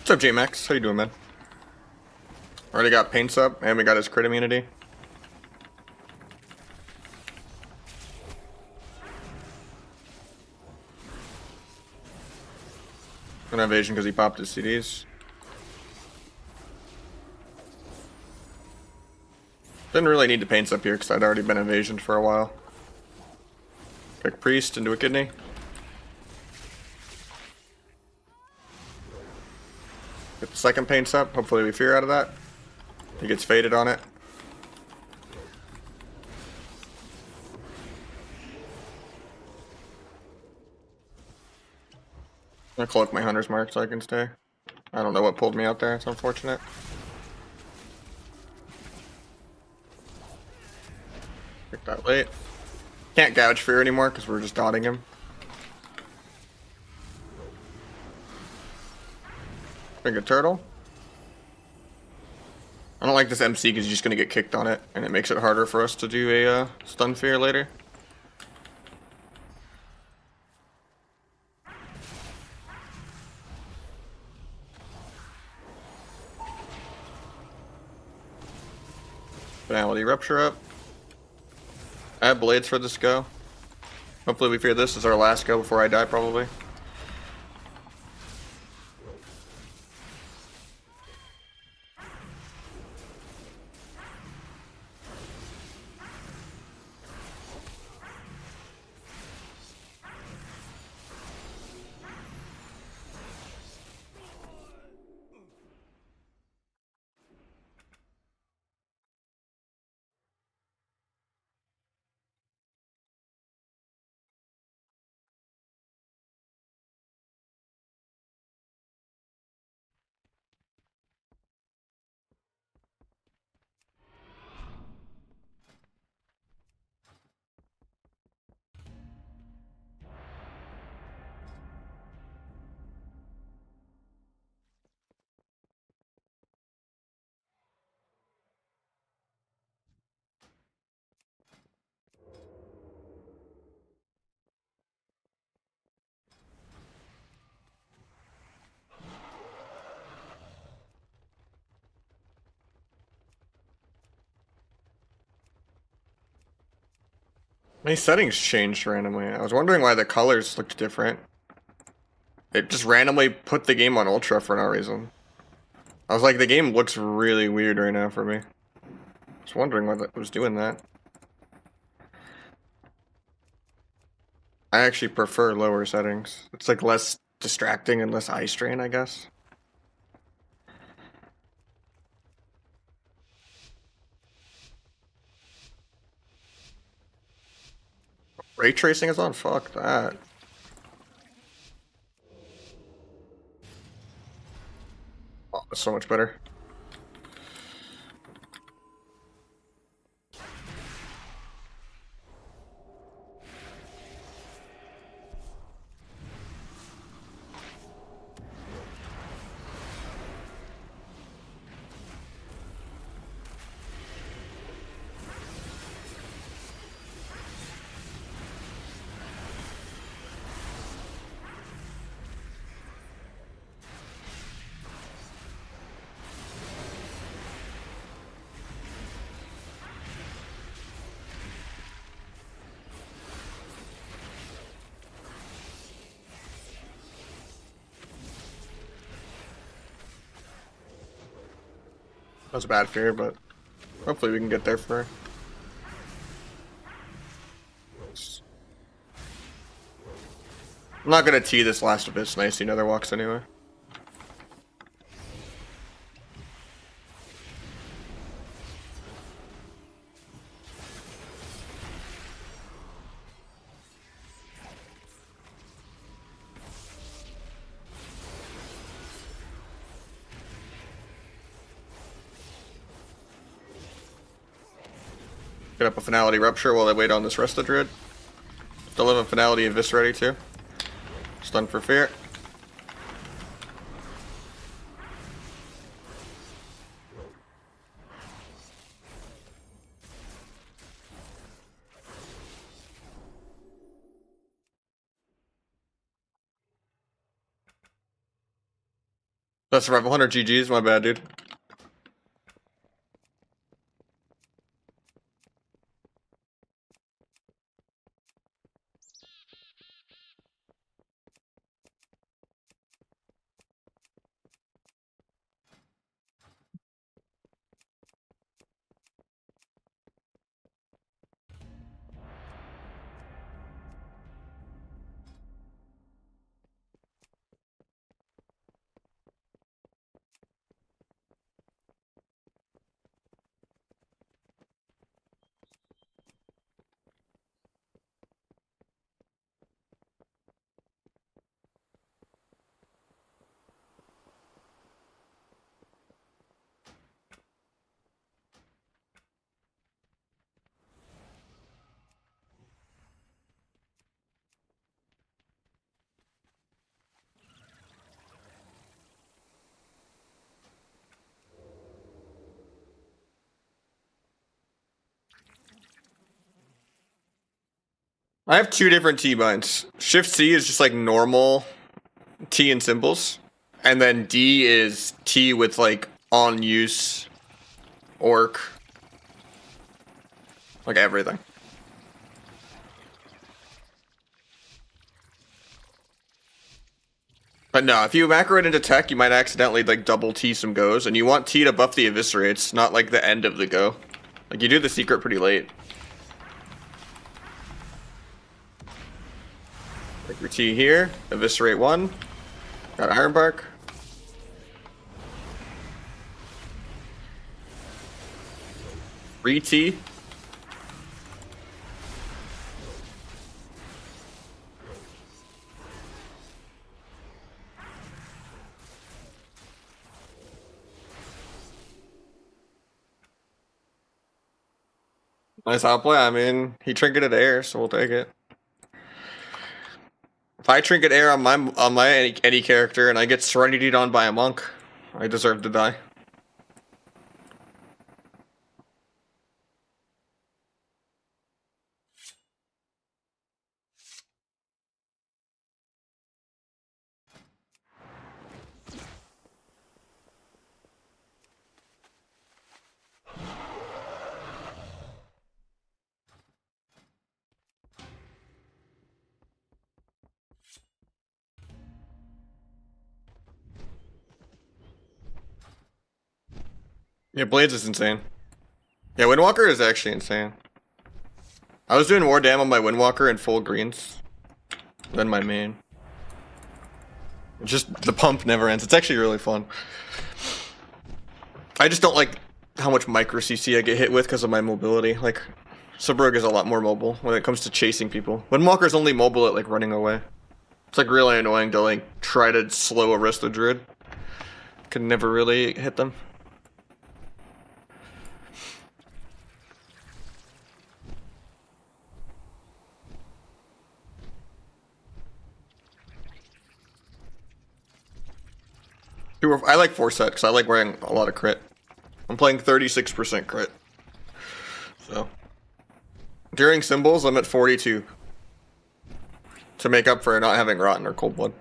What's up, J-Max? How you doing, man? Already got paints up, and we got his crit immunity. An evasion because he popped his CDs. Didn't really need the paints up here because I'd already been evasioned for a while. Pick priest into a kidney. Get the second paints up. Hopefully we fear out of that. He gets faded on it. I'm gonna collect my hunter's mark so I can stay. I don't know what pulled me out there. It's unfortunate. Pick that late. Can't gouge fear anymore because we're just dotting him. Bring a turtle. I don't like this MC because you're just gonna get kicked on it, and it makes it harder for us to do a stun fear later. Finality rupture up. I have blades for this go. Hopefully we fear this is our last go before I die, probably. My settings changed randomly. I was wondering why the colors looked different. It just randomly put the game on ultra for no reason. I was like, the game looks really weird right now for me. I was wondering why that was doing that. I actually prefer lower settings. It's like less distracting and less eye strain, I guess. Ray tracing is on? Fuck that. Oh, that's so much better. That was a bad fear, but hopefully we can get there for her. I'm not gonna tee this last Abyss Nice, you know there walks anyway. Get up a Finality Rupture while I wait on this Resta Druid. Still have a Finality Eviscerate too. Stun for fear. That's Survival Hunter GG's, my bad, dude. I have two different T-binds. Shift C is just like normal T and symbols. And then D is T with like on use, orc, like everything. But no, if you macro it into tech, you might accidentally like double T some goes, and you want T to buff the eviscerates, not like the end of the go. Like you do the secret pretty late. Like your T here, eviscerate one, got Iron Bark. Re-T. Nice outplay. I mean, he trinketed air, so we'll take it. If I trinket air on my any character and I get serenity'd on by a monk, I deserve to die. Yeah, Blades is insane. Yeah, Windwalker is actually insane. I was doing more damage on my Windwalker in full greens than my main. Just the pump never ends. It's actually really fun. I just don't like how much micro CC I get hit with because of my mobility. Like, Subrug is a lot more mobile when it comes to chasing people. Windwalker's only mobile at like running away. It's like really annoying to like try to slow a Resto Druid. Can never really hit them. I like 4-set because I like wearing a lot of crit. I'm playing 36% crit. So during symbols, I'm at 42 to make up for not having Rotten or Cold Blood.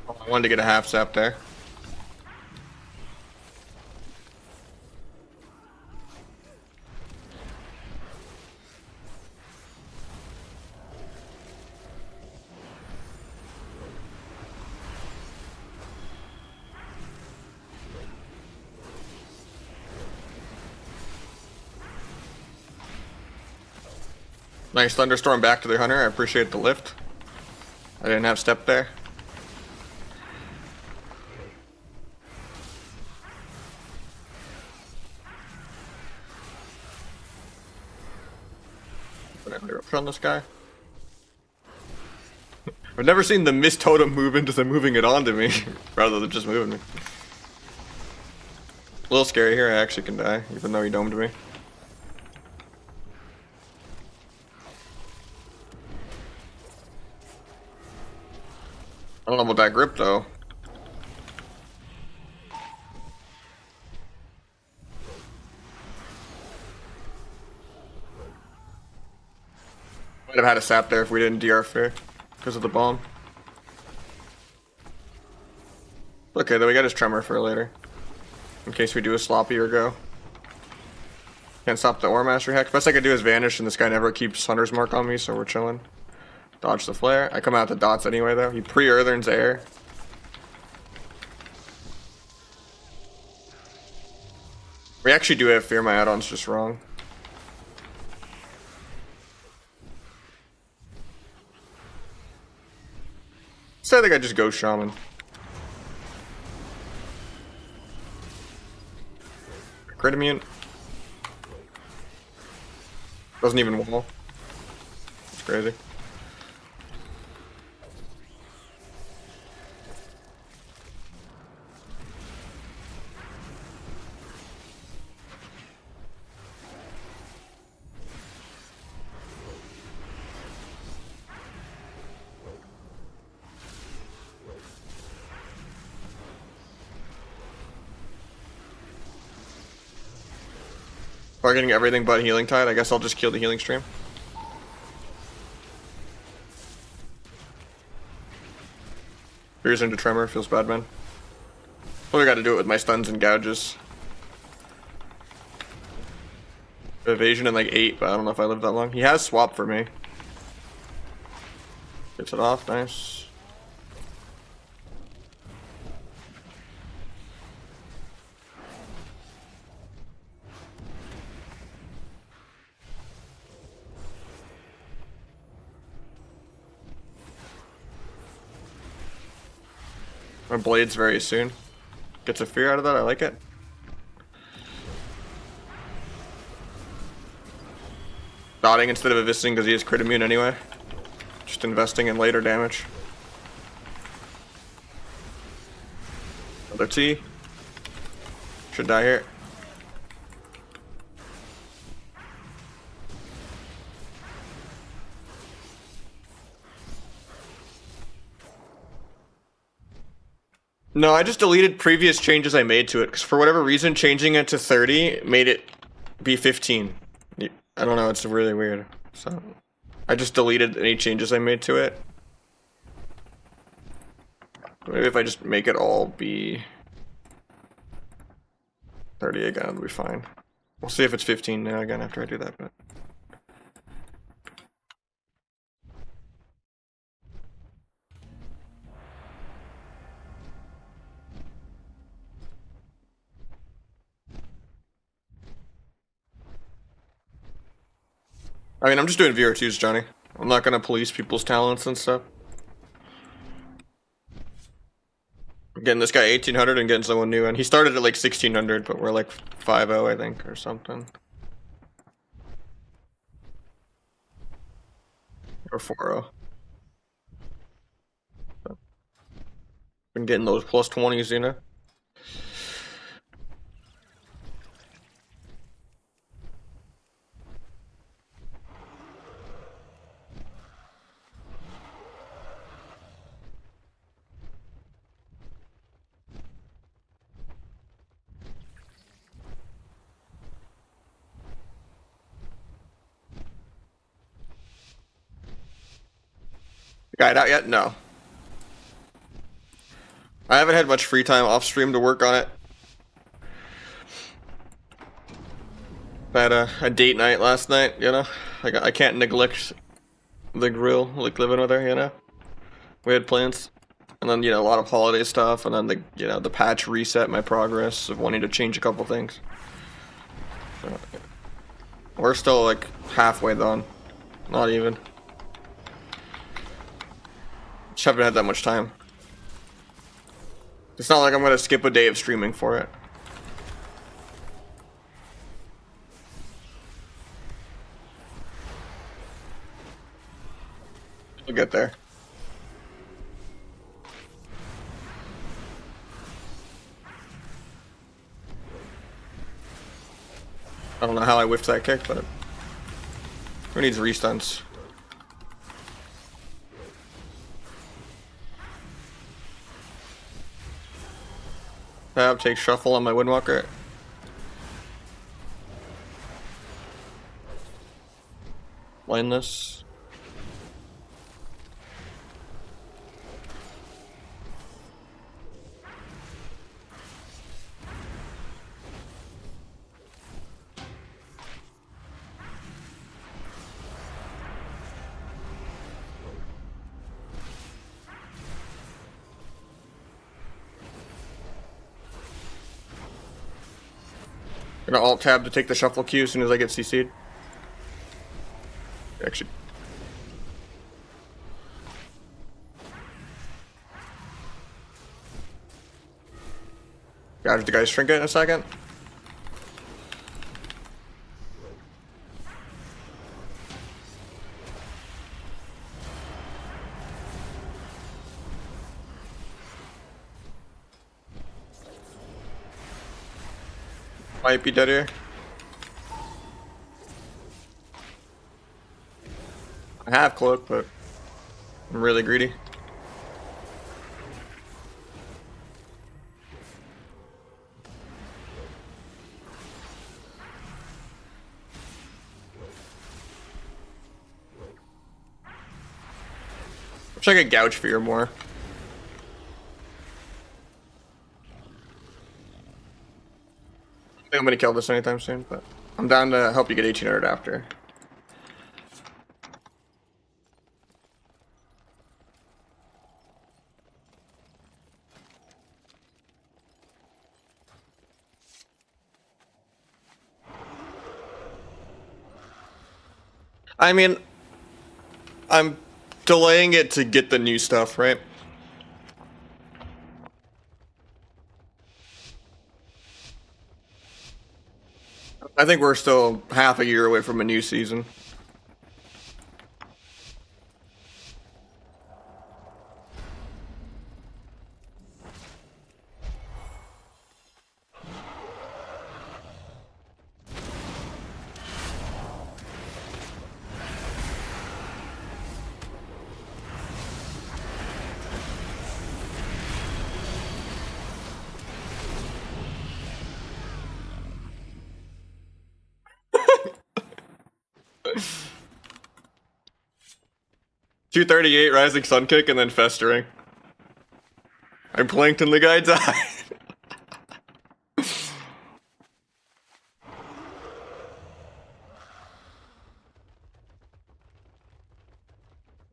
I wanted to get a half sap there. Nice thunderstorm back to the hunter. I appreciate the lift. I didn't have step there. On this guy. I've never seen the mist totem move into them moving it onto me, rather than just moving me. A little scary here, I actually can die, even though he domed me. I don't know about that grip though. Might have had a sap there if we didn't DR fair because of the bomb. Okay, then we got his tremor for later. In case we do a sloppy or go. Can't stop the Ore Master hack. Best I can do is vanish and this guy never keeps Hunter's Mark on me, so we're chilling. Dodge the flare. I come out the dots anyway though. He pre-earthens air. We actually do have fear, my add-on's just wrong. So I think I just go Shaman. Crit immune. Doesn't even wall. It's crazy. Targeting everything but Healing Tide. I guess I'll just kill the Healing Stream. Fears into Tremor. Feels bad, man. Well, I gotta do it with my stuns and gouges. Evasion in like 8, but I don't know if I live that long. He has swap for me. Gets it off. Nice. My blades very soon. Gets a fear out of that, I like it. Dotting instead of evisting because he has crit immune anyway. Just investing in later damage. Another T. Should die here. No, I just deleted previous changes I made to it, because for whatever reason, changing it to 30 made it be 15. I don't know, it's really weird. So, I just deleted any changes I made to it. Maybe if I just make it all be 30 again, it'll be fine. We'll see if it's 15 now again after I do that, but... I mean, I'm just doing VR2s, Johnny. I'm not gonna police people's talents and stuff. I'm getting this guy 1800 and getting someone new, and he started at like 1600, but we're like 5-0, I think, or something. Or 4-0. Been getting those plus 20s, you know? Guide out yet? No. I haven't had much free time off stream to work on it. I had a date night last night, you know? I can't neglect the grill, like living with her, you know? We had plans. And then, you know, a lot of holiday stuff, and then the, you know, the patch reset my progress of wanting to change a couple things. So, we're still like halfway done. Not even. Just haven't had that much time. It's not like I'm gonna skip a day of streaming for it. We'll get there. I don't know how I whiffed that kick, but who needs restunts? Tab, take shuffle on my Windwalker. Blindness. Gonna alt tab to take the shuffle queue as soon as I get CC'd. Actually. Got the guys shrink it in a second. Might be dead here. I have cloak, but I'm really greedy. Wish I could gouge fear more. I think I'm gonna kill this anytime soon, but I'm down to help you get 1800 after. I mean, I'm delaying it to get the new stuff, right? I think we're still half a year away from a new season. $238 Rising Sun Kick and then Festering. I blinked in the guy's eye.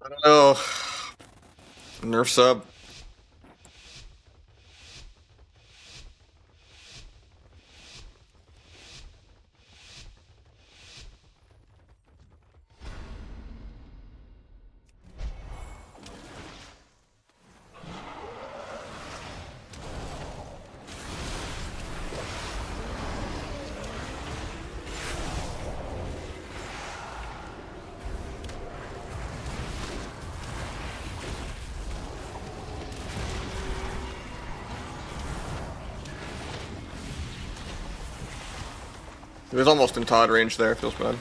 I don't know. Nerf sub. It was almost in Todd range there, feels bad.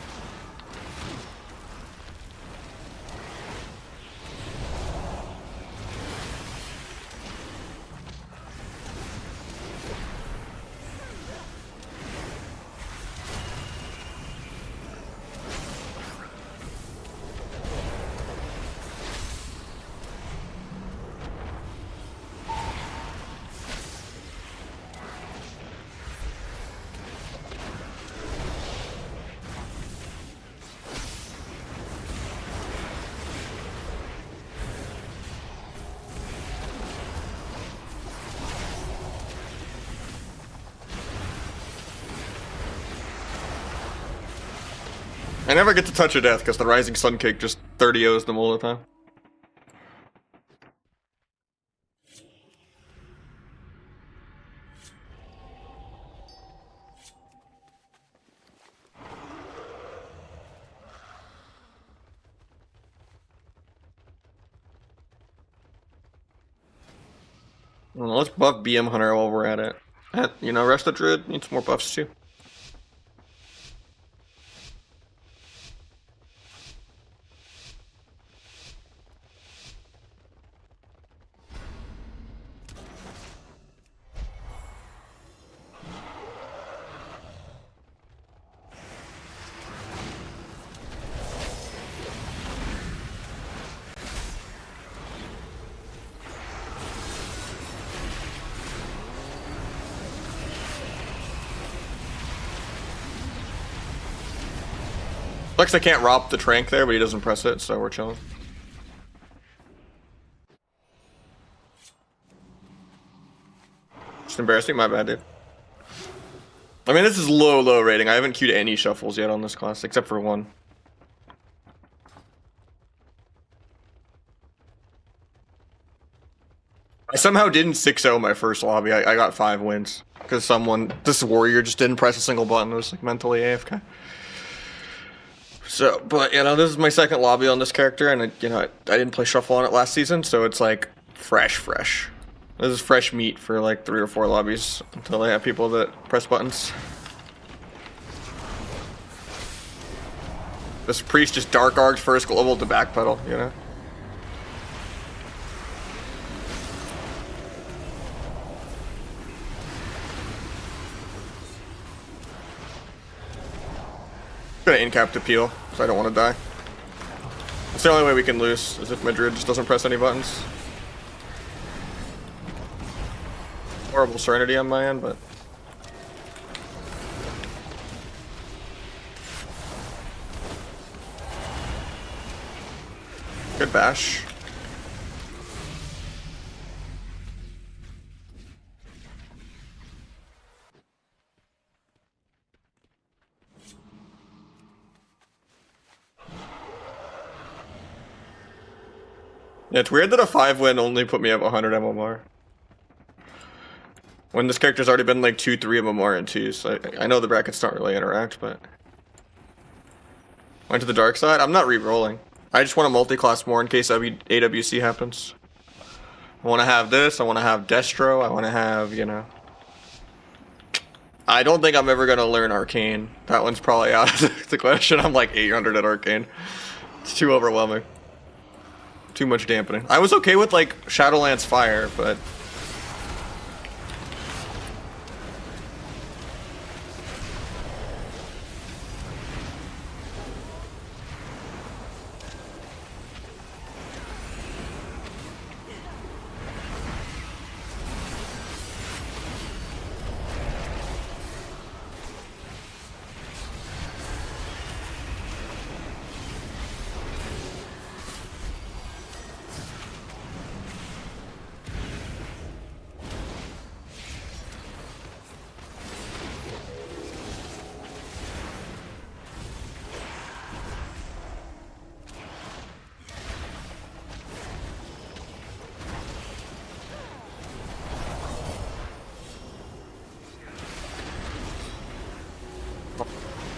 I never get to touch a death because the Rising Sun Kick just 30-0s them all the time. Well, let's buff BM Hunter while we're at it. You know, Rest of Druid needs more buffs too. Looks I can't rob the Trank there, but he doesn't press it, so we're chilling. Just embarrassing, my bad, dude. I mean, this is low rating. I haven't queued any shuffles yet on this class, except for one. I somehow didn't 6-0 my first lobby. I got 5 wins. Because this warrior just didn't press a single button. It was like mentally AFK. So, but, you know, this is my second lobby on this character, and, I didn't play shuffle on it last season, so it's like fresh. This is fresh meat for like 3 or 4 lobbies until they have people that press buttons. This priest just dark arcs first global to backpedal, you know? I'm gonna incap to peel, so I don't want to die. It's the only way we can lose, is if Madrid just doesn't press any buttons. Horrible Serenity on my end, but... Good bash. Yeah, it's weird that a 5 win only put me at 100 MMR. When this character's already been like 2-3 MMR and 2, so I know the brackets don't really interact, but... Went to the dark side? I'm not re-rolling. I just want to multi-class more in case AWC happens. I want to have this, I want to have Destro, I want to have, you know... I don't think I'm ever going to learn Arcane. That one's probably out of the question. I'm like 800 at Arcane. It's too overwhelming. Too much dampening. I was okay with like Shadowlance Fire, but...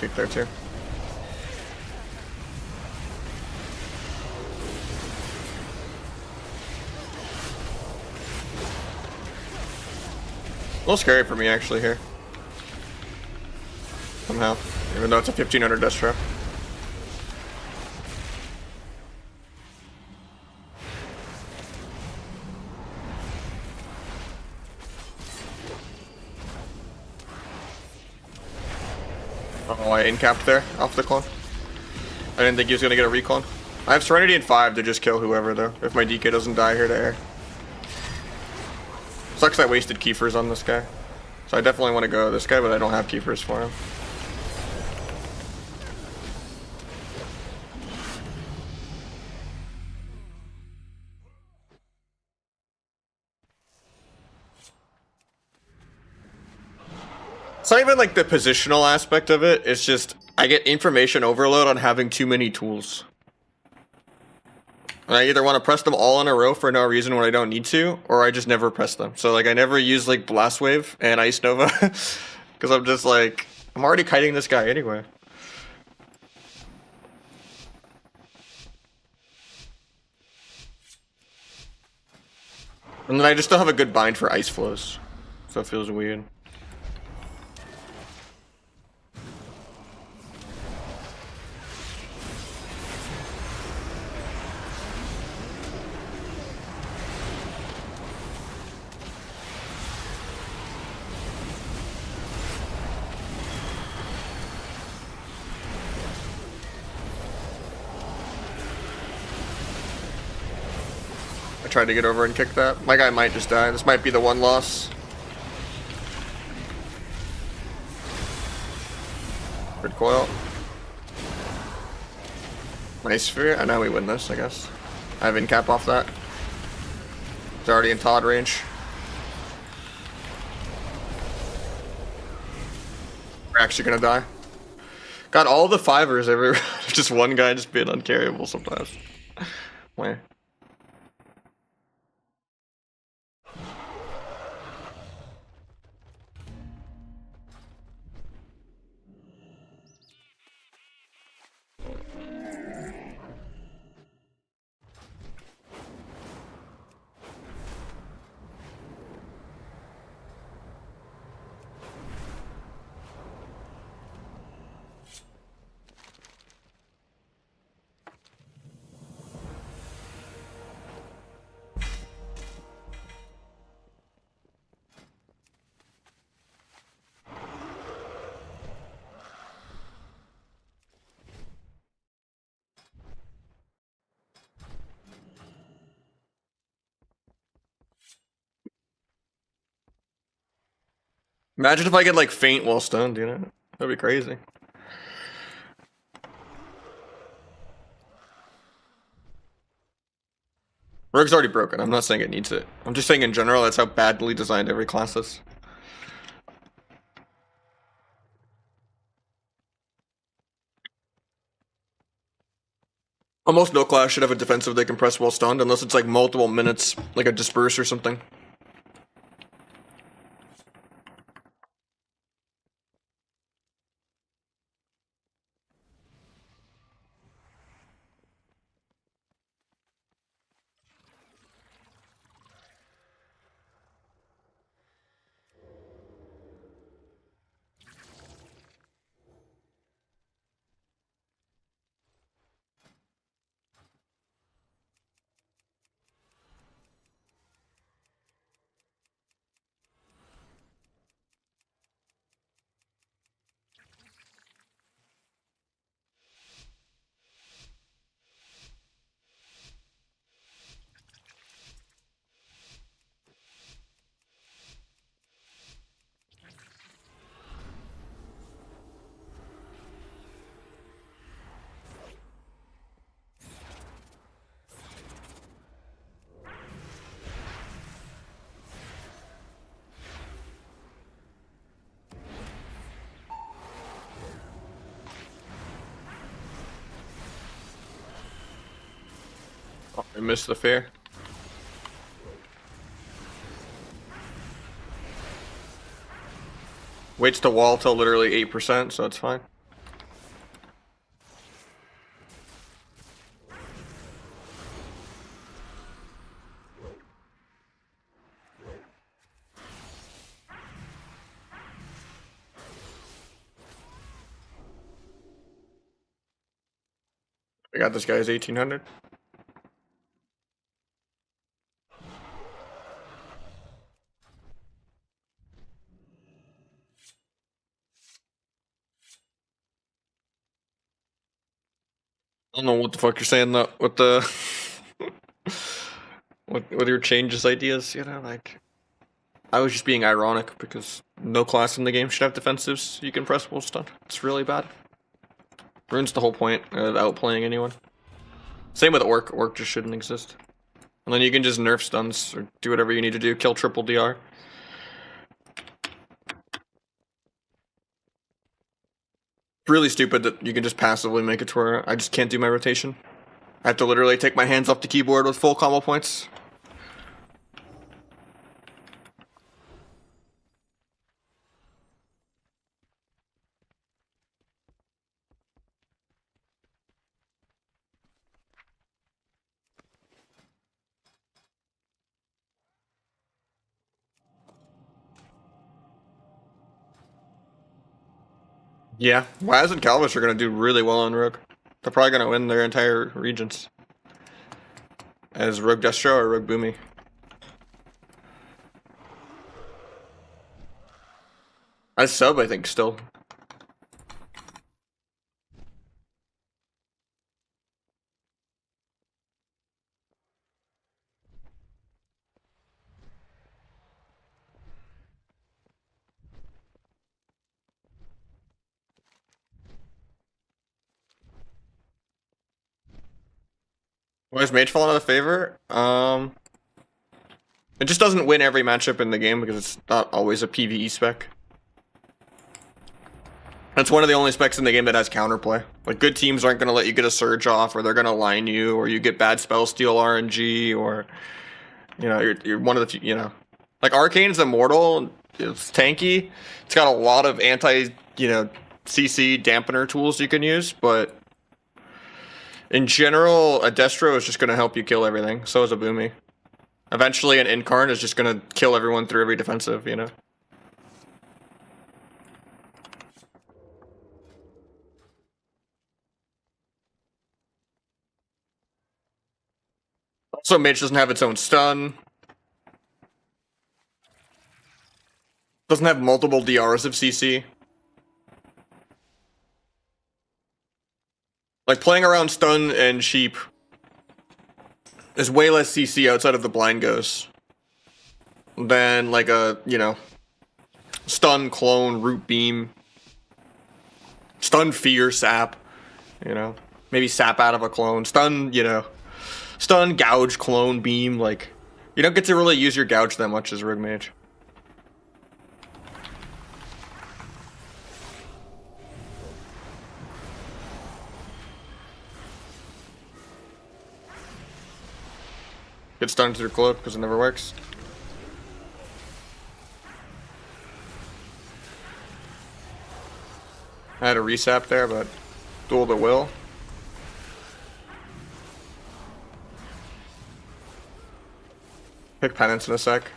Peek there too. A little scary for me actually here. Somehow. Even though it's a 1500 Destro. Oh, I incapped there off the clone. I didn't think he was going to get a reclone. I have Serenity in 5 to just kill whoever though, if my DK doesn't die here to air. Sucks I wasted Kiefers on this guy. So I definitely want to go this guy, but I don't have Kiefers for him. It's not even like the positional aspect of it, it's just I get information overload on having too many tools. And I either want to press them all in a row for no reason when I don't need to, or I just never press them. So like I never use like Blast Wave and Ice Nova because I'm just like I'm already kiting this guy anyway. And then I just don't have a good bind for ice flows, so it feels weird. I tried to get over and kick that. My guy might just die. This might be the one loss. Good coil. Nice sphere. And now we win this, I guess. I have in-cap off that. It's already in Todd range. We're actually gonna die. Got all the fivers everywhere. Just one guy just being uncarryable sometimes. Wait. Imagine if I could like faint while stunned, you know? That'd be crazy. Rogue's already broken. I'm not saying it needs it. I'm just saying in general that's how badly designed every class is. Almost no class should have a defensive they can press while stunned unless it's like multiple minutes, like a disperse or something. Oh, I missed the fair. Waits to wall till literally 8%, so it's fine. I got this guy's 1800. I don't know what the fuck you're saying though with the with your changes ideas, you know, like I was just being ironic because no class in the game should have defensives you can press full stun. It's really bad. Ruins the whole point of outplaying anyone. Same with Orc. Orc just shouldn't exist. And then you can just nerf stuns or do whatever you need to do. Kill triple DR. really stupid that you can just passively make it to where I just can't do my rotation. I have to literally take my hands off the keyboard with full combo points. Yeah, Waz and Calvish are going to do really well on Rogue. They're probably going to win their entire regions. As Rogue Destro or Rogue Boomy. As sub, I think, still. Why is Mage falling out of favor? It just doesn't win every matchup in the game because it's not always a PvE spec. That's one of the only specs in the game that has counterplay. Like, good teams aren't going to let you get a surge off, or they're going to line you, or you get bad spell steal RNG, or, you know, you're one of the few, you know. Like, Arcane's immortal, it's tanky, it's got a lot of anti, you know, CC dampener tools you can use, but in general, a Destro is just going to help you kill everything. So is a Boomy. Eventually, an Incarn is just going to kill everyone through every defensive, you know. Also, Mage doesn't have its own stun. Doesn't have multiple DRs of CC. Like, playing around stun and sheep is way less CC outside of the blind ghost than, like, a, you know, stun, clone, root beam, stun, fear, sap, you know, maybe sap out of a clone, stun, you know, stun, gouge, clone, beam, like, you don't get to really use your gouge that much as Rogue Mage. Get stunned through cloak because it never works. I had a resap there, but duel the will. Pick penance in a sec.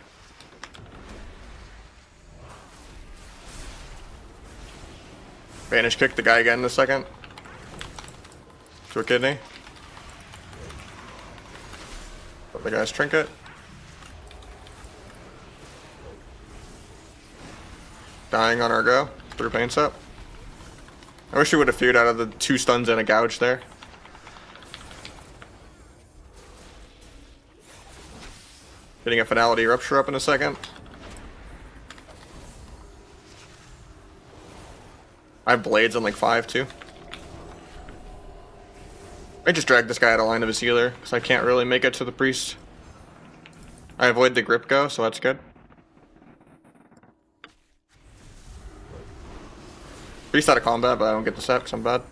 Vanish kick the guy again in a second. To a kidney. Put the guy's trinket. Dying on our go. Through pain sep. I wish we would have feared out of the 2 stuns and a gouge there. Getting a finality rupture up in a second. I have blades on like 5 too. I just dragged this guy out of line of his healer because I can't really make it to the priest. I avoid the grip go, so that's good. Priest out of combat, but I don't get the set because I'm bad.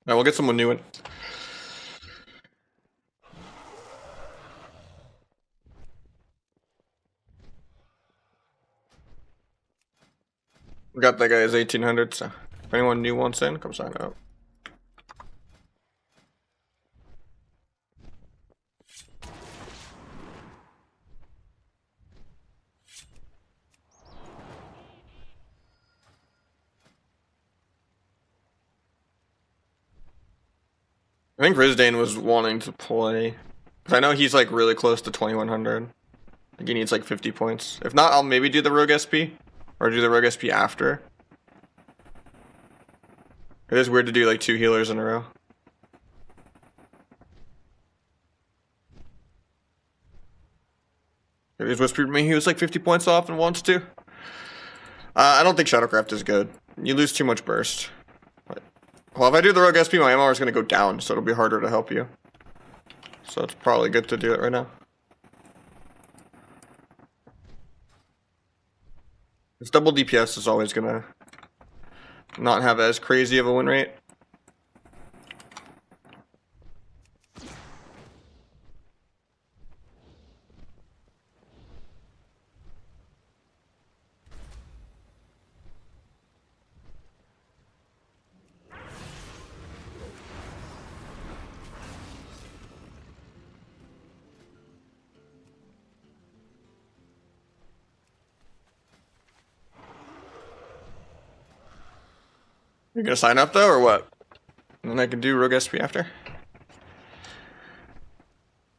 Alright, we'll get someone new in. We got that guy's 1800, so if anyone new wants in, come sign up. I think Rizdane was wanting to play. Because I know he's like really close to 2100. I think he needs like 50 points. If not, I'll maybe do the Rogue SP. Or do the Rogue SP after. It is weird to do like 2 healers in a row. He's whispered to me he was like 50 points off and wants to. I don't think Shadowcraft is good. You lose too much burst. Well, if I do the Rogue SP, my MR is going to go down, so it'll be harder to help you. So it's probably good to do it right now. This double DPS is always going to not have as crazy of a win rate. You're gonna sign up though, or what? And then I can do Rogue SP after?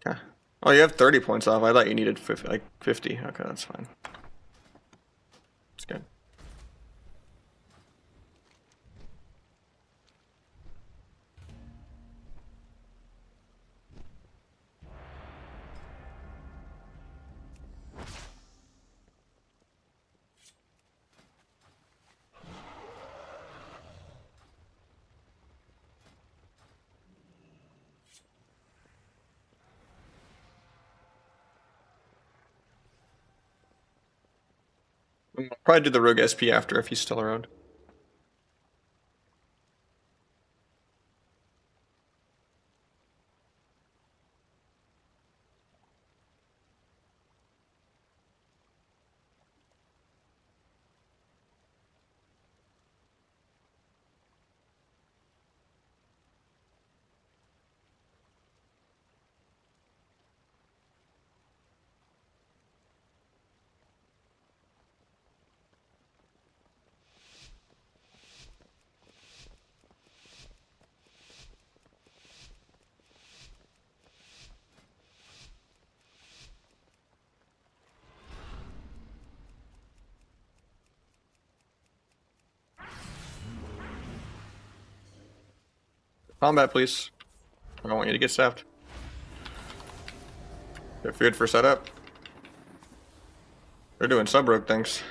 Okay. Oh, you have 30 points off. I thought you needed 50, like 50. Okay, that's fine. That's good. I'll probably do the Rogue SP after if he's still around. Combat, please. I don't want you to get stabbed. Get feared for setup. They're doing sub-rogue things.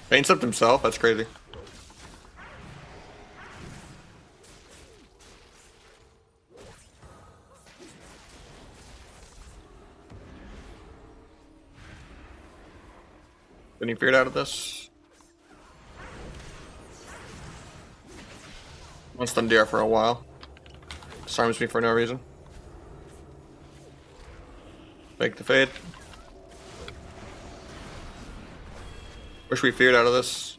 Paints up himself, that's crazy. Any feared out of this? One stun DR for a while. Disarms me for no reason. Fake the fade. Wish we feared out of this.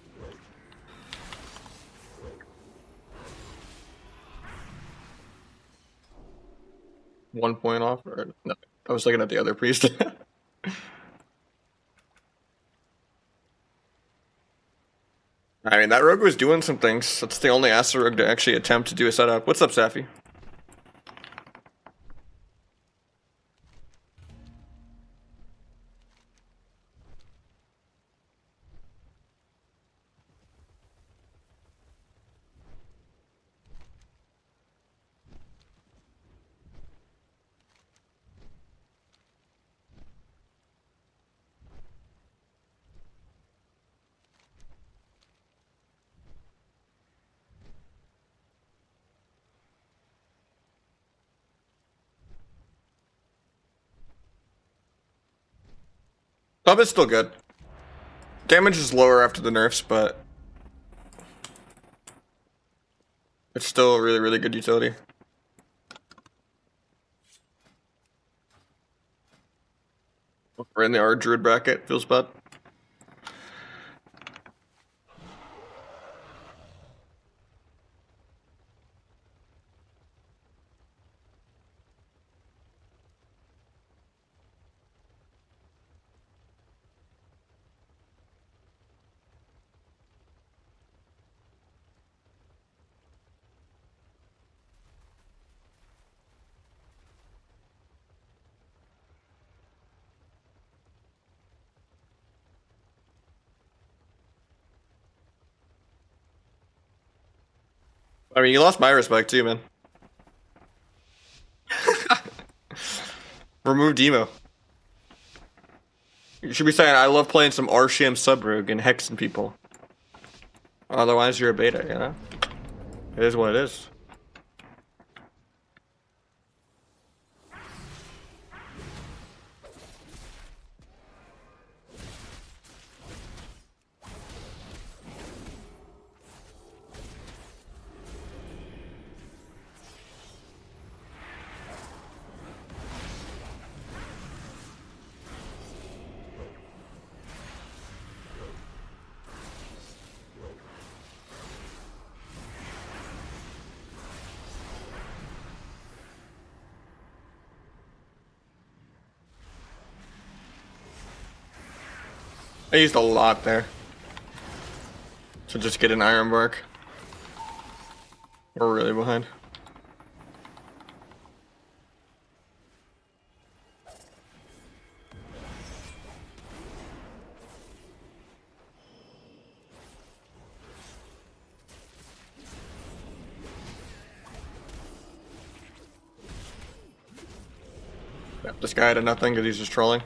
One point off, or no, I was looking at the other priest. I mean, that rogue was doing some things. That's the only Aster rogue to actually attempt to do a setup. What's up, Safi? Pub is still good. Damage is lower after the nerfs, but it's still a really, really good utility. We're in the R druid bracket. Feels bad. I mean, you lost my respect too, man. Remove Demo. You should be saying, I love playing some Arsham Subrogue and hexing people. Otherwise, you're a beta, you know? It is what it is. I used a lot there. To just get an Iron Bark. We're really behind. Yep, this guy did nothing because he's just trolling.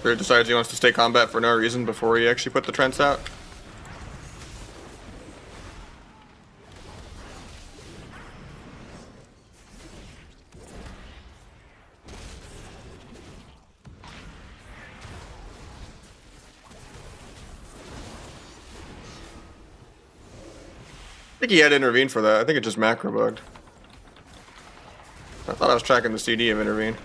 Or decides he wants to stay combat for no reason before he actually put the Trents out. I think he had intervened for that. I think it just macro bugged. I thought I was tracking the CD of intervene.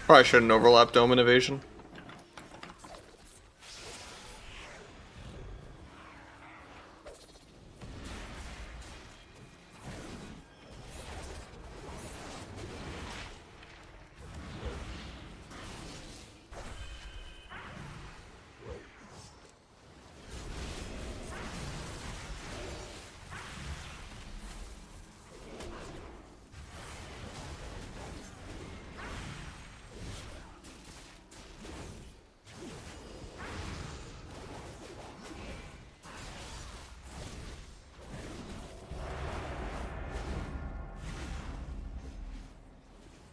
Probably shouldn't overlap Dome and Evasion.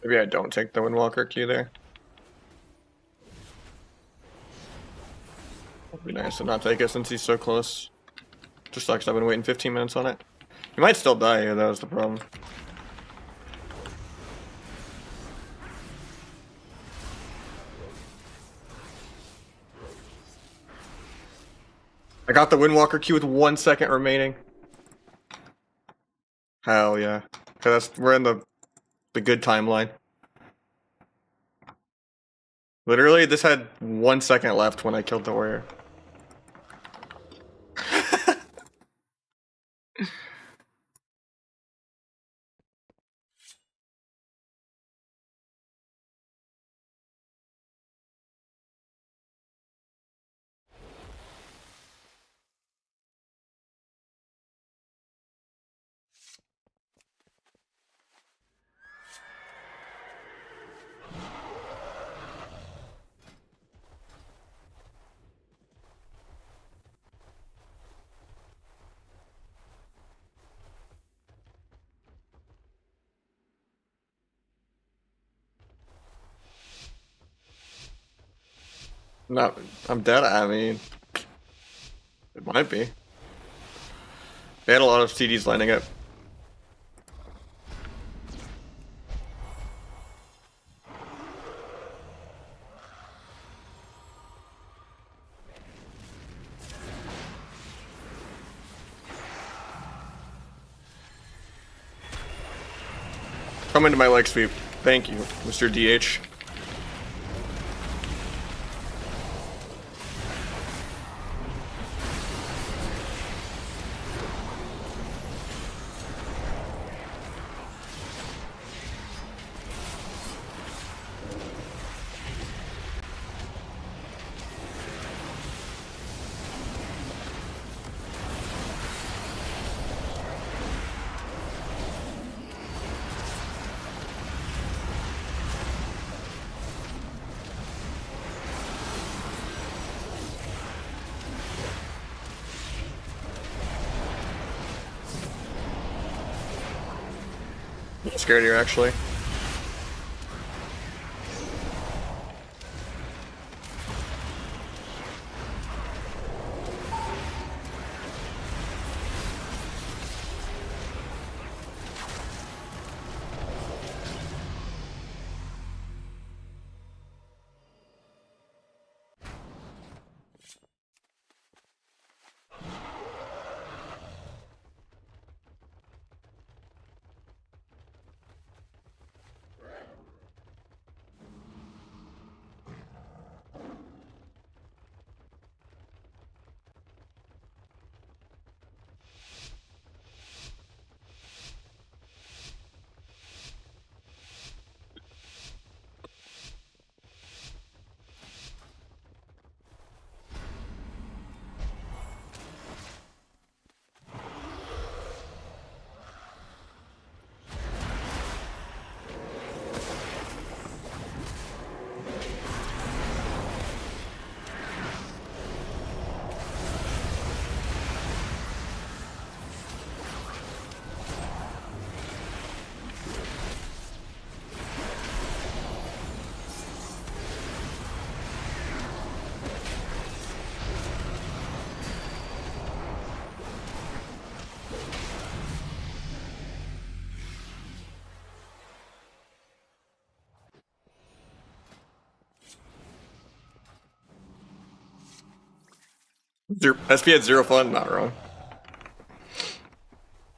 Maybe I don't take the Windwalker Q there. It'd be nice to not take it since he's so close. Just sucks I've been waiting 15 minutes on it. He might still die here, that was the problem. I got the Windwalker Q with 1 second remaining. Hell yeah. Okay, we're in the good timeline. Literally, this had 1 second left when I killed the warrior. Not, I'm dead. I mean, it might be. They had a lot of CDs lining up. Come into my leg sweep. Thank you, Mr. DH. I'm scared here, actually. SP had 0 fun, not wrong.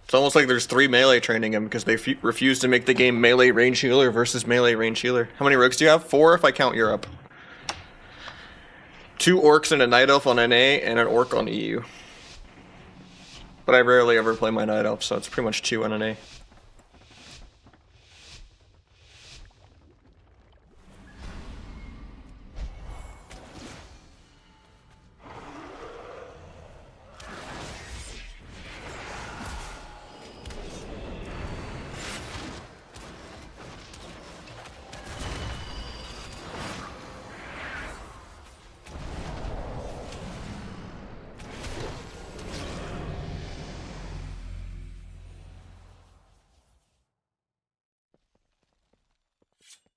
It's almost like there's 3 melee training him because they refuse to make the game melee range healer versus melee range healer. How many rogues do you have? 4 if I count Europe. 2 orcs and a night elf on NA and an orc on EU. But I rarely ever play my night elf, so it's pretty much 2 on NA.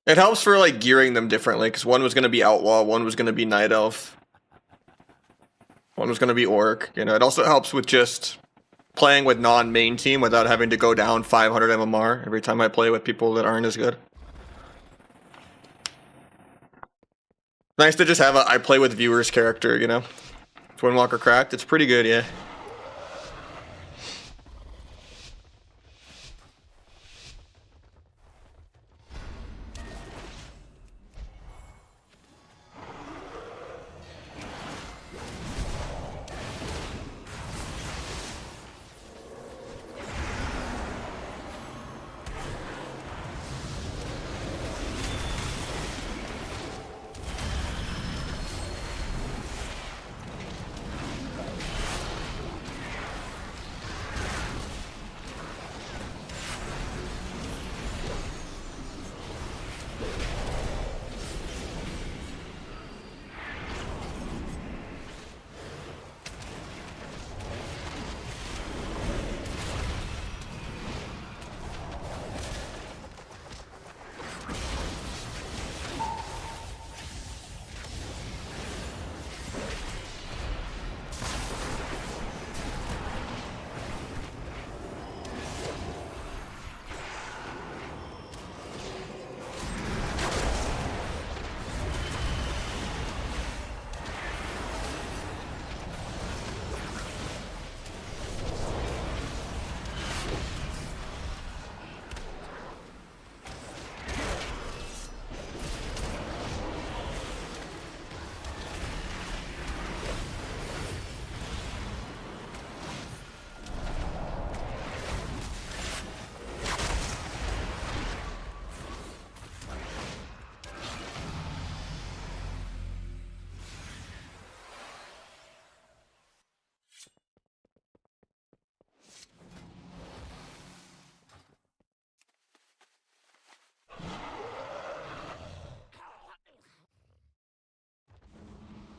It helps for like gearing them differently, because one was going to be outlaw, one was going to be night elf, one was going to be orc. You know, it also helps with just playing with non-main team without having to go down 500 MMR every time I play with people that aren't as good. Nice to just have a I play with viewers character, you know. Twinwalker cracked, it's pretty good, yeah.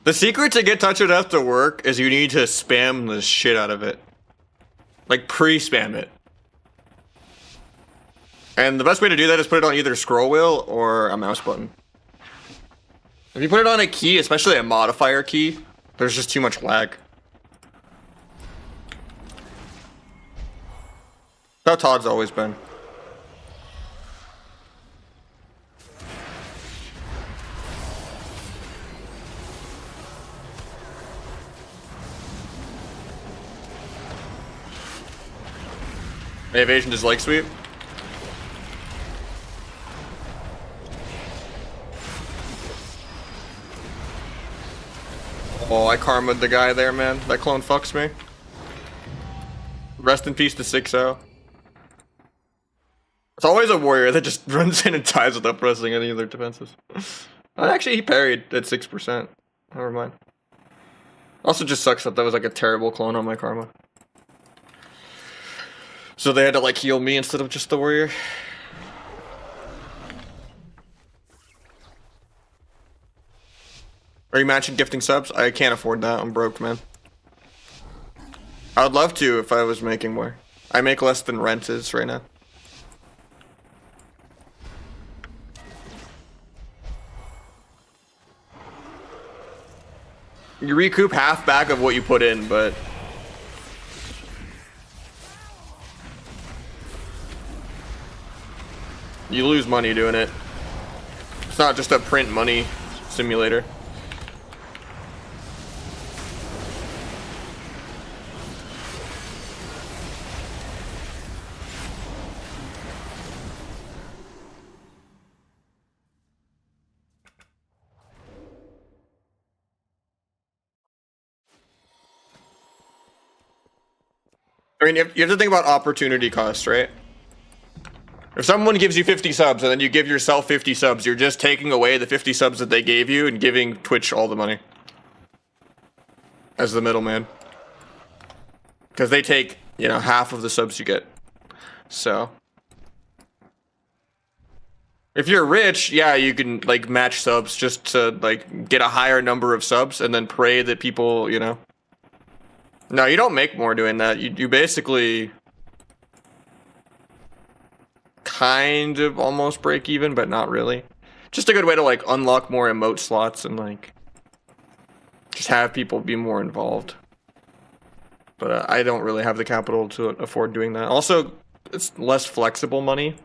The secret to get Touch of Death to work is you need to spam the shit out of it. Like, pre-spam it. And the best way to do that is put it on either scroll wheel or a mouse button. If you put it on a key, especially a modifier key, there's just too much lag. That's how Todd's always been. Evasion does leg sweep. Oh, I karma'd the guy there, man. That clone fucks me. Rest in peace to 6-0. It's always a warrior that just runs in and ties without pressing any of their defenses. Actually, he parried at 6%. Never mind. Also just sucks that was like a terrible clone on my karma. So they had to like heal me instead of just the warrior. Are you matching gifting subs? I can't afford that. I'm broke, man. I would love to if I was making more. I make less than rent is right now. You recoup half back of what you put in, but you lose money doing it. It's not just a print money simulator. I mean, you have to think about opportunity cost, right? If someone gives you 50 subs and then you give yourself 50 subs, you're just taking away the 50 subs that they gave you and giving Twitch all the money. As the middleman. Because they take, you know, half of the subs you get. So. If you're rich, yeah, you can, like, match subs just to, like, get a higher number of subs and then pray that people, you know. No, you don't make more doing that. You basically kind of almost break even, but not really. Just a good way to like unlock more emote slots and like just have people be more involved. But I don't really have the capital to afford doing that. Also, it's less flexible money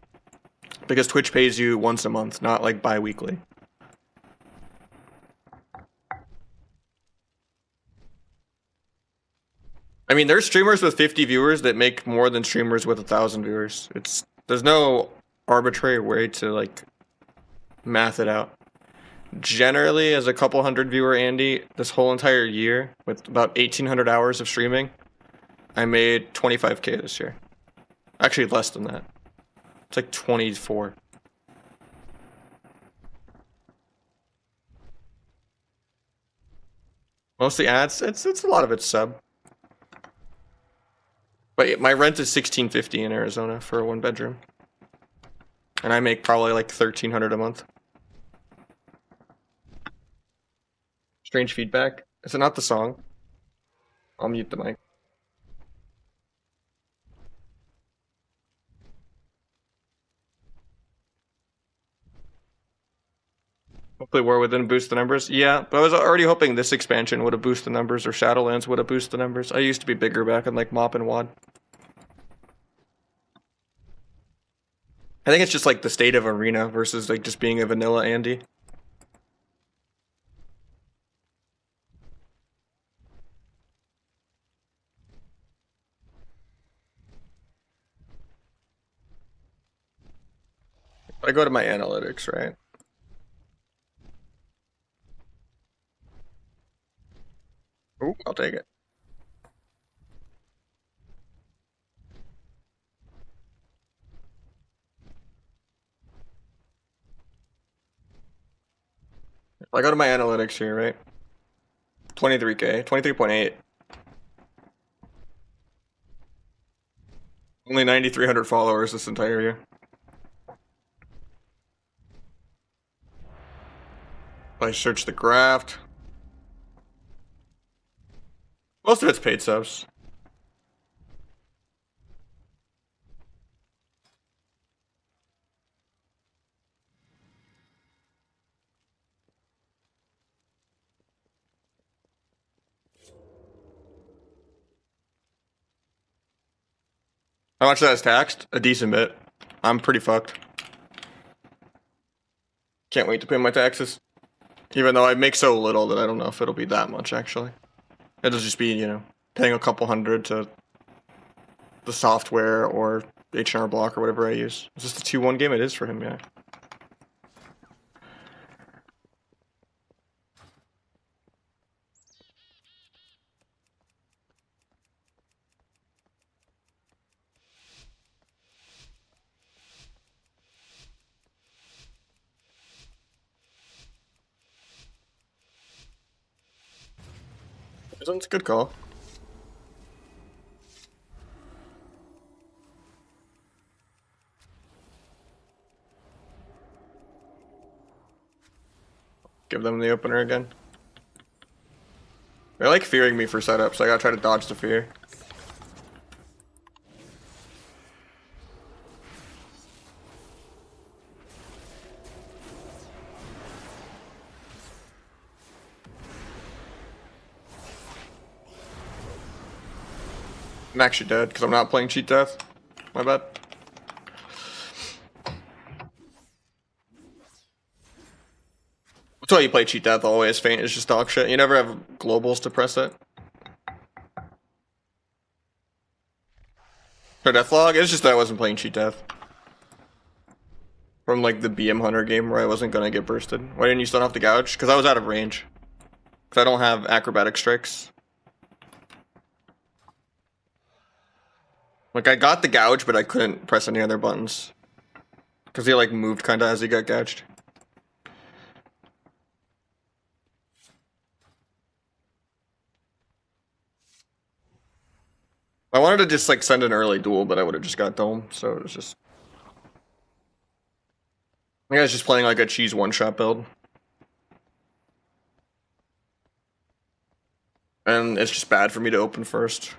because Twitch pays you once a month, not like bi-weekly. I mean, there's streamers with 50 viewers that make more than streamers with 1,000 viewers. There's no arbitrary way to like math it out. Generally, as a couple hundred viewer Andy, this whole entire year with about 1,800 hours of streaming, I made 25K this year. Actually, less than that. It's like 24. Mostly ads. It's a lot of it's sub. But my rent is $1,650 in Arizona for a 1-bedroom. And I make probably like $1,300 a month. Strange feedback. Is it not the song? I'll mute the mic. Hopefully War Within boost the numbers. Yeah, but I was already hoping this expansion would have boosted the numbers or Shadowlands would have boosted the numbers. I used to be bigger back in like Mop and Wad. I think it's just like the state of Arena versus like just being a vanilla Andy. I go to my analytics, right? Ooh, I'll take it. I go to my analytics here, right? 23K, 23.8. Only 9,300 followers this entire year. I search the graph. Most of it's paid subs. How much that is taxed? A decent bit. I'm pretty fucked. Can't wait to pay my taxes. Even though I make so little that I don't know if it'll be that much, actually. It'll just be, you know, paying a couple hundred to the software or H&R Block or whatever I use. Is this the 2-1 game? It is for him, yeah. It's a good call. Give them the opener again. They're like fearing me for setup, so I gotta try to dodge the fear. I'm actually dead because I'm not playing cheat death. My bad. That's why you play cheat death always. Feint is just dog shit. You never have globals to press it. For deathlog, it's just that I wasn't playing cheat death. From like the BM Hunter game where I wasn't gonna get bursted. Why didn't you stun off the gouge? Because I was out of range. Because I don't have acrobatic strikes. Like I got the gouge, but I couldn't press any other buttons. Because he like moved kinda as he got gouged. I wanted to just like send an early duel, but I would have just got dome, so it was just... I think I was just playing like a cheese one-shot build. And it's just bad for me to open first.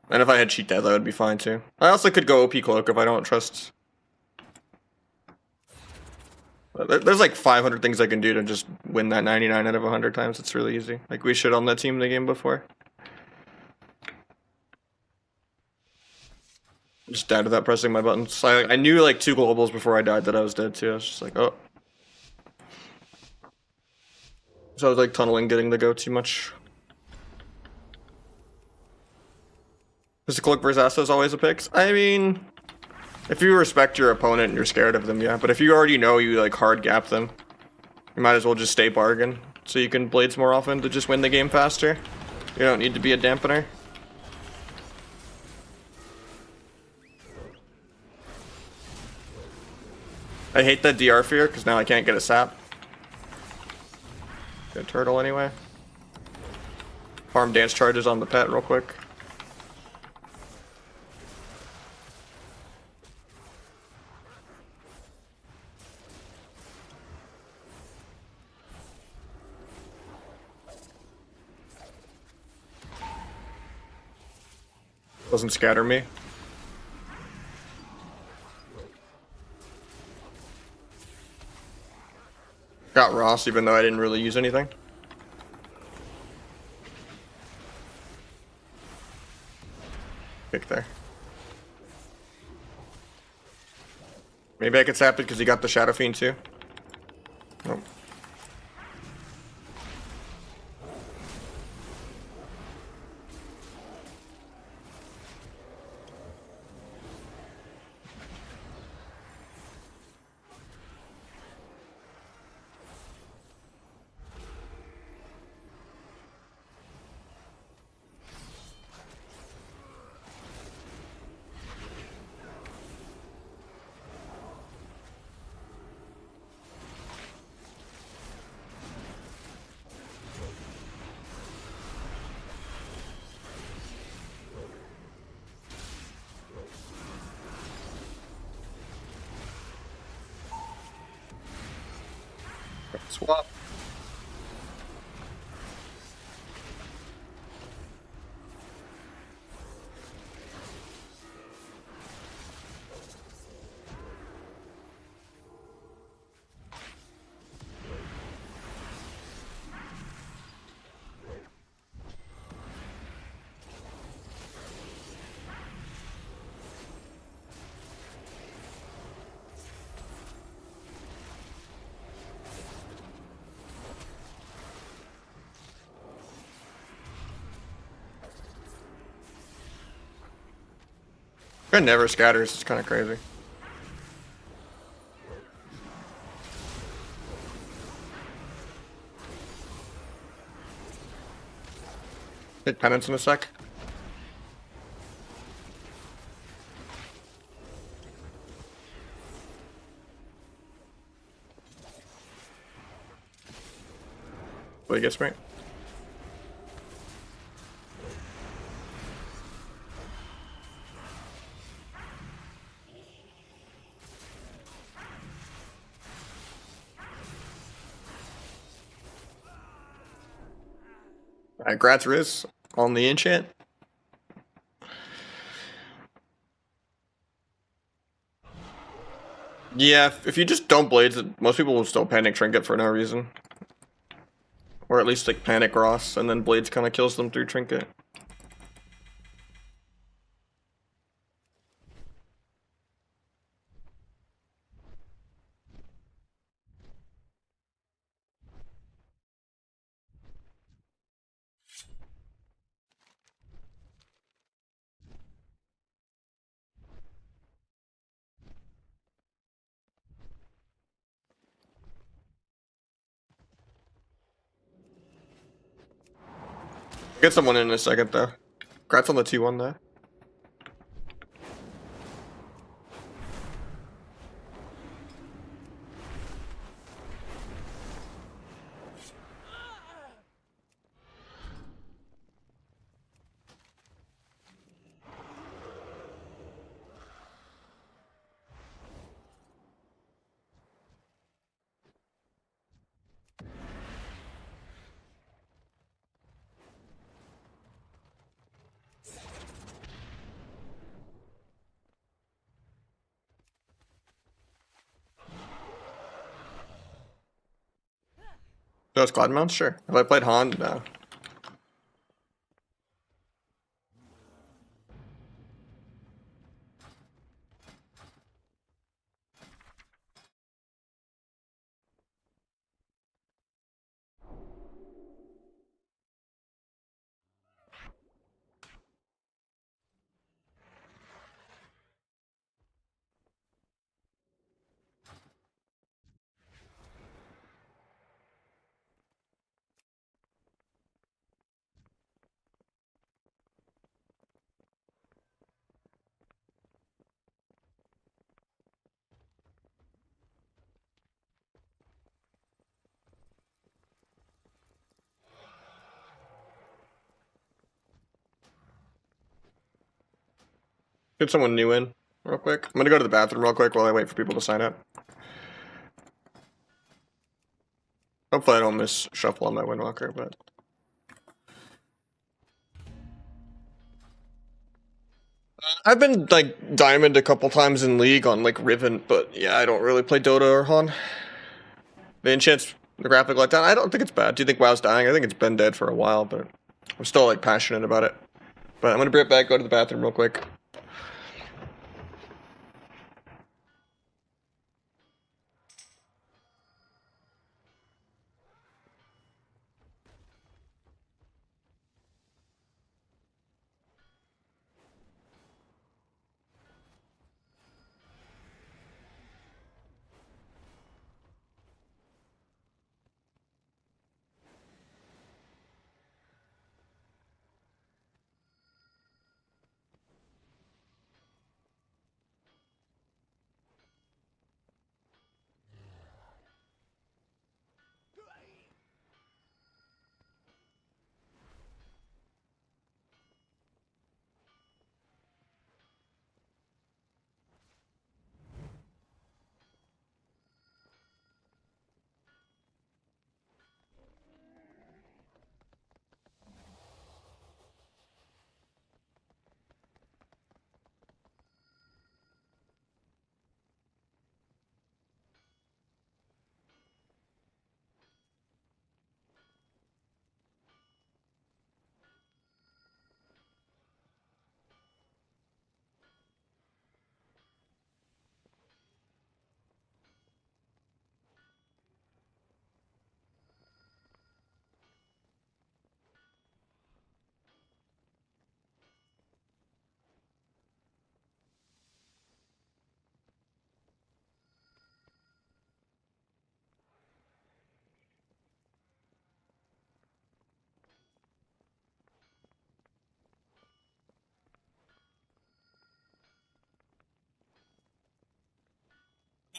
And if I had cheat death, that would be fine too. I also could go OP cloak if I don't trust... There's like 500 things I can do to just win that 99 out of 100 times. It's really easy. Like we shit on that team in the game before. Just died without pressing my buttons. I knew like 2 globals before I died that I was dead too. I was just like, oh. So I was like tunneling, getting the go too much. Physical cloak versus Asta is always a pick. I mean, if you respect your opponent and you're scared of them, yeah. But if you already know you like hard gap them, you might as well just stay bargain. So you can blades more often to just win the game faster. You don't need to be a dampener. I hate that DR fear, because now I can't get a sap. Get a turtle anyway. Farm dance charges on the pet real quick. Doesn't scatter me. Got Ross even though I didn't really use anything. Pick there. Maybe I could sap it because he got the Shadow Fiend too. Nope. Swap. It never scatters. It's kind of crazy. Hit penance in a sec. What he gets me. Alright, Gratz Riz on the enchant. Yeah, if you just don't blades, most people will still panic trinket for no reason. Or at least like panic Ross, and then blades kind of kills them through trinket. Get someone in a second though. Gratz on the T1 there. Those Cloud Mounts? Sure. Have I played Han? No. Get someone new in real quick. I'm gonna go to the bathroom real quick while I wait for people to sign up. Hopefully I don't miss shuffle on my Windwalker, but I've been like diamond a couple times in League on like Riven, but yeah, I don't really play Dota or Han. The enchants, the graphic letdown, I don't think it's bad. Do you think WoW's dying? I think it's been dead for a while, but I'm still like passionate about it. But I'm gonna be right back, go to the bathroom real quick.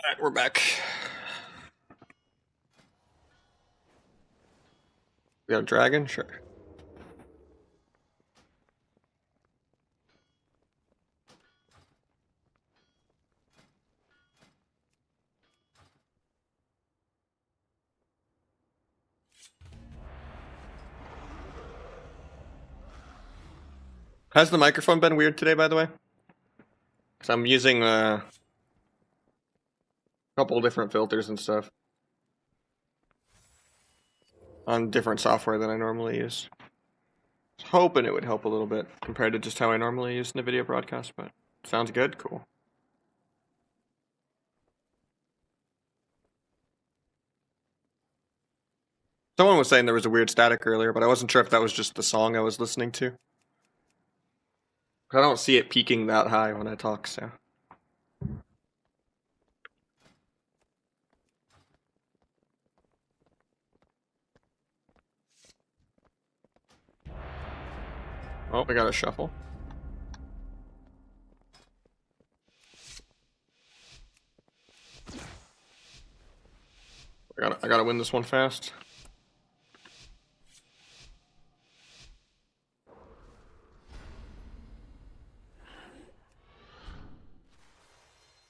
Alright, we're back. We got a dragon? Sure. Has the microphone been weird today, by the way? Because I'm using a couple different filters and stuff on different software than I normally use. I was hoping it would help a little bit compared to just how I normally use in the video broadcast, but sounds good. Cool. Someone was saying there was a weird static earlier, but I wasn't sure if that was just the song I was listening to. I don't see it peaking that high when I talk, so. Oh, we got a shuffle. I gotta win this one fast.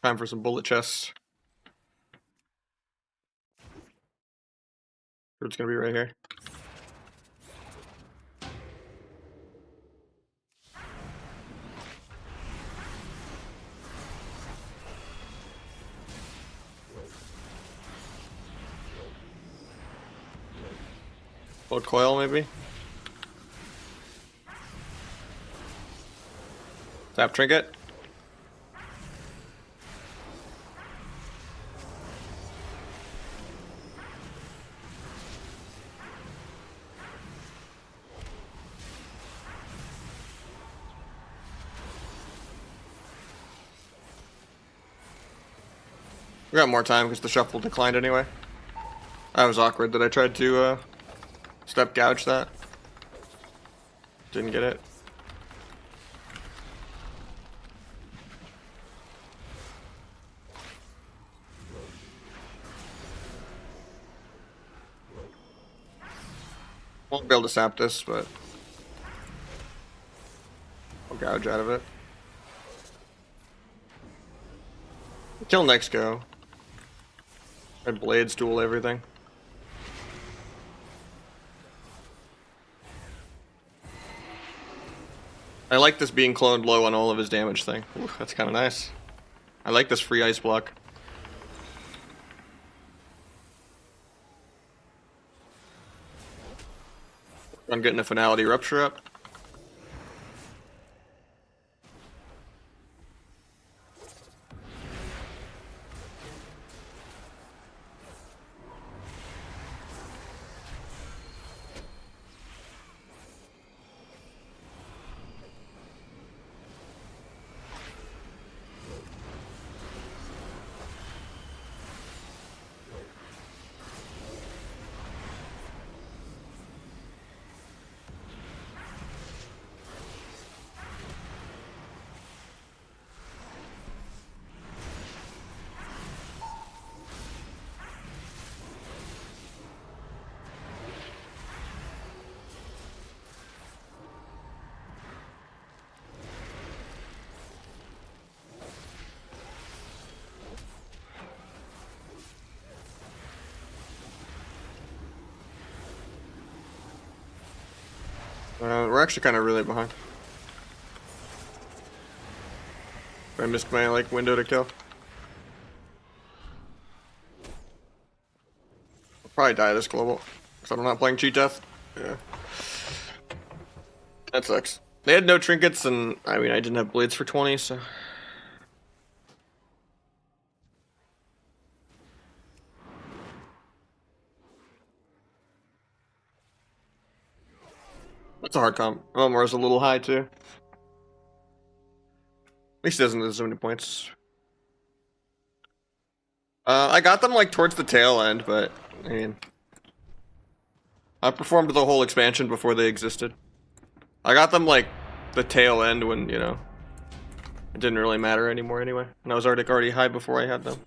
Time for some bullet chests. It's gonna be right here. Load coil, maybe? Tap trinket? We got more time because the shuffle declined anyway. That was awkward that I tried to step gouge that. Didn't get it. Won't be able to sap this, but I'll gouge out of it. Kill next go. Red blades duel everything. I like this being cloned low on all of his damage thing. Ooh, that's kind of nice. I like this free ice block. I'm getting a finality rupture up. We're actually kind of really behind. I missed my window to kill. I'll probably die this global, because I'm not playing cheat death. Yeah. That sucks. They had no trinkets, and I mean I didn't have blades for 20, so. That's a hard comp. Omar's a little high too. At least he doesn't lose so many points. I got them towards the tail end, but I mean, I performed the whole expansion before they existed. I got them the tail end when, you know, it didn't really matter anymore anyway. And I was already high before I had them.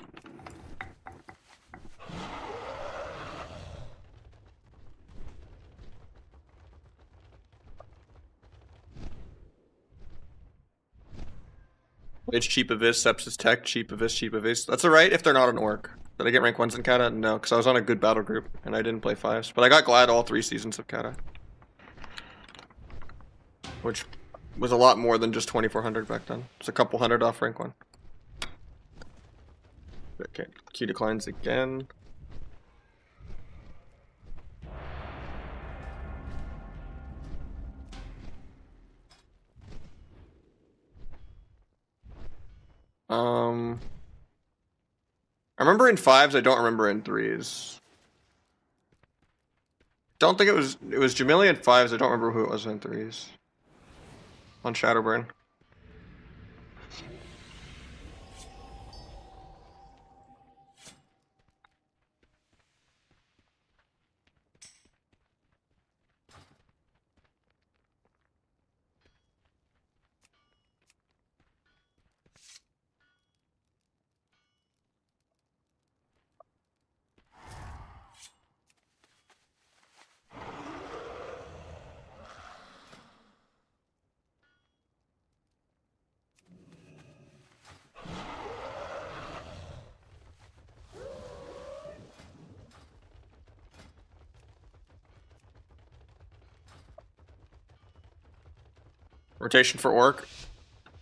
It's cheap of this, sepsis tech, cheap of this, cheap of this. That's alright if they're not an orc. Did I get rank 1s in Kata? No, because I was on a good battle group and I didn't play 5s. But I got glad all 3 seasons of Kata. Which was a lot more than just 2400 back then. It's a couple hundred off rank 1. Okay, Q declines again. I remember in 5s, I don't remember in 3s. Don't think it was Jamili in 5s, I don't remember who it was in 3s. On Shadowburn. Rotation for orc.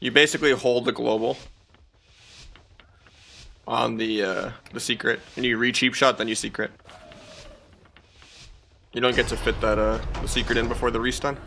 You basically hold the global on the secret, and you re-cheap shot, then you secret. You don't get to fit that the secret in before the restun.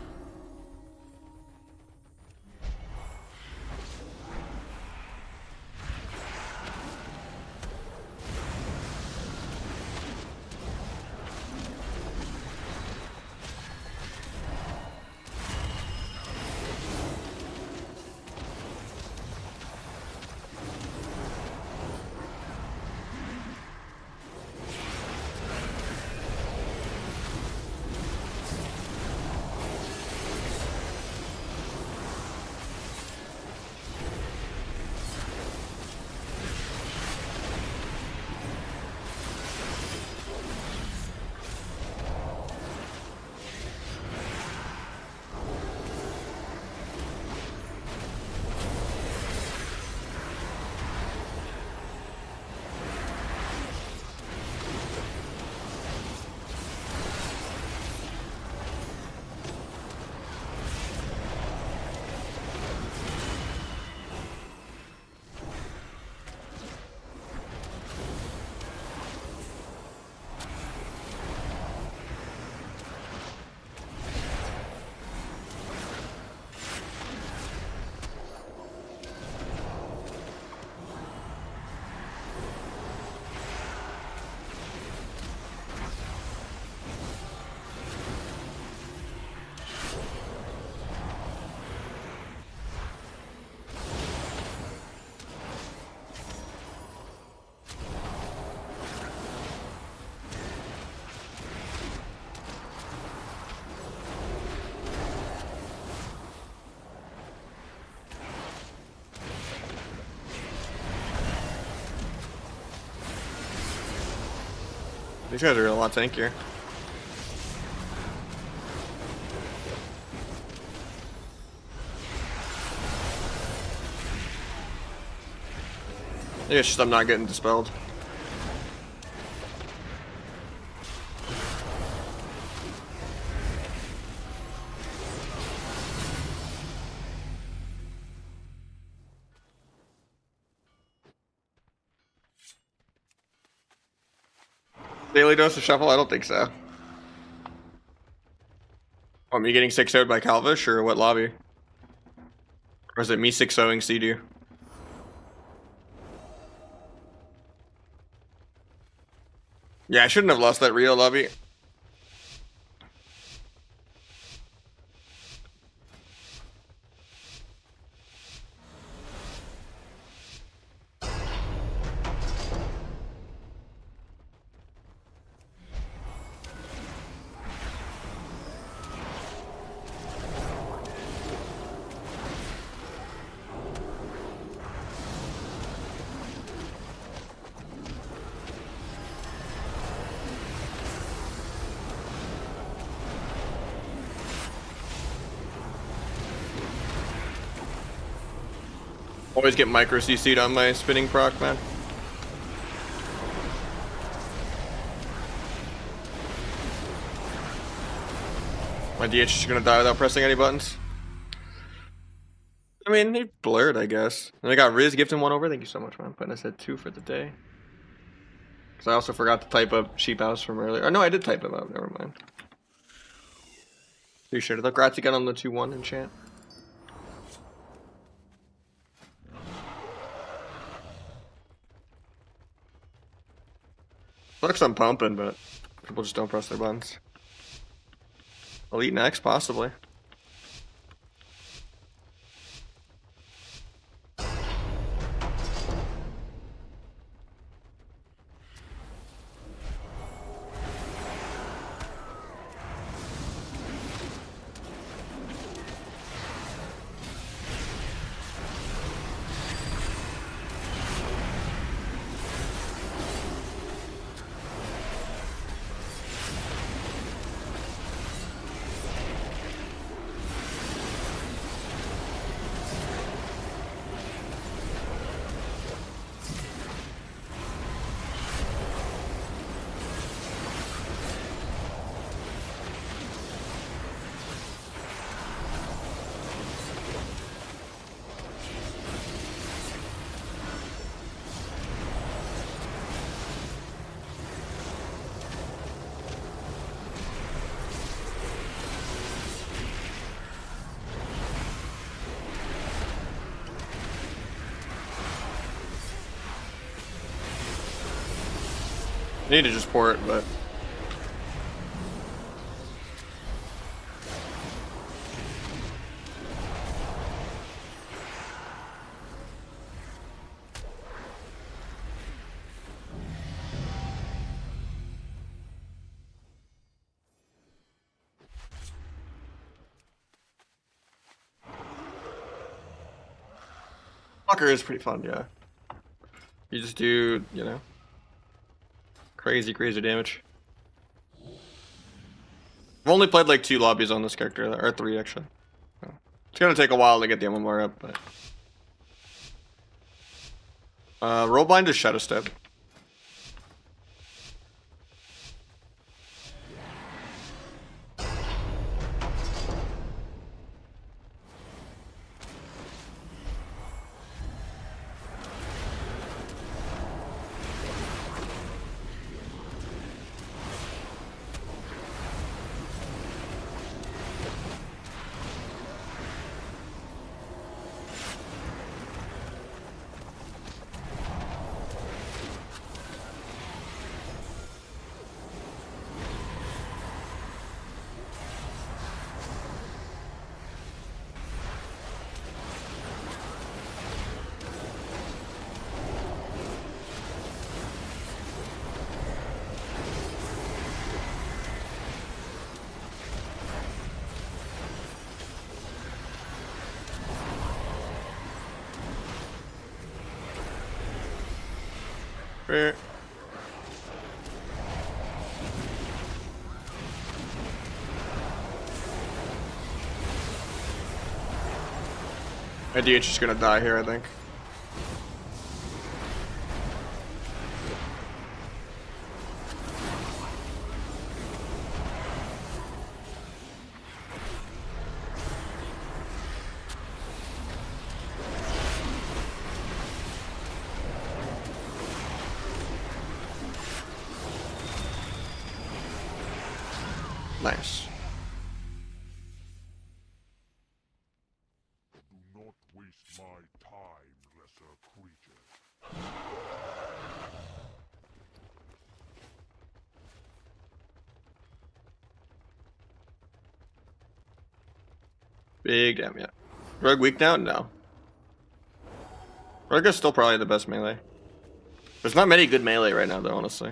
These guys are a lot tankier. Yeah, it's just I'm not getting dispelled. Daily dose of shuffle? I don't think so. Oh, me getting 6-0'd by Calvish, or what lobby? Or is it me 6-0ing Sea-Dew? Yeah, I shouldn't have lost that Rio lobby. Always get micro CC'd on my spinning proc, man. My DH is gonna die without pressing any buttons. I mean, he blurred, I guess. And I got Riz gifting one over. Thank you so much, man. Putting us at 2 for the day. Because I also forgot to type up Sheep House from earlier. Oh, no, I did type him up. Never mind. Appreciate it. Congrats again on the 2-1 enchant. Looks I'm pumping, but people just don't press their buttons. Elite next, possibly. I need to just pour it, but... Fucker is pretty fun, yeah. You just do, you know, crazy damage. I've only played like 2 lobbies on this character, or 3 actually. So it's gonna take a while to get the MMR up, but... roll blind is Shadow Step. My DH is gonna die here, I think. Nice. Do not waste my time, lesser creature. Big damn, yeah. Rogue weak now? No. Rogue is still probably the best melee. There's not many good melee right now, though, honestly.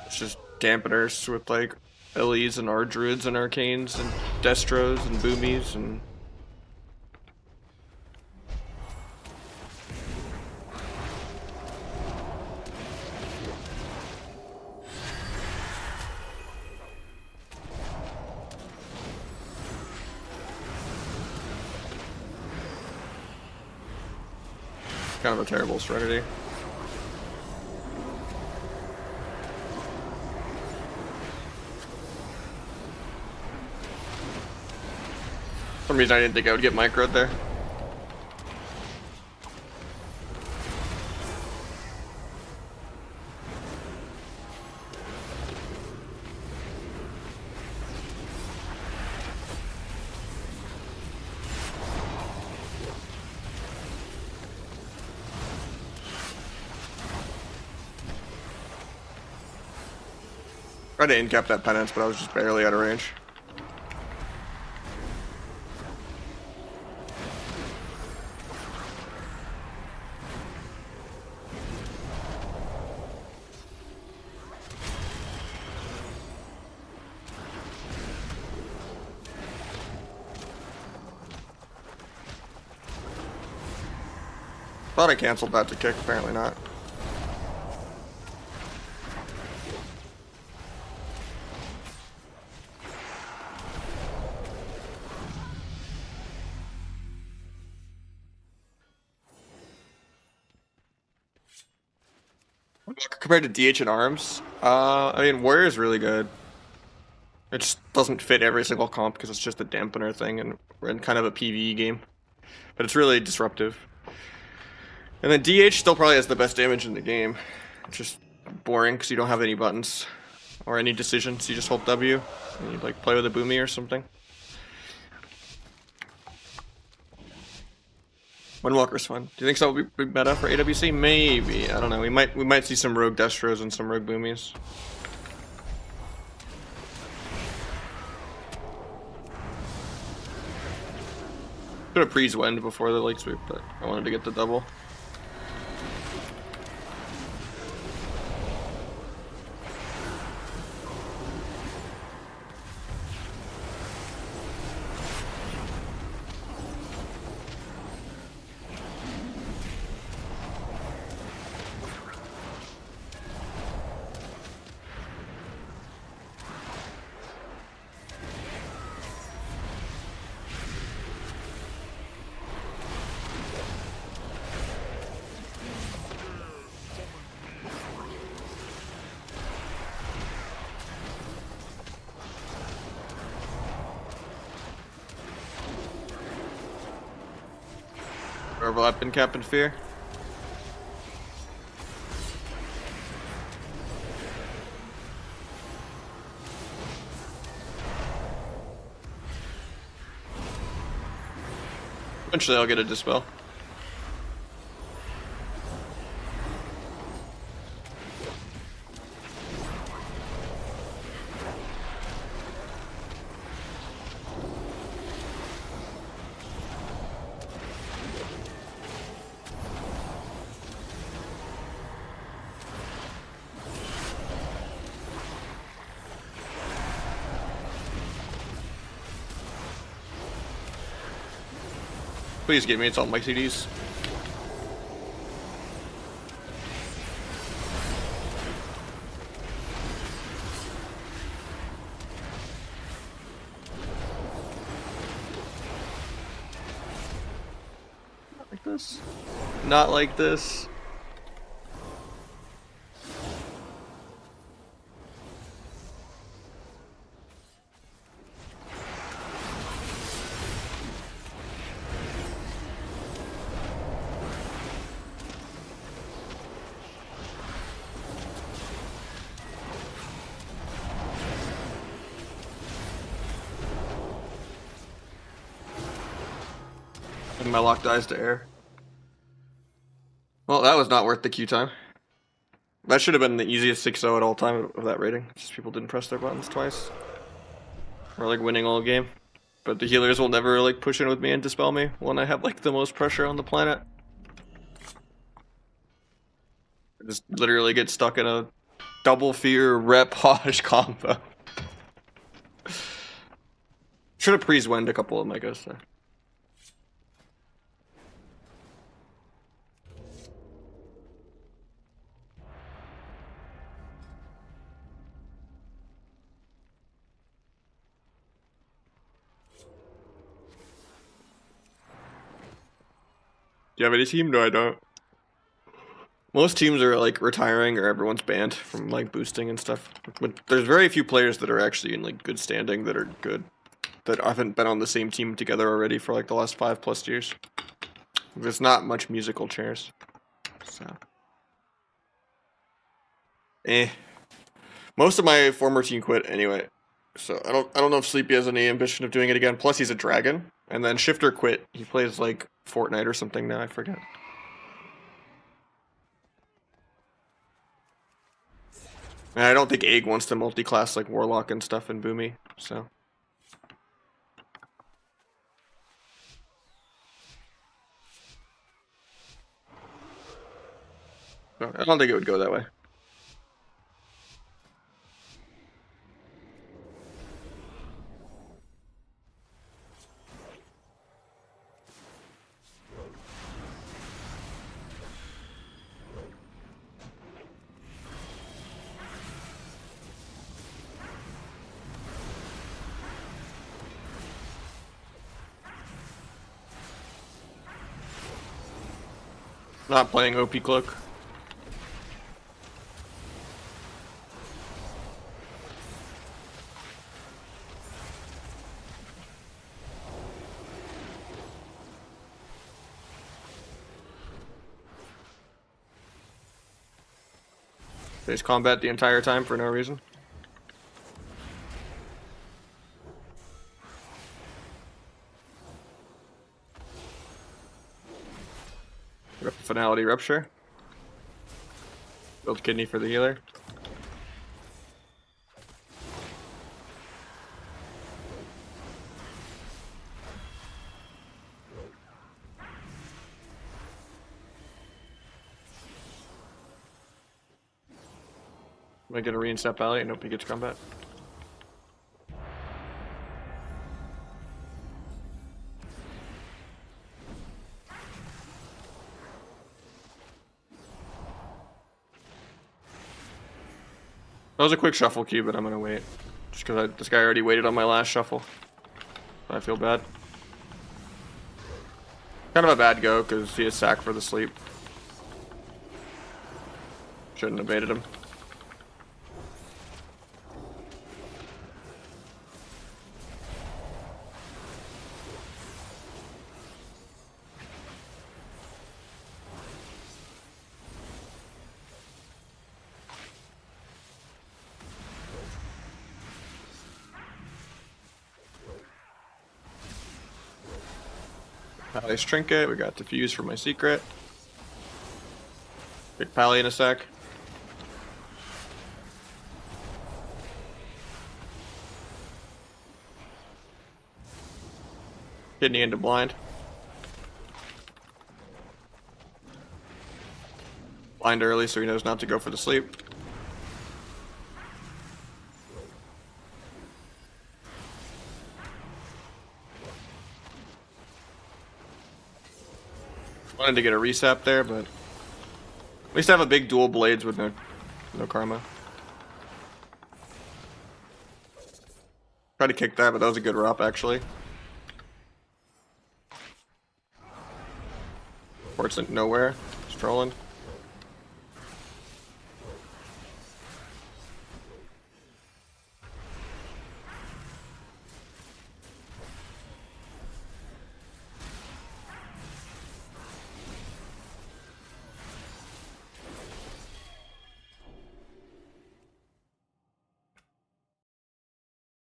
It's just dampeners with, like, LEs and Ardruids and Arcanes and Destros and Boomies and... Kind of a terrible strategy. For some reason I didn't think I would get microed there. Tried to incap that penance, but I was just barely out of range. Thought I canceled that to kick, apparently not. Compared to DH and arms, I mean, Warrior is really good. It just doesn't fit every single comp because it's just a dampener thing, and we're in kind of a PvE game. But it's really disruptive. And then DH still probably has the best damage in the game. It's just boring because you don't have any buttons or any decisions. You just hold W and you like play with a boomy or something. Windwalker's fun. Do you think so will be meta for AWC? Maybe. I don't know. We might see some rogue Destros and some rogue boomies. Could have pre's wind before the lake sweep, but I wanted to get the double. Overlap in cap and fear. Eventually I'll get a dispel. Please give me, it's all my CDs. Not like this. Not like this. And my lock dies to air. Well, that was not worth the Q time. That should have been the easiest 6-0 at all time of that rating. Just people didn't press their buttons twice. Or like winning all game. But the healers will never like push in with me and dispel me when I have like the most pressure on the planet. I just literally get stuck in a double fear rep Hodge combo. Should have pre-wind a couple of megas there. Do you have any team? No, I don't. Most teams are like retiring or everyone's banned from like boosting and stuff. But there's very few players that are actually in like good standing that are good. That haven't been on the same team together already for like the last 5+ years. There's not much musical chairs. So. Most of my former team quit anyway. So I don't know if Sleepy has any ambition of doing it again. Plus he's a dragon. And then Shifter quit. He plays like Fortnite or something now, I forget. And I don't think Egg wants to multi-class like Warlock and stuff in Boomy, so. No, I don't think it would go that way. Not playing OP Cloak. Face combat the entire time for no reason. Finality Rupture. Build Kidney for the healer. Am I gonna reinstep Alley and hope he gets combat? That was a quick shuffle cue, but I'm gonna wait. Just because this guy already waited on my last shuffle. I feel bad. Kind of a bad go, because he has sack for the sleep. Shouldn't have baited him. Pally's Trinket, we got Diffuse for my secret. Pick Pally in a sec. Kidney into blind. Blind early so he knows not to go for the sleep. Wanted to get a resap there, but at least I have a big dual blades with no karma. Tried to kick that, but that was a good rop actually. Port's nowhere. Strolling.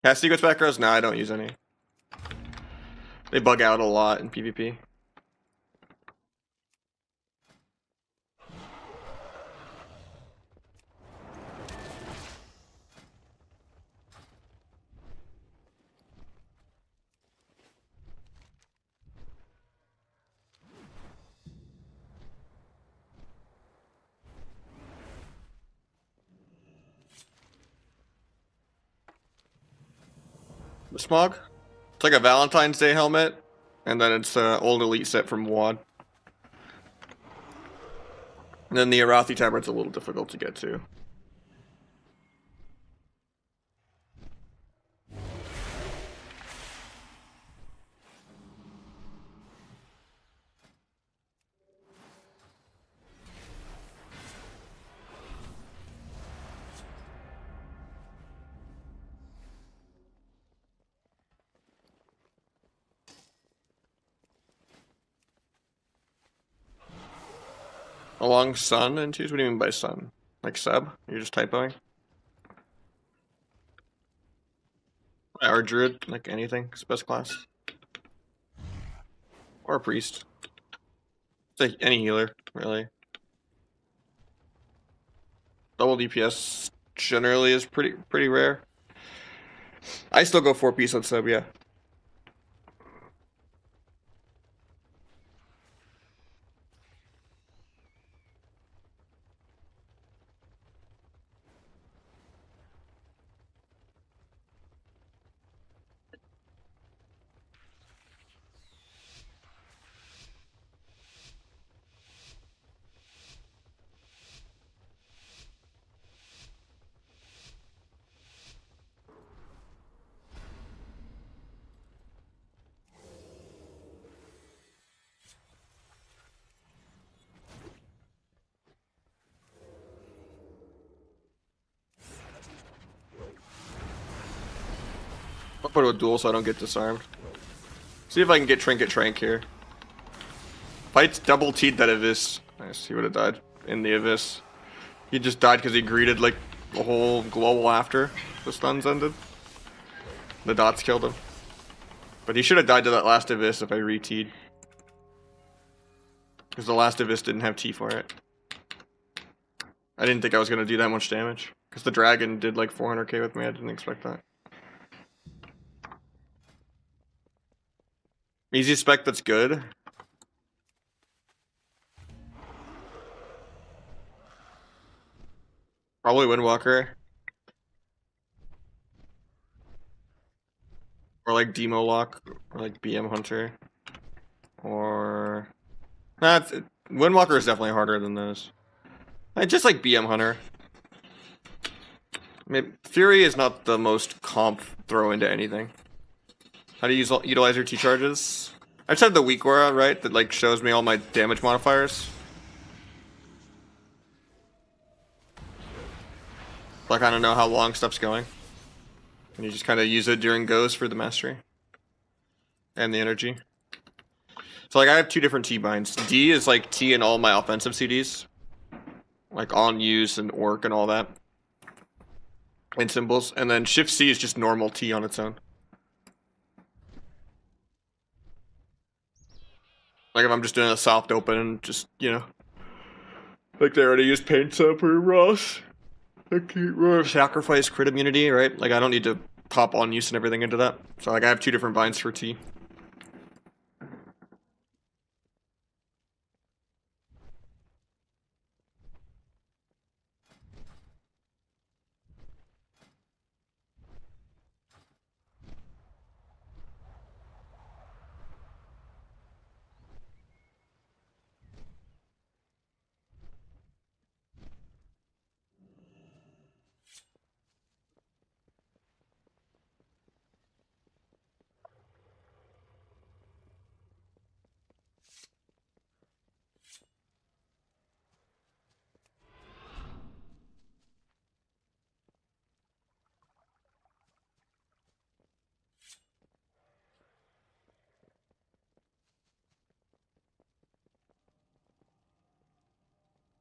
Cast sequence back rows? Nah, I don't use any. They bug out a lot in PvP. The Smog? It's like a Valentine's Day helmet, and then it's an old elite set from WoD. And then the Arathi Tabard's a little difficult to get to. Along sun and twos? What do you mean by sun? Like sub? You're just typoing? Or druid, like anything, best class. Or a priest. It's like any healer, really. Double DPS generally is pretty rare. I still go 4-piece on sub, yeah. I'll put a duel so I don't get disarmed. See if I can get Trinket Trank here. If I double T'd that Abyss, nice, he would have died in the Abyss. He just died because he greeted like the whole global after the stuns ended. The dots killed him. But he should have died to that last Abyss if I re-T'd. Because the last Abyss didn't have T for it. I didn't think I was going to do that much damage. Because the dragon did like 400k with me, I didn't expect that. Easy spec that's good. Probably Windwalker. Or like Demo Lock. Or like BM Hunter. Or... Nah, Windwalker is definitely harder than those. I just like BM Hunter. Maybe, Fury is not the most comp throw into anything. How do you utilize your T-charges? I just have the weak aura, right? That like shows me all my damage modifiers. So I kind of know how long stuff's going. And you just kind of use it during goes for the mastery. And the energy. So like I have two different T-binds. D is like T in all my offensive CDs. Like on use and orc and all that. And symbols. And then Shift C is just normal T on its own. Like if I'm just doing a soft open and just, you know. Like they already used Paint Up or Ross. Sacrifice crit immunity, right? Like I don't need to pop on use and everything into that. So like I have two different binds for T.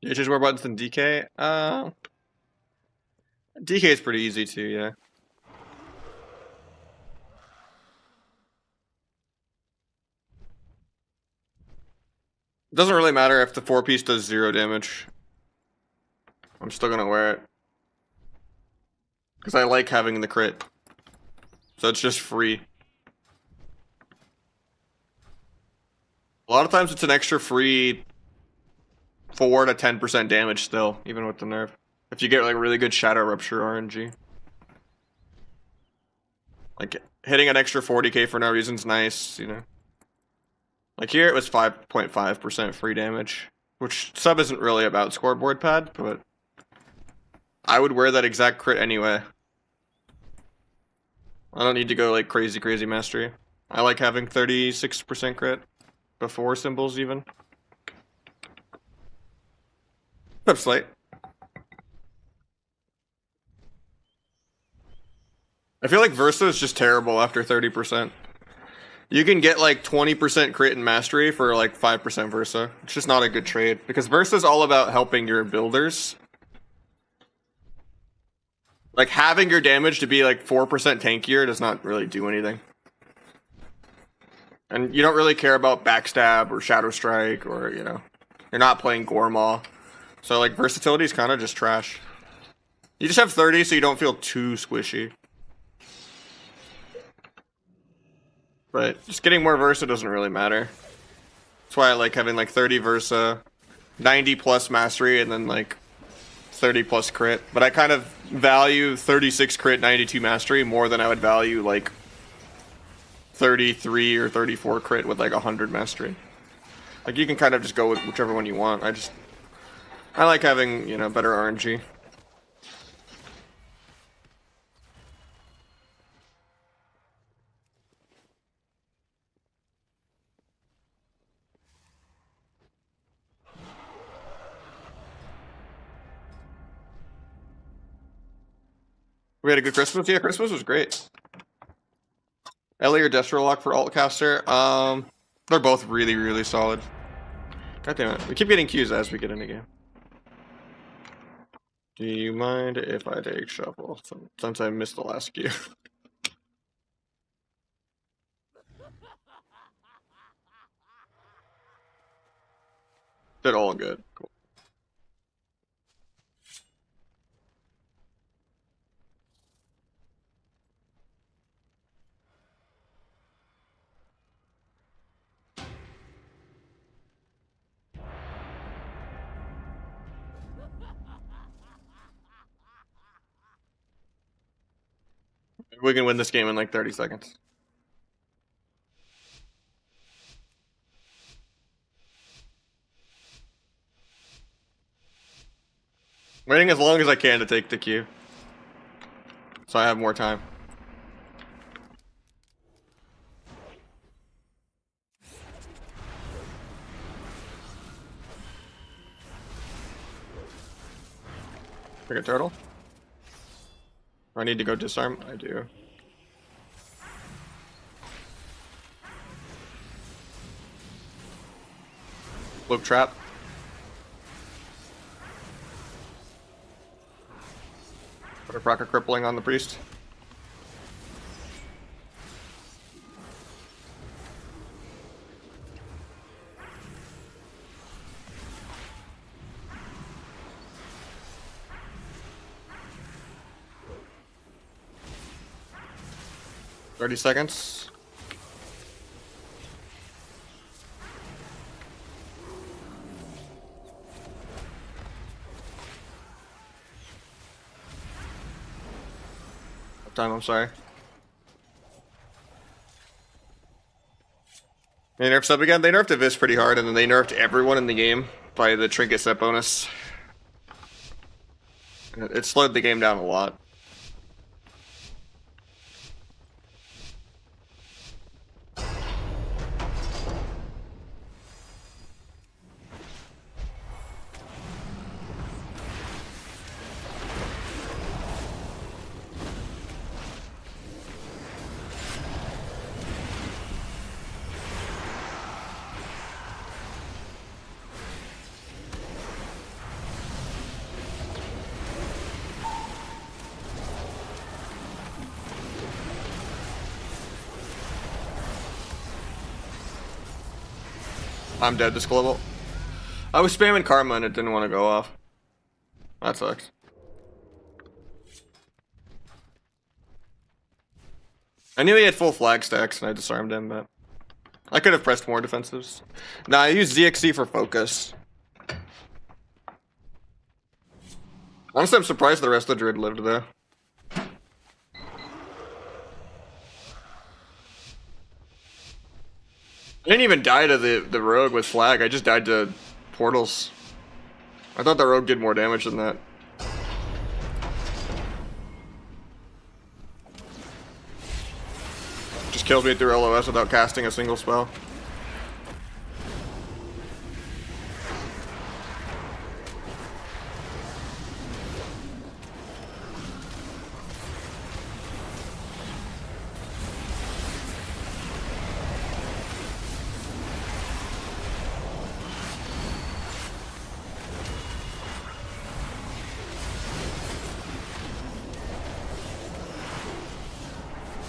You choose more buttons than DK? DK is pretty easy too, yeah. It doesn't really matter if the 4-piece does 0 damage. I'm still gonna wear it. Because I like having the crit. So it's just free. A lot of times it's an extra free 4 to 10% damage still, even with the nerf. If you get like really good Shadow Rupture RNG. Like hitting an extra 40k for no reason is nice, you know. Like here it was 5.5% free damage. Which sub isn't really about scoreboard pad, but I would wear that exact crit anyway. I don't need to go like crazy mastery. I like having 36% crit before symbols even. Pip Slate. I feel like Versa is just terrible after 30%. You can get like 20% crit and mastery for like 5% Versa. It's just not a good trade because Versa's all about helping your builders. Like having your damage to be like 4% tankier does not really do anything. And you don't really care about backstab or shadow strike or, you know, you're not playing Gormaw. So like versatility is kind of just trash. You just have 30 so you don't feel too squishy. But just getting more Versa doesn't really matter. That's why I like having like 30 Versa, 90 plus mastery, and then like 30 plus crit. But I kind of value 36 crit, 92 mastery more than I would value like 33 or 34 crit with like 100 mastery. Like you can kind of just go with whichever one you want. I like having, you know, better RNG. We had a good Christmas. Yeah, Christmas was great. Ellie or Destrolock for Altcaster. They're both really, really solid. God damn it. We keep getting Qs as we get in the game. Do you mind if I take shuffle? Since I missed the last Q. Did all good. Cool. We can win this game in like 30 seconds. Waiting as long as I can to take the Q. So I have more time. Pick a turtle. I need to go disarm. I do. Loop trap. Put a proc of crippling on the priest. $30 seconds. Time, I'm sorry. They nerfed sub again? They nerfed Abyss pretty hard, and then they nerfed everyone in the game by the trinket set bonus. It slowed the game down a lot. I'm dead this global. I was spamming Karma and it didn't want to go off. That sucks. I knew he had full flag stacks and I disarmed him, but I could have pressed more defensives. Nah, I used ZXC for focus. Honestly, I'm surprised the rest of the Druid lived there. I didn't even die to the Rogue with flag, I just died to portals. I thought the Rogue did more damage than that. Just kills me through LOS without casting a single spell.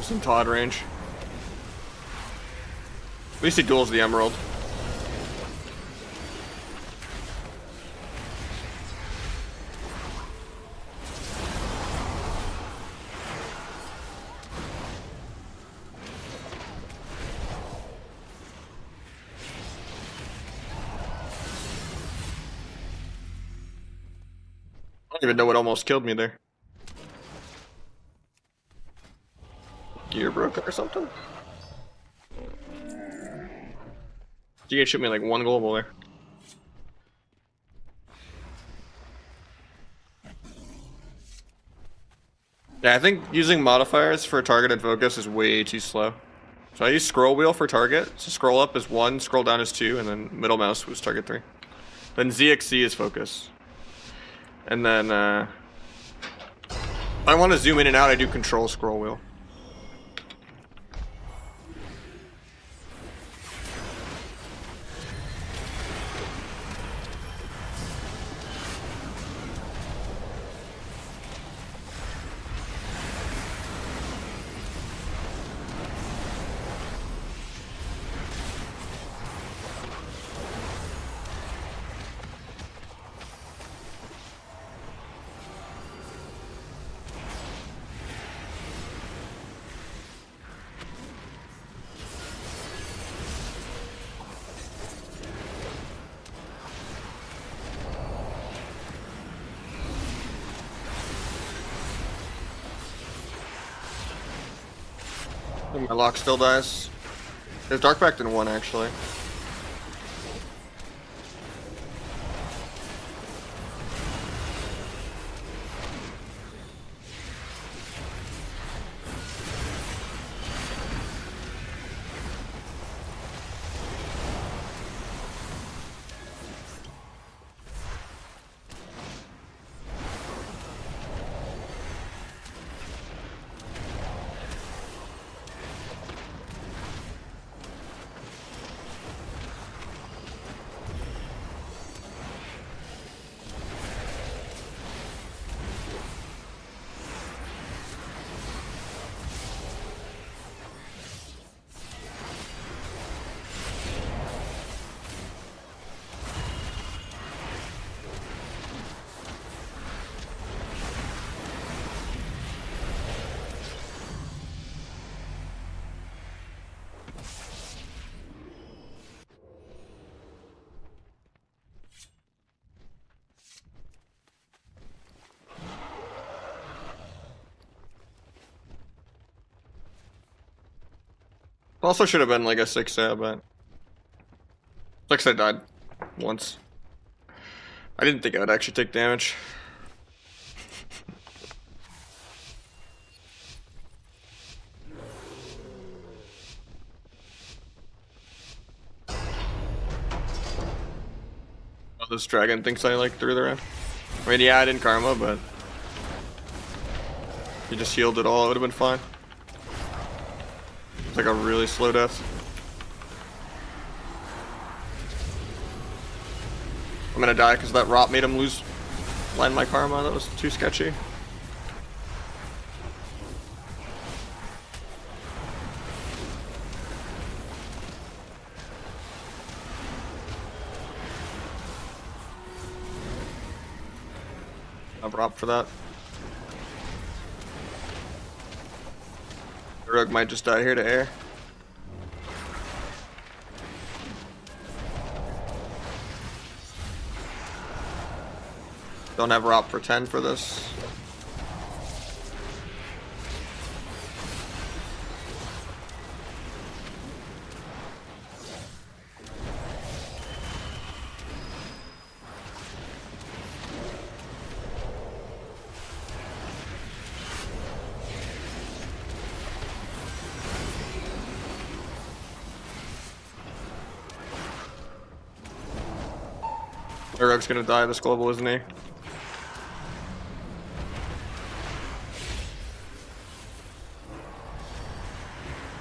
Just in Todd range. At least he duels the Emerald. I don't even know what almost killed me there. Gear broken or something? You guys shoot me like one global there. Yeah, I think using modifiers for targeted focus is way too slow. So I use scroll wheel for target. So scroll up is 1, scroll down is 2, and then middle mouse was target 3. Then ZXC is focus. And then if I want to zoom in and out, I do control scroll wheel. And my lock still dies. There's Dark Pact in 1 actually. Also should have been like a 6, but 6 I died once. I didn't think I would actually take damage. Oh, this dragon thinks I like threw the round. I mean, yeah, I didn't karma, but he just healed it all. It would have been fine. It's like a really slow death. I'm gonna die because that rot made him lose blind my karma. That was too sketchy. I've robbed for that. The Rogue might just die here to air. Don't have Rop for 10 for this. The Rogue's gonna die this global, isn't he?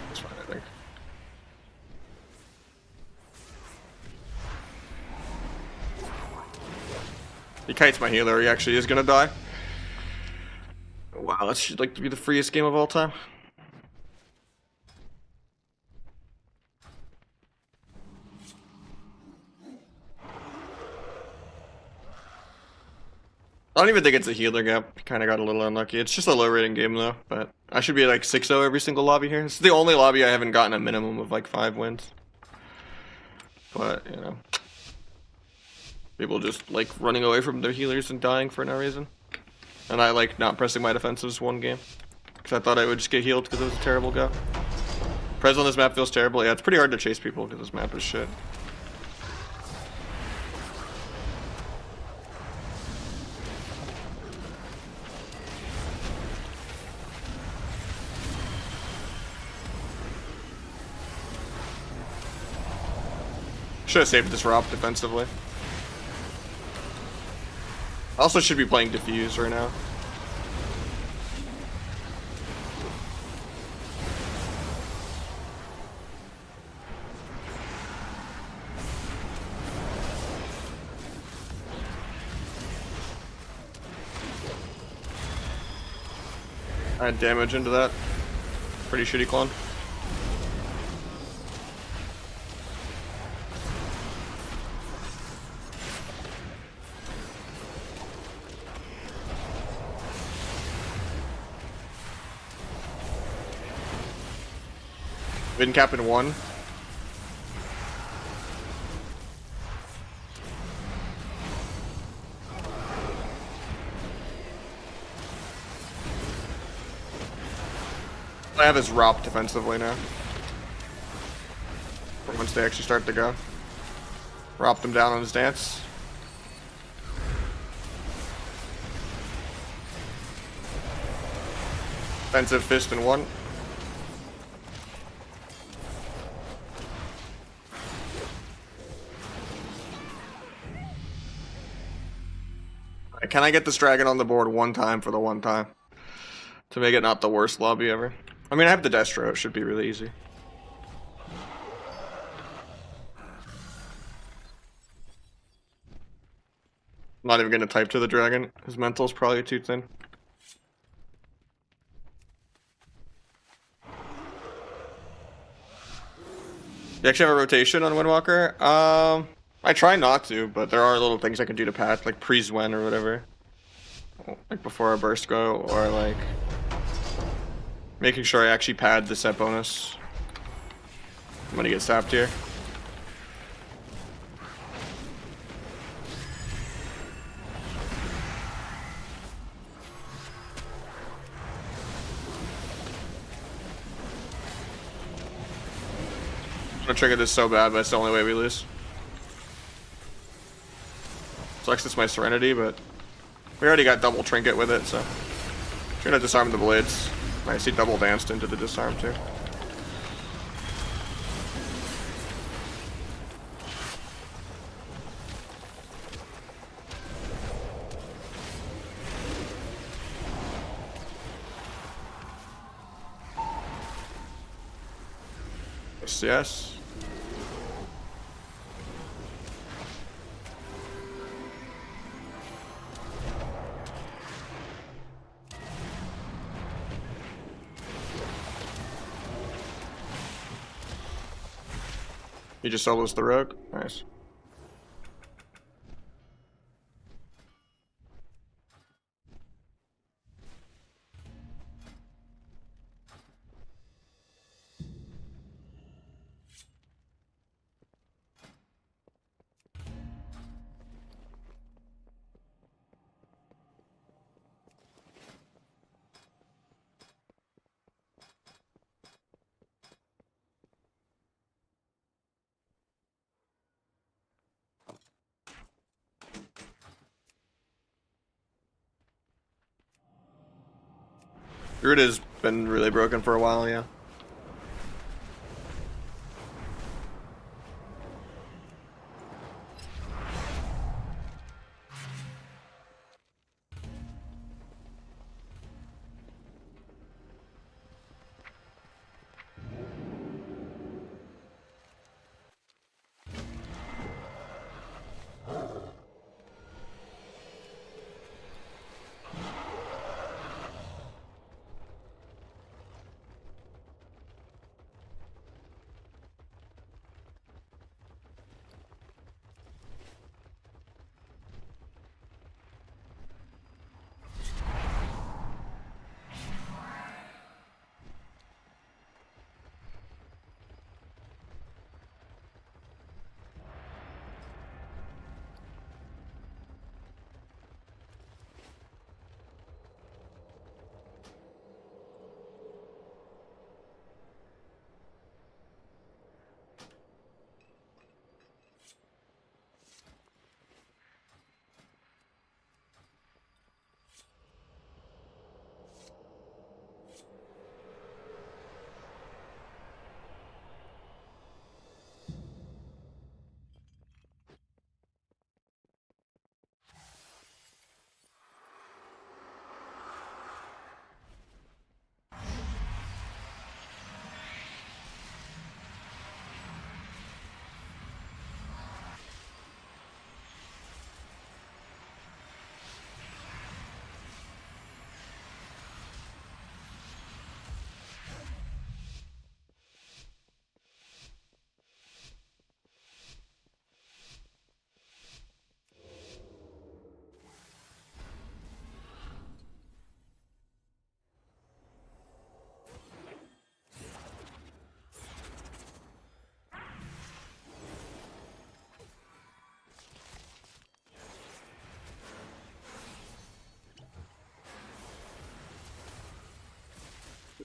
That's fine, I think. He kites my healer, he actually is gonna die. Wow, that should like to be the freest game of all time. don't even think it's a healer gap. Kind of got a little unlucky. It's just a low rating game though, but I should be like 6-0 every single lobby here. It's the only lobby I haven't gotten a minimum of like 5 wins. But, you know. People just like running away from their healers and dying for no reason. And I like not pressing my defenses one game. Because I thought I would just get healed because it was a terrible go. Prez on this map feels terrible. Yeah, it's pretty hard to chase people because this map is shit. Should have saved this Rop defensively. Also should be playing Diffuse right now. I had damage into that. Pretty shitty clone. Been cap in 1. I have his Rop defensively now. For once they actually start to go. Rop them down on his dance. Defensive fist in 1. Can I get this dragon on the board one time for the one time? To make it not the worst lobby ever. I mean, I have the Destro. It should be really easy. I'm not even going to type to the dragon. His mental's probably too thin. You actually have a rotation on Windwalker? I try not to, but there are little things I can do to pad, like pre-Zwen or whatever. Like before a burst go, or like making sure I actually pad the set bonus. I'm gonna get sapped here. I'm gonna trigger this so bad, but it's the only way we lose. Sucks it's my Serenity, but we already got double trinket with it, so I'm gonna disarm the blades. I see double danced into the disarm too. Yes. He just solos the rogue. Nice. Druid has been really broken for a while, yeah.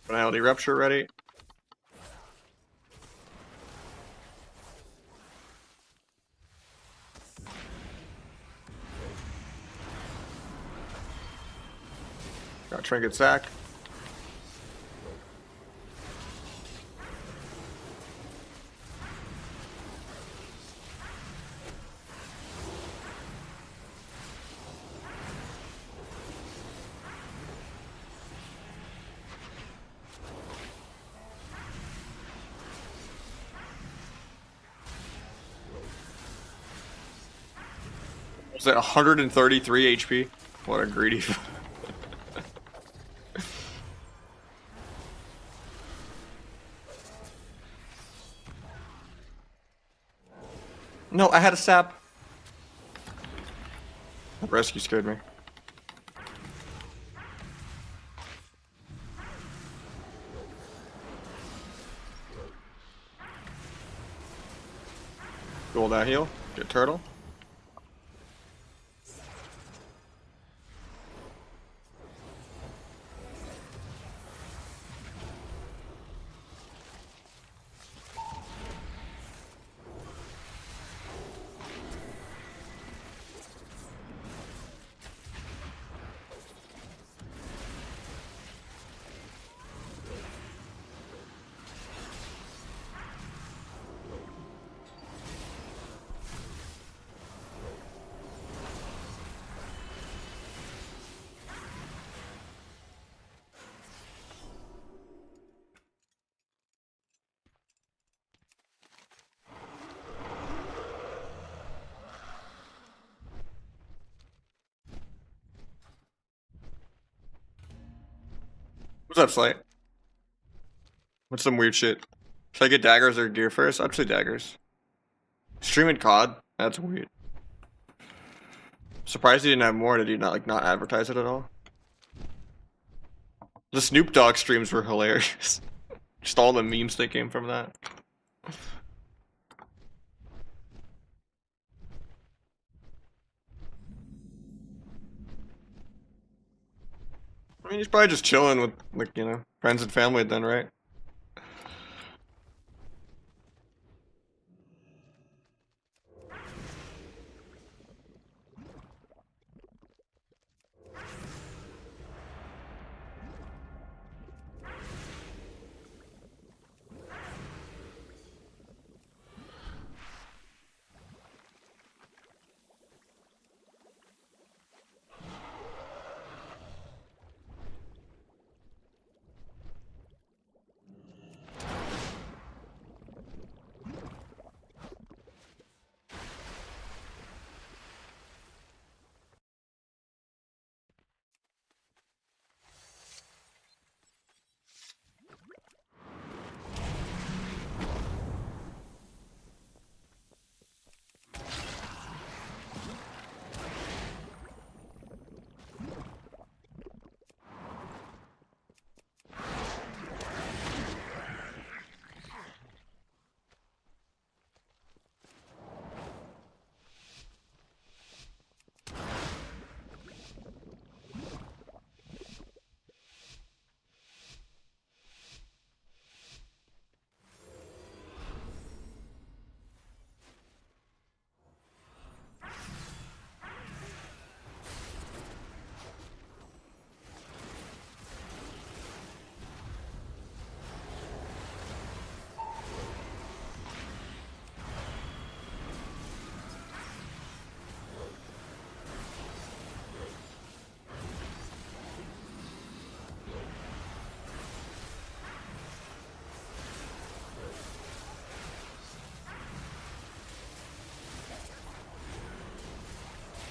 Finality Rupture ready. Got Trinket Sack. Was it 133 HP? What a greedy. No, I had a sap. Rescue scared me. Gold that heal. Get turtle. What's up, Slight? What's some weird shit? Should I get daggers or gear first? I'd say daggers. Streaming COD? That's weird. Surprised he didn't have more. Did he not advertise it at all? The Snoop Dogg streams were hilarious. Just all the memes that came from that. I mean, he's probably just chilling with, like, you know, friends and family then, right?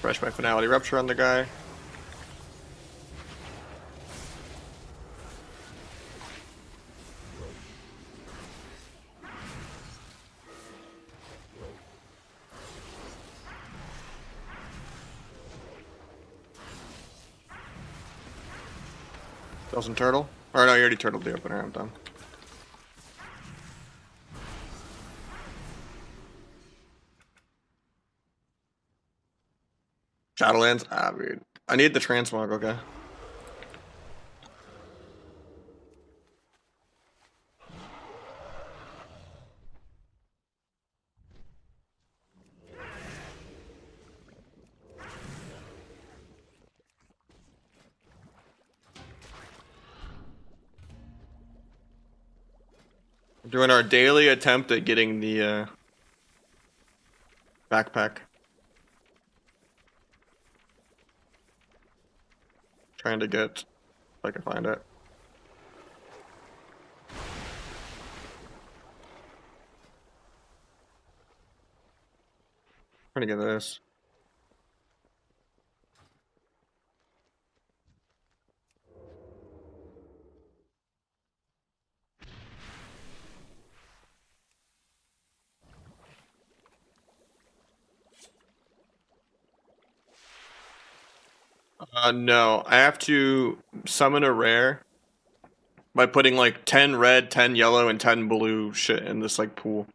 Fresh my Finality Rupture on the guy. Kill some turtle. Or no, you already turtled the opener. I'm done. Shadowlands? Ah, weird. I need the Transmog, okay. Doing our daily attempt at getting the backpack. Trying to get, if I can find it. Trying to get this. No, I have to summon a rare by putting like 10 red, 10 yellow, and 10 blue shit in this like pool.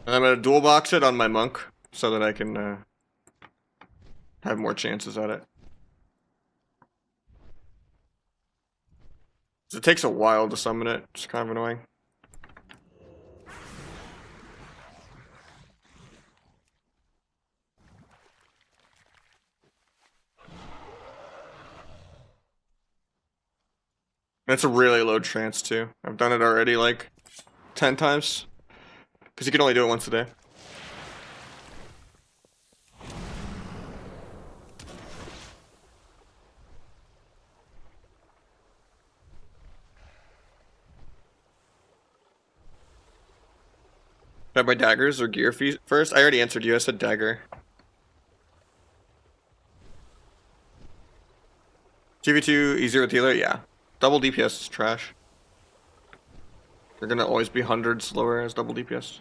And I'm gonna dual box it on my monk so that I can have more chances at it. It takes a while to summon it. It's kind of annoying. It's a really low chance too. I've done it already like 10 times. Because you can only do it once a day. Should I buy daggers or gear fees first? I already answered you. I said dagger. TV2 easier with healer? Yeah. Double DPS is trash. They're gonna always be hundreds slower as double DPS.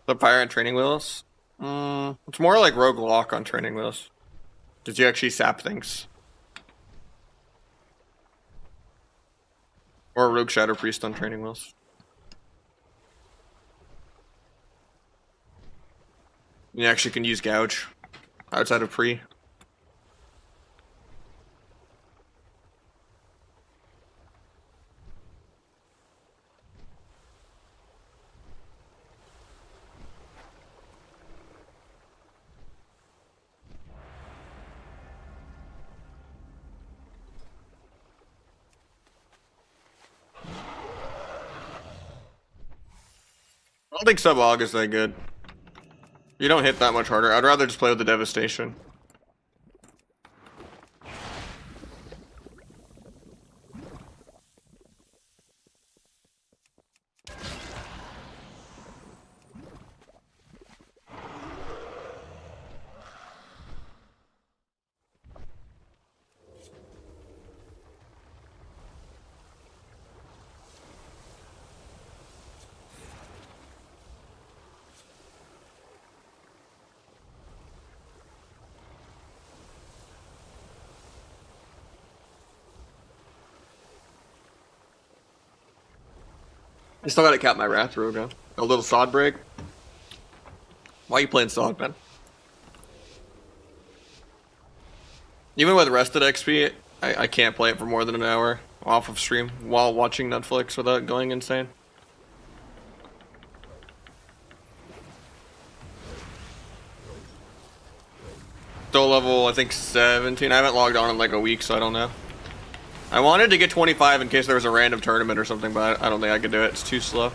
The fire on training wheels? It's more like rogue lock on training wheels. Did you actually sap things? Or rogue shadow priest on training wheels. You actually can use gouge outside of pre. I don't think sub-aug is that good. You don't hit that much harder. I'd rather just play with the devastation. I still gotta cap my Wrath Rogue on. A little sod break. Why are you playing sod, man? Even with rested XP, I can't play it for more than an hour off of stream while watching Netflix without going insane. Still level, I think 17. I haven't logged on in like a week, so I don't know. I wanted to get 25 in case there was a random tournament or something, but I don't think I could do it. It's too slow.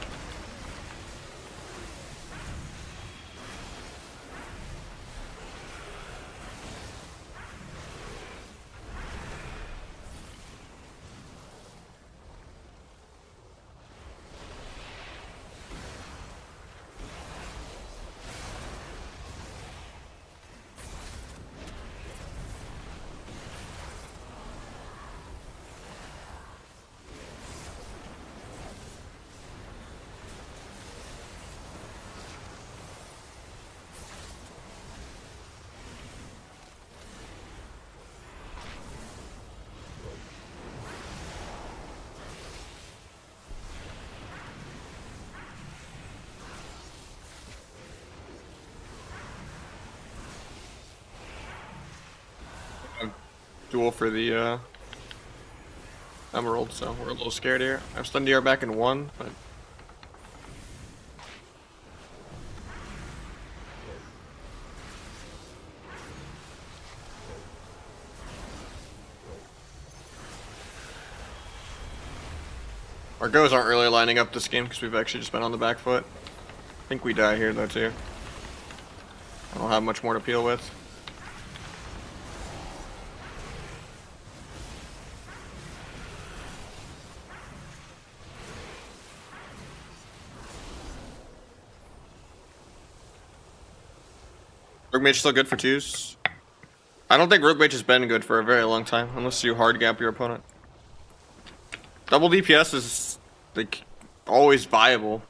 duel for the Emerald, so we're a little scared here. I've stunned DR back in 1, but our goes aren't really lining up this game because we've actually just been on the back foot. I think we die here though too. I don't have much more to peel with. Rogue Mage still good for 2s. I don't think Rogue Mage has been good for a very long time, unless you hard gap your opponent. Double DPS is like always viable.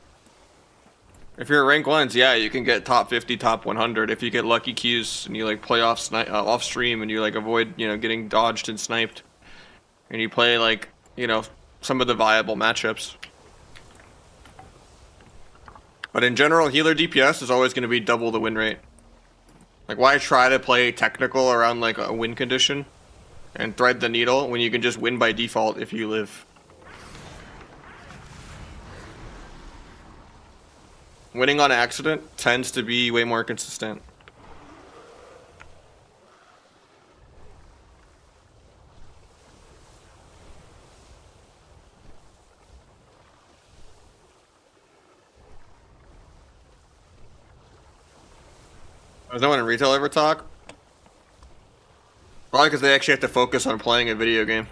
If you're at rank 1s, yeah, you can get top 50, top 100. If you get lucky Qs and you like play off stream and you like avoid, you know, getting dodged and sniped, and you play like, you know, some of the viable matchups. But in general, healer DPS is always going to be double the win rate. Like, why try to play technical around like a win condition and thread the needle when you can just win by default if you live? Winning on accident tends to be way more consistent. Does no one in retail ever talk? Probably because they actually have to focus on playing a video game.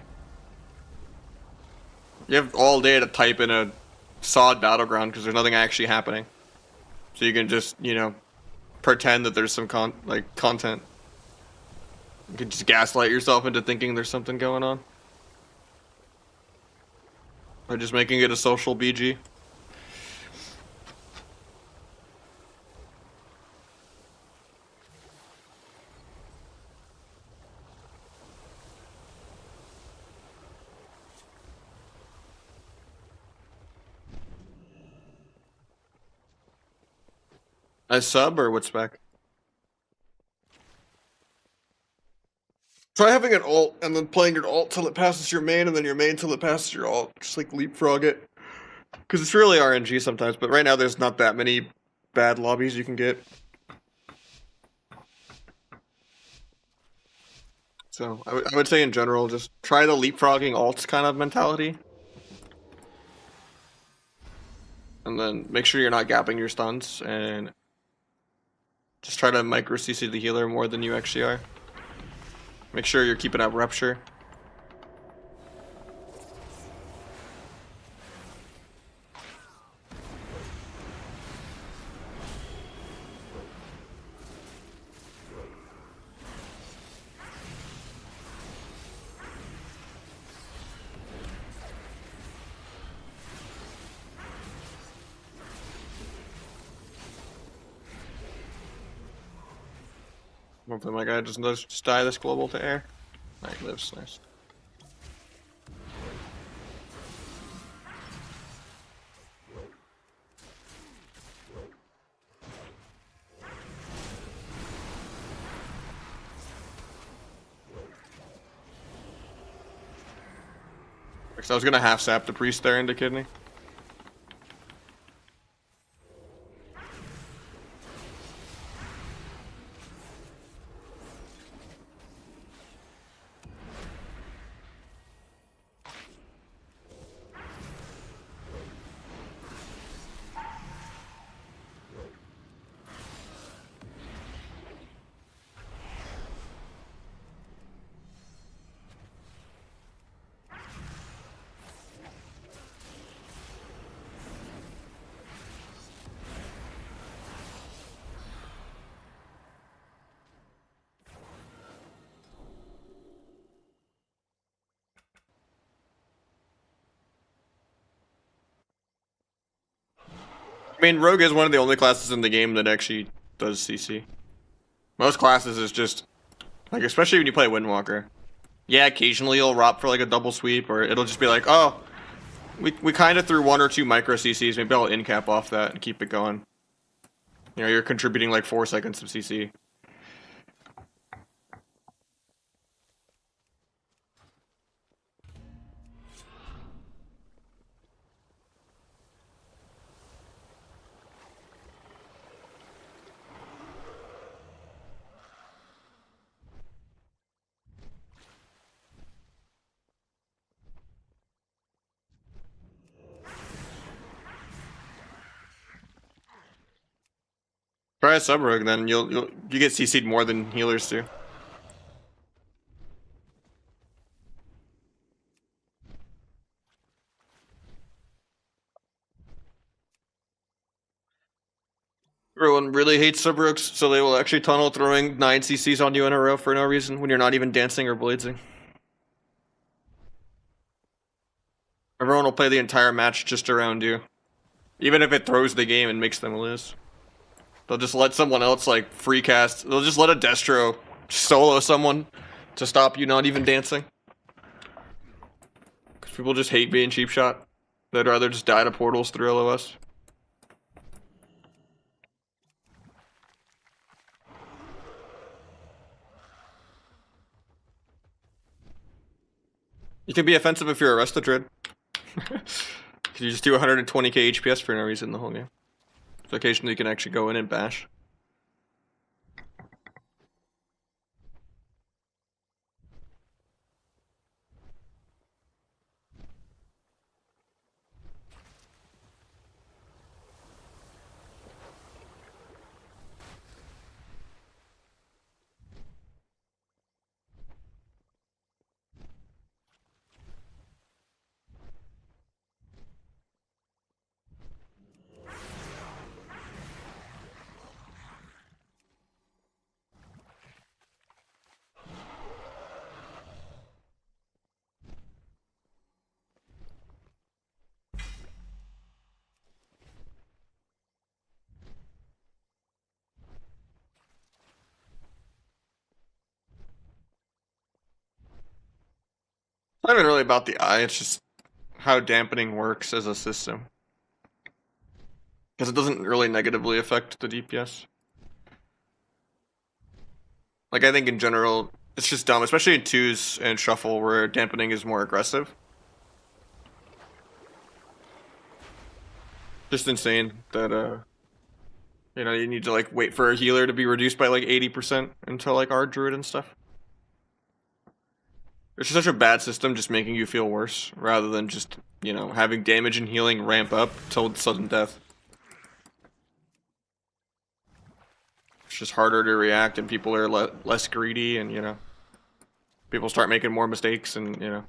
You have all day to type in a sod battleground because there's nothing actually happening. So you can just, you know, pretend that there's some content. You can just gaslight yourself into thinking there's something going on. By just making it a social BG. As sub or what spec? Try having an ult and then playing your ult till it passes your main and then your main till it passes your ult. Just like leapfrog it. Because it's really RNG sometimes, but right now there's not that many bad lobbies you can get. So I would say in general, just try the leapfrogging ults kind of mentality. And then make sure you're not gapping your stuns and just try to micro CC the healer more than you actually are. Make sure you're keeping up rupture. Hopefully my guy doesn't just die this global to air. He lives, nice. So I was gonna half sap the priest there into kidney. I mean, Rogue is one of the only classes in the game that actually does CC. Most classes is just, like, especially when you play Windwalker. Yeah, occasionally you'll ROP for like a double sweep, or it'll just be like, oh, we kind of threw 1 or 2 micro CCs, maybe I'll in-cap off that and keep it going. You know, you're contributing like 4 seconds of CC. Try a sub rogue, then you get CC'd more than healers do. Everyone really hates sub rogues, so they will actually tunnel throwing 9 CCs on you in a row for no reason when you're not even dancing or bladesing. Everyone will play the entire match just around you, even if it throws the game and makes them lose. They'll just let someone else like free cast. They'll just let a Destro solo someone to stop you not even dancing. Because people just hate being cheap shot. They'd rather just die to portals through LOS. You can be offensive if you're a Restadrid. You just do 120k HPS for no reason the whole game. So occasionally you can actually go in and bash. It's not even really about the eye, it's just how dampening works as a system. Because it doesn't really negatively affect the DPS. Like, I think in general, it's just dumb, especially in 2s and Shuffle where dampening is more aggressive. Just insane that, you know, you need to, like, wait for a healer to be reduced by, like, 80% until, like, our druid and stuff. It's just such a bad system, just making you feel worse, rather than just, you know, having damage and healing ramp up till sudden death. It's just harder to react, and people are less greedy, and, you know, people start making more mistakes, and, you know,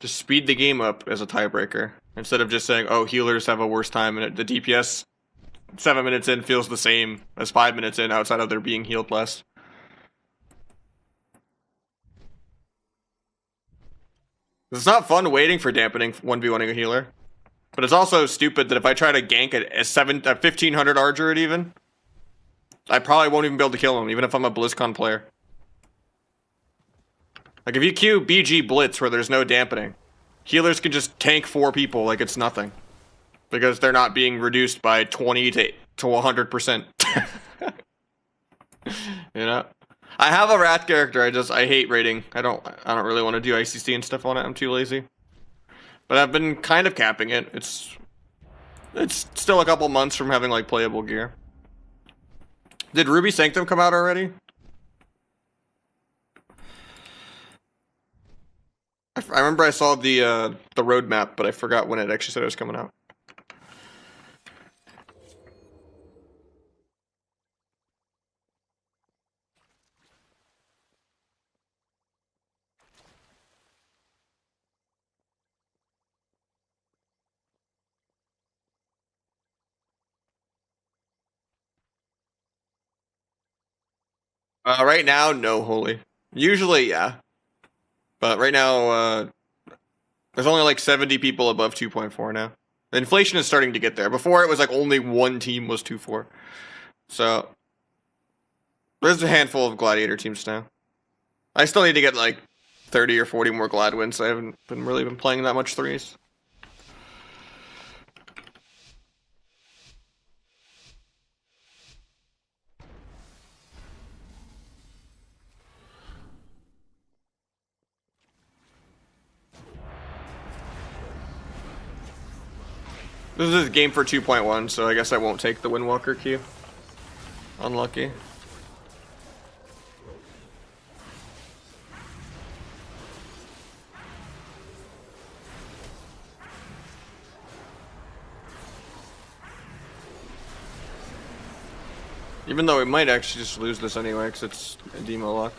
just speed the game up as a tiebreaker, instead of just saying, oh, healers have a worse time, and the DPS 7 minutes in feels the same as 5 minutes in outside of there being healed less. It's not fun waiting for dampening 1v1ing a healer. But it's also stupid that if I try to gank a 1500 R druid even, I probably won't even be able to kill him, even if I'm a BlizzCon player. Like if you queue BG Blitz where there's no dampening, healers can just tank 4 people like it's nothing. Because they're not being reduced by 20 to 100%. You know? I have a Wrath character, I hate raiding. I don't really want to do ICC and stuff on it, I'm too lazy. But I've been kind of capping it. It's still a couple months from having like playable gear. Did Ruby Sanctum come out already? I remember I saw the roadmap, but I forgot when it actually said it was coming out. Right now, no holy. Usually, yeah. But right now, there's only like 70 people above 2.4 now. The inflation is starting to get there. Before, it was like only one team was 2.4. So, there's a handful of Gladiator teams now. I still need to get like 30 or 40 more Glad wins. I haven't really been playing that much threes. This is a game for 2.1, so I guess I won't take the Windwalker queue. Unlucky. Even though we might actually just lose this anyway, because it's a demo lock.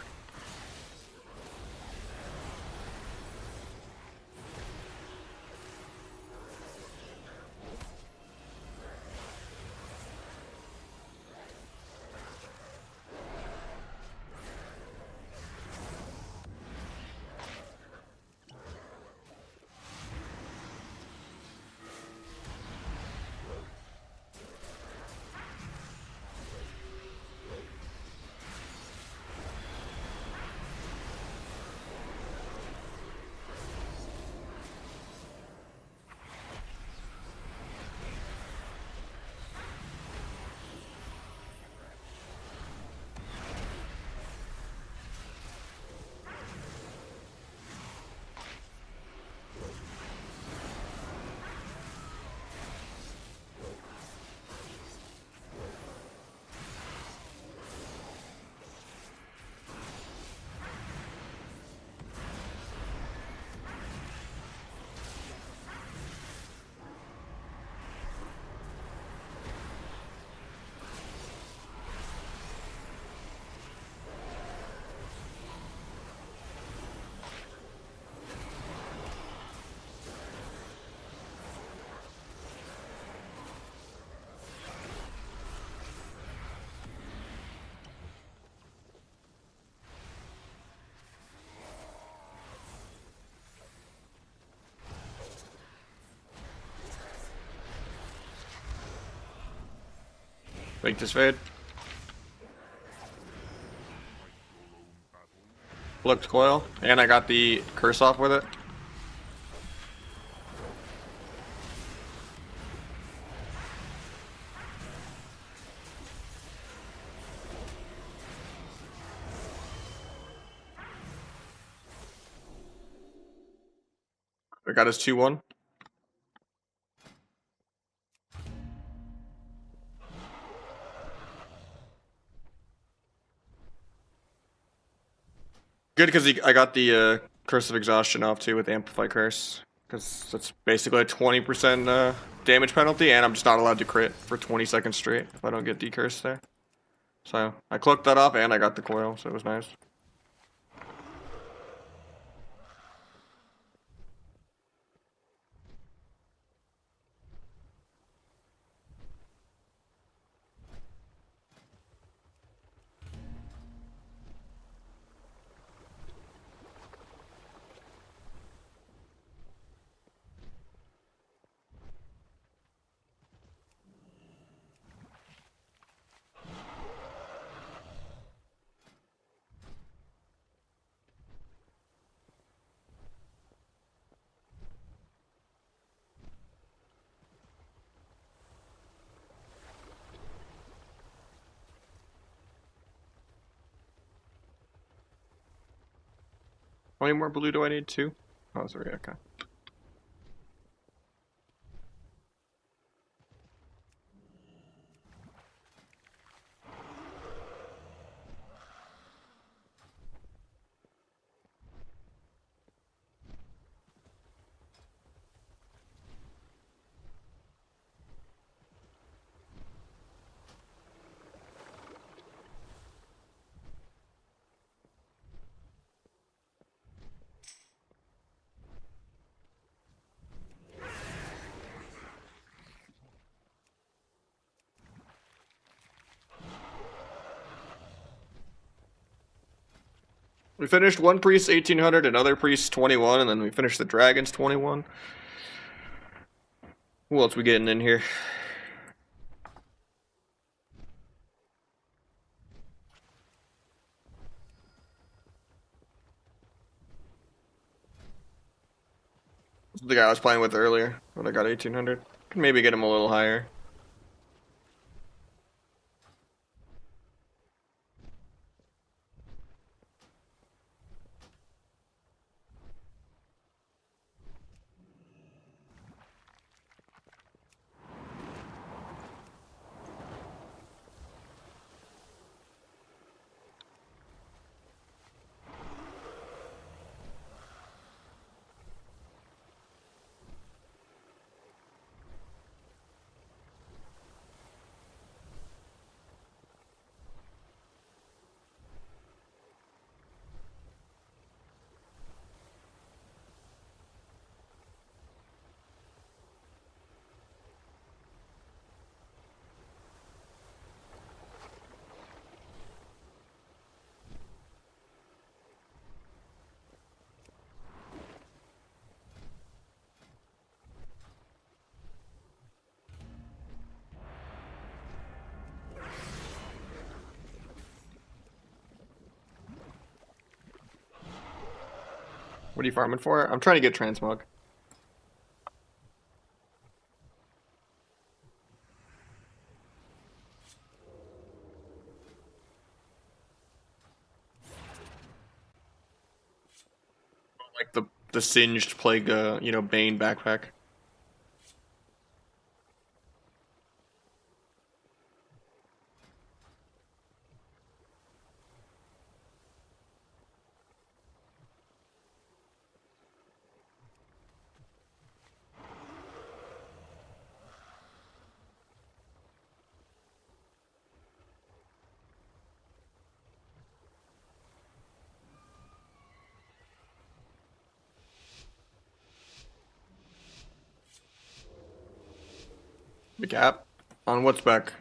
Make this fade. Looked coil, and I got the curse off with it. I got his 2-1. Good because I got the Curse of Exhaustion off too with Amplify Curse. Because that's basically a 20% damage penalty, and I'm just not allowed to crit for 20 seconds straight if I don't get decursed there. So I cloaked that off, and I got the coil, so it was nice. How many more blue do I need? 2? Oh, 3, okay. We finished one priest 1800, another priest 21, and then we finished the dragons 21. Who else we getting in here? This is the guy I was playing with earlier, but I got 1800. Can maybe get him a little higher. What are you farming for? I'm trying to get Transmog. Like the singed plague, you know, Bane backpack. The gap on what's back.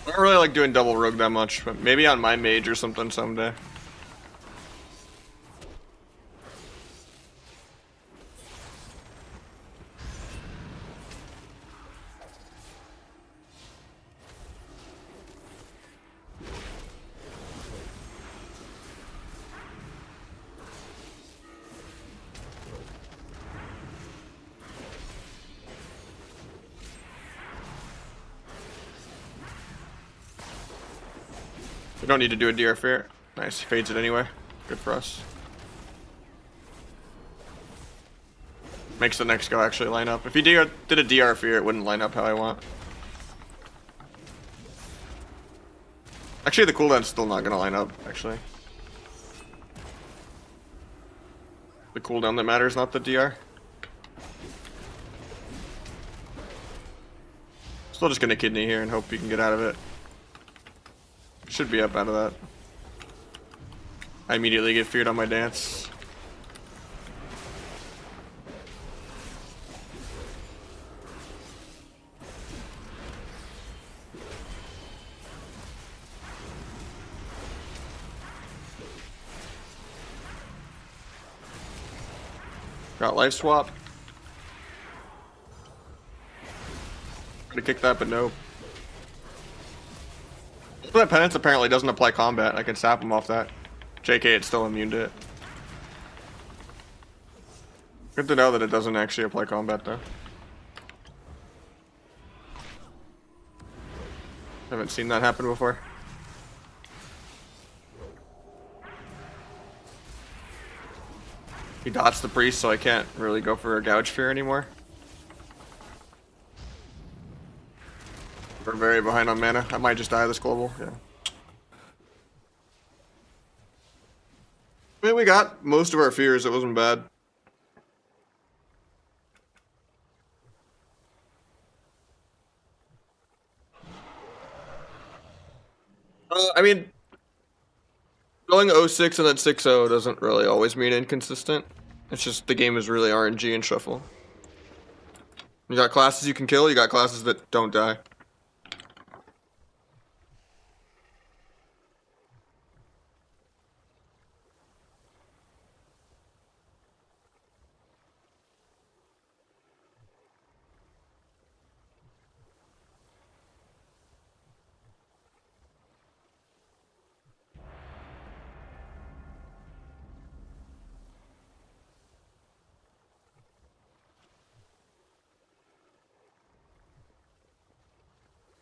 I don't really like doing double rogue that much, but maybe on my mage or something someday. We don't need to do a DR fear. Nice, he fades it anyway. Good for us. Makes the next go actually line up. If he did a DR fear, it wouldn't line up how I want. Actually, the cooldown's still not gonna line up, actually. The cooldown that matters, not the DR. Still just gonna kidney here and hope he can get out of it. Should be up out of that. I immediately get feared on my dance. Got life swap. Try to kick that, but no. That penance apparently doesn't apply combat. I can sap him off that. JK, it's still immune to it. Good to know that it doesn't actually apply combat though. Haven't seen that happen before. He dots the priest, so I can't really go for a gouge fear anymore. We're very behind on mana. I might just die this global, yeah. I mean, we got most of our fears, it wasn't bad. I mean, going 0-6 and then 6-0 doesn't really always mean inconsistent. It's just the game is really RNG and shuffle. You got classes you can kill, you got classes that don't die.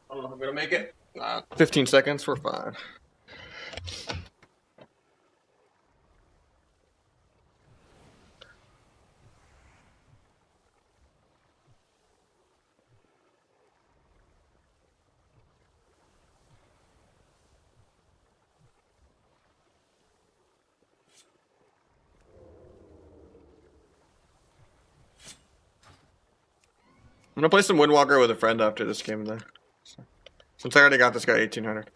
I don't know if I'm gonna make it. 15 seconds, we're fine. I'm gonna play some Windwalker with a friend after this game though. Since I already got this guy 1800.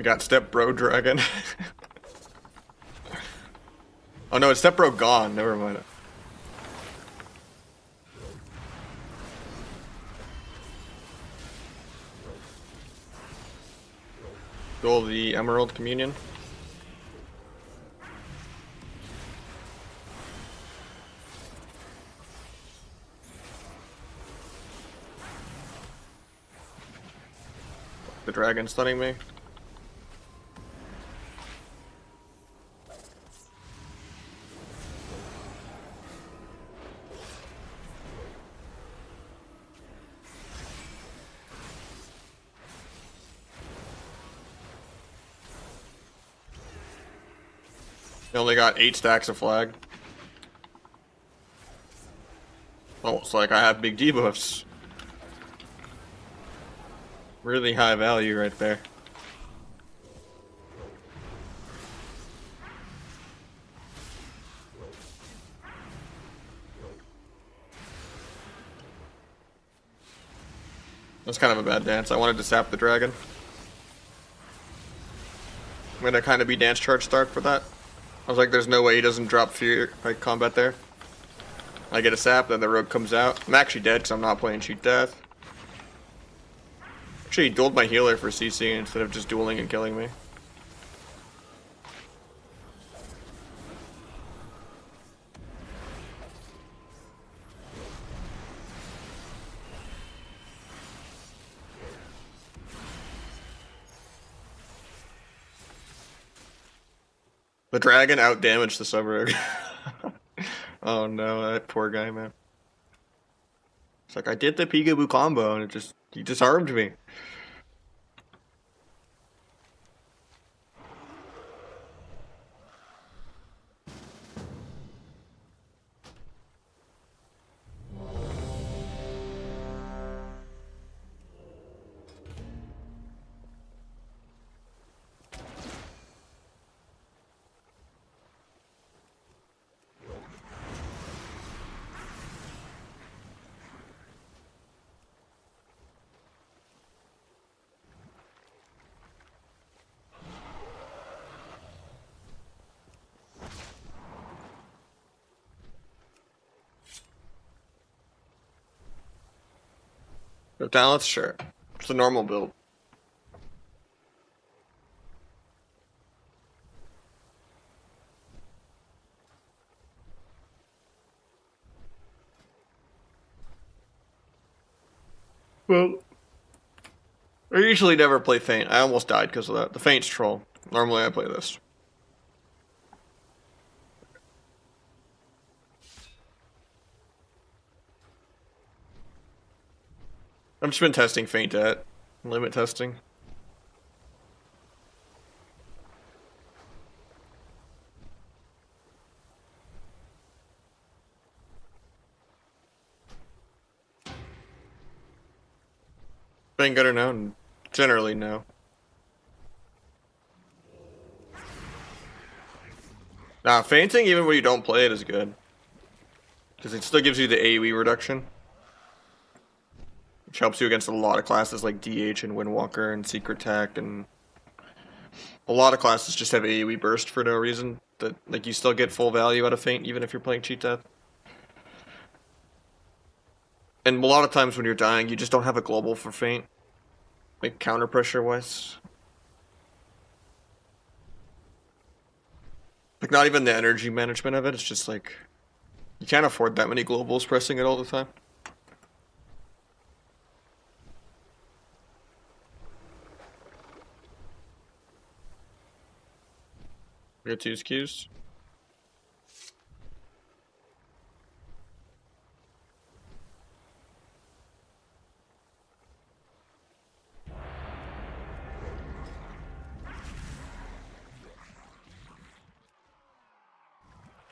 We got Step Bro Dragon. Oh no, it's Step Bro gone. Never mind. Duel the Emerald Communion. The dragon stunning me. They only got 8 stacks of flag. Almost like I have big debuffs. Really high value right there. That's kind of a bad dance. I wanted to sap the dragon. I'm gonna kind of be dance charge start for that. I was like, there's no way he doesn't drop fear like combat there. I get a sap, then the rogue comes out. I'm actually dead because I'm not playing cheat death. Actually, he dueled my healer for CC instead of just dueling and killing me. The dragon out-damaged the sub-rogue. Oh no, that poor guy, man. It's like, I did the peekaboo combo and he disarmed me. No talents? Sure. It's a normal build. Well, I usually never play Feint. I almost died because of that. The Feint's troll. Normally I play this. I've just been testing Feint at limit testing. Been good or no? Generally no. Nah, feinting even when you don't play it is good. Because it still gives you the AoE reduction. Which helps you against a lot of classes like DH and Windwalker and Secret Tact, and a lot of classes just have AoE burst for no reason. That like you still get full value out of Feint even if you're playing Cheat Death. And a lot of times when you're dying, you just don't have a global for Feint. Like counter pressure wise. Like not even the energy management of it, it's just like you can't afford that many globals pressing it all the time. We got 2 SKUs.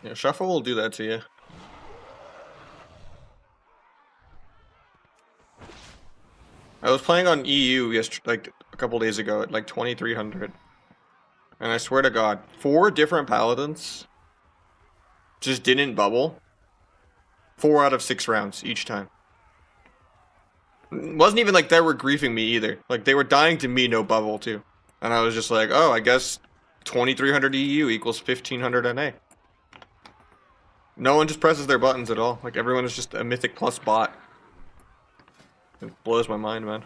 Yeah, shuffle will do that to you. I was playing on EU like a couple days ago at like 2300. And I swear to God, 4 different paladins just didn't bubble. 4 out of 6 rounds each time. It wasn't even like they were griefing me either. Like they were dying to me no bubble too. And I was just like, oh, I guess 2300 EU equals 1500 NA. No one just presses their buttons at all. Like, everyone is just a Mythic Plus bot. It blows my mind, man.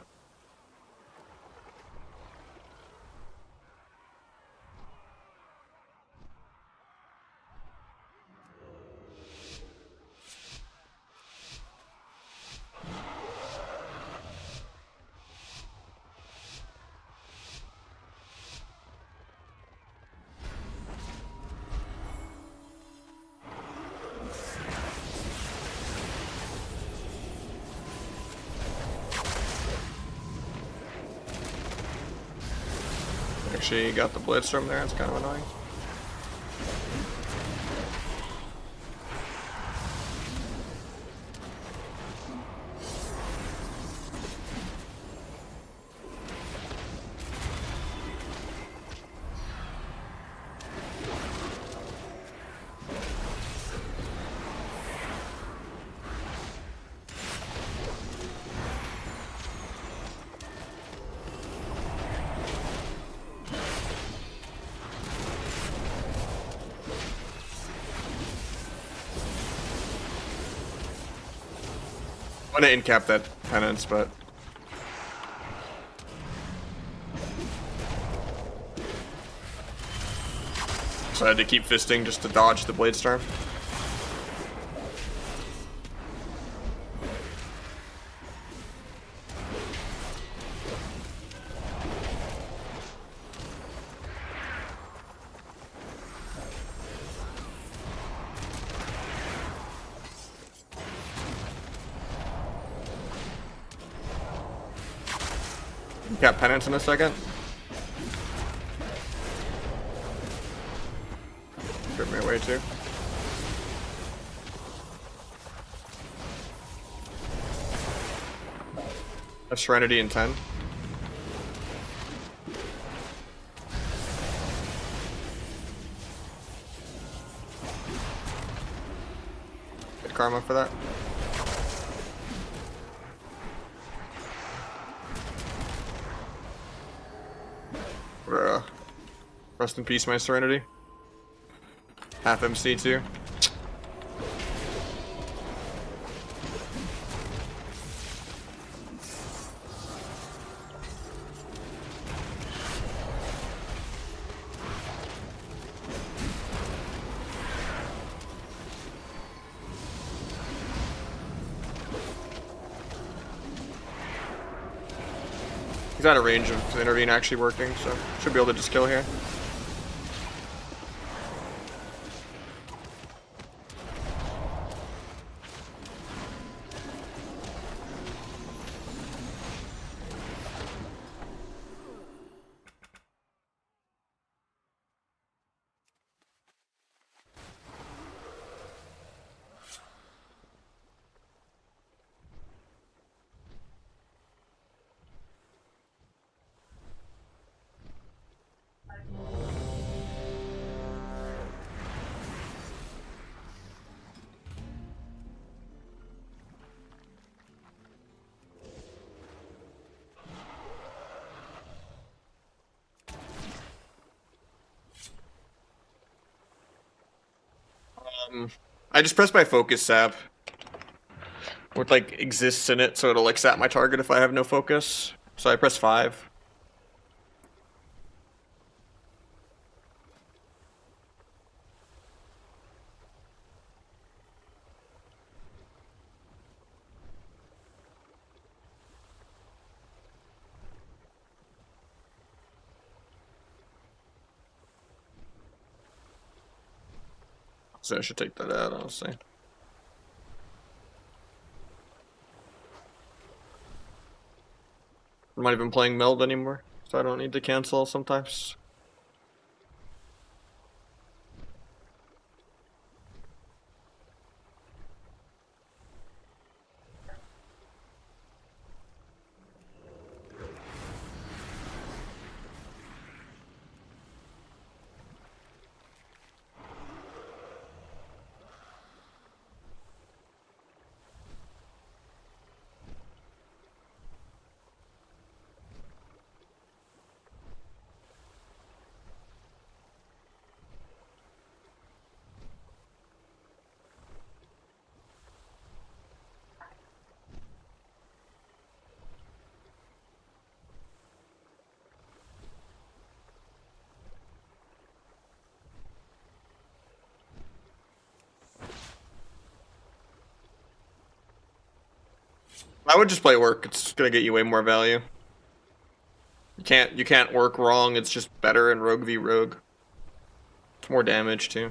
Actually, got the Blitzstorm there. It's kind of annoying. I want to incap that penance, but so I had to keep fisting just to dodge the Blade Storm. Incap penance in a second. Give me away too. A Serenity in 10. Good karma for that. Rest in peace, my Serenity. Half MC too. He's out of range of the intervene actually working, so should be able to just kill here. I just press my focus sap. With like exists in it, so it'll like sap my target if I have no focus. So I press 5. So I should take that out, honestly. I'm not even playing meld anymore, so I don't need to cancel sometimes. I would just play work. It's gonna get you way more value. You can't work wrong. It's just better in rogue v rogue. It's more damage too.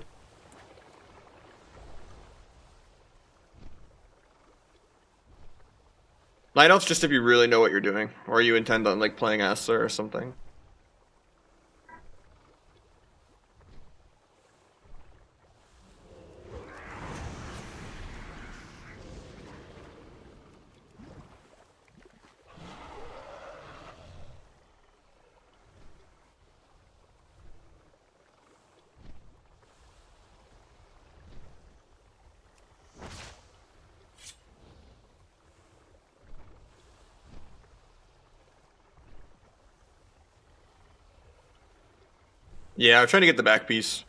Night Elf's just if you really know what you're doing, or you intend on like playing Asler or something. Yeah, I'm trying to get the back piece.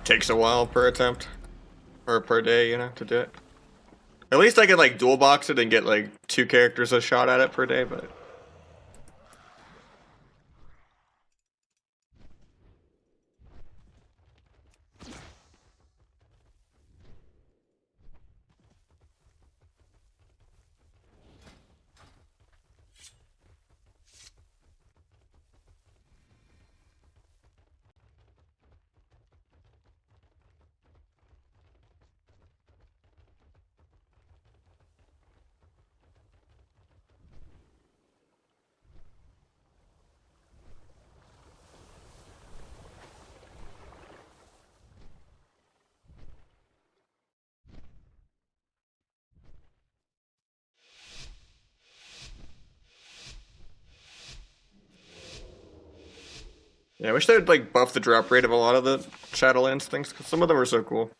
Takes a while per attempt. Or per day, you know, to do it. At least I could like dual box it and get like 2 characters a shot at it per day, but yeah, I wish they would like buff the drop rate of a lot of the Shadowlands things, because some of them are so cool.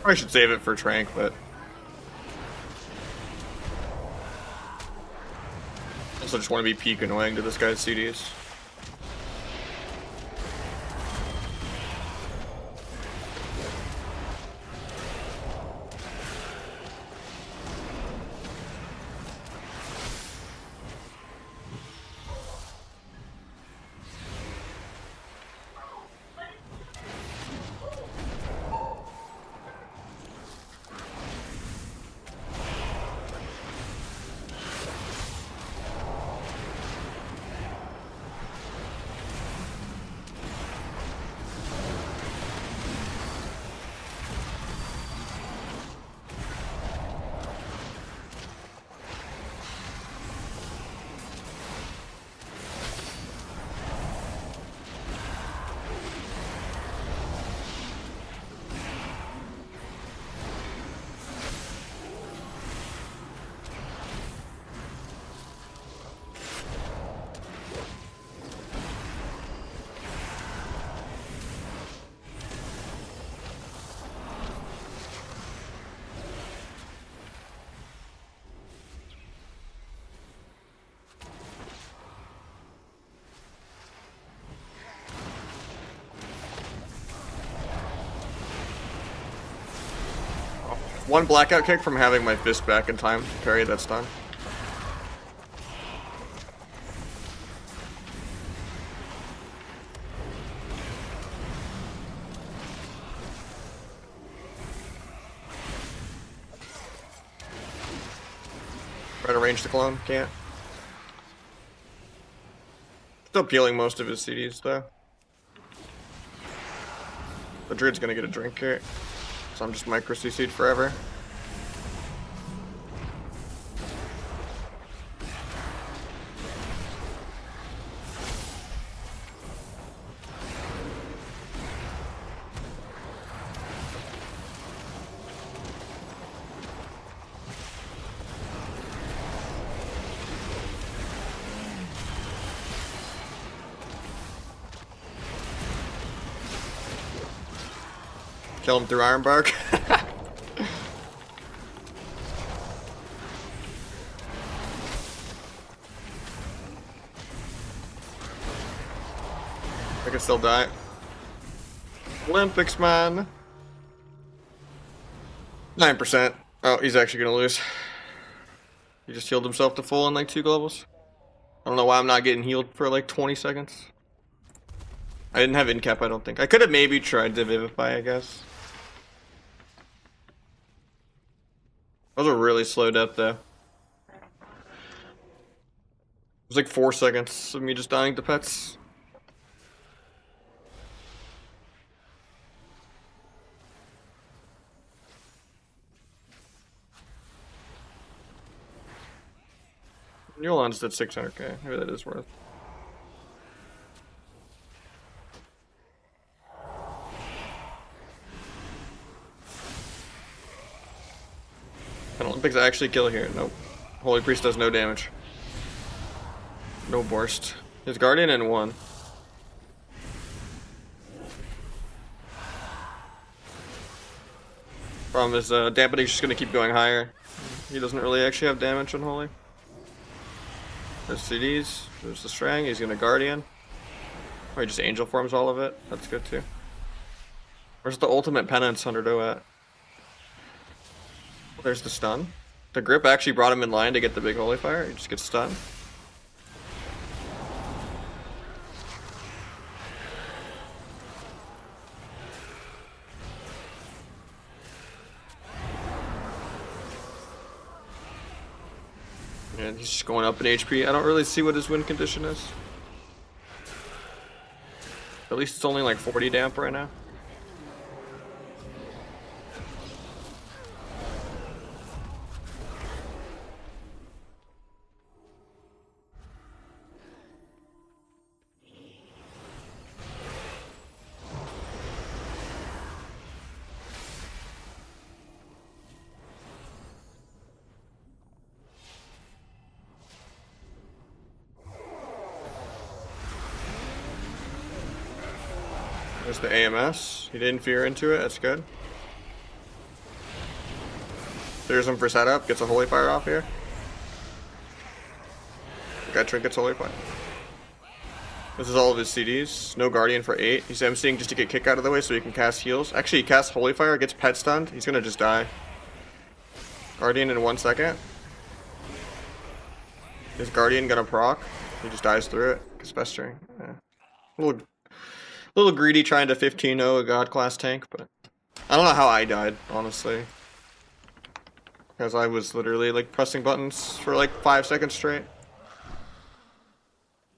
I should save it for Trank, but also just want to be peak annoying to this guy's CDs. One blackout kick from having my fist back in time to parry that stun. Try to range the clone, can't. Still peeling most of his CDs though. The druid's gonna get a drink here, so I'm just micro CC'd forever. Kill him through Ironbark. I can still die. Olympics, man. 9%. Oh, he's actually gonna lose. He just healed himself to full in like 2 globals. I don't know why I'm not getting healed for like 20 seconds. I didn't have incap, I don't think. I could have maybe tried to vivify, I guess. That was a really slow death, though. It was like 4 seconds of me just dying to pets. Yolan's did 600k. Maybe that is worth. Can Olympics actually kill here? Nope. Holy Priest does no damage. No burst. His Guardian in 1. Problem is, dampening's just gonna keep going higher. He doesn't really actually have damage on Holy. There's CDs. There's the Strang. He's gonna Guardian. Or he just Angel Forms all of it. That's good too. Where's the ultimate penance 100 at? There's the stun. The grip actually brought him in line to get the big Holy Fire. He just gets stunned. And he's just going up in HP. I don't really see what his win condition is. At least it's only like 40 damp right now. There's the AMS. He didn't fear into it. That's good. Clears him for setup. Gets a Holy Fire off here. Got Trinket's Holy Fire. This is all of his CDs. No Guardian for 8. He's emceeing just to get kick out of the way so he can cast heals. Actually, he casts Holy Fire, gets pet stunned. He's gonna just die. Guardian in 1 second. Is Guardian gonna proc? He just dies through it. Gets Festering. Yeah. A little greedy trying to 15-0 a God class tank, but I don't know how I died, honestly. Because I was literally like pressing buttons for like 5 seconds straight.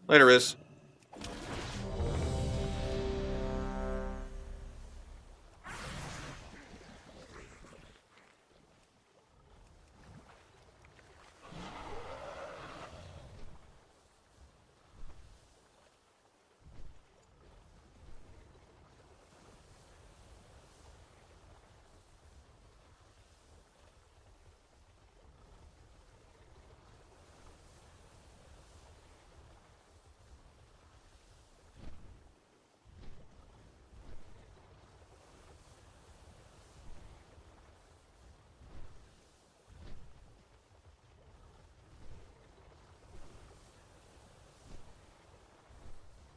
Later is.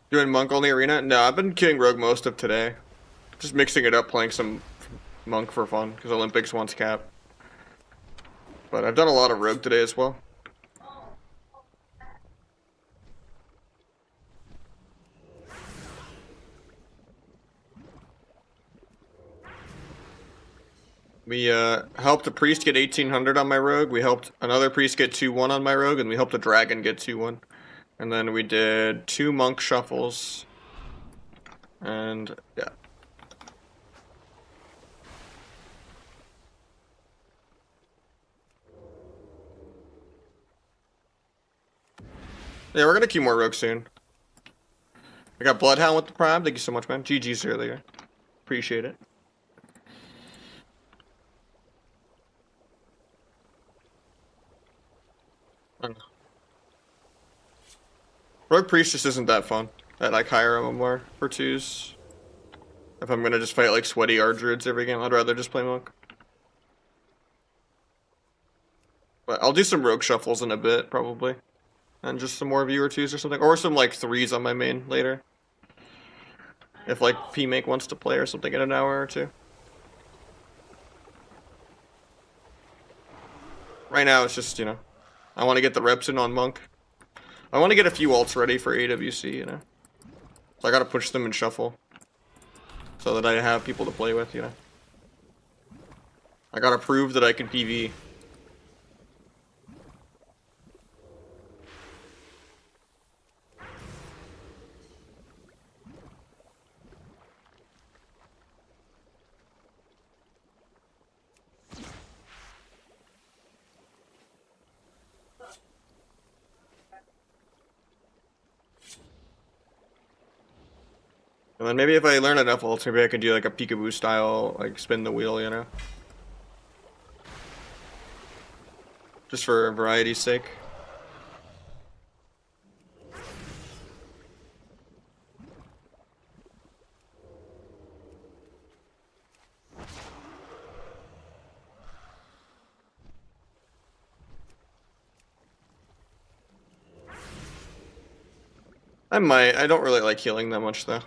Doing Monk only arena? No, I've been queuing Rogue most of today. Just mixing it up, playing some Monk for fun, because Olympics wants cap. But I've done a lot of Rogue today as well. We helped a priest get 1800 on my Rogue, we helped another priest get 2-1 on my Rogue, and we helped a dragon get 2-1. And then we did 2 monk shuffles. And yeah. Yeah, we're gonna queue more Rogue soon. I got Bloodhound with the Prime. Thank you so much, man. GG's earlier. Appreciate it. Rogue Priest just isn't that fun at like higher MMR for 2s. If I'm gonna just fight like sweaty Ardruids every game, I'd rather just play Monk. But I'll do some rogue shuffles in a bit, probably. And just some more viewer 2s or something. Or some like 3s on my main later. If like P-Make wants to play or something in an hour or two. Right now it's just, you know, I want to get the reps in on Monk. I want to get a few ults ready for AWC, you know. So I gotta push them and shuffle. So that I have people to play with, you know. I gotta prove that I can PV. And then maybe if I learn enough ults, maybe I can do like a peekaboo style, like spin the wheel, you know? Just for variety's sake. I might. I don't really like healing that much though.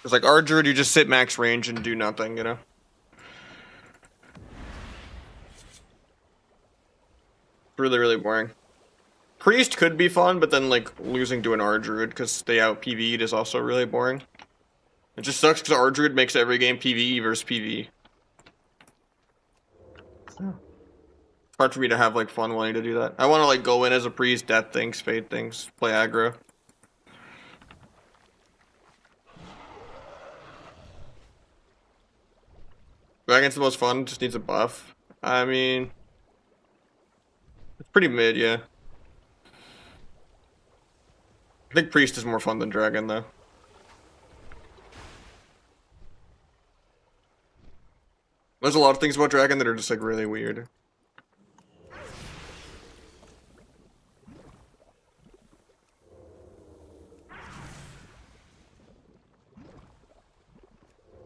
It's like Ardruid, you just sit max range and do nothing, you know? Really, really boring. Priest could be fun, but then like losing to an Ardruid because they out PvE'd is also really boring. It just sucks because Ardruid makes every game PvE versus PvE. It's hard for me to have like fun wanting to do that. I want to like go in as a priest, death things, fade things, play aggro. Dragon's the most fun, just needs a buff. I mean, it's pretty mid, yeah. I think priest is more fun than dragon though. There's a lot of things about dragon that are just like really weird.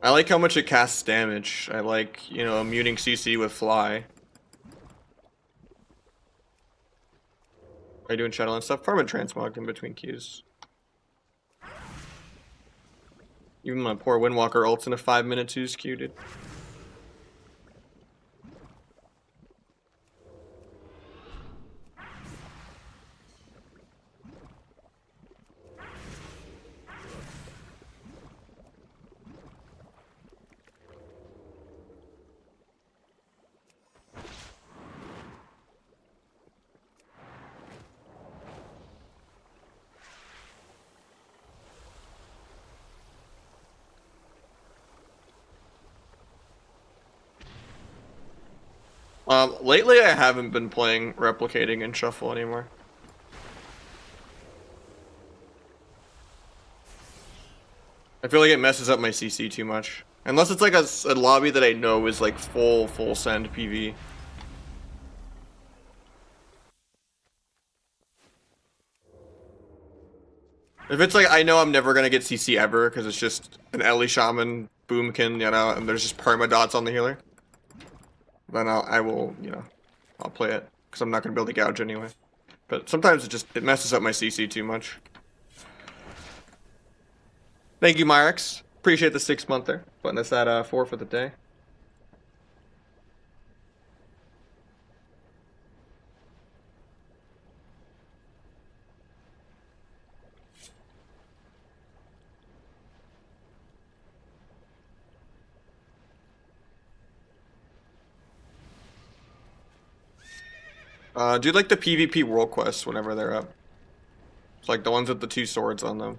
I like how much it casts damage. I like, you know, muting CC with fly. Are you doing channel and stuff? Farm and transmog in between queues. Even my poor Windwalker ults in a 5-minute 2's queue, dude. Lately I haven't been playing replicating and shuffle anymore. I feel like it messes up my CC too much. Unless it's like a lobby that I know is like full send PV. If it's like, I know I'm never gonna get CC ever, because it's just an Ellie Shaman, Boomkin, you know, and there's just permadots on the healer. Then I will, you know, I'll play it, because I'm not gonna be able to gouge anyway. But sometimes it messes up my CC too much. Thank you, Myrix. Appreciate the 6-monther. Putting us at 4 for the day. Do like the PvP world quests whenever they're up. It's like the ones with the 2 swords on them.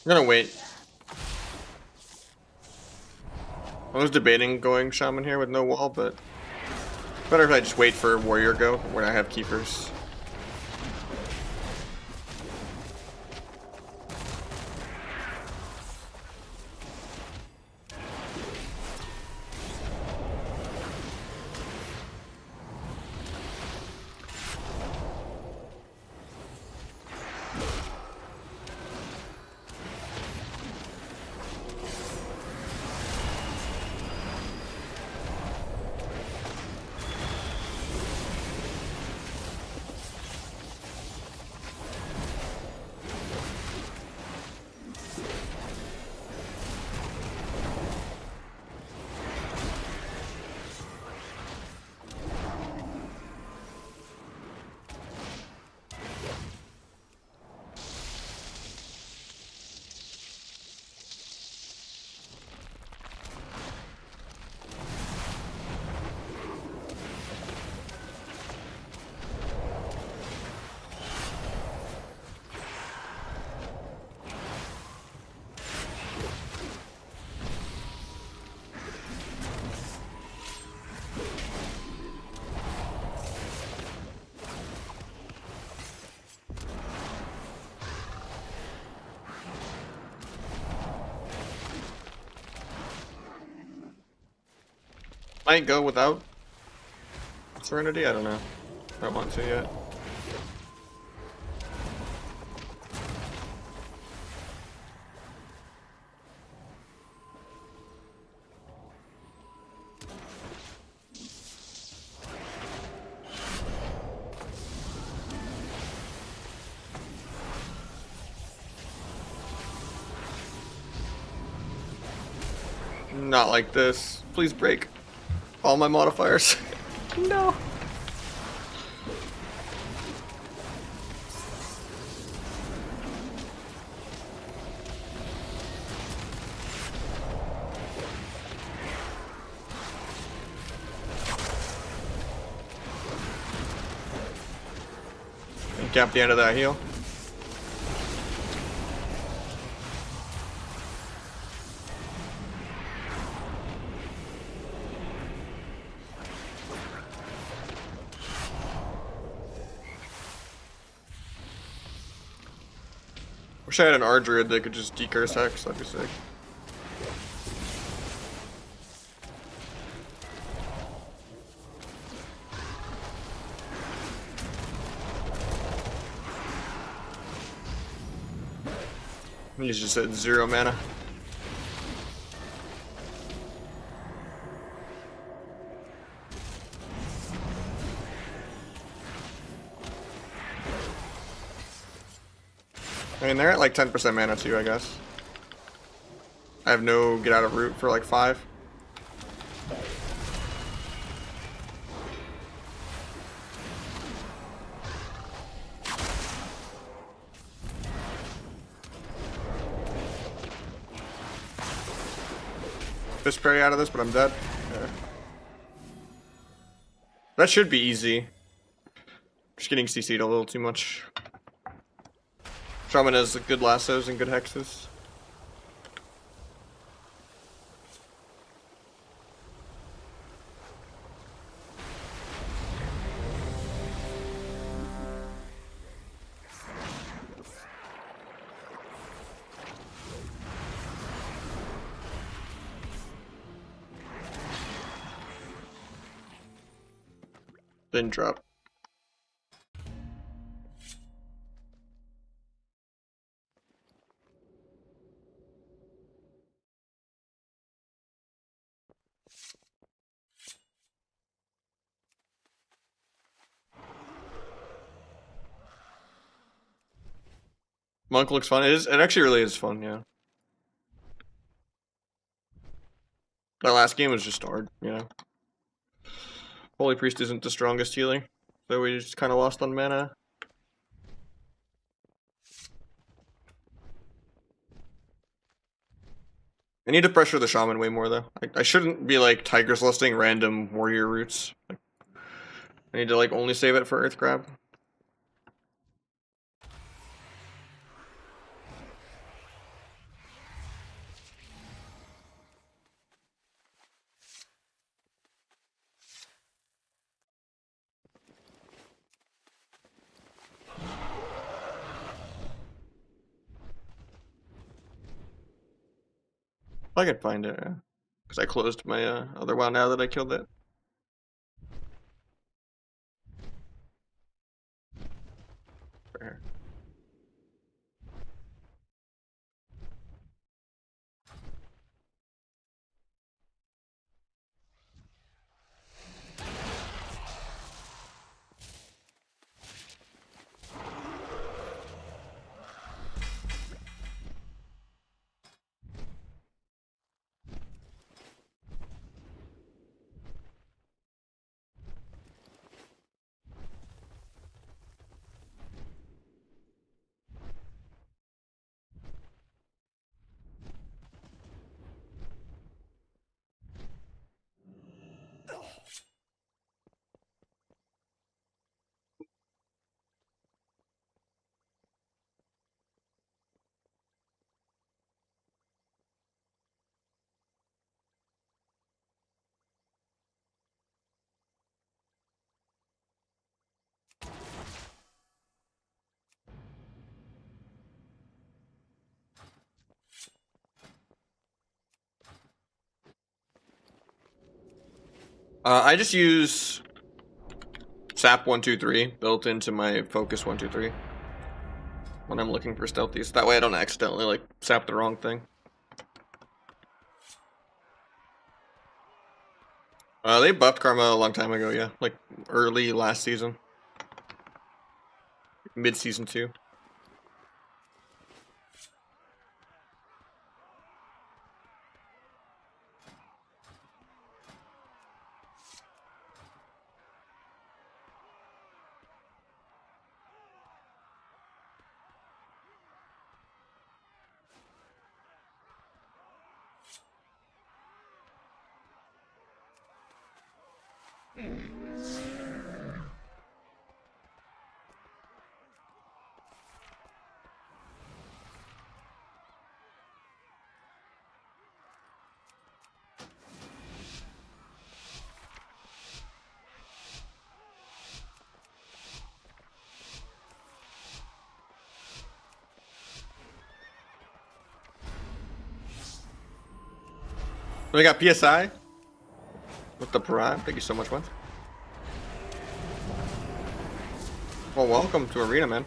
I'm gonna wait. I was debating going shaman here with no wall, but better if I just wait for warrior go when I have keepers. Might go without Serenity, I don't know. I don't want to yet. Not like this. Please break all my modifiers. No. Gap the end of that heal. Wish I had an Ardruid that could just decurse Hex, that'd be sick. He's just at 0 mana. I mean, they're at like 10% mana too, I guess. I have no get out of root for like 5. Fist parry out of this, but I'm dead. Yeah. That should be easy. Just getting CC'd a little too much. Shaman has good lassos and good hexes. Then drop. Monk looks fun. It actually really is fun, yeah. That last game was just hard, you know. Holy Priest isn't the strongest healer, so we just kind of lost on mana. I need to pressure the Shaman way more, though. I shouldn't be, like, Tiger's listing random warrior roots. Like, I need to, like, only save it for Earth Grab. I can find it, yeah. Because I closed my other one now that I killed it. Right here. I just use sap 123 built into my focus 123 when I'm looking for stealthies. That way I don't accidentally like sap the wrong thing. They buffed Karma a long time ago, yeah, like early last season, mid season 2. We got PSI with the Prime. Thank you so much, man. Well, welcome to Arena, man.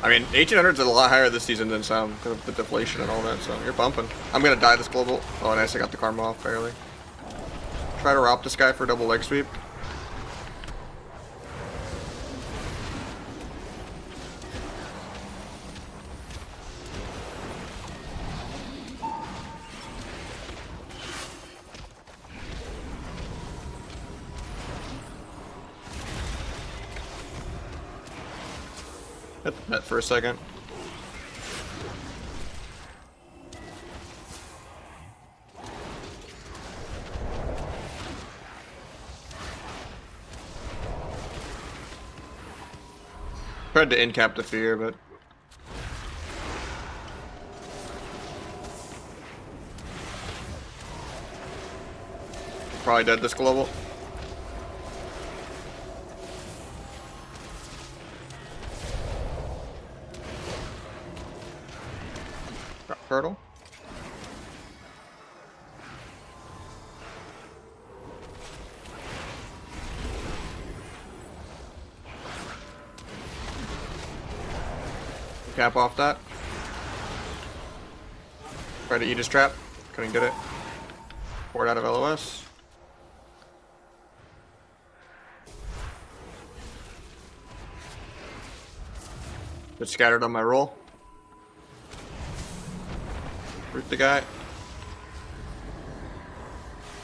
I mean, 1800 is a lot higher this season than some because of the deflation and all that, so you're bumping. I'm gonna die this global. Oh, nice, I got the Karma off barely. Try to rob this guy for double leg sweep. Hit the net for a second. Tried to in-cap the fear, but probably dead this global. Got turtle. Cap off that. Try to eat his trap. Couldn't get it. Poured out of LOS. Get scattered on my roll. Root the guy.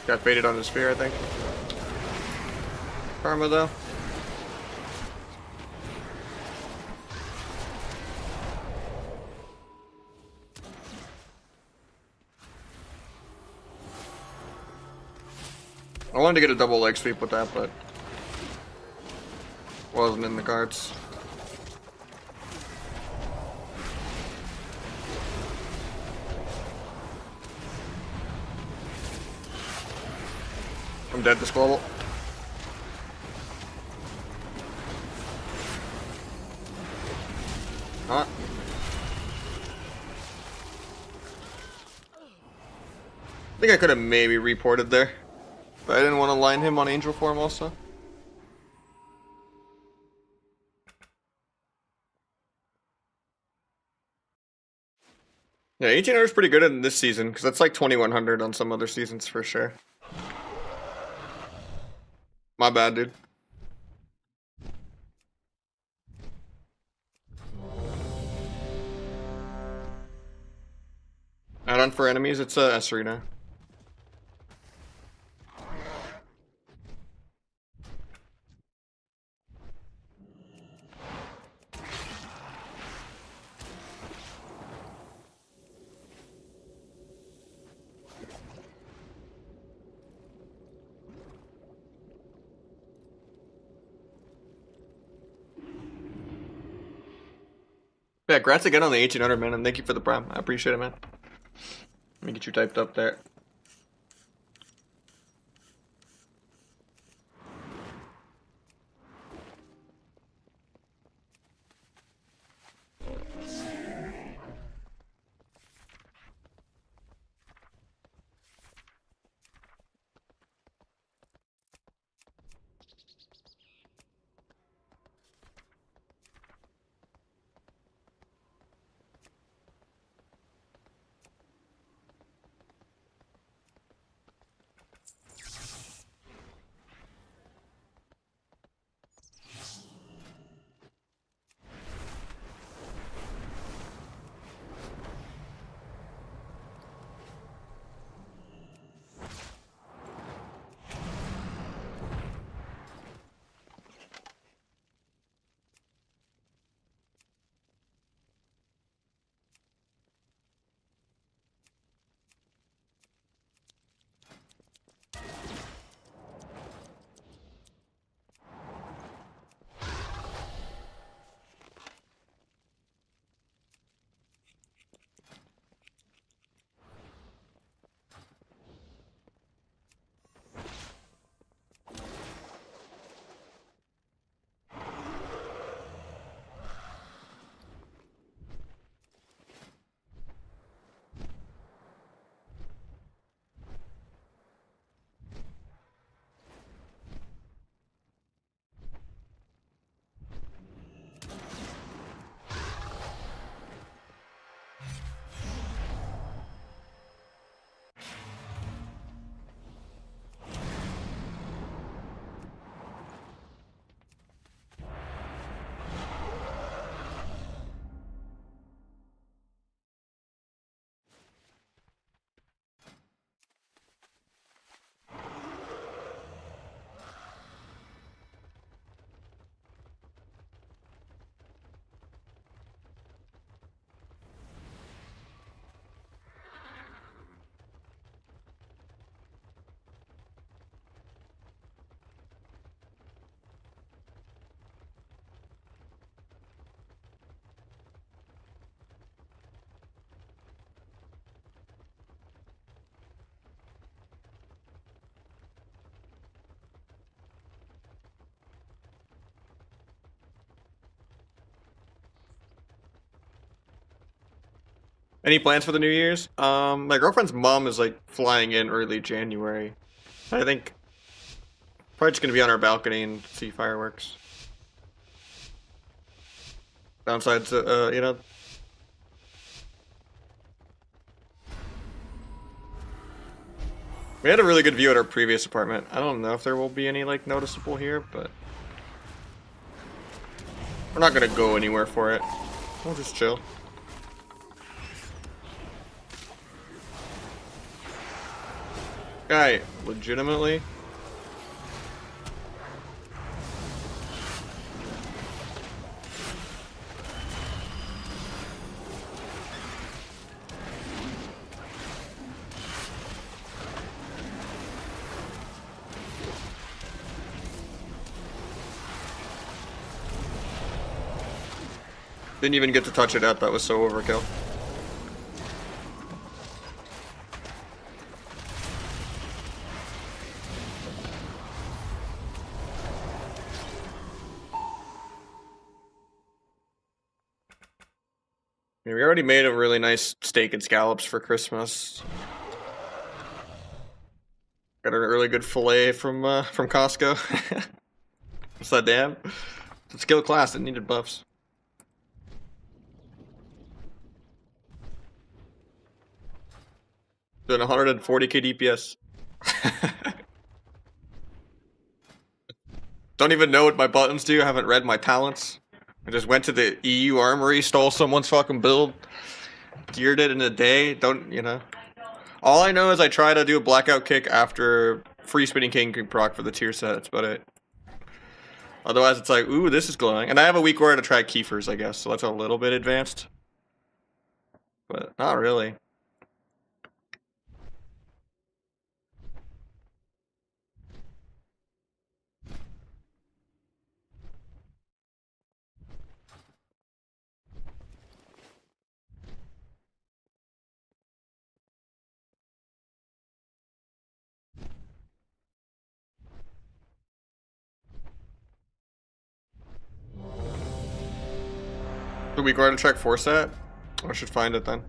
Got baited on his spear, I think. Karma though. I wanted to get a double leg sweep with that, but wasn't in the cards. I'm dead this global. Not. think I could have maybe reported there. But I didn't want to line him on angel form also. Yeah, 1800 is pretty good in this season, because that's like 2100 on some other seasons for sure. My bad, dude. Add-on for enemies, it's a Esrina. Yeah, congrats again on the 1800, man, and thank you for the prime. I appreciate it, man. Let me get you typed up there. Any plans for the New Year's? My girlfriend's mom is like flying in early January. I think probably just gonna be on our balcony and see fireworks. Downsides, you know. We had a really good view at our previous apartment. I don't know if there will be any like noticeable here, but we're not gonna go anywhere for it. We'll just chill. Guy, legitimately? Didn't even get to touch it out, that was so overkill. Yeah, we already made a really nice steak and scallops for Christmas. Got an really good fillet from Costco. What's that, damn? It's a skill class, it needed buffs. Doing 140k DPS. Don't even know what my buttons do, I haven't read my talents. I just went to the EU armory, stole someone's fucking build, geared it in a day, don't, you know. All I know is I try to do a blackout kick after free spinning king proc for the tier set, that's about it. Otherwise it's like, ooh, this is glowing. And I have a weak aura to try Kiefers, I guess, so that's a little bit advanced. But not really. The weak aura to check 4 set? I should find it then.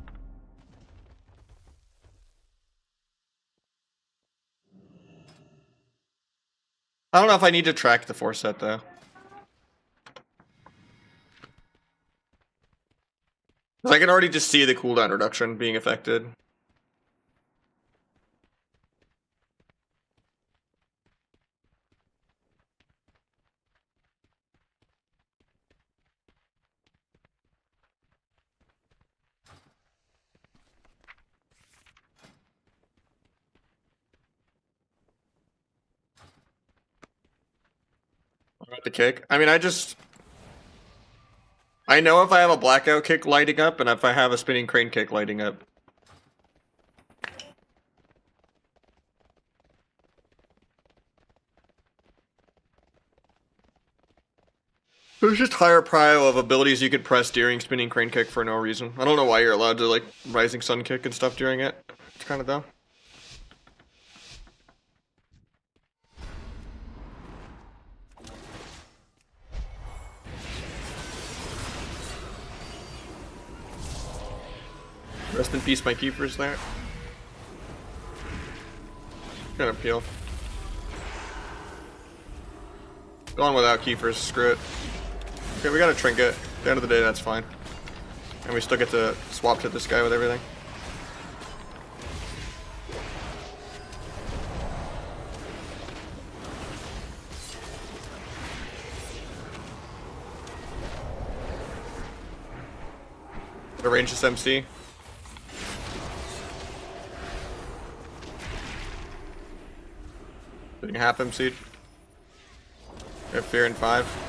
I don't know if I need to track the 4 set though. I can already just see the cooldown reduction being affected. About the kick. I mean, I know if I have a blackout kick lighting up and if I have a spinning crane kick lighting up. There's just higher prio of abilities you could press during spinning crane kick for no reason. I don't know why you're allowed to like rising sun kick and stuff during it. It's kind of dumb. Rest in peace, my keepers there. Gonna peel. Going without keepers, screw it. Okay, we got a trinket. At the end of the day, that's fine. And we still get to swap to this guy with everything. Arrange this MC. Doing half MC. We have fear in 5.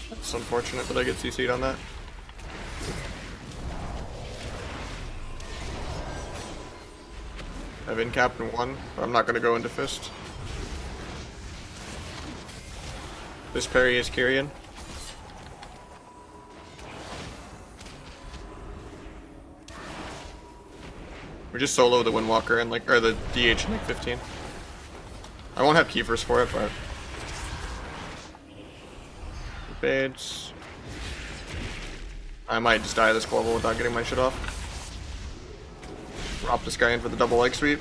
It's unfortunate that I get CC'd on that. I've in captain 1, but I'm not going to go into fist. This parry is Kyrian. We just solo the Windwalker and like, or the DH in like 15. I won't have Keepers for it, but fades. I might just die this global without getting my shit off. Drop this guy in for the double leg sweep.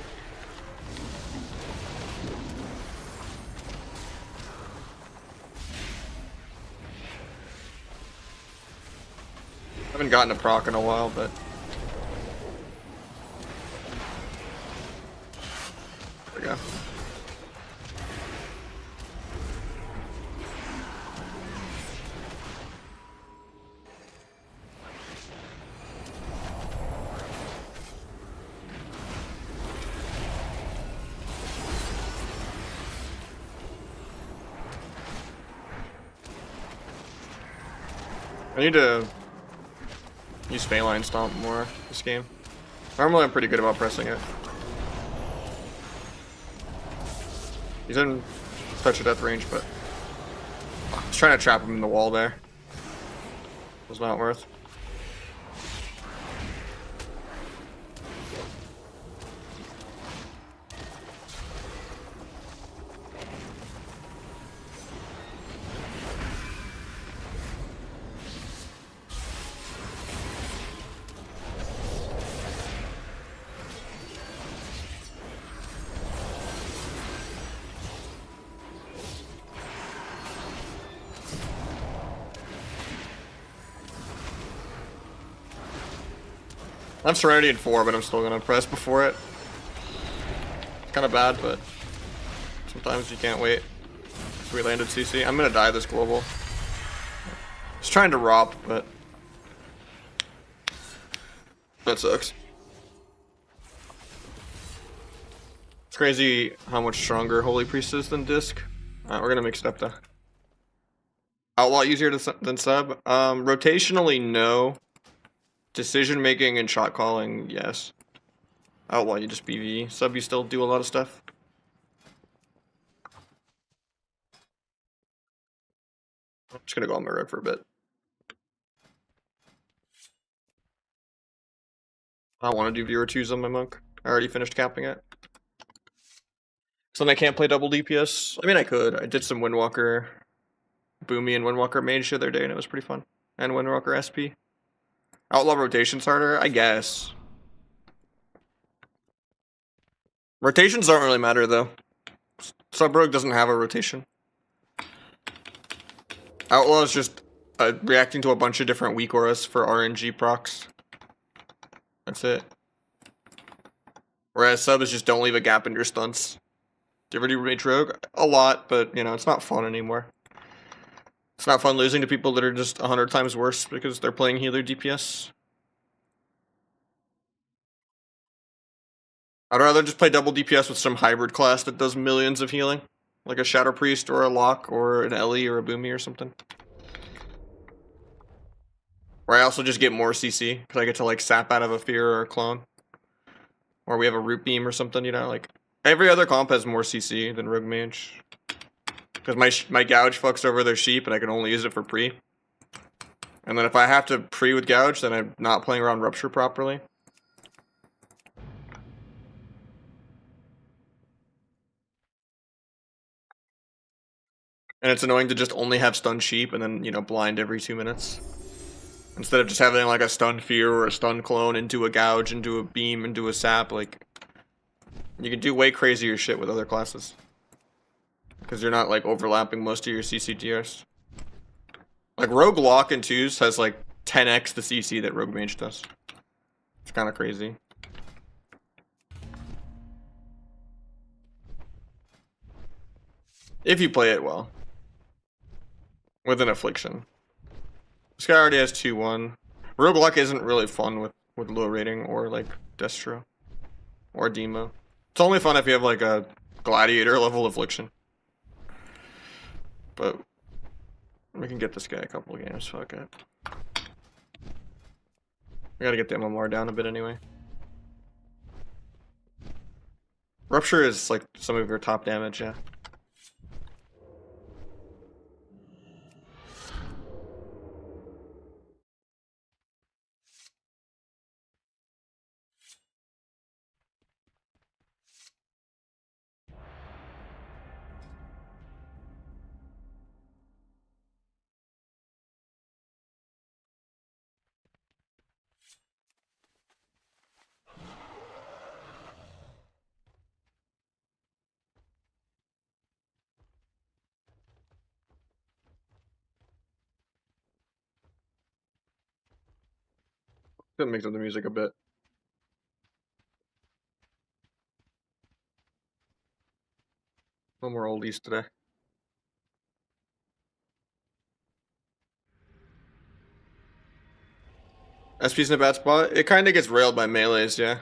Haven't gotten a proc in a while, but there we go. I need to use Phalanx Stomp more this game. Normally I'm pretty good about pressing it. He's in touch of death range, but I was trying to trap him in the wall there. Was not worth. I'm Serenity in 4, but I'm still gonna press before it. It's kind of bad, but sometimes you can't wait. So we landed CC. I'm gonna die this global. Just trying to ROP, but that sucks. It's crazy how much stronger Holy Priest is than Disc. Alright, we're gonna mix it up though. Outlaw easier than sub? Rotationally, no. Decision making and shot calling, yes. Outlaw, you just BV. Sub, you still do a lot of stuff. I'm just gonna go on my road for a bit. I don't want to do viewer 2s on my monk. I already finished capping it. So then I can't play double DPS. I mean, I could. I did some Windwalker Boomy and Windwalker Mage the other day, and it was pretty fun. And Windwalker SP. Outlaw rotation's harder? I guess. Rotations don't really matter, though. Sub-Rogue doesn't have a rotation. Outlaw is just reacting to a bunch of different weak auras for RNG procs. That's it. Whereas sub is just don't leave a gap in your stunts. Do you ever do Mage Rogue? A lot, but, you know, it's not fun anymore. It's not fun losing to people that are just 100 times worse because they're playing healer DPS. I'd rather just play double DPS with some hybrid class that does millions of healing. Like a Shadow Priest or a Locke or an Ellie or a Boomy or something. Where I also just get more CC, because I get to like sap out of a Fear or a Clone. Or we have a Root Beam or something, you know, like... Every other comp has more CC than Rogue Mage. Because my Gouge fucks over their Sheep and I can only use it for pre. And then if I have to pre with Gouge, then I'm not playing around Rupture properly. And it's annoying to just only have stun Sheep and then, you know, blind every 2 minutes. Instead of just having like a stun Fear or a stun Clone into a Gouge, into a Beam, into a Sap, like... You can do way crazier shit with other classes. Because you're not like overlapping most of your CCGRs. Like Rogue Lock in 2s has like 10x the CC that Rogue Mage does. It's kind of crazy. If you play it well. With an Affliction. This guy already has 2-1. Rogue Lock isn't really fun with low rating or like Destro. Or Demo. It's only fun if you have like a Gladiator level Affliction. But we can get this guy a couple of games, fuck it. We gotta get the MMR down a bit anyway. Rupture is like some of your top damage, yeah. Gonna mix up the music a bit. No more oldies today. SP's in a bad spot? It kinda gets railed by melees, yeah.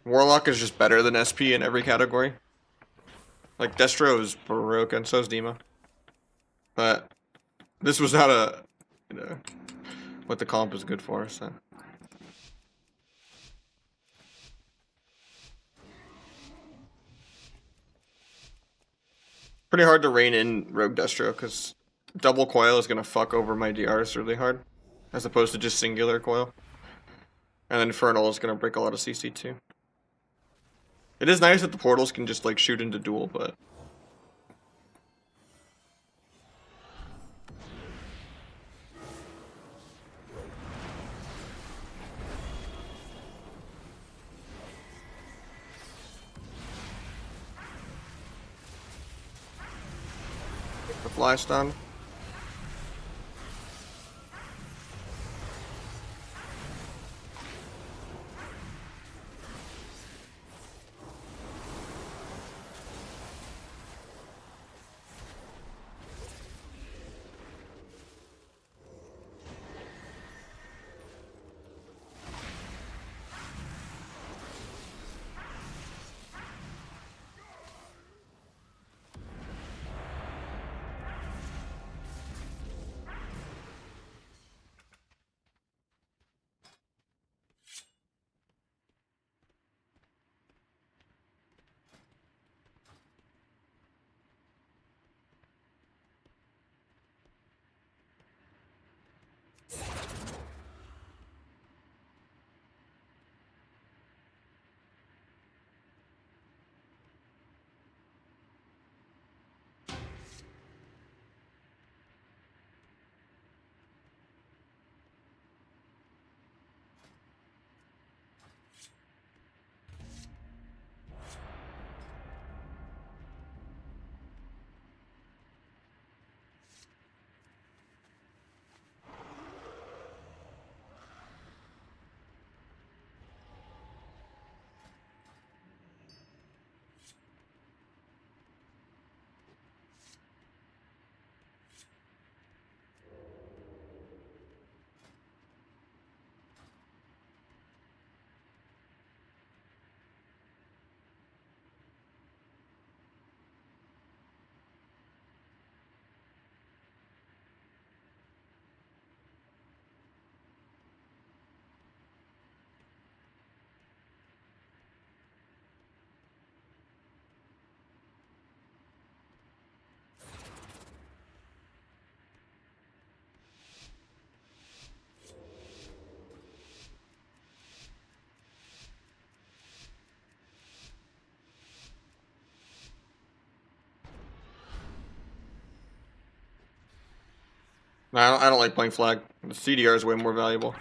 Warlock is just better than SP in every category. Like, Destro is Baroque and so is Dima. But this was not a, you know, what the comp is good for, so. Pretty hard to rein in Rogue Destro, because double coil is gonna fuck over my DRs really hard, as opposed to just singular coil. And then Infernal is gonna break a lot of CC too. It is nice that the portals can just like shoot into duel, but the fly stun. No, I don't like playing flag. The CDR is way more valuable.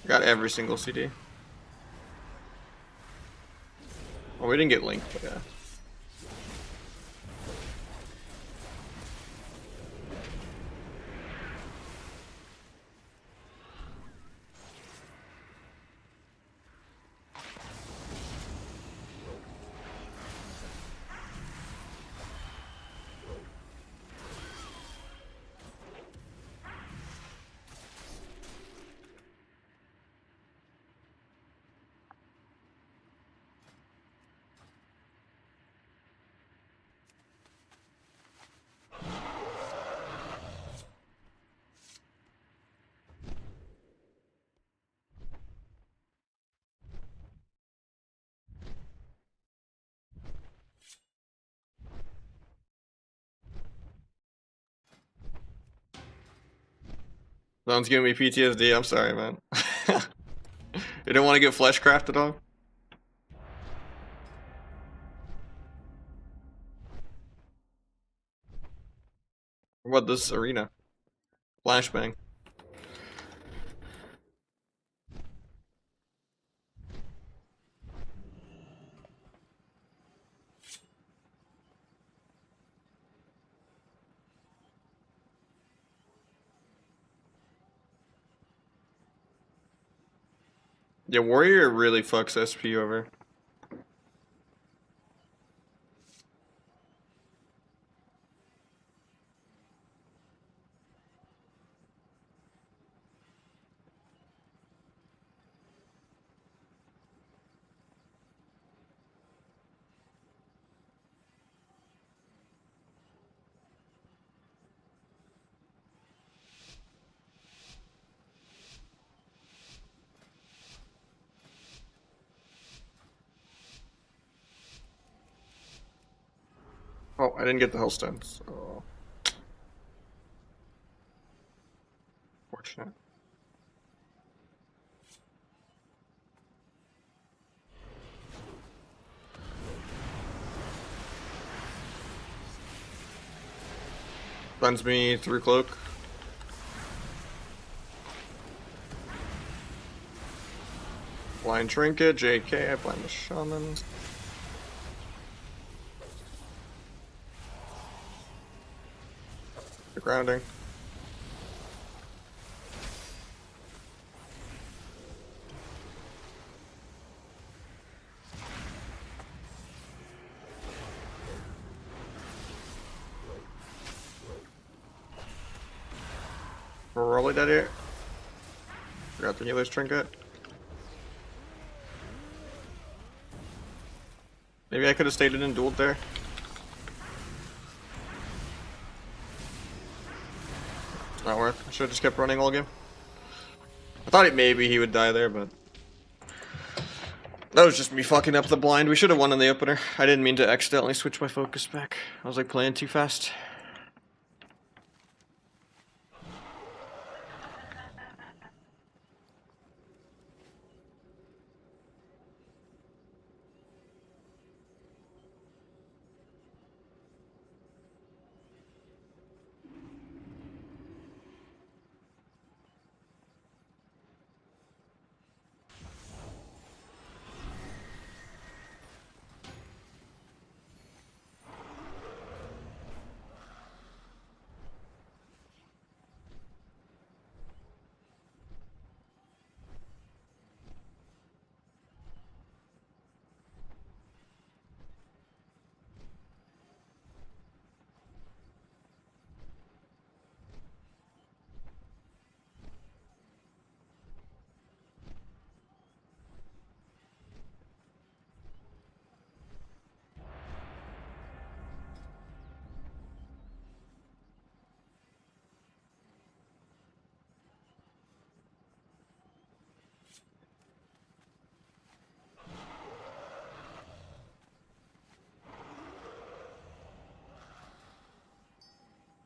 Got every single CD. Well, we didn't get linked, but yeah. Someone's giving me PTSD. I'm sorry, man. You didn't want to get fleshcraft at all? What about this arena? Flashbang. Yeah, Warrior really fucks SP over. Oh, I didn't get the Hellstone, so... Fortunate. Cleanse me through cloak. Blind trinket, JK, I blind the shaman. The grounding. We're rolling dead here. Forgot the healer's trinket. Maybe I could have stayed in and dueled there. It's not work. I should have just kept running all game. I thought maybe he would die there, but... That was just me fucking up the blind. We should have won in the opener. I didn't mean to accidentally switch my focus back. I was like playing too fast.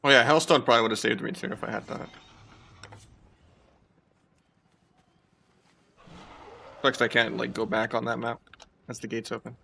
Oh yeah, Hellstone probably would have saved me too if I had that. Sucks I can't like go back on that map. That's the gates open.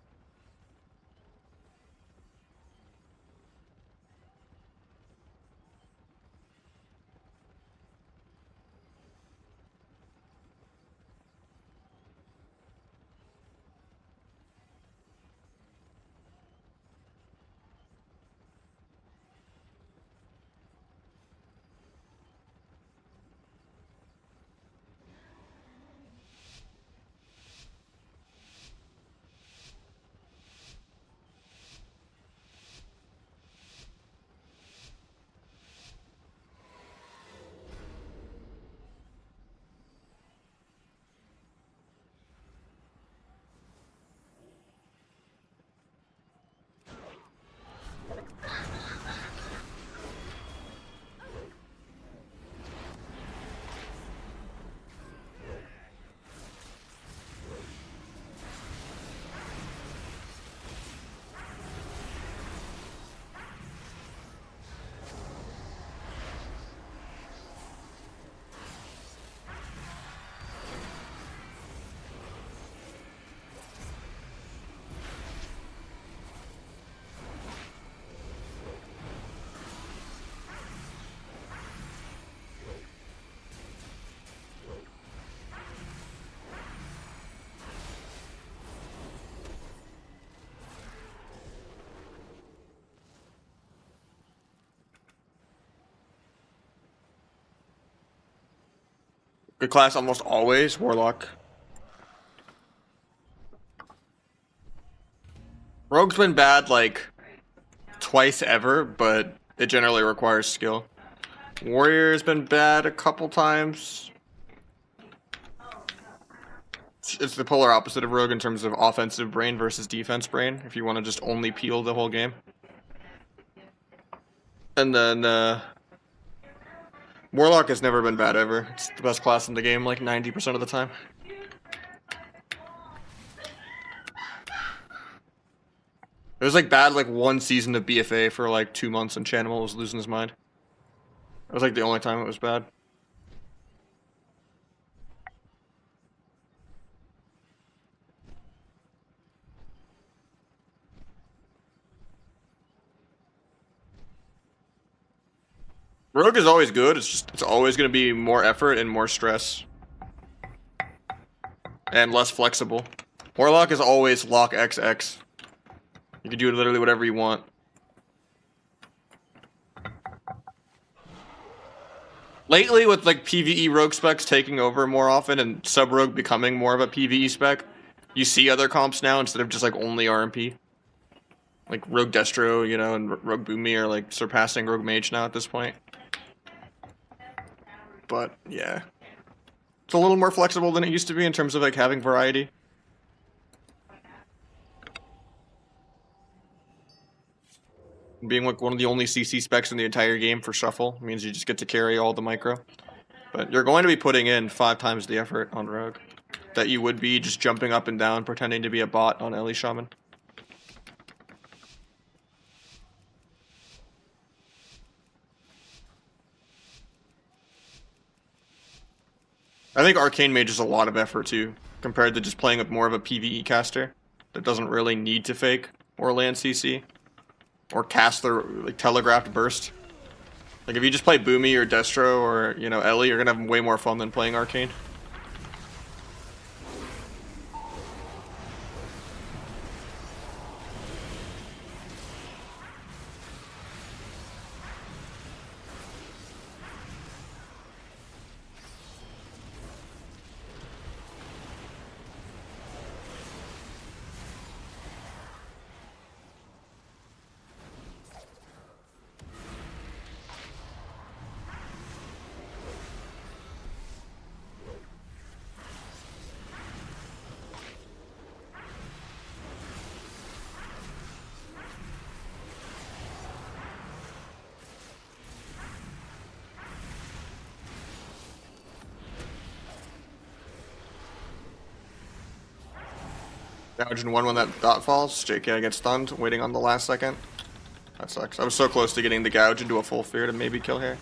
Good class almost always, Warlock. Rogue's been bad like twice ever, but it generally requires skill. Warrior's been bad a couple times. It's the polar opposite of Rogue in terms of offensive brain versus defense brain, if you want to just only peel the whole game. And then, Warlock has never been bad ever. It's the best class in the game like 90% of the time. It was like bad like one season of BFA for like 2 months and Chanimal was losing his mind. It was like the only time it was bad. Rogue is always good, it's always going to be more effort and more stress. And less flexible. Warlock is always lock XX. You can do literally whatever you want. Lately, with like PvE rogue specs taking over more often and sub rogue becoming more of a PvE spec, you see other comps now instead of just like only RMP. Like Rogue Destro, you know, and Rogue Boomy are like surpassing Rogue Mage now at this point. But yeah, it's a little more flexible than it used to be in terms of like having variety. Being like one of the only CC specs in the entire game for shuffle means you just get to carry all the micro. But you're going to be putting in 5 times the effort on Rogue that you would be just jumping up and down pretending to be a bot on Ellie Shaman. I think Arcane Mage is a lot of effort too, compared to just playing with more of a PvE caster that doesn't really need to fake or land CC or cast their like telegraphed burst. Like if you just play Boomy or Destro or, you know, Ellie, you're gonna have way more fun than playing Arcane. Gouge in 1 when that dot falls. JK gets stunned, waiting on the last second. That sucks. I was so close to getting the Gouge into a full fear to maybe kill here.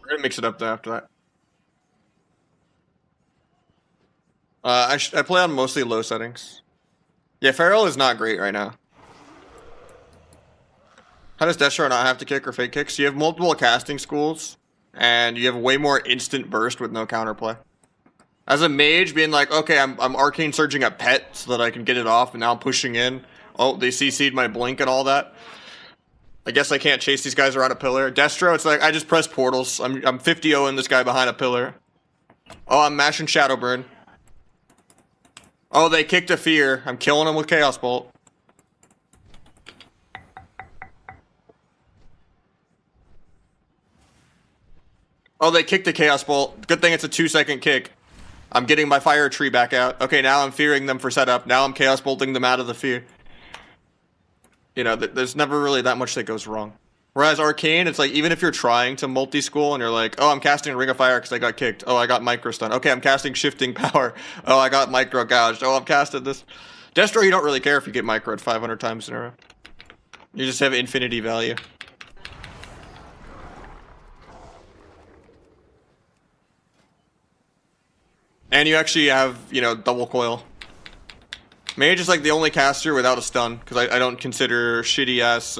We're gonna mix it up though after that. I play on mostly low settings. Yeah, Feral is not great right now. How does Destro not have to kick or fake kicks? You have multiple casting schools, and you have way more instant burst with no counterplay. As a mage, being like, okay, I'm arcane surging a pet so that I can get it off, and now I'm pushing in. Oh, they CC'd my blink and all that. I guess I can't chase these guys around a pillar. Destro, it's like I just press portals. I'm 50-0ing this guy behind a pillar. Oh, I'm mashing Shadowburn. Oh, they kicked a fear. I'm killing him with Chaos Bolt. Oh, they kicked the Chaos Bolt. Good thing it's a 2-second kick. I'm getting my fire tree back out. Okay, now I'm fearing them for setup. Now I'm Chaos Bolting them out of the fear. You know, there's never really that much that goes wrong. Whereas Arcane, it's like, even if you're trying to multi-school and you're like, oh, I'm casting Ring of Fire because I got kicked. Oh, I got Micro Stun. Okay, I'm casting Shifting Power. Oh, I got Micro Gouged. Oh, I'm casting this. Destro, you don't really care if you get microed 500 times in a row. You just have infinity value. And you actually have, you know, double coil. Mage is like the only caster without a stun, because I don't consider shitty ass,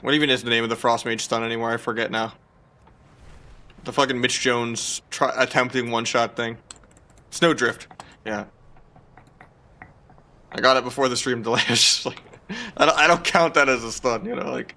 what even is the name of the Frost Mage stun anymore? I forget now. The fucking Mitch Jones attempting one-shot thing. Snowdrift. Yeah. I got it before the stream delay. It's just like, I don't count that as a stun, you know, like.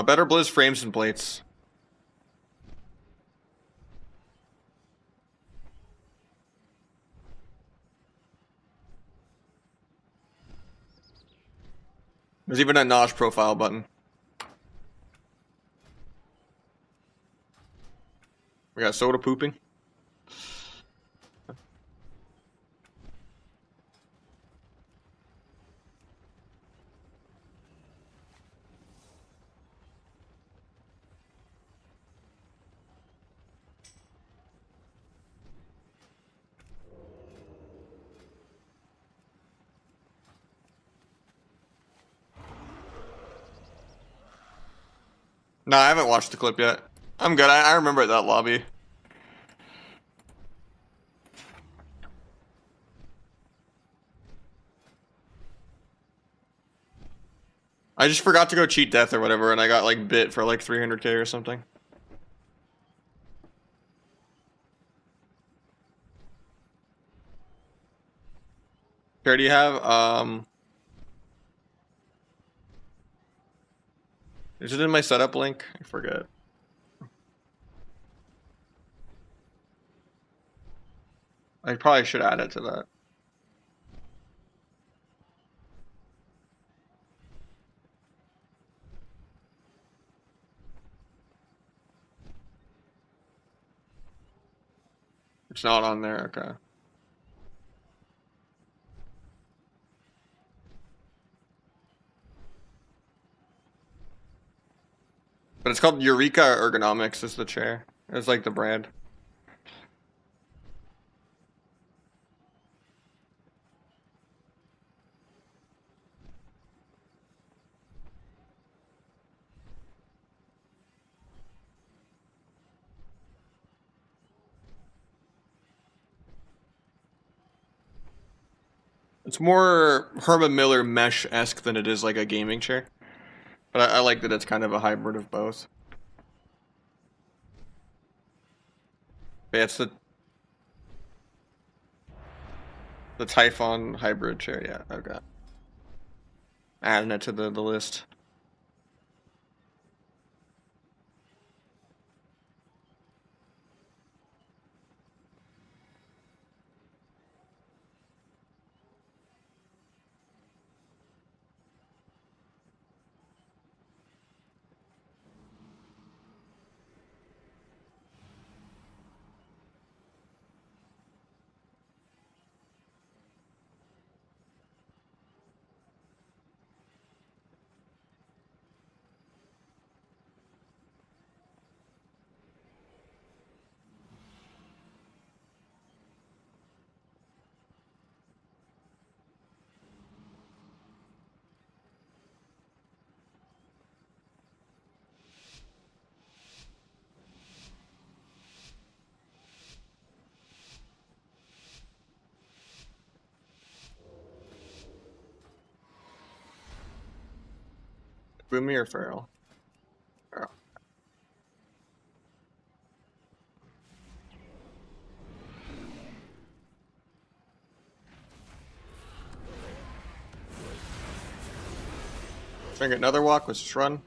Better blizz frames and plates. There's even a Nahj profile button. We got soda pooping. No, I haven't watched the clip yet. I'm good. I remember that lobby. I just forgot to go cheat death or whatever, and I got like bit for like 300k or something. Here, do you have is it in my setup link? I forget. I probably should add it to that. It's not on there, okay. But it's called Eureka Ergonomics is the chair. It's like the brand. It's more Herman Miller mesh-esque than it is like a gaming chair. But I like that it's kind of a hybrid of both. But yeah, it's the Typhon hybrid chair, yeah, okay. Adding it to the list. Boomy or Feral? Feral. Trying to get another walk, let's just run.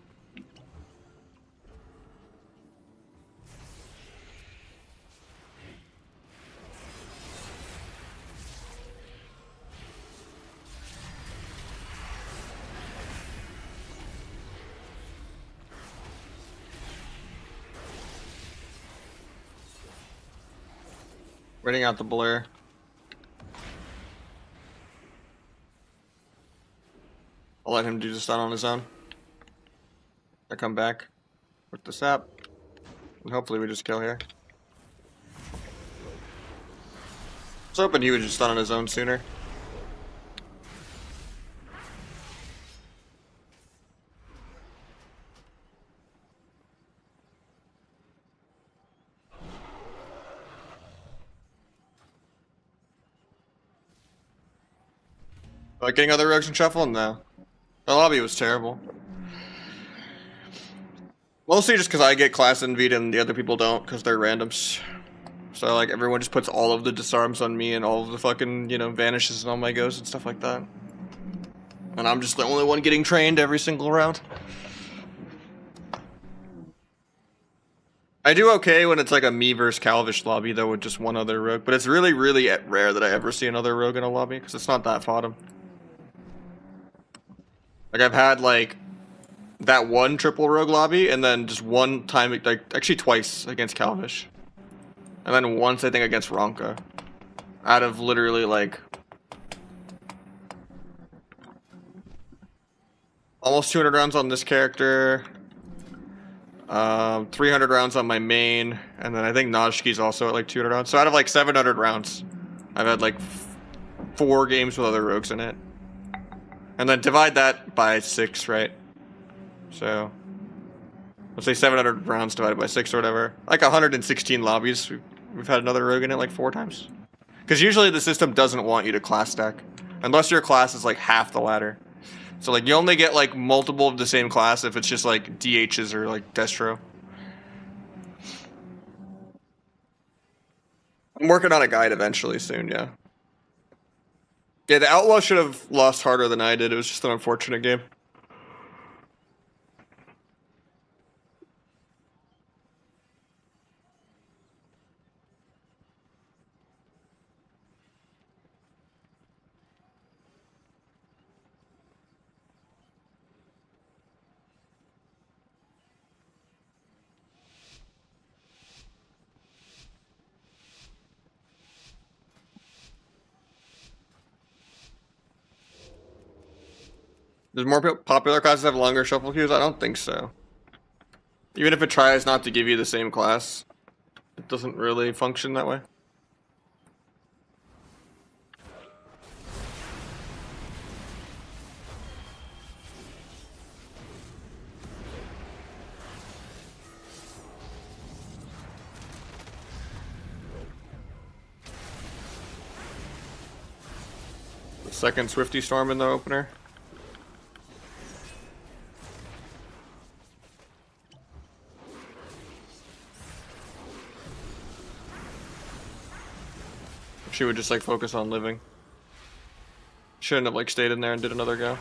Waiting out the blur. I'll let him do the stun on his own. I come back with the sap. And hopefully we just kill here. I was hoping he would just stun on his own sooner. Like getting other rogues and shuffle? No. The lobby was terrible. Mostly just because I get class envied and the other people don't because they're randoms. So like everyone just puts all of the disarms on me and all of the fucking, you know, vanishes and all my ghosts and stuff like that. And I'm just the only one getting trained every single round. I do okay when it's like a me versus Calvish lobby though with just one other rogue, but it's really, really rare that I ever see another rogue in a lobby because it's not that fought. Like I've had like that one triple rogue lobby and then just one time, like actually twice against Calvish, and then once I think against Ronka. Out of literally like almost 200 rounds on this character. 300 rounds on my main, and then I think Nahj's also at like 200 rounds. So out of like 700 rounds, I've had like 4 games with other rogues in it. And then divide that by 6, right? So let's say 700 rounds divided by 6 or whatever. Like 116 lobbies. We've had another rogue in it like 4 times. Because usually the system doesn't want you to class stack. Unless your class is like half the ladder. So like you only get like multiple of the same class if it's just like DHs or like Destro. I'm working on a guide eventually soon, yeah. Yeah, the Outlaw should have lost harder than I did. It was just an unfortunate game. Does more popular classes have longer shuffle queues? I don't think so. Even if it tries not to give you the same class, it doesn't really function that way. The second Swifty Storm in the opener. She would just like focus on living. Shouldn't have like stayed in there and did another go.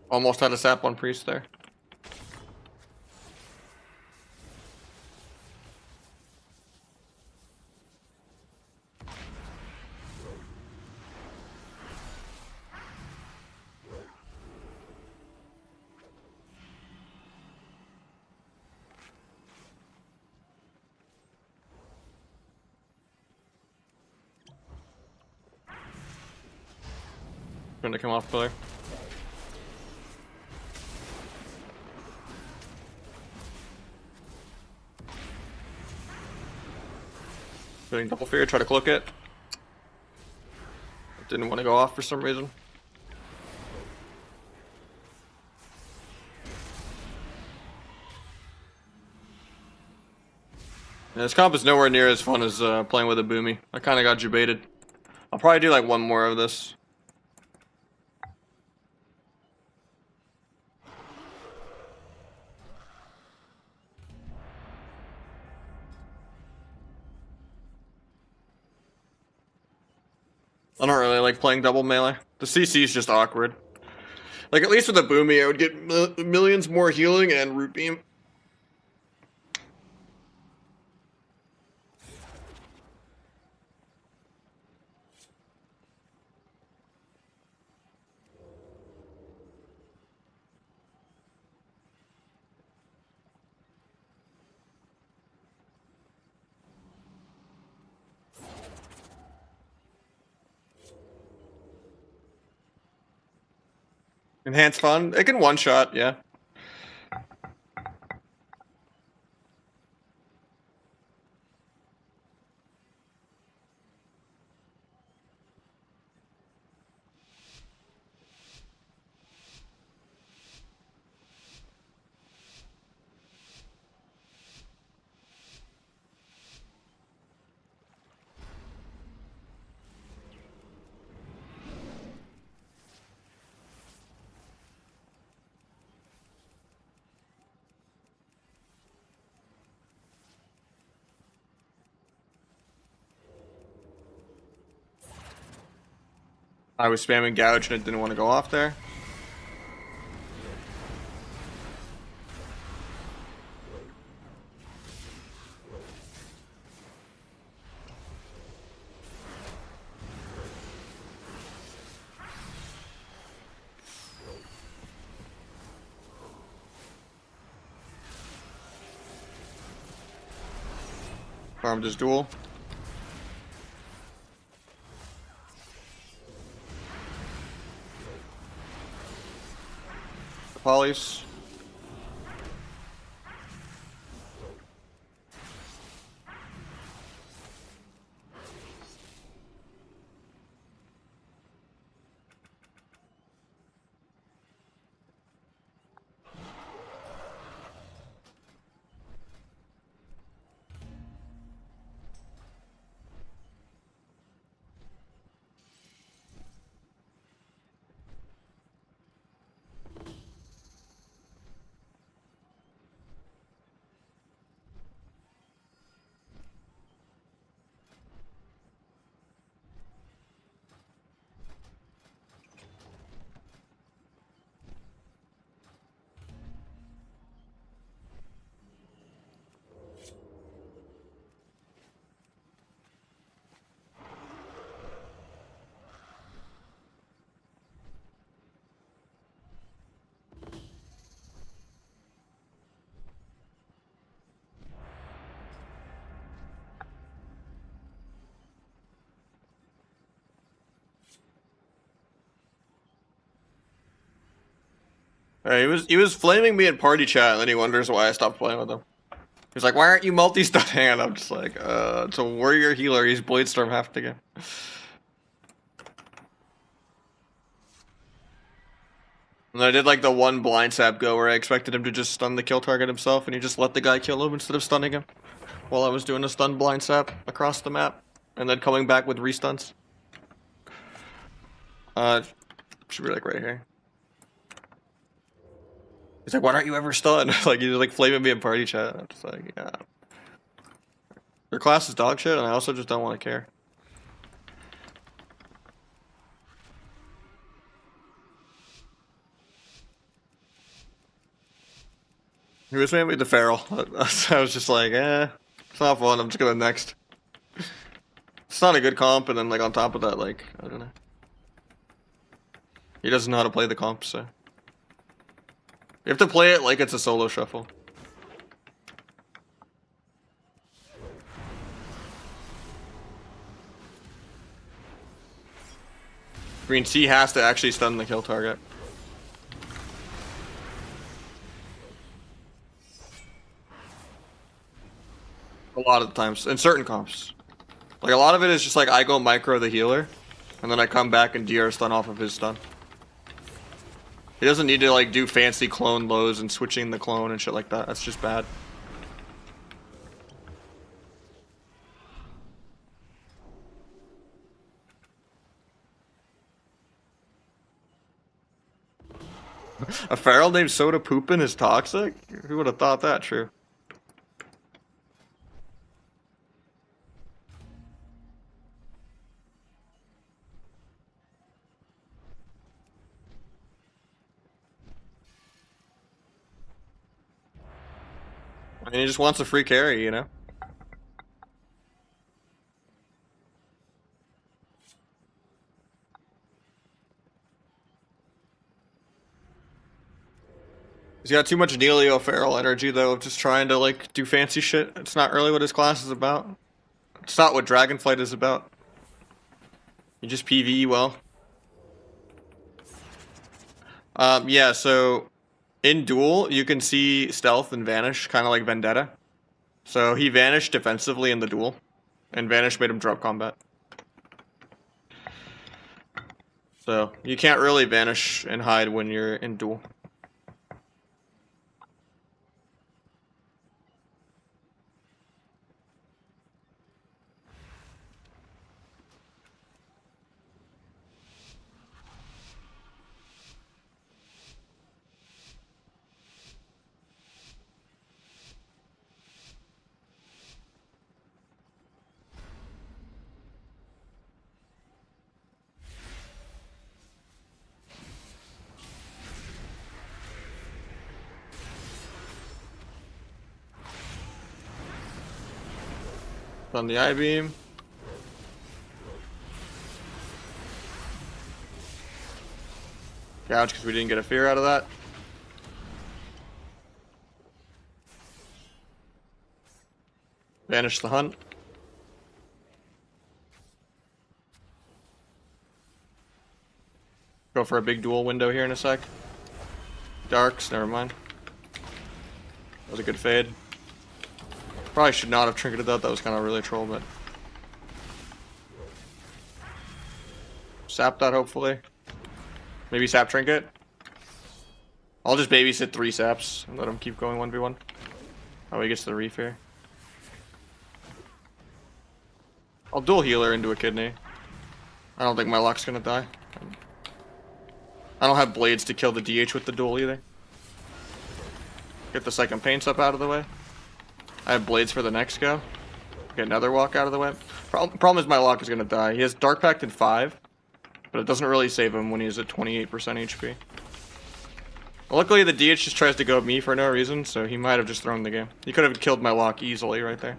Almost had a sap on priest there. Going to come off pillar. Doing double fear, try to cloak it. Didn't want to go off for some reason. Yeah, this comp is nowhere near as fun as playing with a boomy. I kind of got jebaited. I'll probably do like one more of this. I don't really like playing double melee. The CC is just awkward. Like at least with a boomy, I would get millions more healing and root beam. Enhanced fun. It can one shot, yeah. I was spamming gouge and it didn't want to go off there. Farmed his duel. The polys. He was flaming me in party chat, and then he wonders why I stopped playing with him. He's like, "Why aren't you multi-stunning?" And I'm just like, "It's a warrior healer. He's Bladestorm half the game." And I did like the one blind sap go where I expected him to just stun the kill target himself, and he just let the guy kill him instead of stunning him. While I was doing a stun blind sap across the map, and then coming back with restuns. Should be like right here. He's like, "Why aren't you ever stunned?" Like he's like flaming me in party chat. I'm just like, yeah. Your class is dog shit, and I also just don't want to care. He was maybe the feral. I was just like, it's not fun. I'm just going next. It's not a good comp, and then like on top of that, like I don't know. He doesn't know how to play the comp, so you have to play it like it's a solo shuffle. Green C has to actually stun the kill target. A lot of the times, in certain comps. Like a lot of it is just like I go micro the healer, and then I come back and DR stun off of his stun. He doesn't need to like do fancy clone lows and switching the clone and shit like that. That's just bad. A feral named Soda Poopin is toxic? Who would have thought that true? I mean, he just wants a free carry, you know? He's got too much Neelio feral energy, though, of just trying to, like, do fancy shit. It's not really what his class is about. It's not what Dragonflight is about. You just PvE well. Yeah, so in Duel, you can see Stealth and Vanish, kind of like Vendetta. So he vanished defensively in the Duel, and Vanish made him drop combat. So you can't really Vanish and hide when you're in Duel. On the I-beam. Gouge because we didn't get a fear out of that. Vanish the hunt. Go for a big dual window here in a sec. Darks, never mind. That was a good fade. Probably should not have trinketed that. That was kind of really a troll, but sap that hopefully. Maybe sap trinket. I'll just babysit 3 saps and let him keep going 1v1. Oh, he gets the reef here. I'll dual healer into a kidney. I don't think my luck's gonna die. I don't have blades to kill the DH with the duel either. Get the second paints up out of the way. I have blades for the next go. Get another walk out of the way. Problem is my lock is gonna die. He has Dark Pact in 5, but it doesn't really save him when he's at 28% HP. Luckily the DH just tries to go at me for no reason, so he might have just thrown the game. He could have killed my lock easily right there.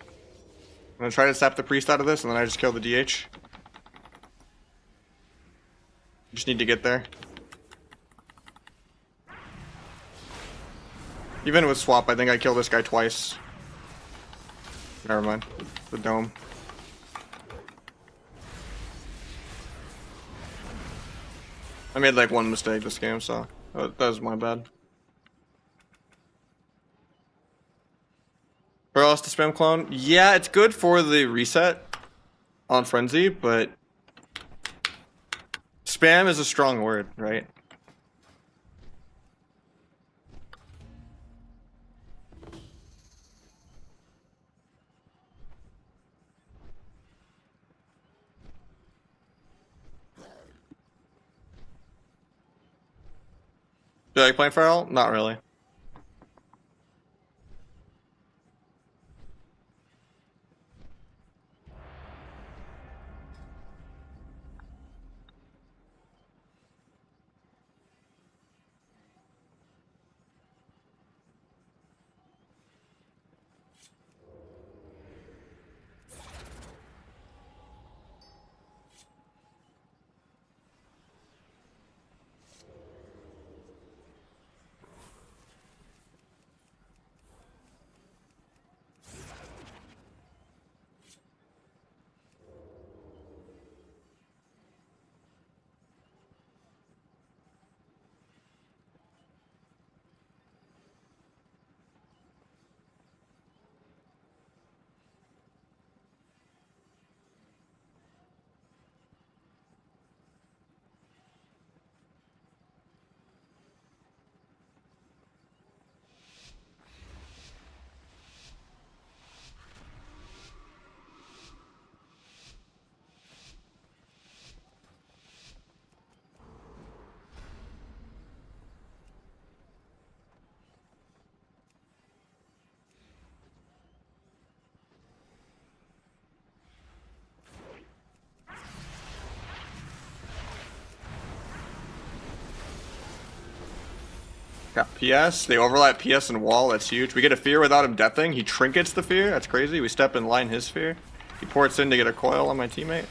I'm gonna try to sap the priest out of this, and then I just kill the DH. Just need to get there. Even with swap, I think I kill this guy twice. Never mind. The dome. I made like one mistake this game, so that was my bad. Where else to spam clone? Yeah, it's good for the reset on Frenzy, but spam is a strong word, right? Do you like playing Feral? Not really. Got PS. They overlap PS and wall. That's huge. We get a fear without him deathing. He trinkets the fear. That's crazy. We step in line his fear. He ports in to get a coil on my teammate.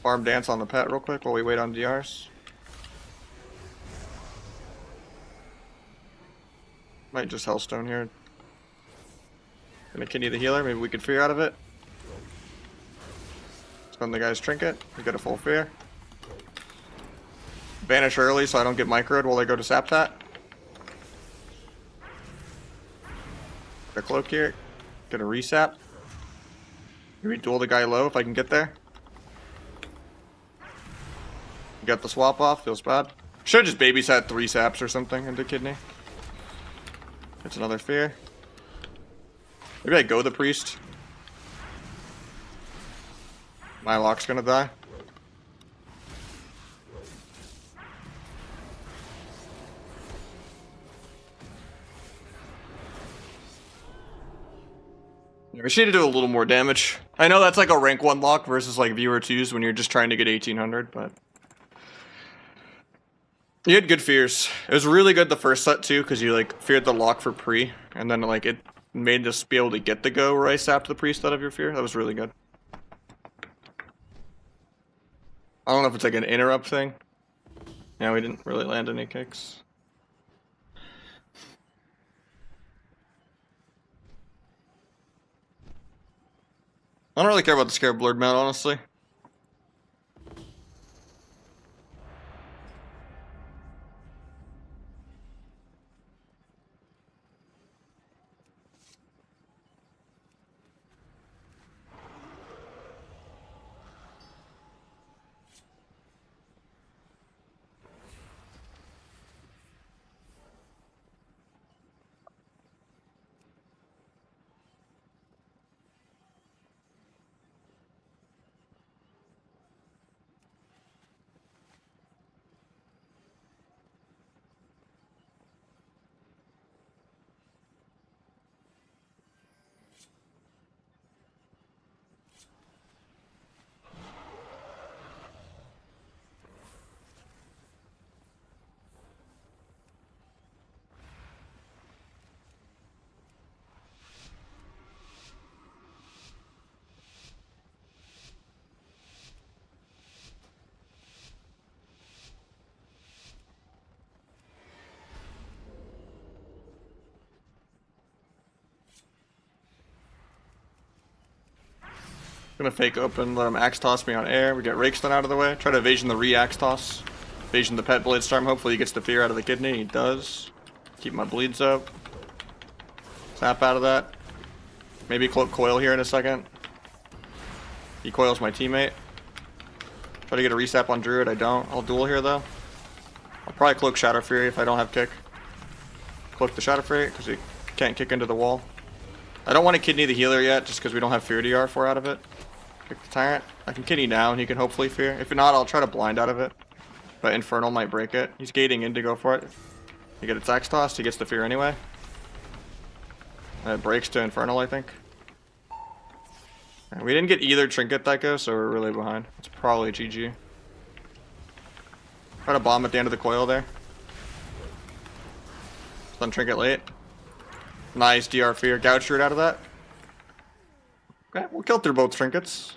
Farm dance on the pet real quick while we wait on DRs. Might just Hellstone here. Gonna kidney the healer. Maybe we could fear out of it. Stun the guy's trinket. We get a full fear. Vanish early so I don't get microed while they go to sap that. Get a cloak here. Get a resap. Maybe duel the guy low if I can get there. Got the swap off. Feels bad. Should've just babysat 3 saps or something into kidney. It's another fear. Maybe I go the priest. My lock's gonna die. We should need to do a little more damage. I know that's like a rank 1 lock versus like viewer 2s when you're just trying to get 1800, but You had good fears. It was really good the first set too, because you like feared the lock for pre, and then like it made us be able to get the go where I sapped the pre instead of your fear. That was really good. I don't know if it's like an interrupt thing. Yeah, we didn't really land any kicks. I don't really care about the Scarab Lord mount, honestly. Gonna fake open, let him axe toss me on air. We get Rakestone out of the way. Try to evasion the re-axe toss. Evasion the pet blade storm. Hopefully he gets the fear out of the kidney. He does. Keep my bleeds up. Snap out of that. Maybe cloak coil here in a second. He coils my teammate. Try to get a resap on Druid. I don't. I'll duel here though. I'll probably cloak Shadow Fury if I don't have kick. Cloak the Shadow Fury because he can't kick into the wall. I don't want to kidney the healer yet just because we don't have fear DR4 out of it. Kick the Tyrant. I can kidney now and he can hopefully fear. If not, I'll try to blind out of it. But Infernal might break it. He's gating in to go for it. He gets axe tossed. He gets the fear anyway. And it breaks to Infernal, I think. And we didn't get either trinket that go, so we're really behind. It's probably GG. Try to bomb at the end of the coil there. Stun trinket late. Nice DR fear. Gouge Druid out of that. Okay, we'll kill through both trinkets.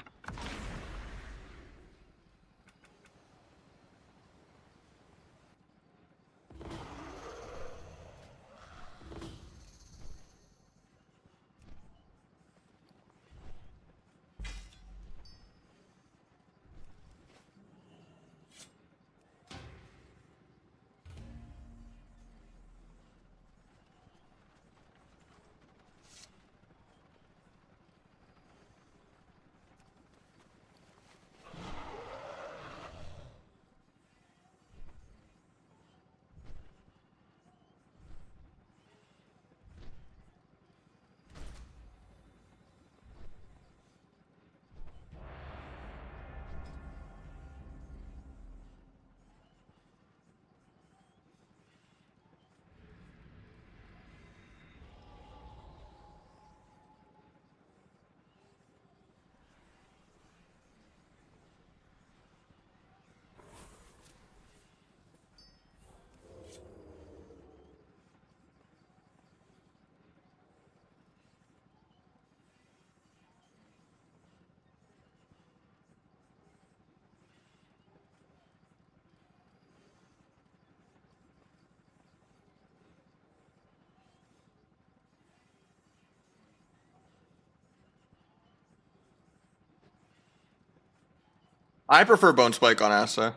I prefer Bone Spike on Asa.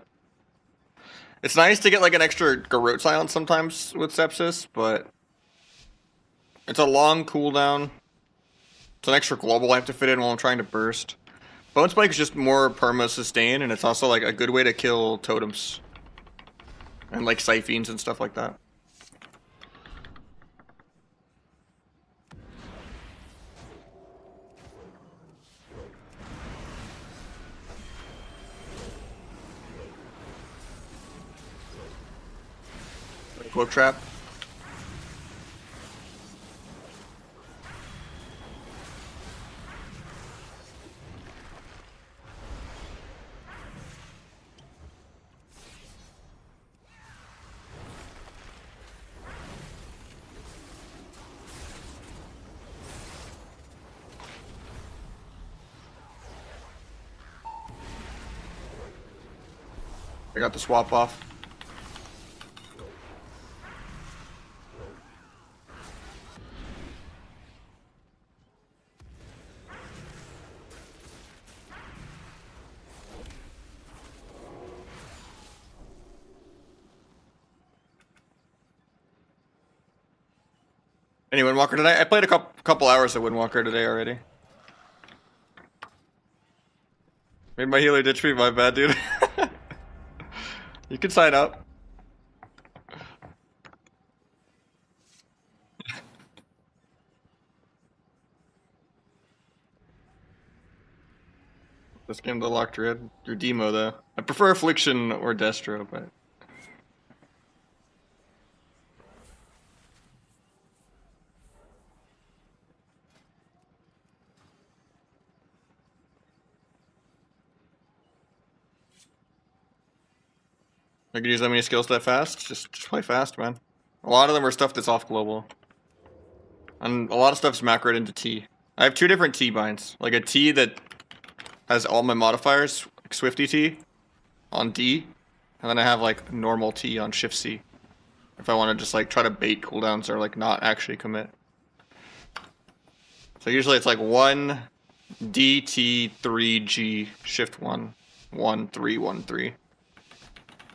It's nice to get like an extra Garrote silence sometimes with Sepsis, but it's a long cooldown. It's an extra global I have to fit in while I'm trying to burst. Bone Spike is just more perma sustain, and it's also like a good way to kill totems. And like Siphons and stuff like that. Cloak Trap. I got the swap off. Any Windwalker today? I played a couple hours of Windwalker today already. Made my healer ditch me, my bad, dude. You can sign up. This game, the locked red. Your demo, though. I prefer Affliction or Destro, but. I could use that many skills that fast. Just play fast, man. A lot of them are stuff that's off global. And a lot of stuff's macroed into T. I have 2 different T binds. Like a T that has all my modifiers, like Swifty T, on D. And then I have like normal T on Shift C. If I want to just like try to bait cooldowns or like not actually commit. So usually it's like 1 D, T, 3, G, Shift 1, 1, 3, 1, 3.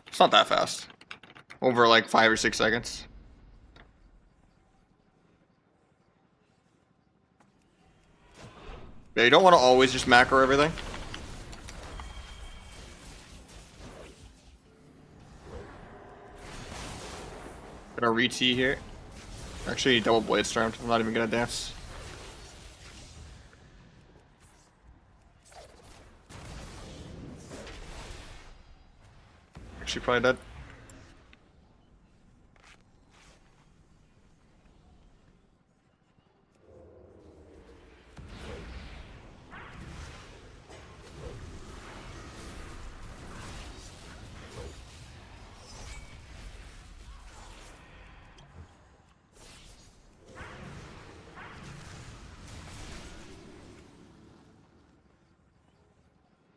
It's not that fast. Over like 5 or 6 seconds. Yeah, you don't want to always just macro everything. Gonna re-T here. Actually, double blade stormed. I'm not even gonna dance. Actually, probably dead.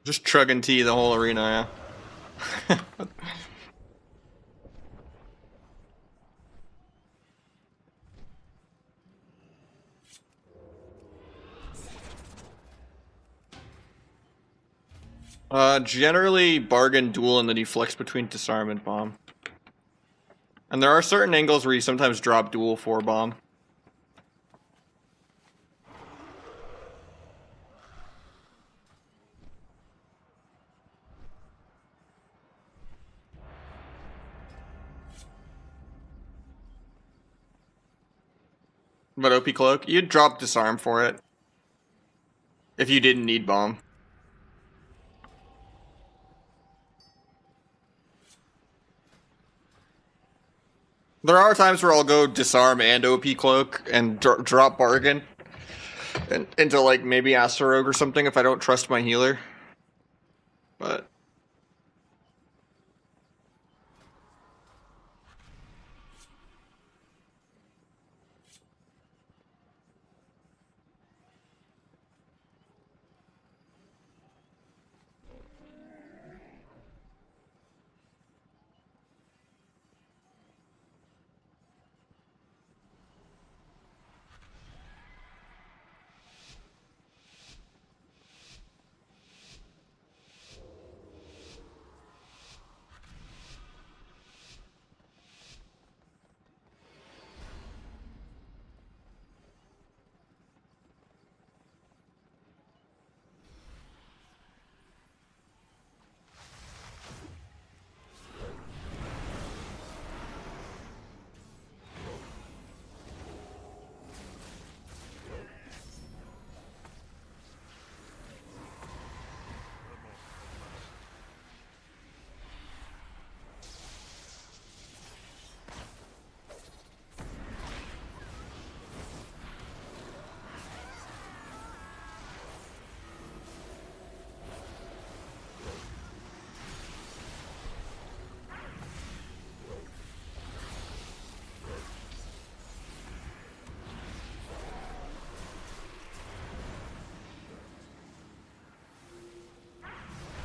Just chugging T the whole arena, yeah. Generally bargain duel and then you flex between disarm and bomb. And there are certain angles where you sometimes drop duel for bomb. But OP Cloak, you'd drop disarm for it. If you didn't need bomb. There are times where I'll go disarm and OP Cloak and drop bargain into like maybe Astro Rogue or something if I don't trust my healer. But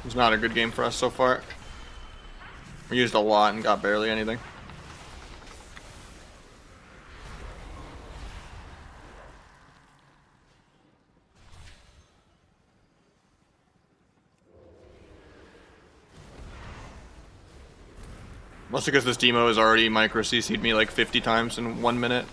it's not a good game for us so far. I used a lot and got barely anything. Mostly because this demo has already micro CC'd me like 50 times in 1 minute.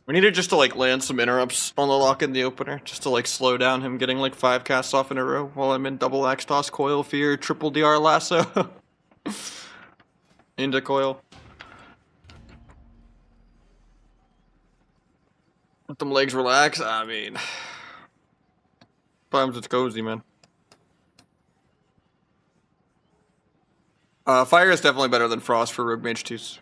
We needed just to like land some interrupts on the lock in the opener, just to like slow down him getting like 5 casts off in a row while I'm in double axe toss, coil fear, triple DR lasso into coil. Let them legs relax. I mean, sometimes it's cozy, man. Fire is definitely better than Frost for Rogue Mage 2s.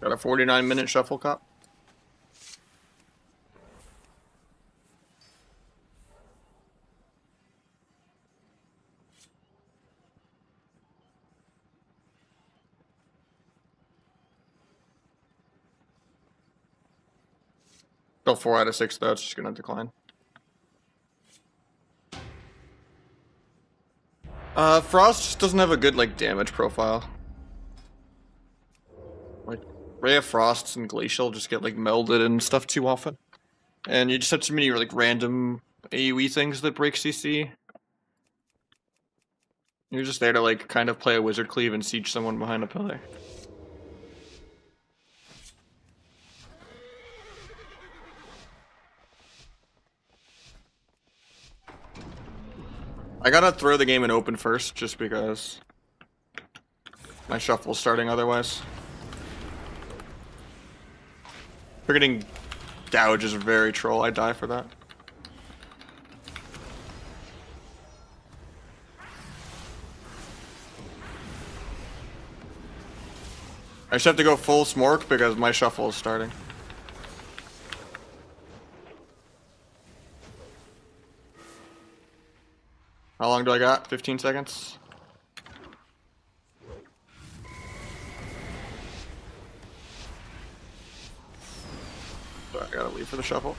Got a 49-minute shuffle cop. Still 4 out of 6 though, it's just gonna decline. Frost just doesn't have a good like damage profile. Like Ray of Frosts and Glacial just get like melded and stuff too often. And you just have too many like random AoE things that break CC. You're just there to like kind of play a wizard cleave and siege someone behind a pillar. I gotta throw the game in open first, just because my shuffle's starting otherwise. Forgetting Gouge is very troll, I die for that. I just have to go full smork because my shuffle is starting. How long do I got? 15 seconds? So I gotta leave for the shuffle.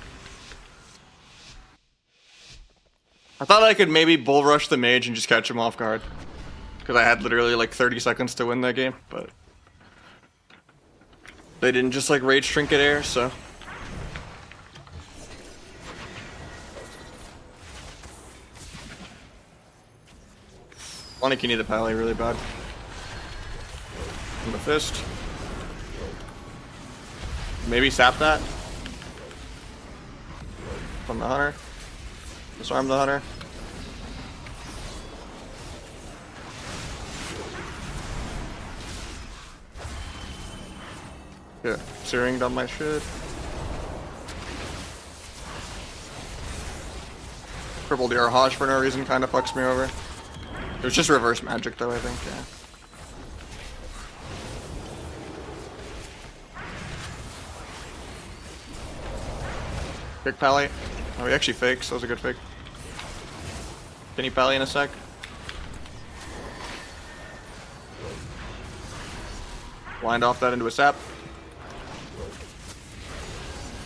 I thought I could maybe bull rush the mage and just catch him off guard. Because I had literally like 30 seconds to win that game, but they didn't just like rage trinket air, so. Lonnie can need the pally really bad. And the fist. Maybe sap that. From the hunter. Disarm the hunter. Yeah, searing done my shit. Triple DR Hodge for no reason kind of fucks me over. It was just reverse magic though, I think, yeah. Big pally. Oh, he actually fakes, that was a good fake. Can he pally in a sec? Blind off that into a sap.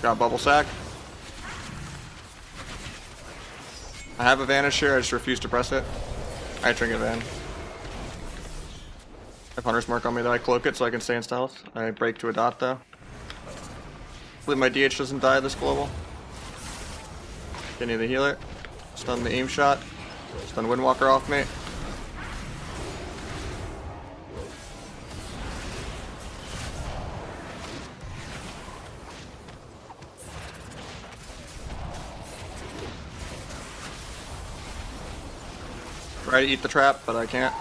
Got bubble sack. I have a vanish here, I just refuse to press it. I trinket van. I have Hunter's Mark on me though, I cloak it so I can stay in stealth. I break to a dot though. Hopefully my DH doesn't die this global. Can either heal it, stun the aim shot, stun Windwalker off me. Try to eat the trap, but I can't.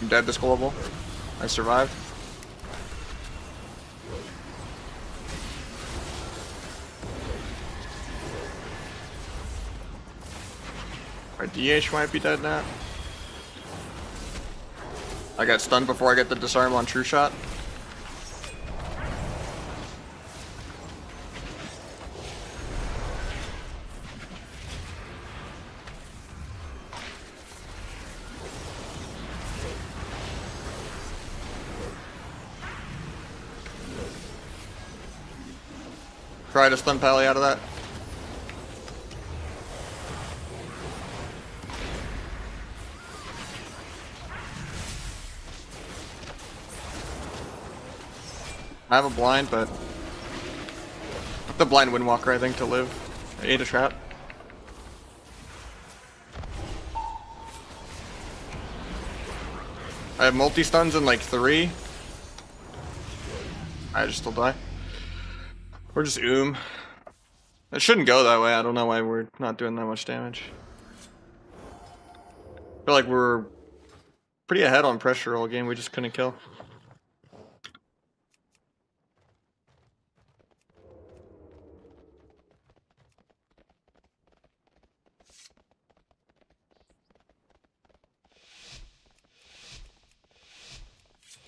I'm dead this global. I survived. Our DH might be dead now. I got stunned before I get the disarm on True Shot. Try to stun Pally out of that. I have a blind, but the blind Windwalker, I think, to live. I ate a trap. I have multi-stuns in like 3. I just still die. Or just It shouldn't go that way. I don't know why we're not doing that much damage. I feel like we're pretty ahead on pressure all game. We just couldn't kill.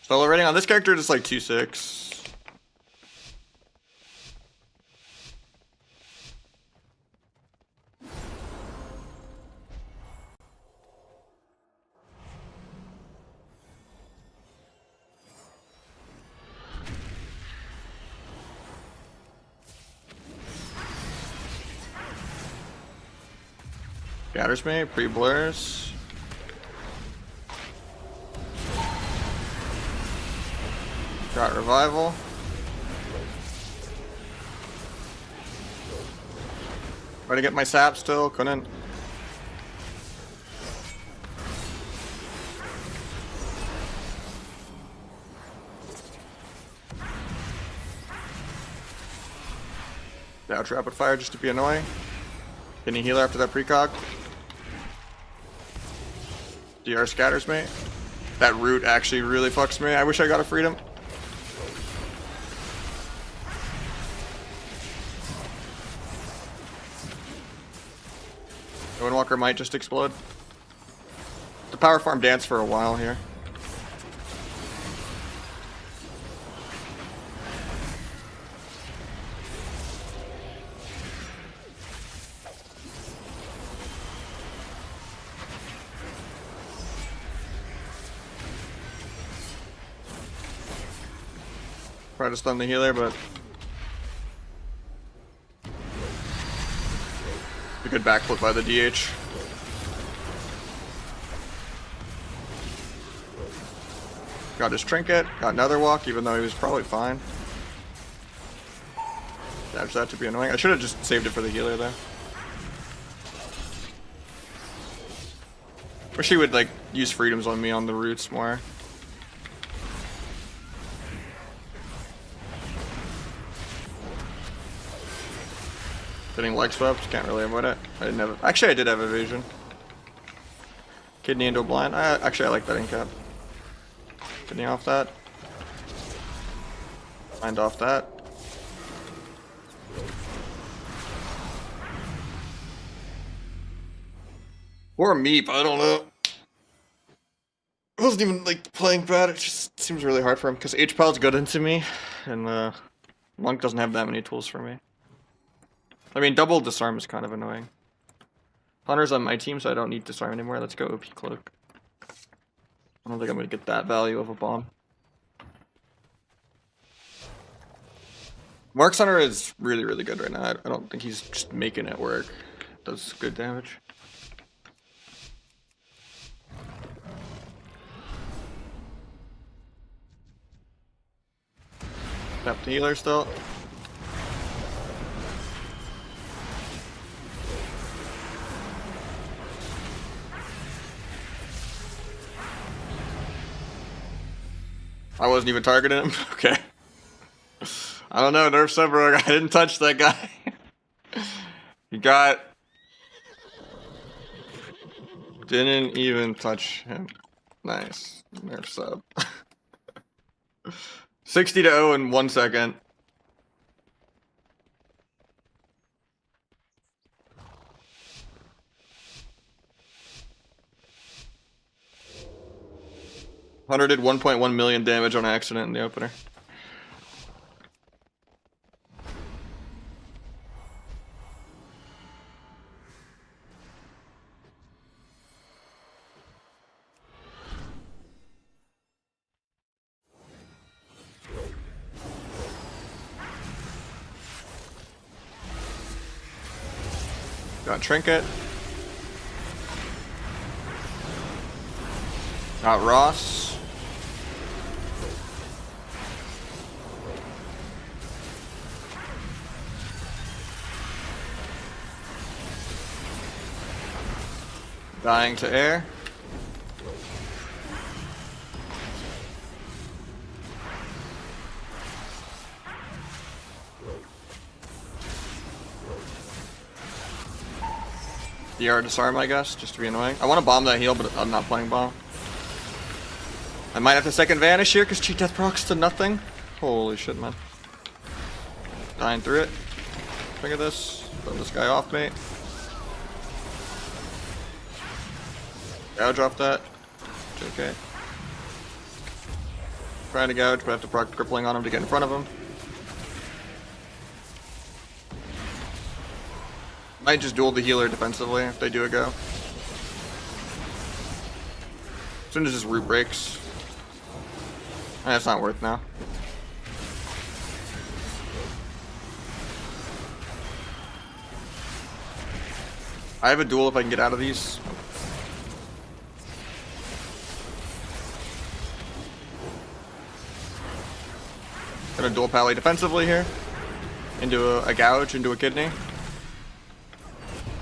Solo rating on this character is like 2-6. Scatters me, pre-blurs. Got revival. Try to get my sap still, couldn't. Now trap with fire just to be annoying. Can you heal after that precog? DR scatters me. That root actually really fucks me. I wish I got a freedom. Windwalker might just explode. The power farm dance for a while here. Try to stun the healer, but a good backflip by the DH. Got his trinket, got another walk, even though he was probably fine. Dodge that to be annoying. I should have just saved it for the healer though. Wish he would like use freedoms on me on the roots more. Getting leg swept, can't really avoid it. I didn't have. Actually, I did have evasion. Kidney into a blind. Actually, I like that incap. Kidney off that. Blind off that. Or Meep, I don't know. I wasn't even like playing bad. It just seems really hard for him because H-Pal's good into me, and Monk doesn't have that many tools for me. I mean, double disarm is kind of annoying. Hunter's on my team, so I don't need disarm anymore. Let's go OP cloak. I don't think I'm gonna get that value of a bomb. Mark's Hunter is really, really good right now. I don't think he's just making it work. Does good damage. Tap the healer still. I wasn't even targeting him? Okay. I don't know, Nerf Subrog, I didn't touch that guy. He got Didn't even touch him. Nice. Nerf sub. 60 to 0 in 1 second. Hunter did 1.1 million damage on accident in the opener. Got Trinket. Got Ross. Dying to air. DR disarm, I guess, just to be annoying. I want to bomb that heal, but I'm not playing bomb. I might have to second vanish here because cheat death procs to nothing. Holy shit, man. Dying through it. Look at this. Throw this guy off me. Gouge off that. JK. Trying to gouge, but I have to proc crippling on him to get in front of him. Might just duel the healer defensively if they do a go. As soon as his root breaks. That's not worth now. I have a duel if I can get out of these. Gonna dual pally defensively here. Into a gouge, into a kidney.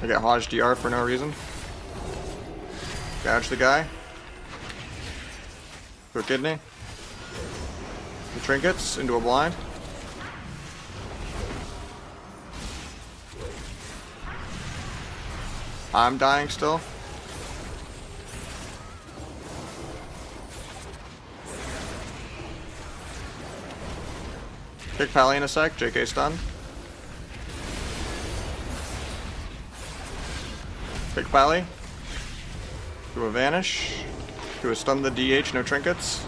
I get Hodge DR for no reason. Gouge the guy. To a kidney. The trinkets into a blind. I'm dying still. Kick Pally in a sec, JK stun. Kick Pally. Do a vanish. Do a stun the DH, no trinkets.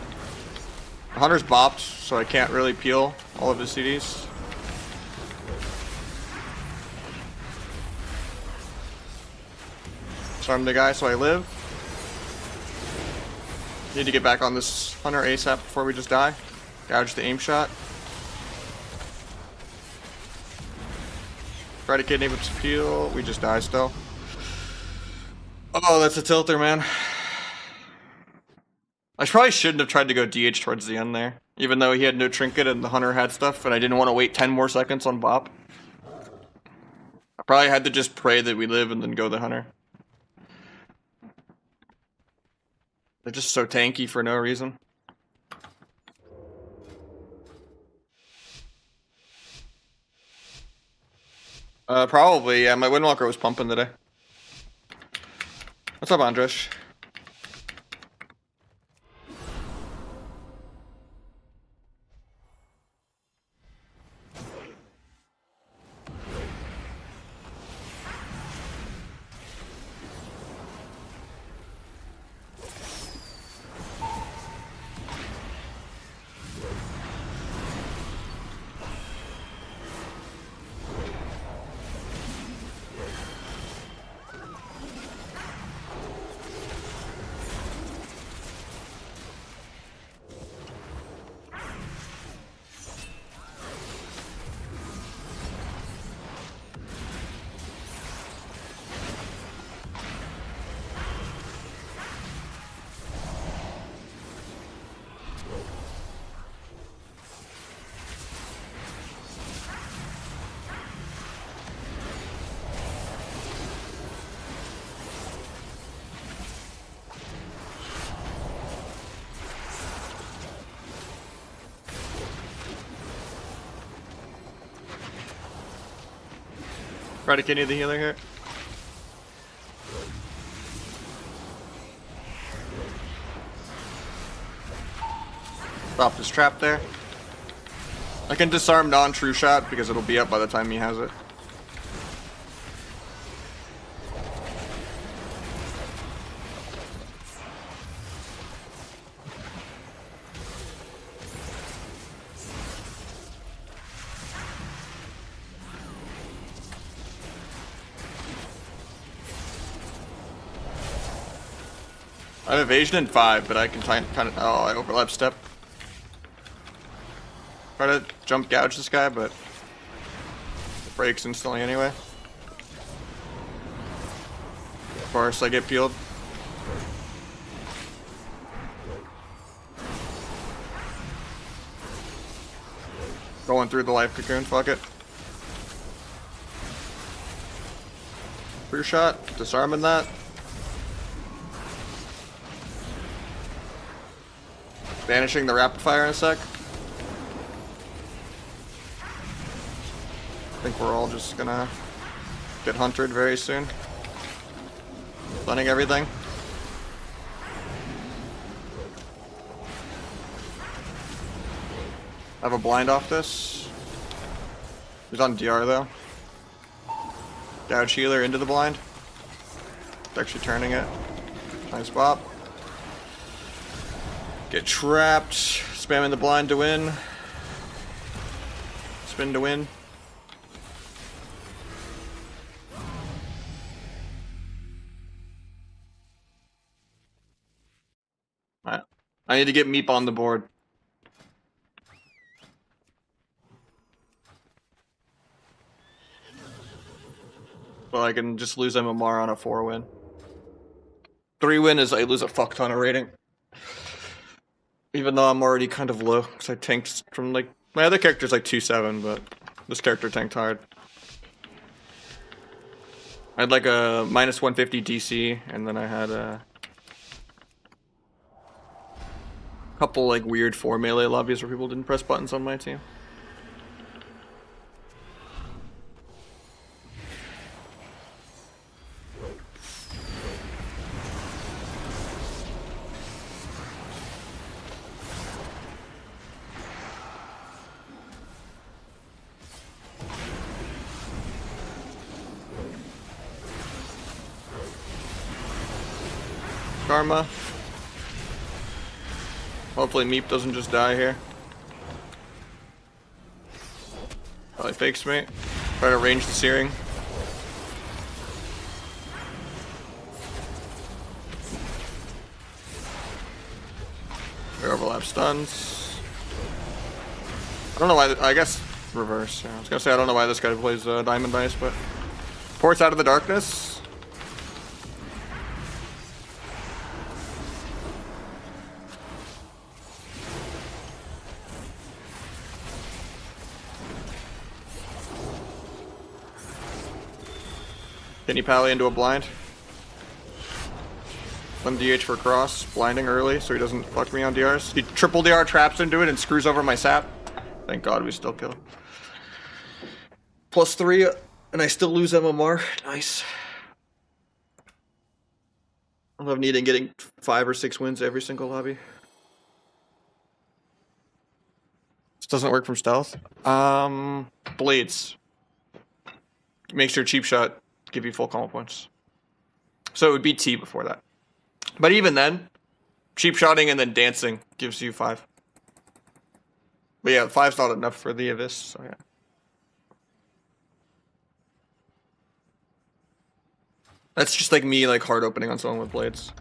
The Hunter's bopped, so I can't really peel all of his CDs. Disarm the guy so I live. Need to get back on this Hunter ASAP before we just die. Gouge the aim shot. Try to kidney with peel. We just die still. Oh, that's a tilter, man. I probably shouldn't have tried to go DH towards the end there. Even though he had no trinket and the Hunter had stuff, and I didn't want to wait 10 more seconds on Bop. I probably had to just pray that we live and then go the Hunter. They're just so tanky for no reason. Probably, yeah. My Windwalker was pumping today. What's up, Andresh? Try to kidney the healer here. Stop this trap there. I can disarm non-true shot because it'll be up by the time he has it. I have evasion in 5, but I can kind of. Oh, I overlap step. Try to jump gouge this guy, but it breaks instantly anyway. Of course, I get peeled. Going through the life cocoon, fuck it. True shot, disarming that. Banishing the rapid fire in a sec. I think we're all just gonna get hunted very soon. Stunning everything. I have a blind off this. He's on DR though. Gouge healer into the blind. It's actually turning it. Nice bop. Get trapped. Spamming the blind to win. Spin to win. Alright. I need to get Meep on the board. Well, I can just lose MMR on a 4-win. 3-win is I lose a fuck ton of rating. Even though I'm already kind of low, because I tanked from like... My other character's like 2-7, but this character tanked hard. I had like a minus 150 DC, and then I had a couple like weird 4 melee lobbies where people didn't press buttons on my team. Karma. Hopefully Meep doesn't just die here. Probably fakes me. Try to range the searing. Overlap stuns. I don't know why. I guess reverse. Yeah, I was gonna say I don't know why this guy plays Diamond Dice, but ports out of the darkness. Can you pally into a blind? 1 DH for cross, blinding early so he doesn't fuck me on DRs. He triple DR traps into it and screws over my sap. Thank God we still kill. +3 and I still lose MMR. Nice. I love needing getting 5 or 6 wins every single lobby. This doesn't work from stealth. Blades. Makes your cheap shot give you full combo points. So it would be T before that. But even then, cheap shotting and then dancing gives you 5. But yeah, 5's not enough for the Abyss, so yeah. That's just like me like hard opening on someone with blades.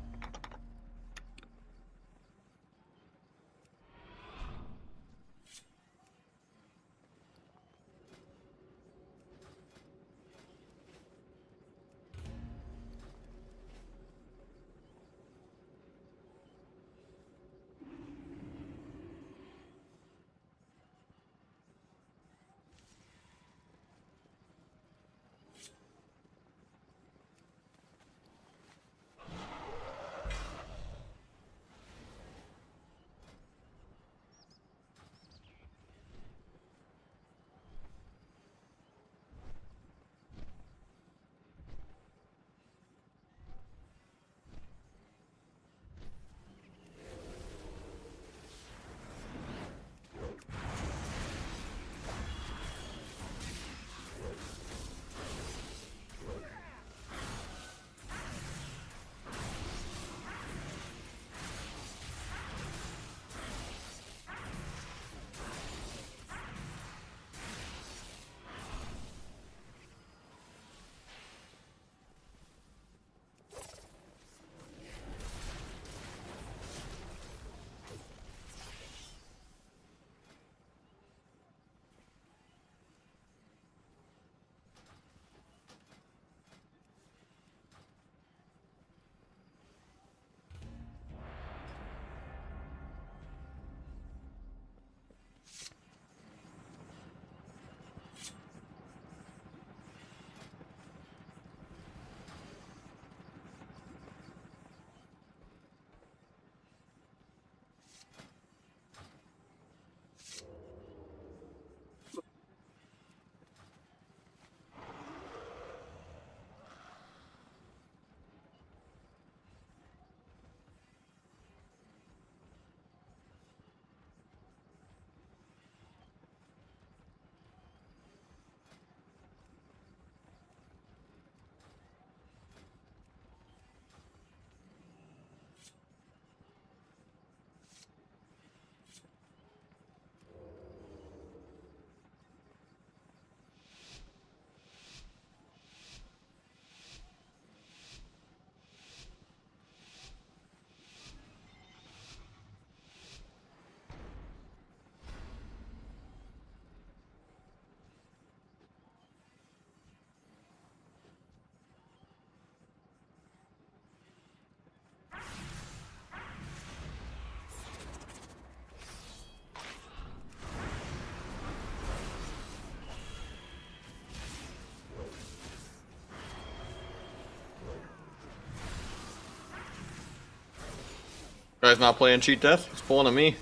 Guy's not playing cheat death. He's pulling on me.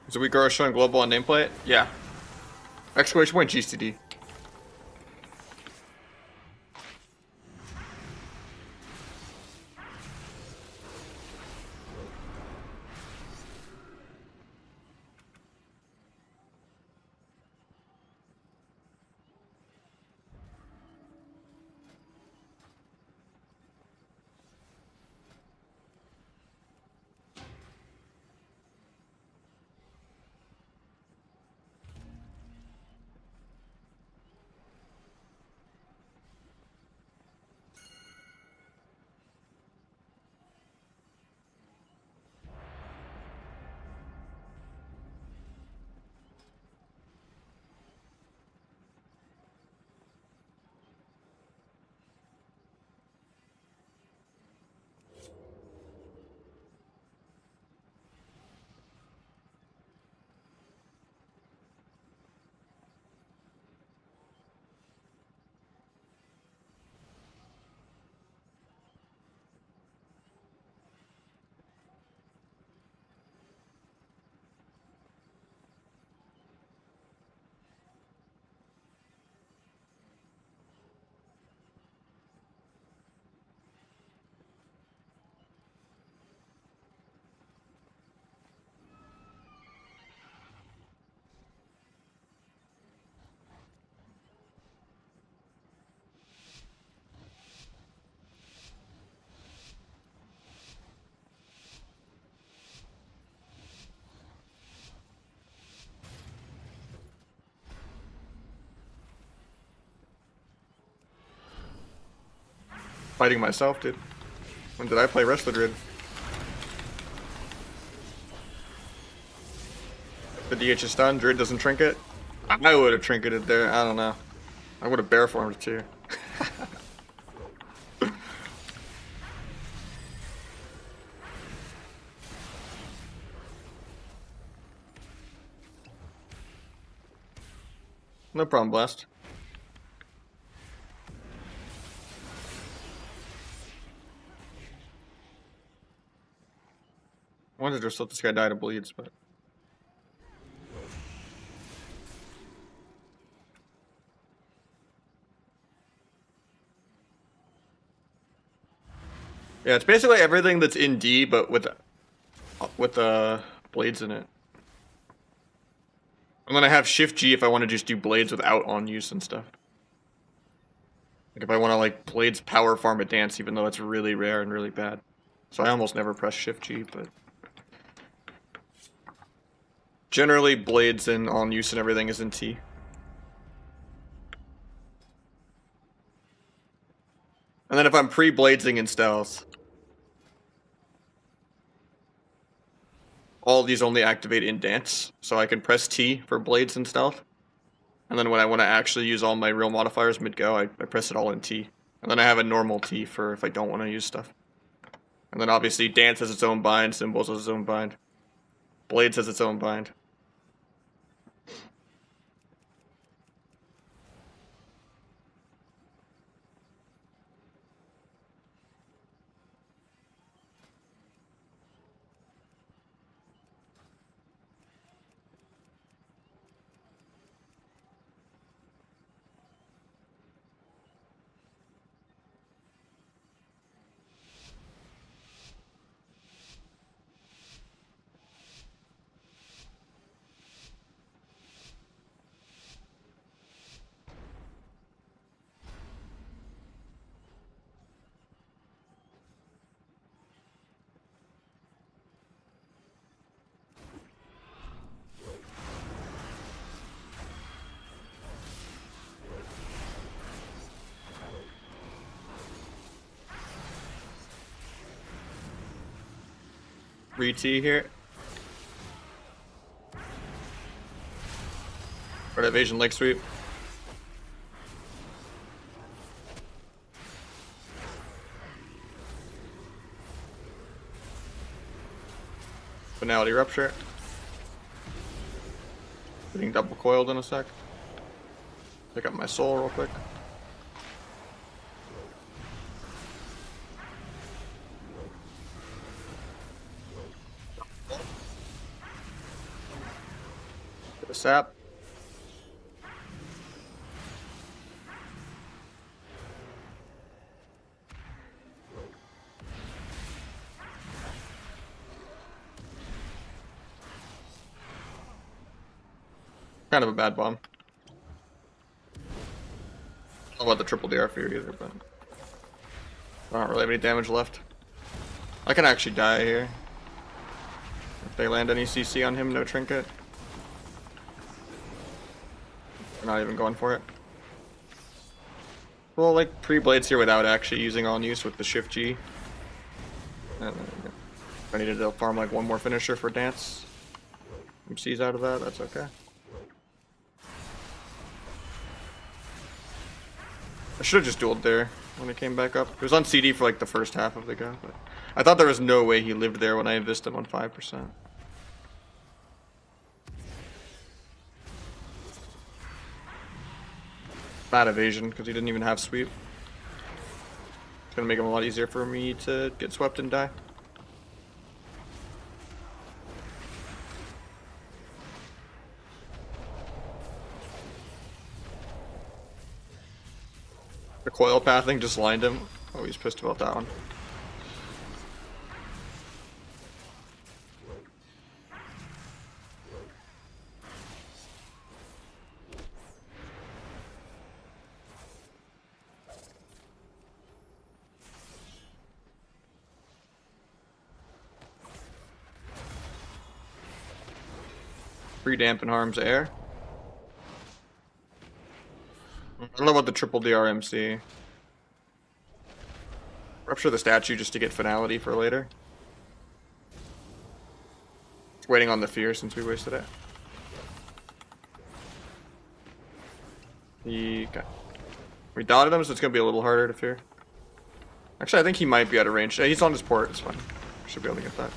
Is a weak girl showing global on nameplate? Yeah. Exclamation point GCD. Fighting myself, dude. When did I play Wrestler Grid? The DH is stunned, Druid doesn't trinket. I would have trinketed there, I don't know. I would have bear formed too. No problem, Blast. I wanted to just let this guy die to bleeds, but... Yeah, it's basically everything that's in D, but with blades in it. I'm gonna have Shift G if I want to just do blades without on use and stuff. Like if I want to like blades power farm a dance, even though it's really rare and really bad. So I almost never press Shift G, but generally blades and on use and everything is in T. And then if I'm pre-bladesing in stealth, all of these only activate in dance, so I can press T for blades and stealth. And then when I want to actually use all my real modifiers mid-go, I press it all in T. And then I have a normal T for if I don't want to use stuff. And then obviously dance has its own bind, symbols has its own bind. Blades has its own bind. Re-T here. Or evasion leg sweep. Finality rupture. Getting double coiled in a sec. Pick up my soul real quick. Get a sap. Kind of a bad bomb. I don't know about the triple DR for you either, but I don't really have any damage left. I can actually die here. If they land any CC on him, no trinket. They're not even going for it. Well, like pre-blades here without actually using on use with the shift G. And if I needed to farm like one more finisher for dance, MC's out of that, that's okay. I should have just dueled there when it came back up. It was on CD for like the first half of the go, but I thought there was no way he lived there when I invisted him on 5%. Bad evasion because he didn't even have sweep. It's gonna make him a lot easier for me to get swept and die. The coil pathing just lined him. Oh, he's pissed about that one. Free dampen harm's air. I don't know about the triple DRMC. Rupture the statue just to get finality for later. It's waiting on the fear since we wasted it. We dotted him, so it's gonna be a little harder to fear. Actually, I think he might be out of range. Yeah, he's on his port, it's fine. Should be able to get that.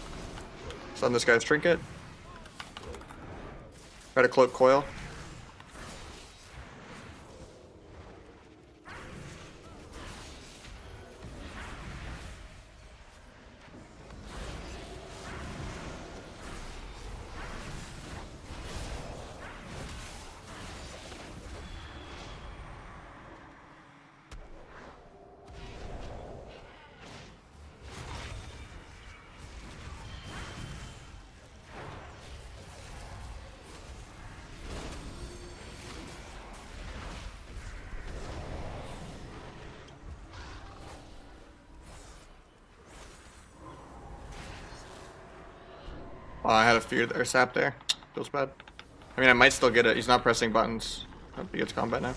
Stun this guy's trinket. Try to cloak coil. Oh, I had a fear there, sap there. Feels bad. I mean, I might still get it. He's not pressing buttons. Hope he gets combat now.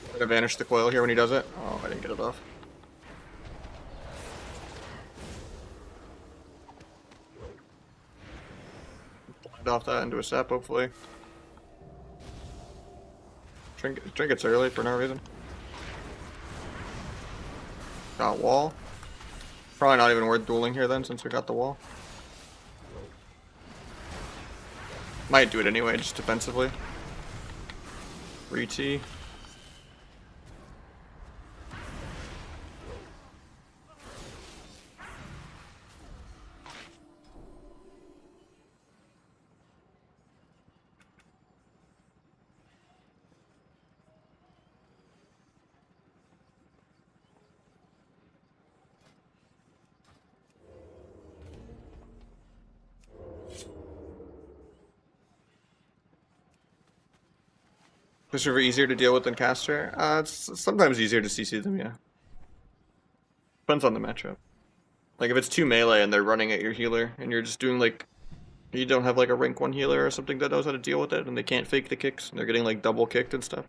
I'm gonna vanish the coil here when he does it. Oh, I didn't get it off. Blind off that into a sap, hopefully. Trinkets early for no reason. Got wall. Probably not even worth dueling here then, since we got the wall. Might do it anyway, just defensively. Re-T. This river easier to deal with than caster? It's sometimes easier to CC them, yeah. Depends on the matchup. Like if it's 2 melee and they're running at your healer and you're just doing like, you don't have like a rank 1 healer or something that knows how to deal with it and they can't fake the kicks and they're getting like double kicked and stuff.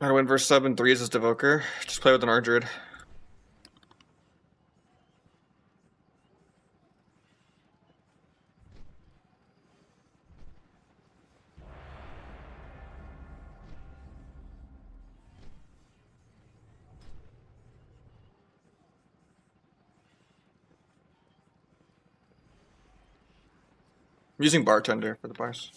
How to win verse 7-3s as Devoker. Just play with an Ardruid. I'm using Bartender for the bars.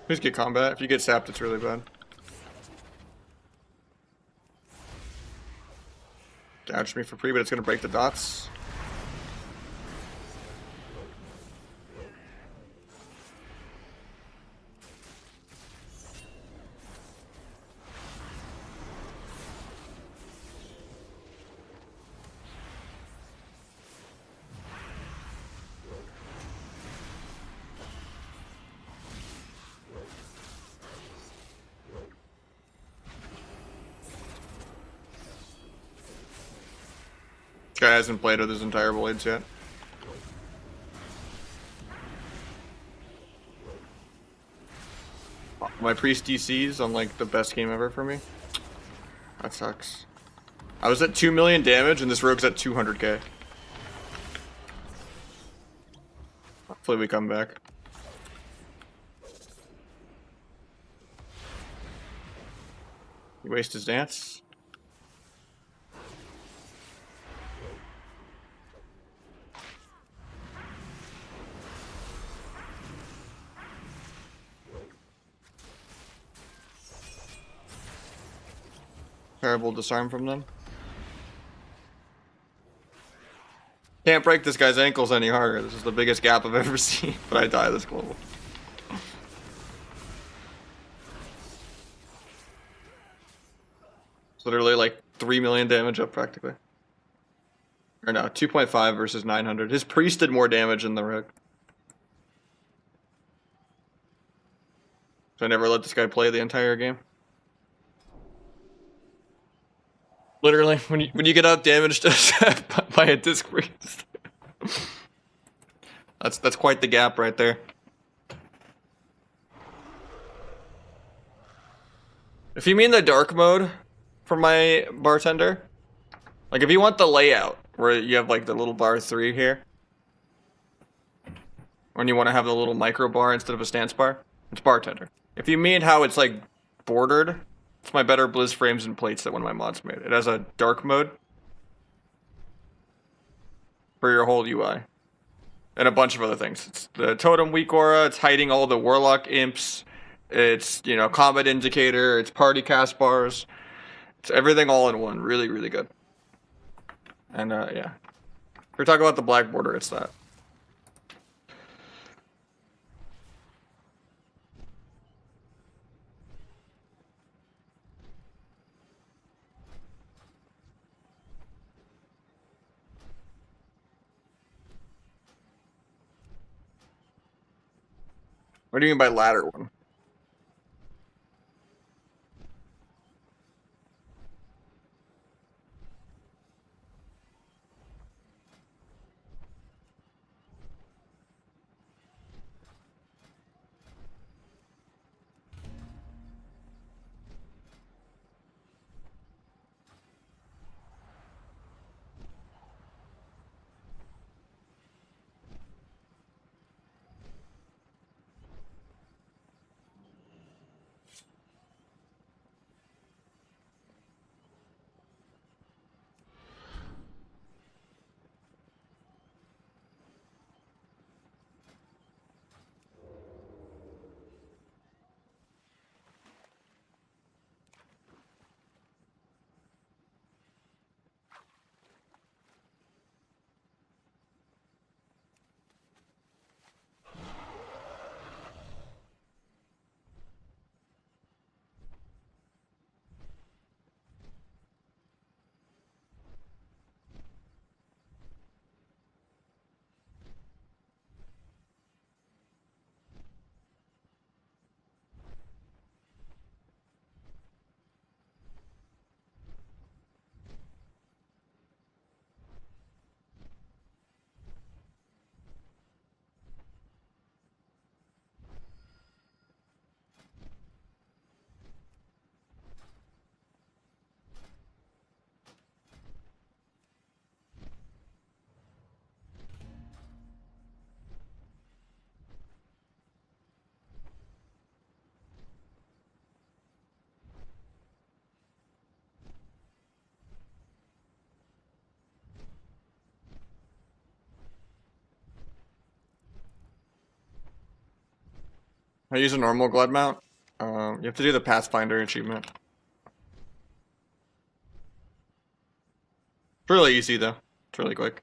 Please get combat. If you get sapped, it's really bad. Gouged me for free, but it's gonna break the dots. This guy hasn't played with his entire blades yet. My priest DC's on like the best game ever for me. That sucks. I was at 2 million damage and this rogue's at 200k. Hopefully we come back. He wastes his dance. Terrible disarm from them. Can't break this guy's ankles any harder. This is the biggest gap I've ever seen, but I die this global. It's literally like 3 million damage up practically. Or no, 2.5 versus 900. His priest did more damage than the rogue. So I never let this guy play the entire game. Literally, when you get out damaged by a disc priest. That's quite the gap right there. If you mean the dark mode for my bartender, like if you want the layout where you have like the little bar 3 here, when you want to have the little micro bar instead of a stance bar, it's bartender. If you mean how it's like bordered, it's my better Blizz frames and plates that one of my mods made. It has a dark mode for your whole UI. And a bunch of other things. It's the totem weak aura, it's hiding all the warlock imps, it's, you know, combat indicator, it's party cast bars. It's everything all in one. Really, really good. And yeah. If we're talking about the black border, it's that. What do you mean by ladder one? I use a normal glide mount. You have to do the Pathfinder achievement. It's really easy though. It's really quick.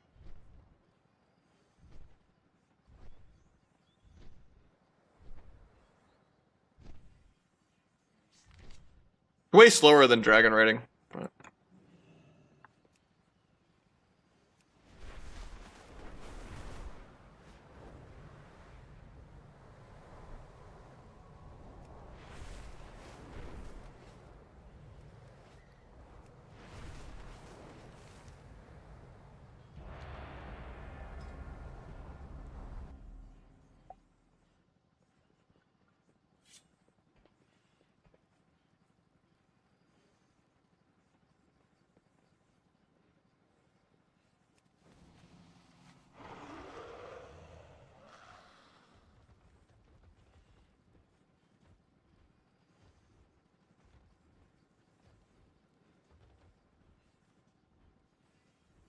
Way slower than dragon riding. But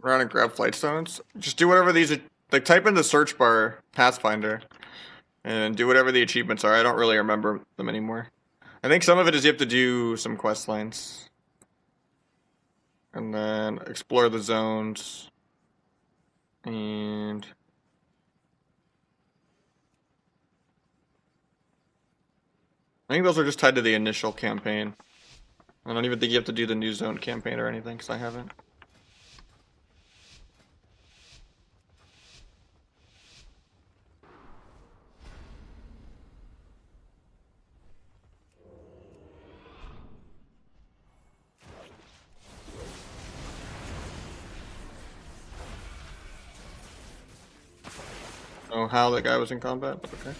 run and grab flight stones. Just do whatever these like. Type in the search bar Pathfinder, and do whatever the achievements are. I don't really remember them anymore. I think some of it is you have to do some quest lines, and then explore the zones, and I think those are just tied to the initial campaign. I don't even think you have to do the new zone campaign or anything, because I haven't. Oh, how that guy was in combat, but okay.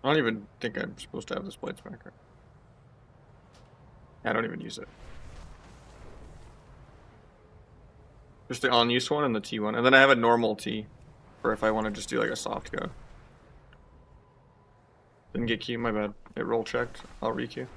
I don't even think I'm supposed to have this blade smacker. I don't even use it. Just the on-use one and the T one. And then I have a normal T for if I want to just do like a soft go. Didn't get queue, my bad. It roll checked. I'll re-queue.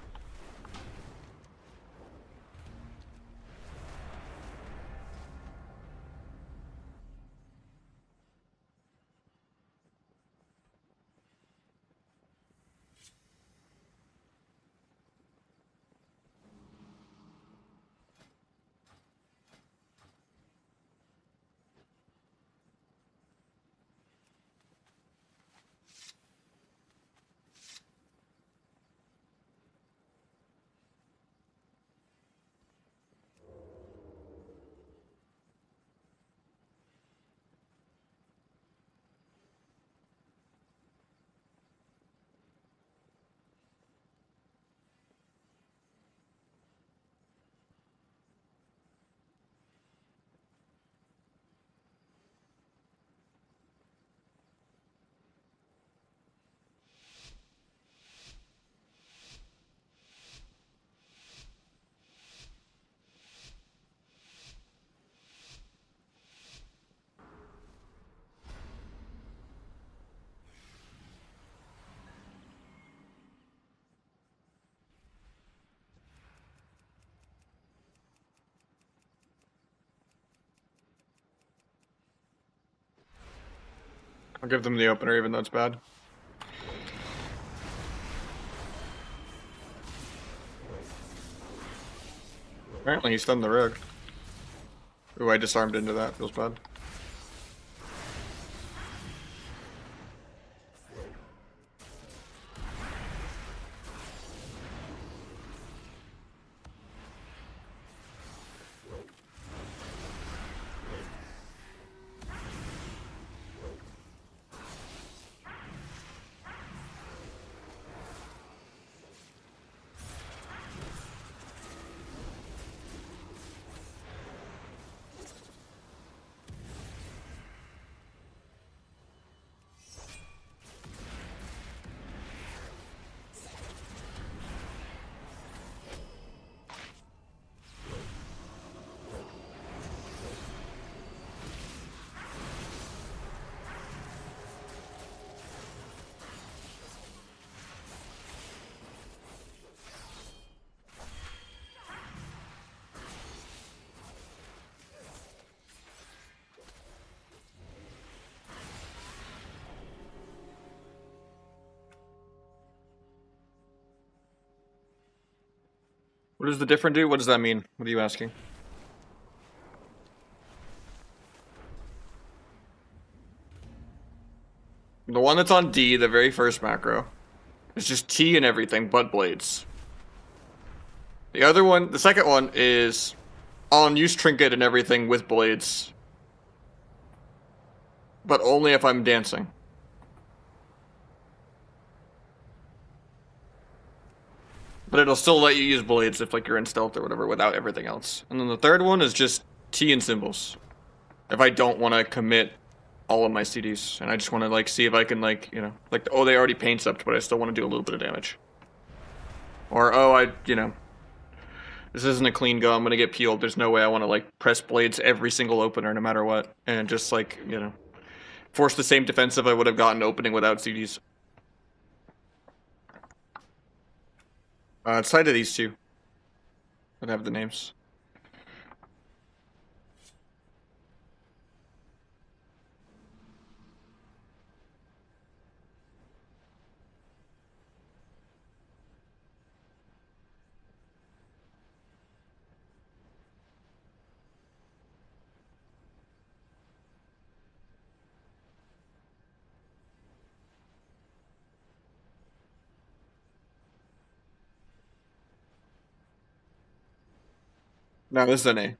I'll give them the opener even though it's bad. Apparently he stunned the Rogue. Ooh, I disarmed into that. Feels bad. What does the different do? What does that mean? What are you asking? The one that's on D, the very first macro, is just T and everything but blades. The other one, the second one, is on use trinket and everything with blades. But only if I'm dancing. But it'll still let you use blades if like you're in stealth or whatever without everything else. And then the third one is just T and symbols. If I don't want to commit all of my CDs and I just want to like see if I can like, you know, like, oh, they already paint upped, but I still want to do a little bit of damage. Or, oh, this isn't a clean go, I'm gonna get peeled. There's no way I want to like press blades every single opener no matter what. And just like, force the same defensive I would have gotten opening without CDs. It's tied to these two that have the names. No, this is an A.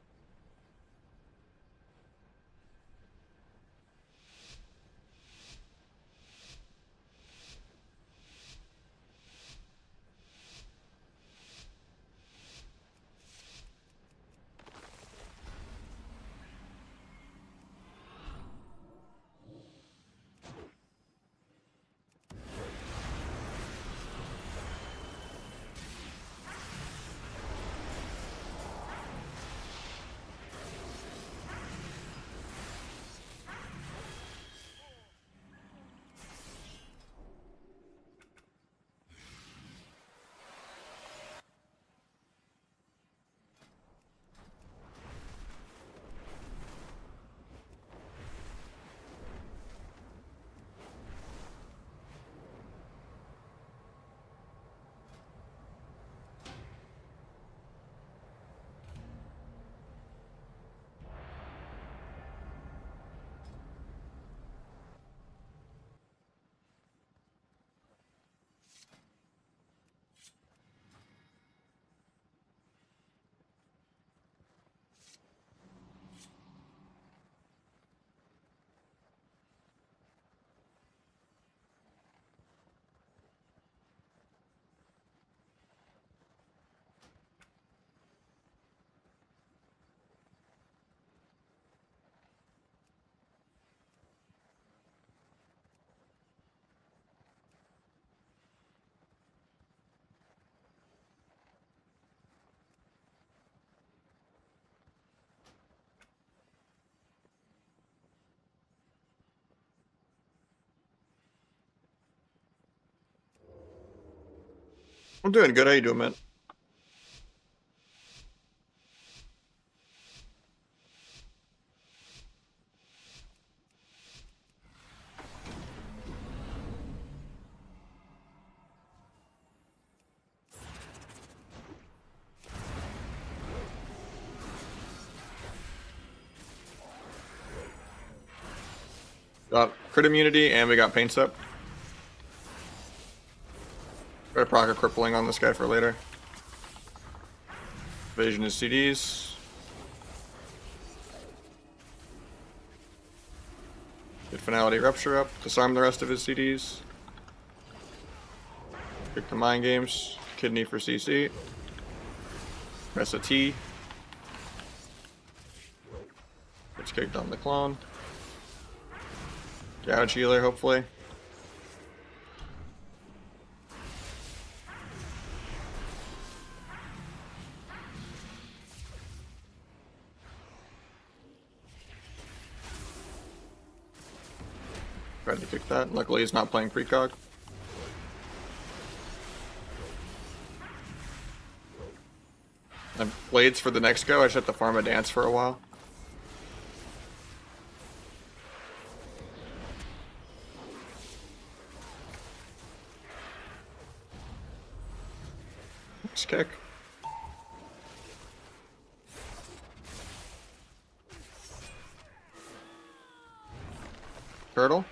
I'm doing good. How you doing, man? Got crit immunity and we got paint up. Try to proc a crippling on this guy for later. Evasion is CDs. Get finality rupture up. Disarm the rest of his CDs. Pick the mind games. Kidney for CC. Press a T. Gets kicked on the clone. Gouge healer, hopefully. Tried to kick that. Luckily, he's not playing precog. And blades for the next go. I just have to farm a dance for a while. Next kick. Turtle.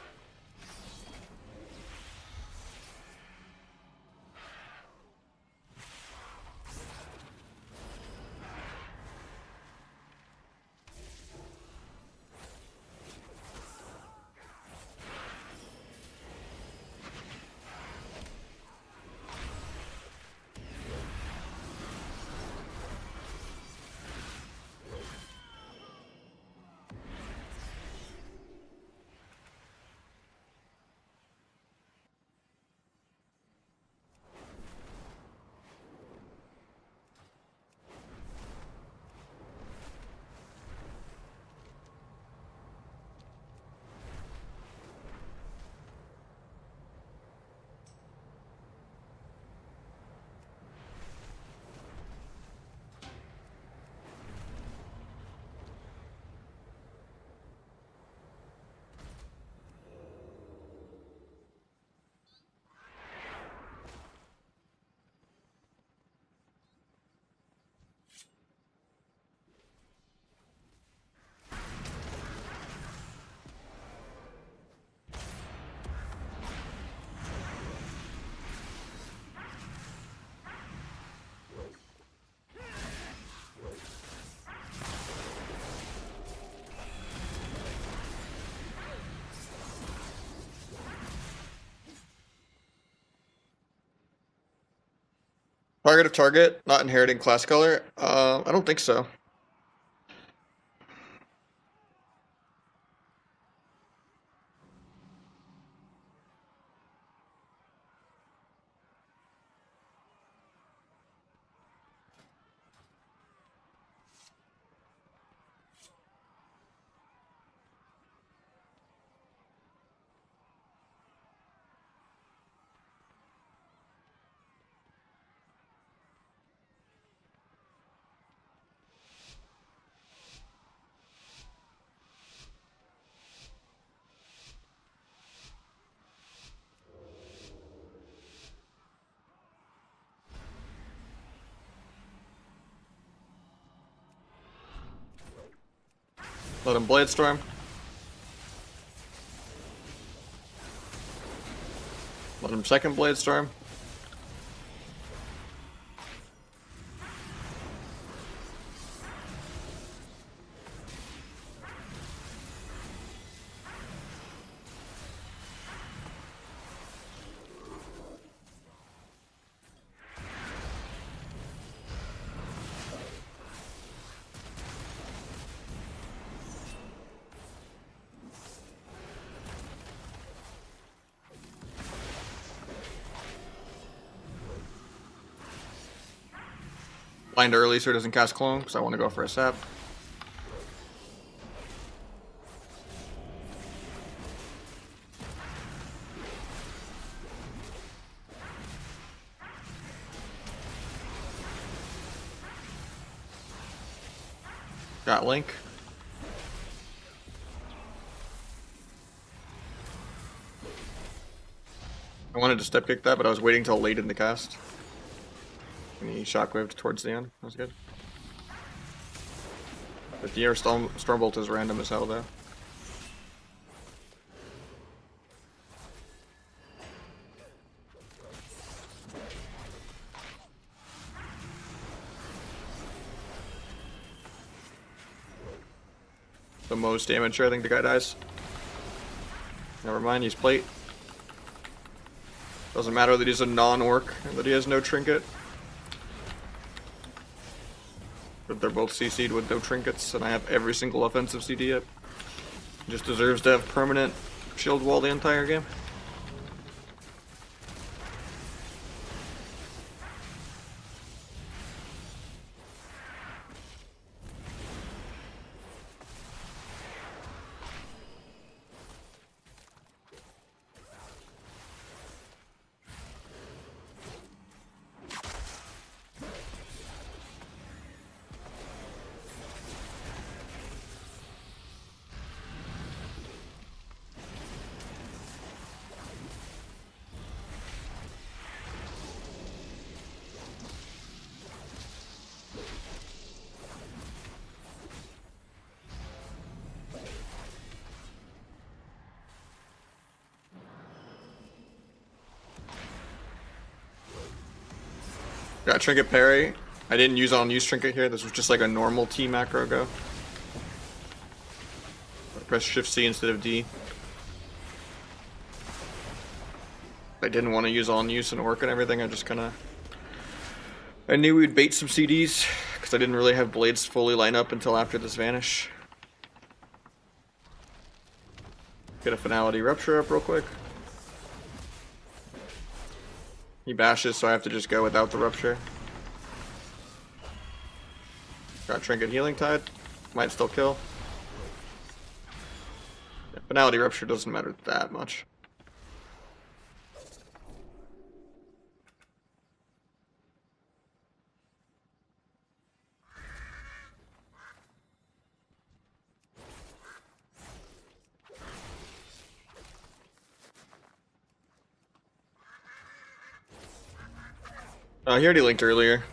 Target of target, not inheriting class color. I don't think so. Let him blade storm. Let him second blade storm. Blind early so he doesn't cast clone, because I want to go for a sap. Got Link. I wanted to step kick that, but I was waiting till late in the cast. And he shockwaved towards the end. That was good. But the air Stormbolt is random as hell, though. the most damage here. I think the guy dies. Never mind, he's plate. Doesn't matter that he's a non-orc and that he has no trinket. But they're both CC'd with no trinkets, and I have every single offensive CD up. He just deserves to have permanent shield wall the entire game. Got trinket parry. I didn't use on use trinket here. This was just like a normal T macro go. I press shift C instead of D. I didn't want to use on use and orc and everything. I just kind of. I knew we'd bait some CDs because I didn't really have blades fully line up until after this vanish. Get a finality rupture up real quick. He bashes, so I have to just go without the rupture. Got trinket healing tide. Might still kill. Yeah, finality rupture doesn't matter that much. He already linked earlier.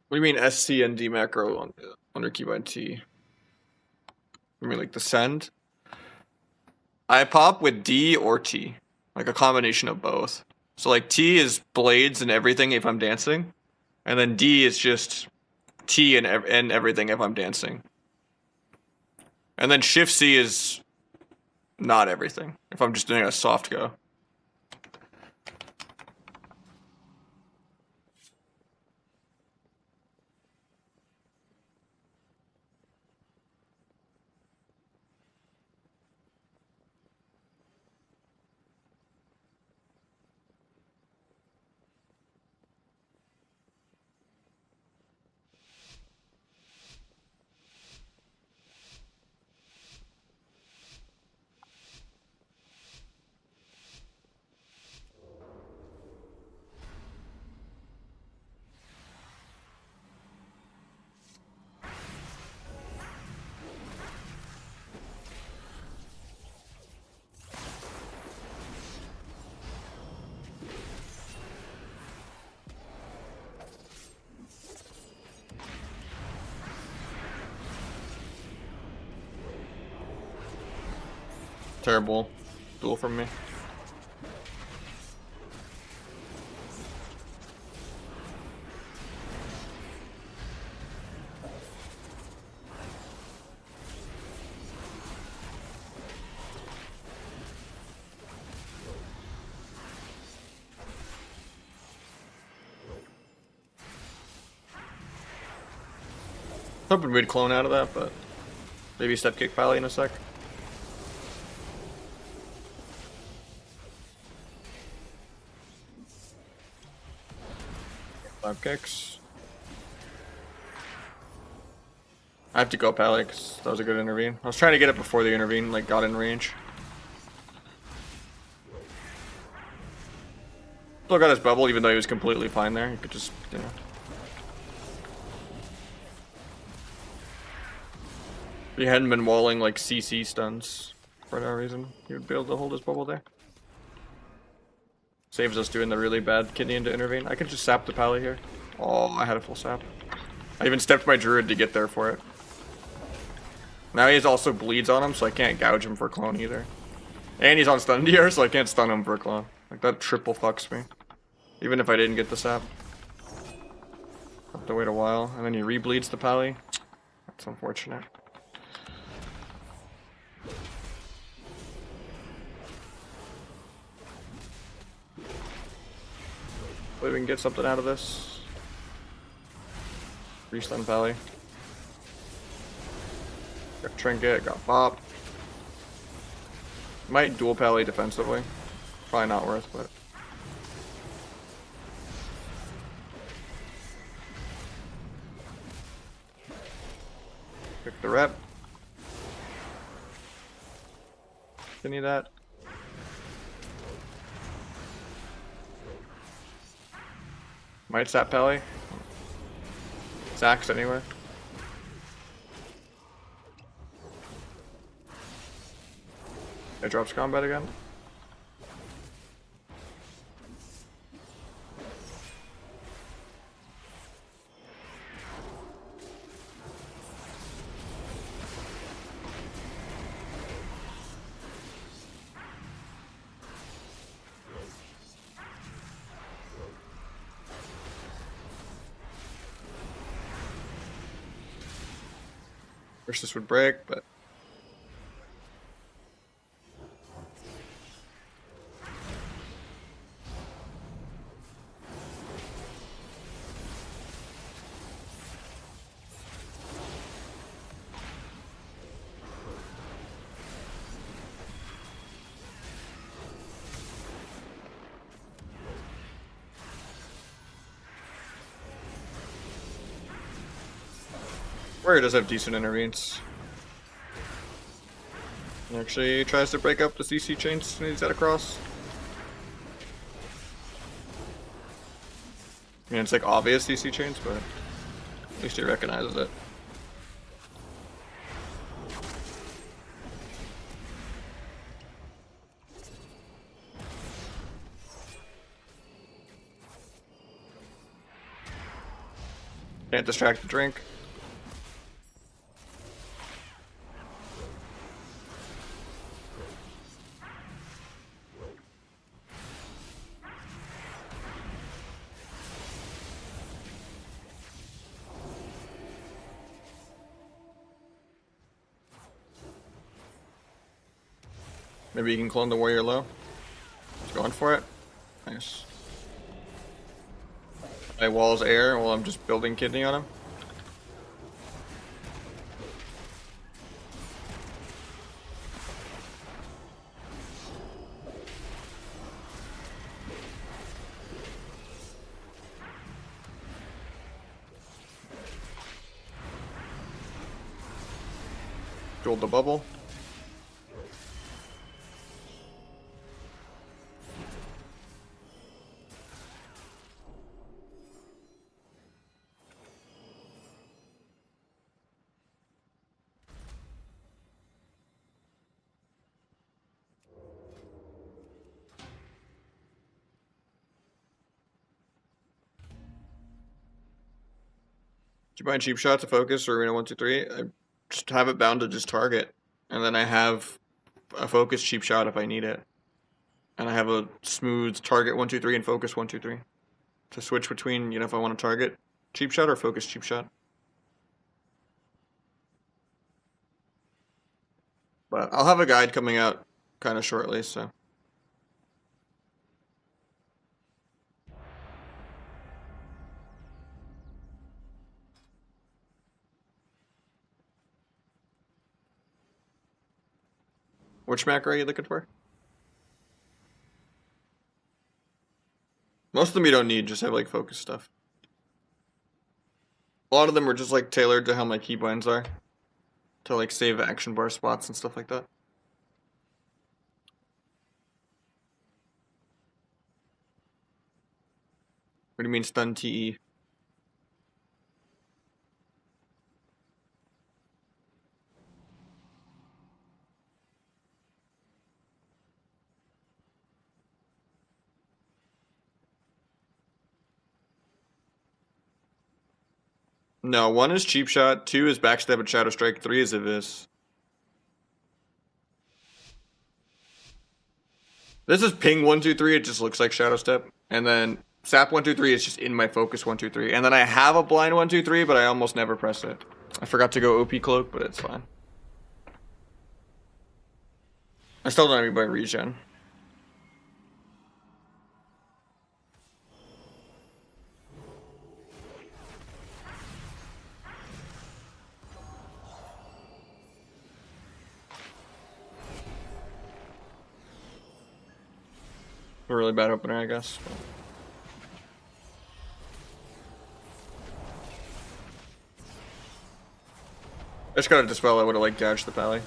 What do you mean SC and D macro on under Keybind T? You mean like the send? I pop with D or T, like a combination of both. So like T is blades and everything if I'm dancing, and then D is just T and everything if I'm dancing. And then shift C is not everything if I'm just doing a soft go. Terrible duel from me. Hoping we'd clone out of that, but maybe step kick Pally in a sec. Five kicks. I have to go Pally because that was a good intervene. I was trying to get it before the intervene, like got in range. Still got his bubble even though he was completely fine there. He could just, you know. If he hadn't been walling like CC stuns for no reason, he would be able to hold his bubble there. Saves us doing the really bad kidney into intervene. I could just sap the Pally here. Oh, I had a full sap. I even stepped my druid to get there for it. Now he has also bleeds on him, so I can't gouge him for clone either. And he's on stun DR, so I can't stun him for clone. Like that triple fucks me. Even if I didn't get the sap. To wait a while, and then he rebleeds the pally. That's unfortunate. Hopefully we can get something out of this. Restun pally. Got trinket, got pop. Might dual pally defensively. Probably not worth, but. Pick the rep. Continue that. Might sap pally. Sacks anyway. It drops combat again. Wish this would break, but Warrior does have decent intervenes. He actually tries to break up the CC chains when he's at a cross. I mean, it's like obvious CC chains, but at least he recognizes it. Can't distract the drink. Maybe you can clone the warrior low. He's going for it. Nice. My wall's air while I'm just building kidney on him. Dueled the bubble. Keybind cheap shot to focus or arena 1, 2, 3. I just have it bound to just target. And then I have a focus cheap shot if I need it. And I have a smooth target 1, 2, 3 and focus 1, 2, 3. To switch between, you know, if I want to target cheap shot or focus cheap shot. But I'll have a guide coming out kind of shortly, so. Which macro are you looking for? Most of them you don't need, just have like focus stuff. A lot of them are just like tailored to how my keybinds are. To like save action bar spots and stuff like that. What do you mean stun TE? No, 1 is cheap shot, 2 is backstab at Shadow Strike, 3 is Abyss. This is ping 1, 2, 3, it just looks like Shadow Step. And then Sap 1-2-3 is just in my focus 1-2-3, and then I have a blind 1-2-3, but I almost never press it. I forgot to go OP cloak, but it's fine. I still don't have anybody regen. A really bad opener, I guess. I just got a dispel. I would have like dashed the pally.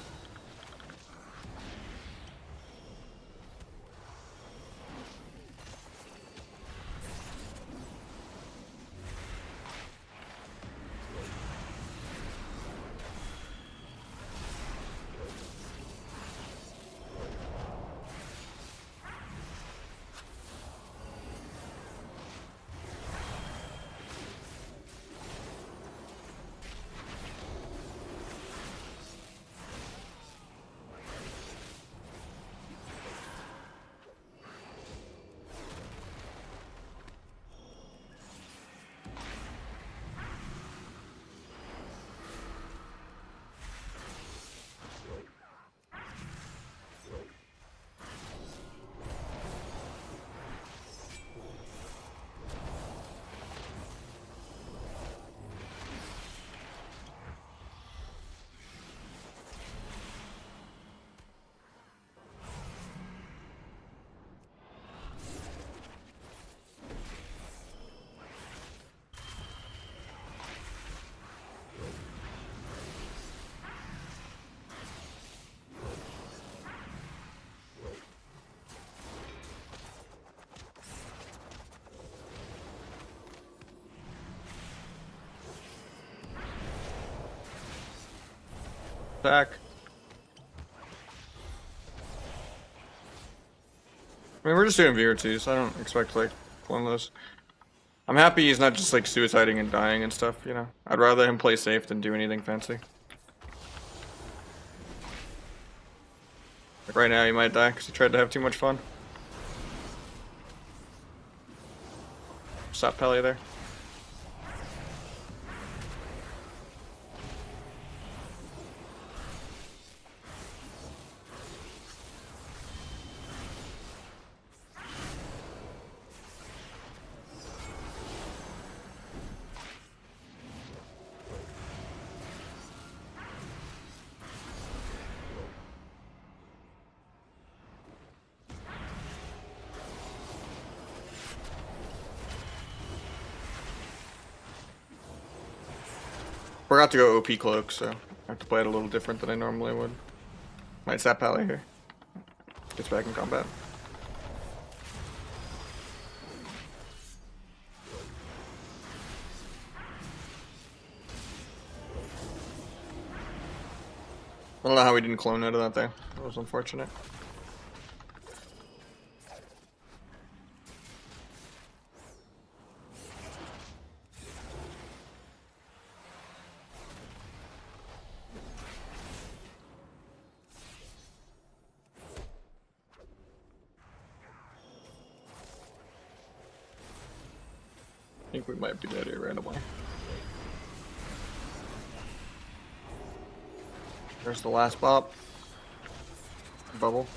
Back. I mean, we're just doing VR2, so I don't expect like one of those. I'm happy he's not just like suiciding and dying and stuff, you know. I'd rather him play safe than do anything fancy. Like right now he might die because he tried to have too much fun. Stop Pally there. Forgot to go OP cloak, so I have to play it a little different than I normally would. Might sap Pally here. Gets back in combat. I don't know how we didn't clone out of that there. That was unfortunate. I think we might be dead here randomly. There's the last bop. Bubble.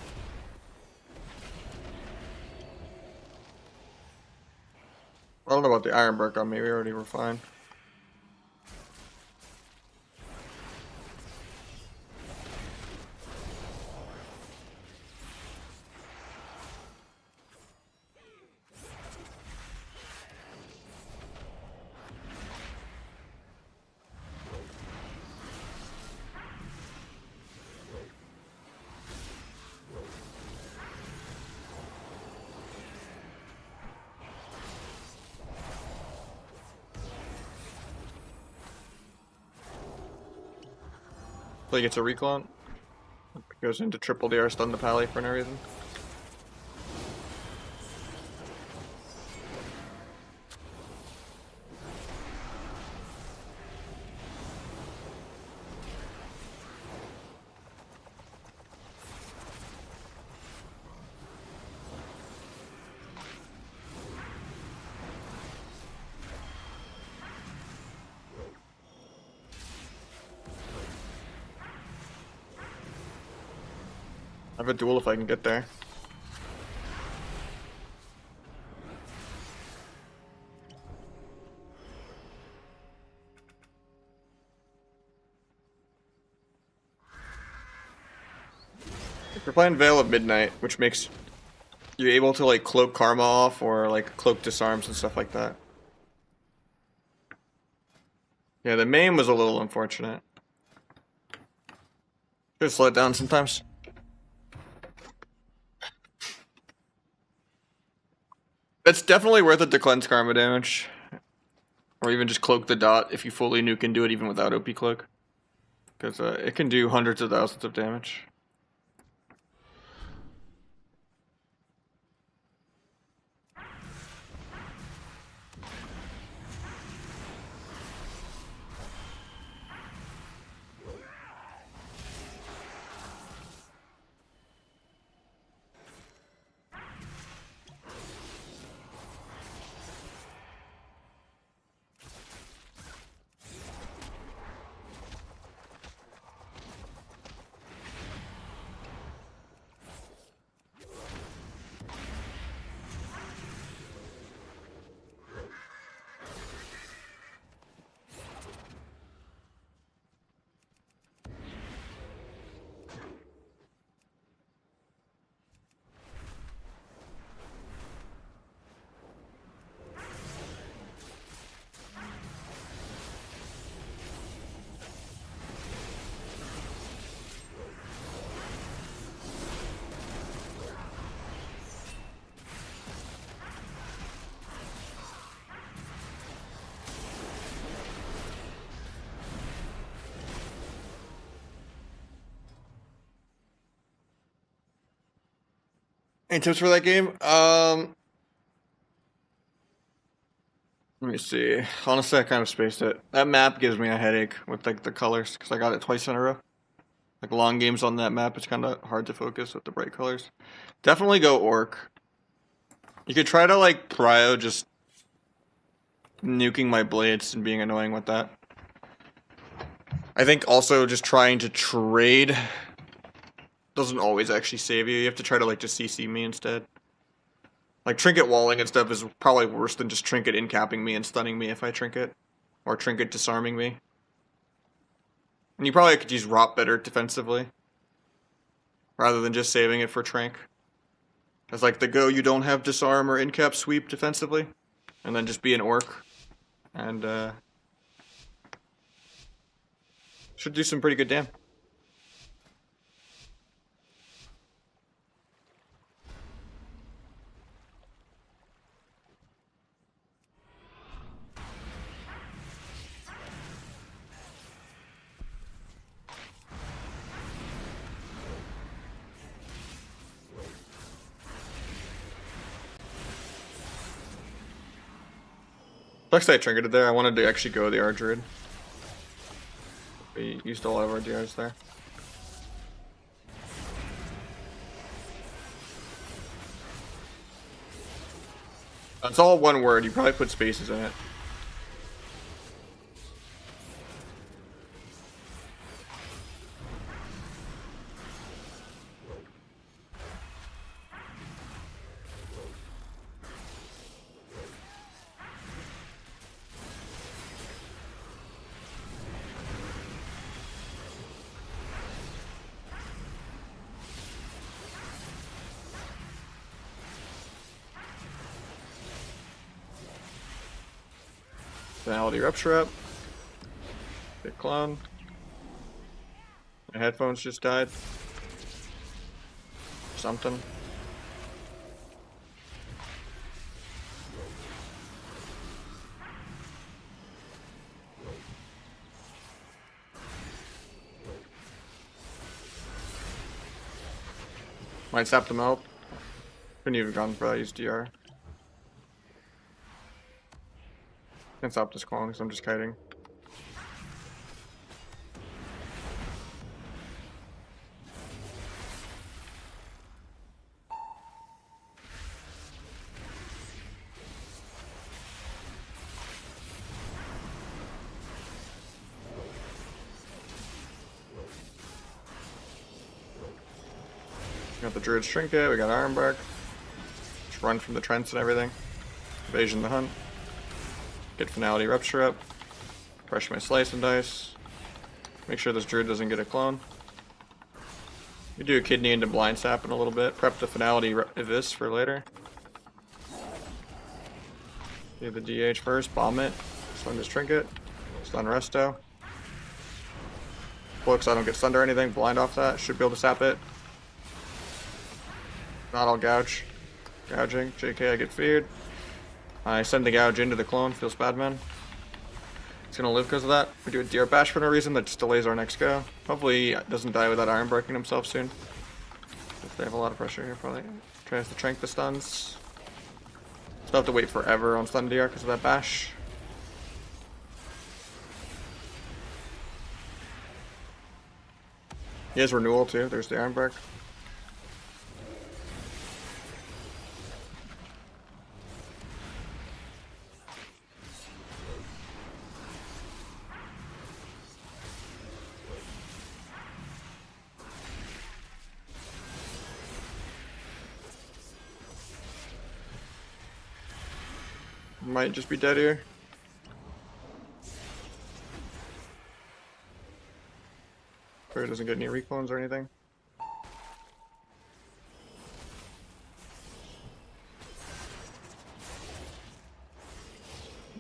I don't know about the iron brick on me, we already were fine. So he gets a reclone. Goes into triple DR stun the Pally for no reason. have a duel if I can get there. We're playing Veil of Midnight, which makes you able to like cloak karma off or like cloak disarms and stuff like that. Yeah, the main was a little unfortunate. Just slow it down sometimes. It's definitely worth it to cleanse karma damage. Or even just cloak the dot if you fully nuke and do it even without OP cloak. Because it can do hundreds of thousands of damage. Any tips for that game? Let me see. Honestly, I kind of spaced it. That map gives me a headache with like the colors because I got it twice in a row. Like long games on that map, it's kind of hard to focus with the bright colors. Definitely go Orc. You could try to like prio just nuking my blades and being annoying with that. I think also just trying to trade doesn't always actually save you. You have to try to like just CC me instead. Like trinket walling and stuff is probably worse than just trinket incapping me and stunning me if I trinket. Or trinket disarming me. And you probably could use Rot better defensively. Rather than just saving it for Trank. As like the go you don't have disarm or incap sweep defensively. And then just be an Orc. And should do some pretty good damage. Next I trinketed there, I wanted to actually go the Ardruid. We used a lot of our DRs there. It's all one word, you probably put spaces in it. Finality Rupture up. Big clone. My headphones just died. Something. Might sap them out. Couldn't even gone for that, use DR. Can't stop this clone because I'm just kiting. Got the Druid's Trinket, we got Iron Bark. Just run from the Trents and everything. Evasion the Hunt. Get Finality Rupture up. Fresh my Slice and Dice. Make sure this Druid doesn't get a clone. We do a Kidney into Blind Sap in a little bit. Prep the Finality Abyss for later. Do the DH first, bomb it. Stun this Trinket. Stun Resto. Look, so I don't get stunned or anything. Blind off that. Should be able to sap it. Not all gouge. Gouging. JK, I get feared. I send the gouge into the clone. Feels bad, man. It's gonna live because of that. We do a DR Bash for no reason. That just delays our next go. Hopefully he doesn't die without Iron Breaking himself soon. If they have a lot of pressure here, probably. Tries to trank the stuns. Still have to wait forever on stun DR because of that bash. He has renewal too. There's the Iron Bark. Might just be dead here. Prayer doesn't get any reclones or anything.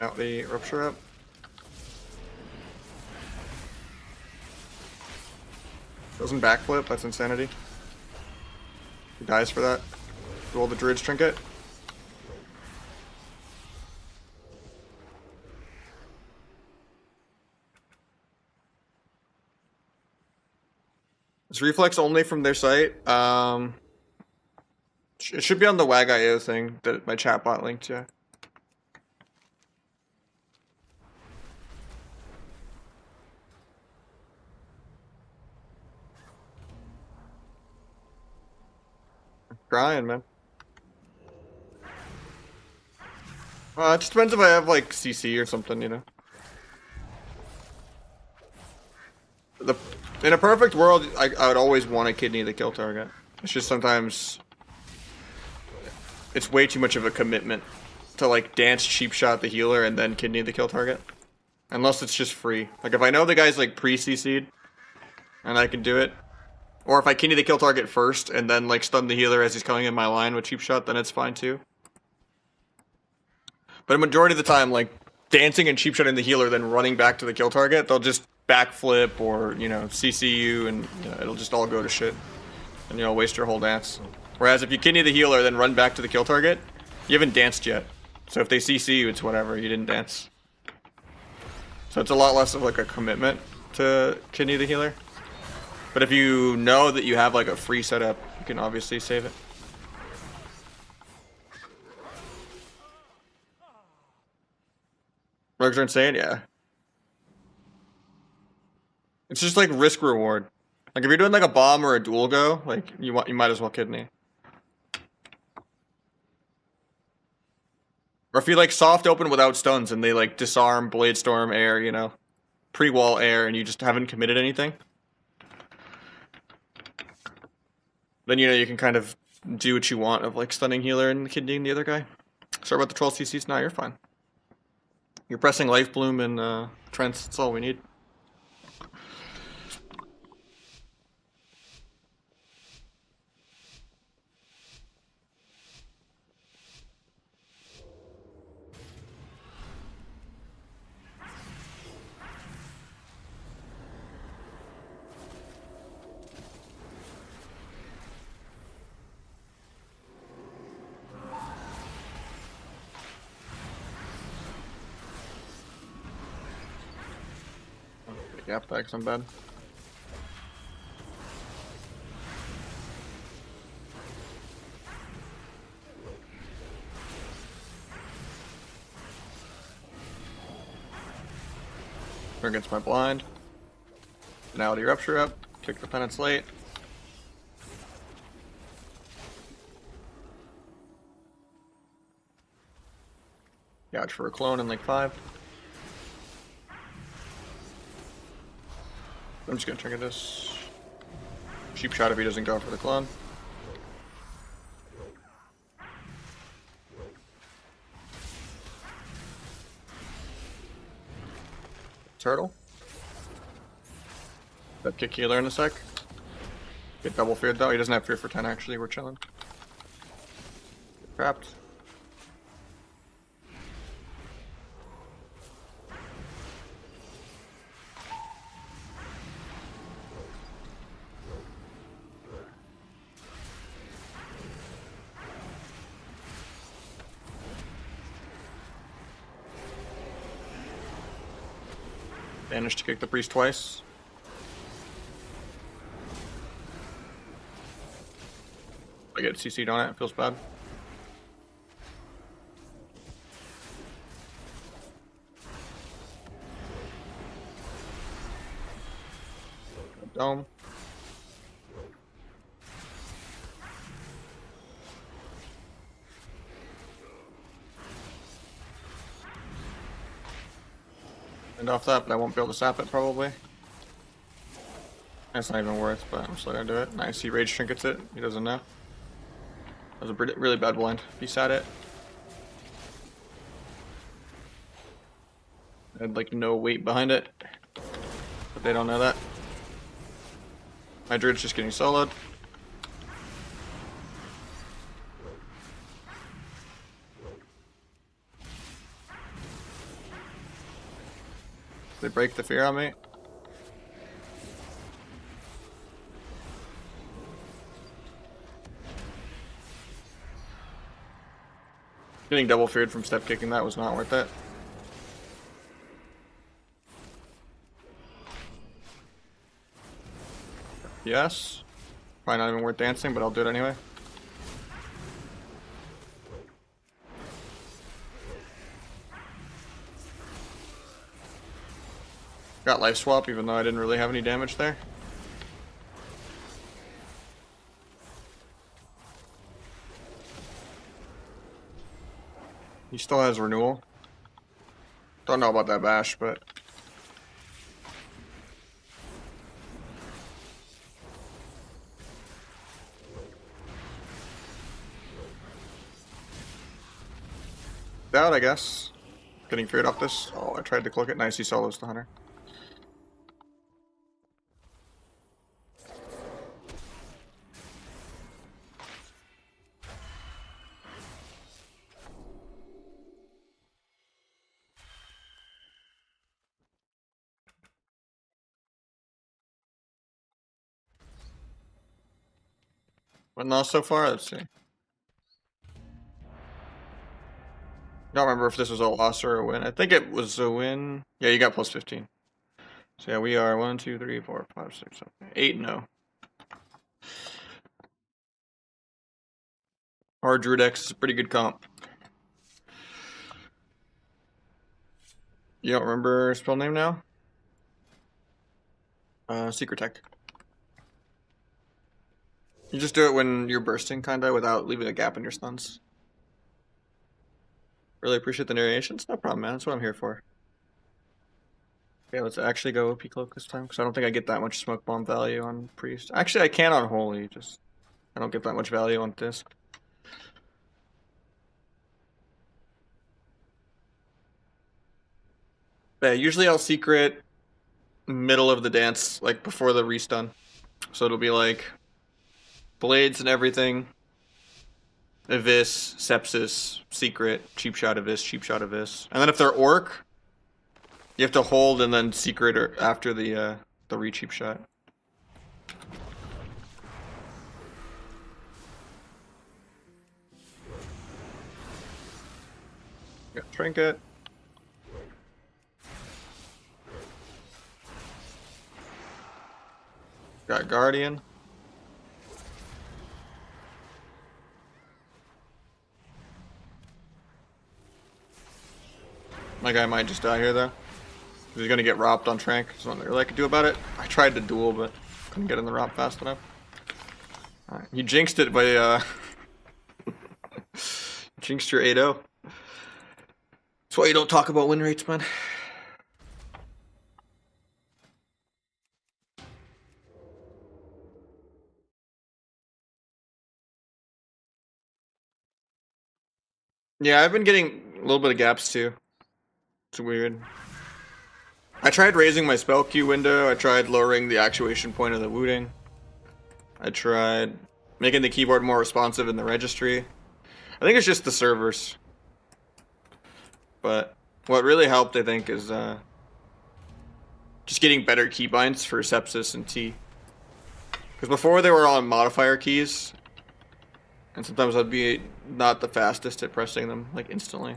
Out the Rupture up. Doesn't backflip, that's insanity. He dies for that. Roll the Druid's Trinket. It's reflex only from their site. It should be on the WAG.io thing that my chatbot linked to. Trying, man. It just depends if I have like CC or something, you know. In a perfect world, I would always want a Kidney the kill target. It's just sometimes it's way too much of a commitment to like dance cheap shot the healer and then Kidney the kill target. Unless it's just free. Like if I know the guy's like pre-CC'd and I can do it. Or if I Kidney the kill target first and then like stun the healer as he's coming in my line with cheap shot, then it's fine too. But a majority of the time, like dancing and cheap shotting the healer, then running back to the kill target, they'll just backflip or, you know, CC you and you know, it'll just all go to shit. And you'll waste your whole dance. Whereas if you Kidney the healer, then run back to the kill target, you haven't danced yet. So if they CC you, it's whatever, you didn't dance. So it's a lot less of like a commitment to Kidney the healer. But if you know that you have like a free setup, you can obviously save it. Rogues are insane, yeah. It's just like risk reward. Like if you're doing like a bomb or a dual go, like you might as well Kidney. Or if you like soft open without stuns and they like disarm, blade storm, air, you know, pre-wall air, and you just haven't committed anything, then you know you can kind of do what you want of like stunning healer and kidneying the other guy. Sorry about the 12 CCs. Now you're fine. You're pressing Life Bloom and Trents. That's all we need. Gap packs, I'm bad. We're against my blind. Finality Rupture up. Kick the Penance late. Gouge for a clone in like 5. I'm just gonna trigger this. Cheap shot if he doesn't go for the clone. Turtle. That kick healer in a sec. Get double feared though. He doesn't have fear for 10 actually. We're chilling. Get trapped. Managed to kick the priest twice. I get CC'd on it. It feels bad. Dome. End off that, but I won't be able to sap it probably. That's not even worth, but I'm still gonna do it. Nice, he rage trinkets it. He doesn't know. That was a really bad blind. He sat it. I had like no weight behind it, but they don't know that. My druid's just getting soloed. They break the fear on me. Getting double feared from step kicking that was not worth it. Yes. Probably not even worth dancing, but I'll do it anyway. Got life swap even though I didn't really have any damage there. He still has renewal. Don't know about that bash, but out, I guess. Getting feared off this. Oh, I tried to click it. Nice, he solos the hunter. What loss so far? Let's see. Don't remember if this was a loss or a win. I think it was a win. Yeah, you got plus 15. So yeah, we are 1, 2, 3, 4, 5, 6, 7, 8, no. Our Druid X is a pretty good comp. You don't remember spell name now? Secret Tech. You just do it when you're bursting, kinda, without leaving a gap in your stuns. Really appreciate the narrations. No problem, man. That's what I'm here for. Okay, let's actually go OP Cloak this time, because I don't think I get that much smoke bomb value on Priest. Actually, I can on Holy, just I don't get that much value on Disc. But yeah, usually I'll secret middle of the dance, like before the restun. So it'll be like blades and everything. Avis, Sepsis, Secret, cheap shot Avis, cheap shot Avis. And then if they're Orc, you have to hold and then Secret or after the re-cheap shot. Got Trinket. Got Guardian. My guy might just die here though. He's gonna get robbed on Trank. There's nothing really I could do about it. I tried to duel, but couldn't get in the rob fast enough. Alright, you jinxed it by jinxed your 8-0. That's why you don't talk about win rates, man. Yeah, I've been getting a little bit of gaps too. It's weird. I tried raising my spell queue window. I tried lowering the actuation point of the wooting. I tried making the keyboard more responsive in the registry. I think it's just the servers. But what really helped, I think, is just getting better keybinds for sepsis and T. Because before they were on modifier keys, and sometimes I'd be not the fastest at pressing them, like, instantly.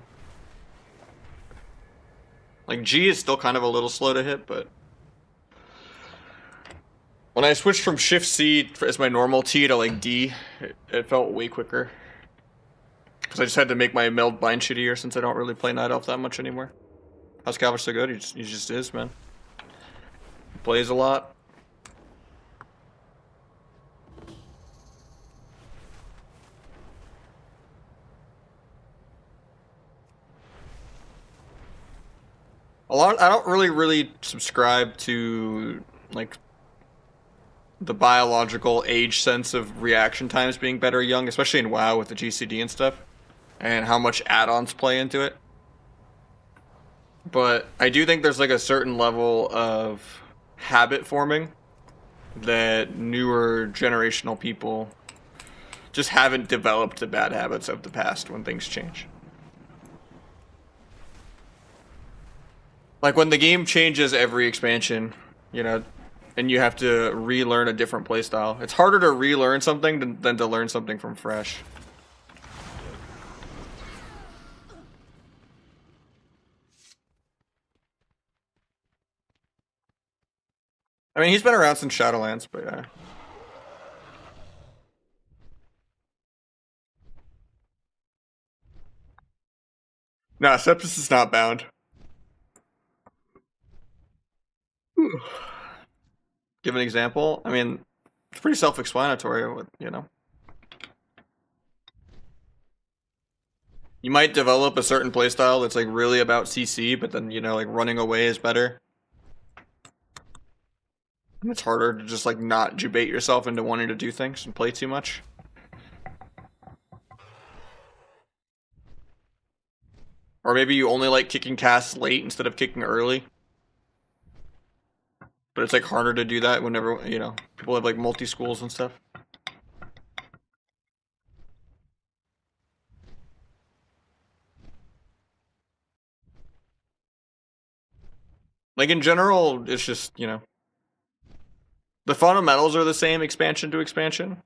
Like, G is still kind of a little slow to hit, but when I switched from Shift C as my normal T to, like, D, it felt way quicker. Because I just had to make my meld bind shittier since I don't really play Night Elf that much anymore. How's Calvin so good? He just is, man. He plays a lot. I don't really subscribe to, like, the biological age sense of reaction times being better young, especially in WoW with the GCD and stuff, and how much add-ons play into it. But I do think there's, like, a certain level of habit forming that newer generational people just haven't developed the bad habits of the past when things change. Like, when the game changes every expansion, you know, and you have to relearn a different playstyle, it's harder to relearn something than to learn something from fresh. I mean, he's been around since Shadowlands, but yeah. Nah, Sepsis is not bound. Give an example. I mean, it's pretty self-explanatory, you know. You might develop a certain playstyle that's, like, really about CC, but then, you know, like, running away is better. And it's harder to just, like, not jubate yourself into wanting to do things and play too much. Or maybe you only like kicking casts late instead of kicking early. But it's, like, harder to do that whenever, you know, people have, like, multi-schools and stuff. Like, in general, it's just, you know, the fundamentals are the same expansion to expansion.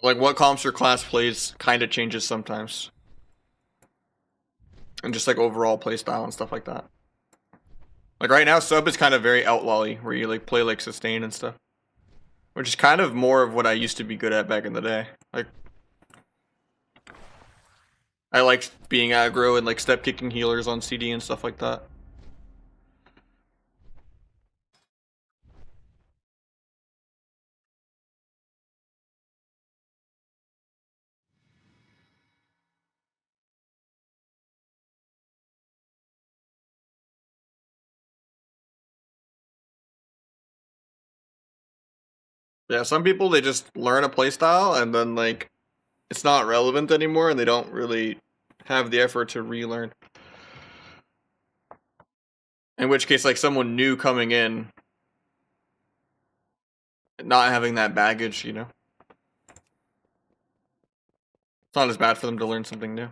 Like, what comps your class plays kind of changes sometimes. And just, like, overall playstyle and stuff like that. Like, right now, sub is kind of very outlawy, where you, like, play, like, sustain and stuff. Which is kind of more of what I used to be good at back in the day. Like, I liked being aggro and, like, step kicking healers on CD and stuff like that. Yeah, some people, they just learn a playstyle and then, like, it's not relevant anymore and they don't really have the effort to relearn. In which case, like, someone new coming in, not having that baggage, you know? It's not as bad for them to learn something new.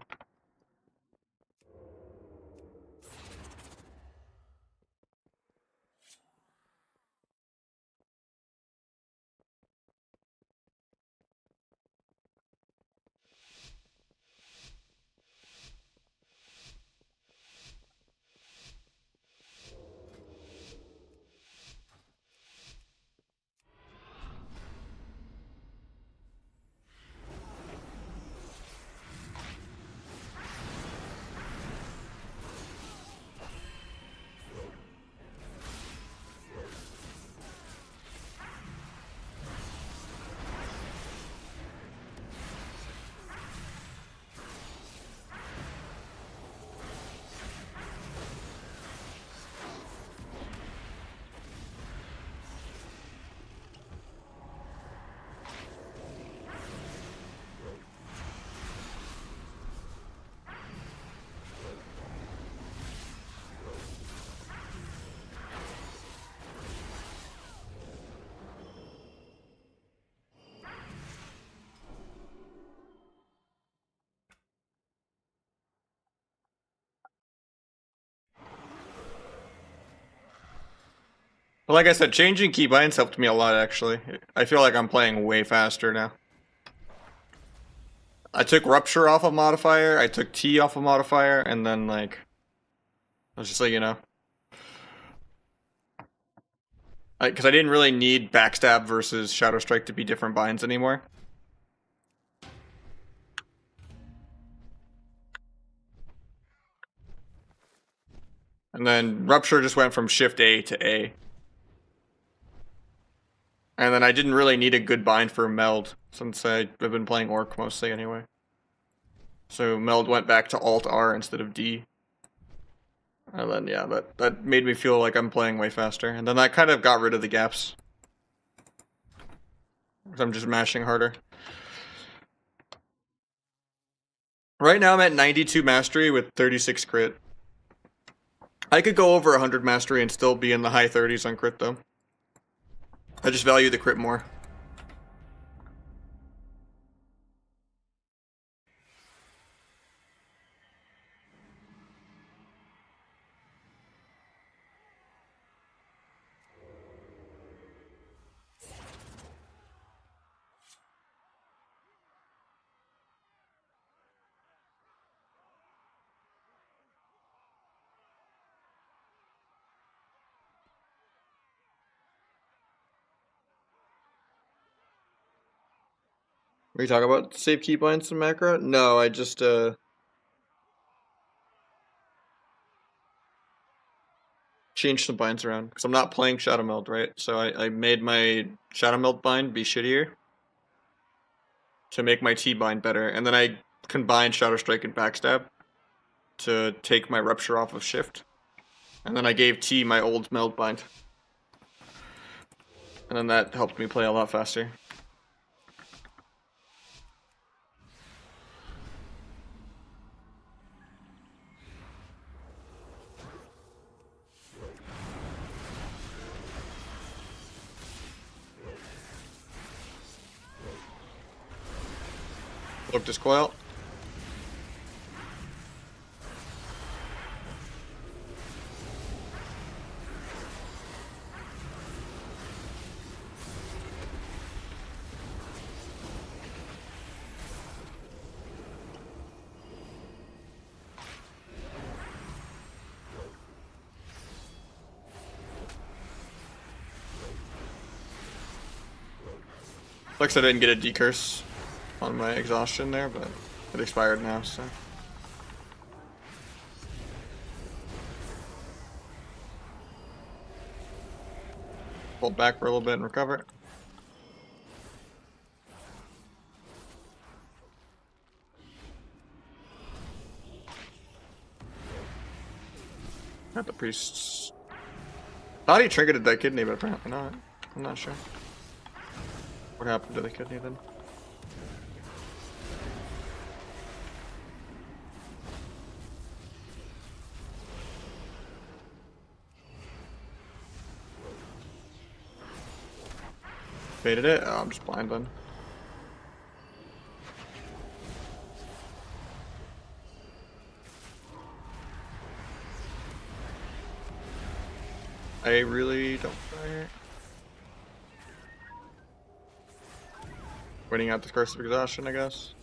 But like I said, changing keybinds helped me a lot, actually. I feel like I'm playing way faster now. I took Rupture off of modifier, I took T off of modifier, and then, like, I was just like, you know. Because I didn't really need Backstab versus Shadow Strike to be different binds anymore. And then Rupture just went from Shift A to A. And then I didn't really need a good bind for Meld, since I've been playing Orc mostly anyway. So Meld went back to Alt R instead of D. And then, yeah, that made me feel like I'm playing way faster. And then that kind of got rid of the gaps. I'm just mashing harder. Right now I'm at 92 mastery with 36 crit. I could go over 100 mastery and still be in the high 30s on crit though. I just value the crit more. Are you talking about save keybinds and macro? No, I just changed some binds around because I'm not playing Shadow Meld, right? So I made my Shadow Meld bind be shittier to make my T bind better, and then I combined Shadow Strike and Backstab to take my Rupture off of Shift, and then I gave T my old Meld bind, and then that helped me play a lot faster. Look this coil. Looks like I didn't get a decurse on my exhaustion there, but it expired now, so. Hold back for a little bit and recover. Got the priests. Thought he triggered that kidney, but apparently not. I'm not sure. What happened to the kidney then? Baited it? Oh, I'm just blind then. I really don't care. Waiting out this Curse of Exhaustion, I guess.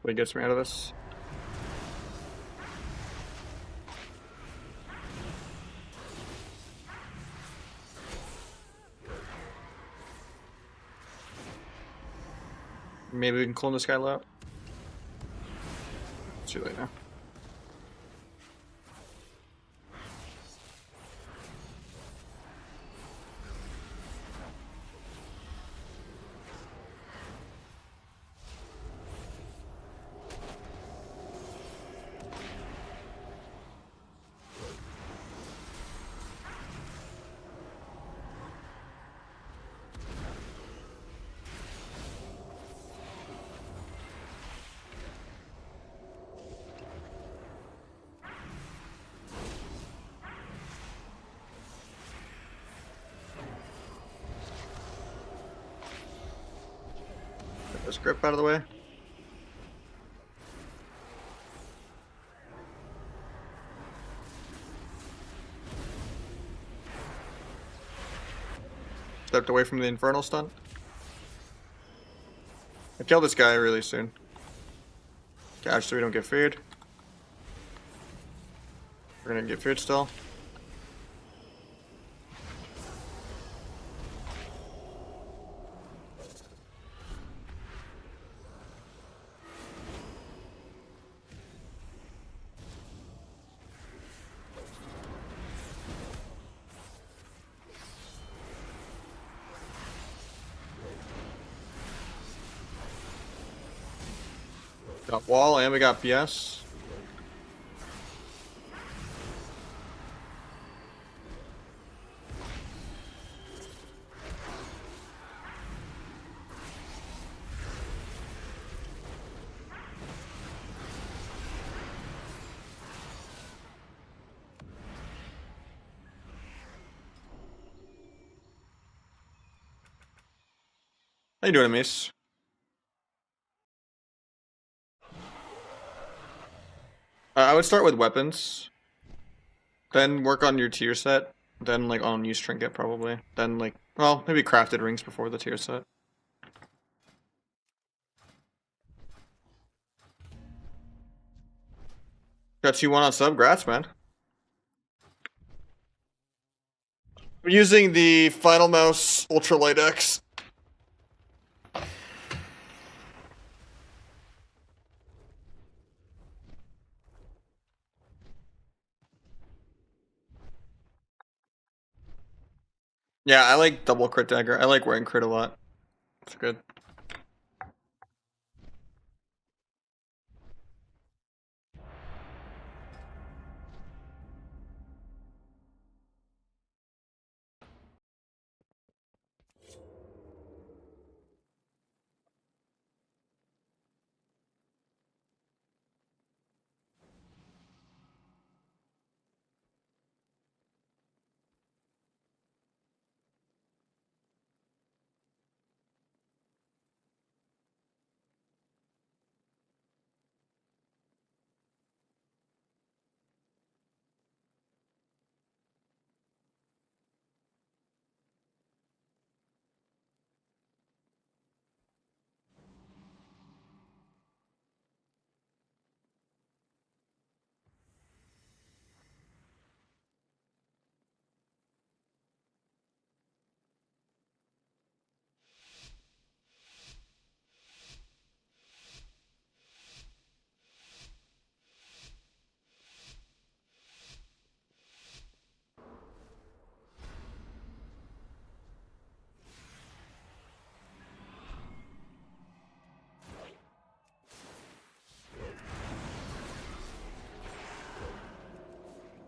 What gets me out of this? Maybe we can clone this guy out. It's too late now. this grip out of the way. Stepped away from the infernal stun. I kill this guy really soon. Gouge so we don't get feared. We're gonna get feared still. Got wall and we got PS. How you doing, Mace? I would start with weapons, then work on your tier set, then like on use trinket probably, then like, well, maybe crafted rings before the tier set. Got 2-1 on sub, grats, man. I'm using the Final Mouse Ultralight X. Yeah, I like double crit dagger. I like wearing crit a lot. It's good.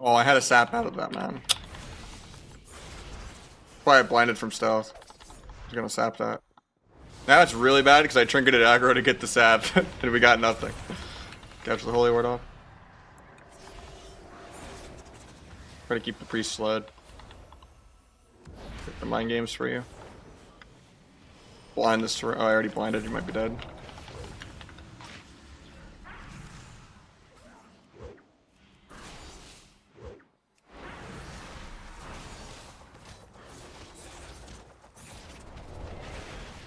Oh, I had a sap out of that, man. Why I blinded from stealth. I was gonna sap that. Now it's really bad because I trinketed aggro to get the sap, and we got nothing. Capture the Holy Ward off. Try to keep the priest sled. Get the mind games for you. Blind this. Oh, I already blinded. You might be dead.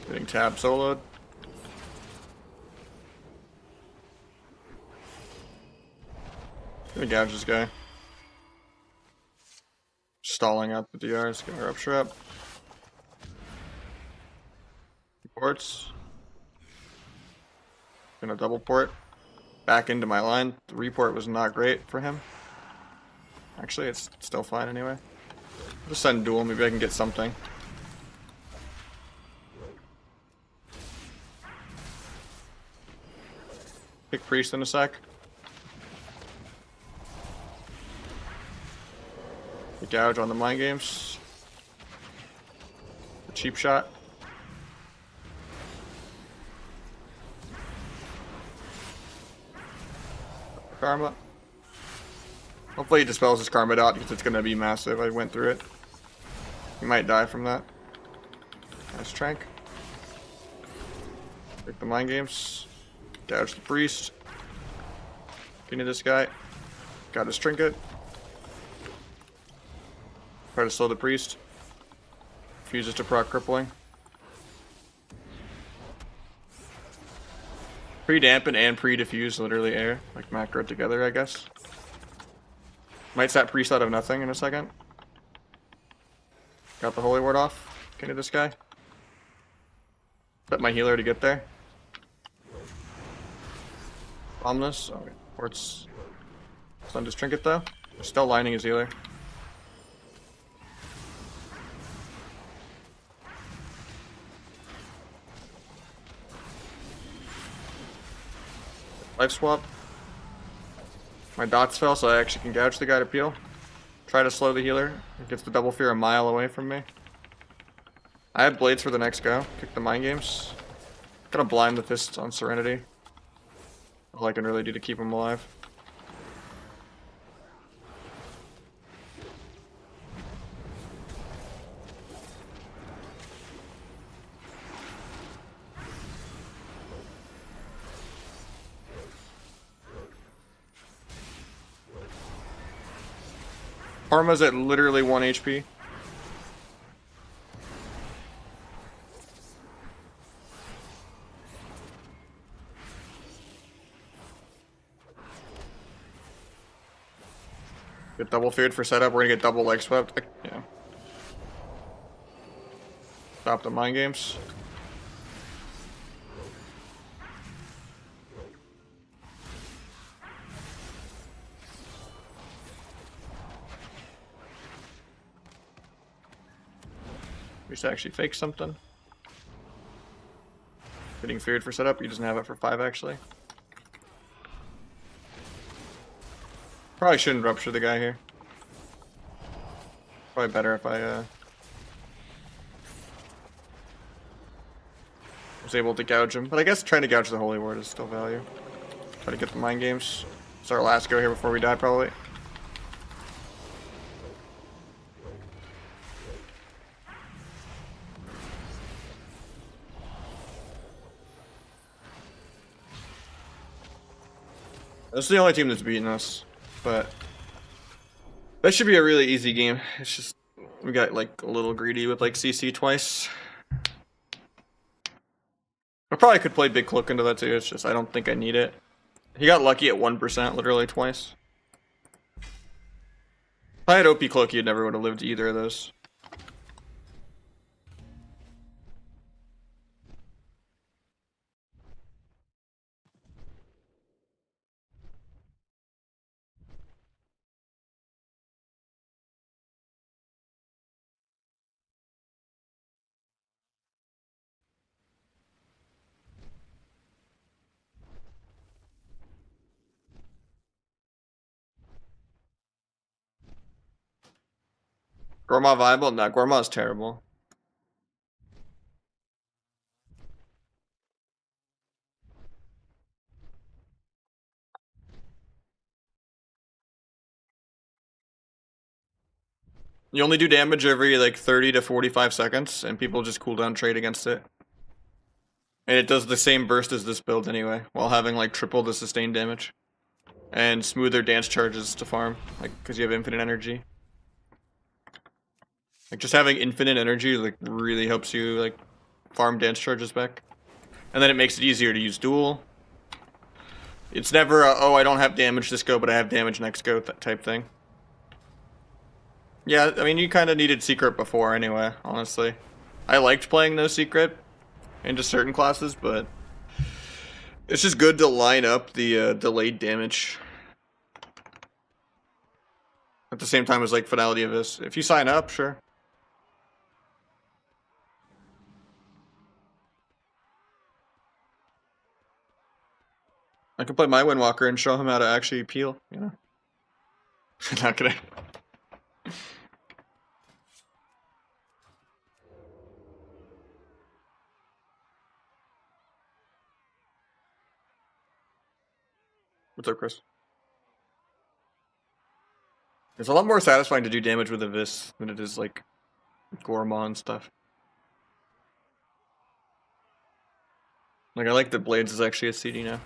Getting tab soloed. Gonna gouge this guy. Stalling out the DRs. Get our up trap. Ports. Gonna double port. Back into my line. The report was not great for him. Actually, it's still fine anyway. Just send duel. Maybe I can get something. Pick priest in a sec. The gouge on the mind games. The cheap shot. Karma. Hopefully he dispels his karma out because it's gonna be massive. I went through it. He might die from that. Nice trank. Break the mind games. Gouge the priest. Get into this guy. Got his trinket. Try to slow the priest. Fuses to proc crippling. Pre-dampen and pre-diffuse literally air. Like macro together, I guess. Might sat priest out of nothing in a second. Got the holy ward off. Get into this guy. Set my healer to get there. Ominous. Okay. Ward's stunned his trinket though. Still lining his healer. Life swap. My dots fell, so I actually can gouge the guy to peel. Try to slow the healer. It gets the double fear a mile away from me. I have blades for the next go. Kick the mind games. Gonna blind the fists on Serenity. All I can really do to keep him alive. Karma's at literally 1 HP. Get double feared for setup. We're gonna get double leg swept. Yeah. Stop the mind games. We should actually fake something. Getting feared for setup. He doesn't have it for 5 actually. Probably shouldn't rupture the guy here. Probably better if I was able to gouge him. But I guess trying to gouge the holy ward is still value. Try to get the mind games. It's our last go here before we die probably. This is the only team that's beaten us, but that should be a really easy game. It's just we got like a little greedy with like CC twice. I probably could play Big Cloak into that too. It's just I don't think I need it. He got lucky at 1% literally twice. If I had OP Cloak, he never would have lived either of those. Gorma viable? Nah, Gorma's terrible. You only do damage every like 30 to 45 seconds, and people just cooldown trade against it. And it does the same burst as this build anyway, while having like triple the sustained damage. And smoother dance charges to farm, like, because you have infinite energy. Like, just having infinite energy, like, really helps you, like, farm dance charges back. And then it makes it easier to use duel. It's never a, oh, I don't have damage this go, but I have damage next go type thing. Yeah, I mean, you kind of needed secret before anyway, honestly. I liked playing no secret into certain classes, but it's just good to line up the delayed damage at the same time as like Fidelity of this. If you sign up, sure. I can play my Windwalker and show him how to actually peel, you know? Not gonna. What's up, Chris? It's a lot more satisfying to do damage with a Vis than it is like Gorma and stuff. Like, I like that Blades is actually a CD now.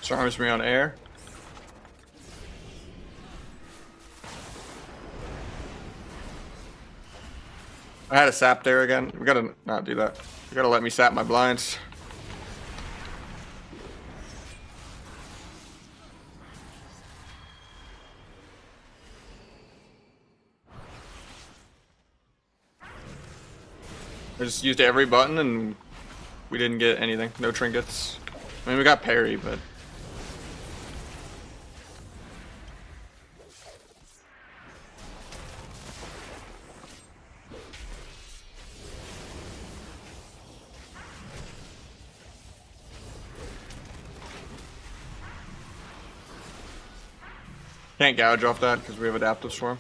Charms me on air. I had a sap there again. We gotta not do that. You gotta let me sap my blinds. I just used every button and we didn't get anything. No trinkets. I mean, we got parry, but... Can't gouge off that because we have adaptive swarm.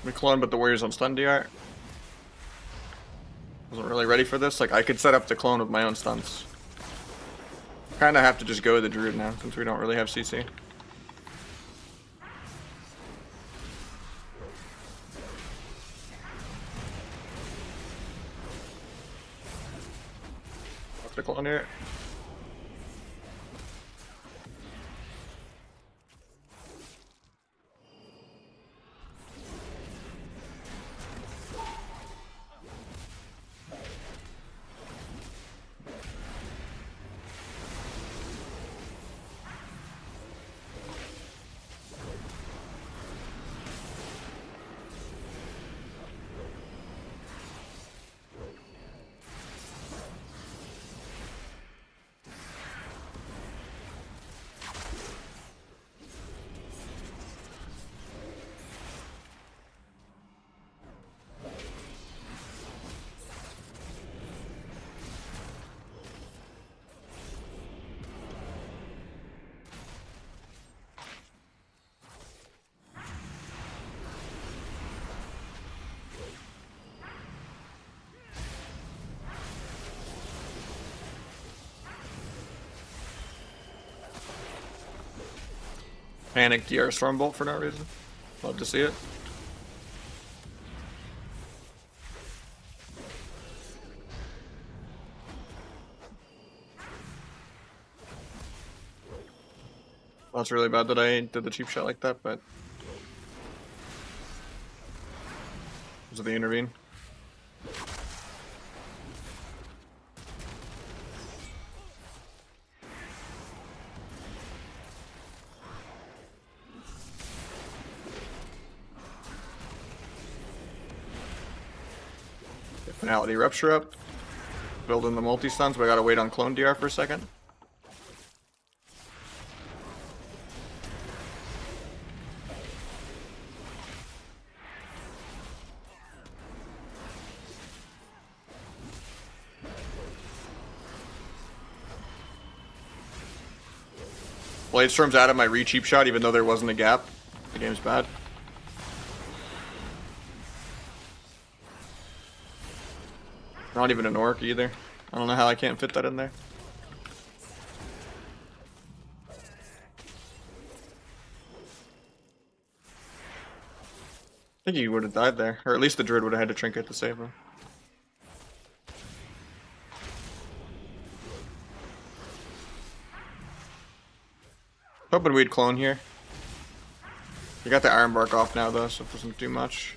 We clone, but the warrior's on stun DR. Wasn't really ready for this. Like, I could set up the clone with my own stuns. Kinda have to just go with the druid now since we don't really have CC. The clone here. Panic DR Stormbolt for no reason. Love to see it. Well, it's really bad that I did the cheap shot like that, but... Was it the intervene? Finality Rupture up. Build in the multi-stuns, but I gotta wait on Clone DR for a second. Blade Storm's out of my re-cheap shot even though there wasn't a gap. The game's bad. Not even an orc either. I don't know how I can't fit that in there. I think he would have died there. Or at least the druid would have had to trinket to save him. Hoping we'd clone here. We got the Iron Bark off now though, so it doesn't do much.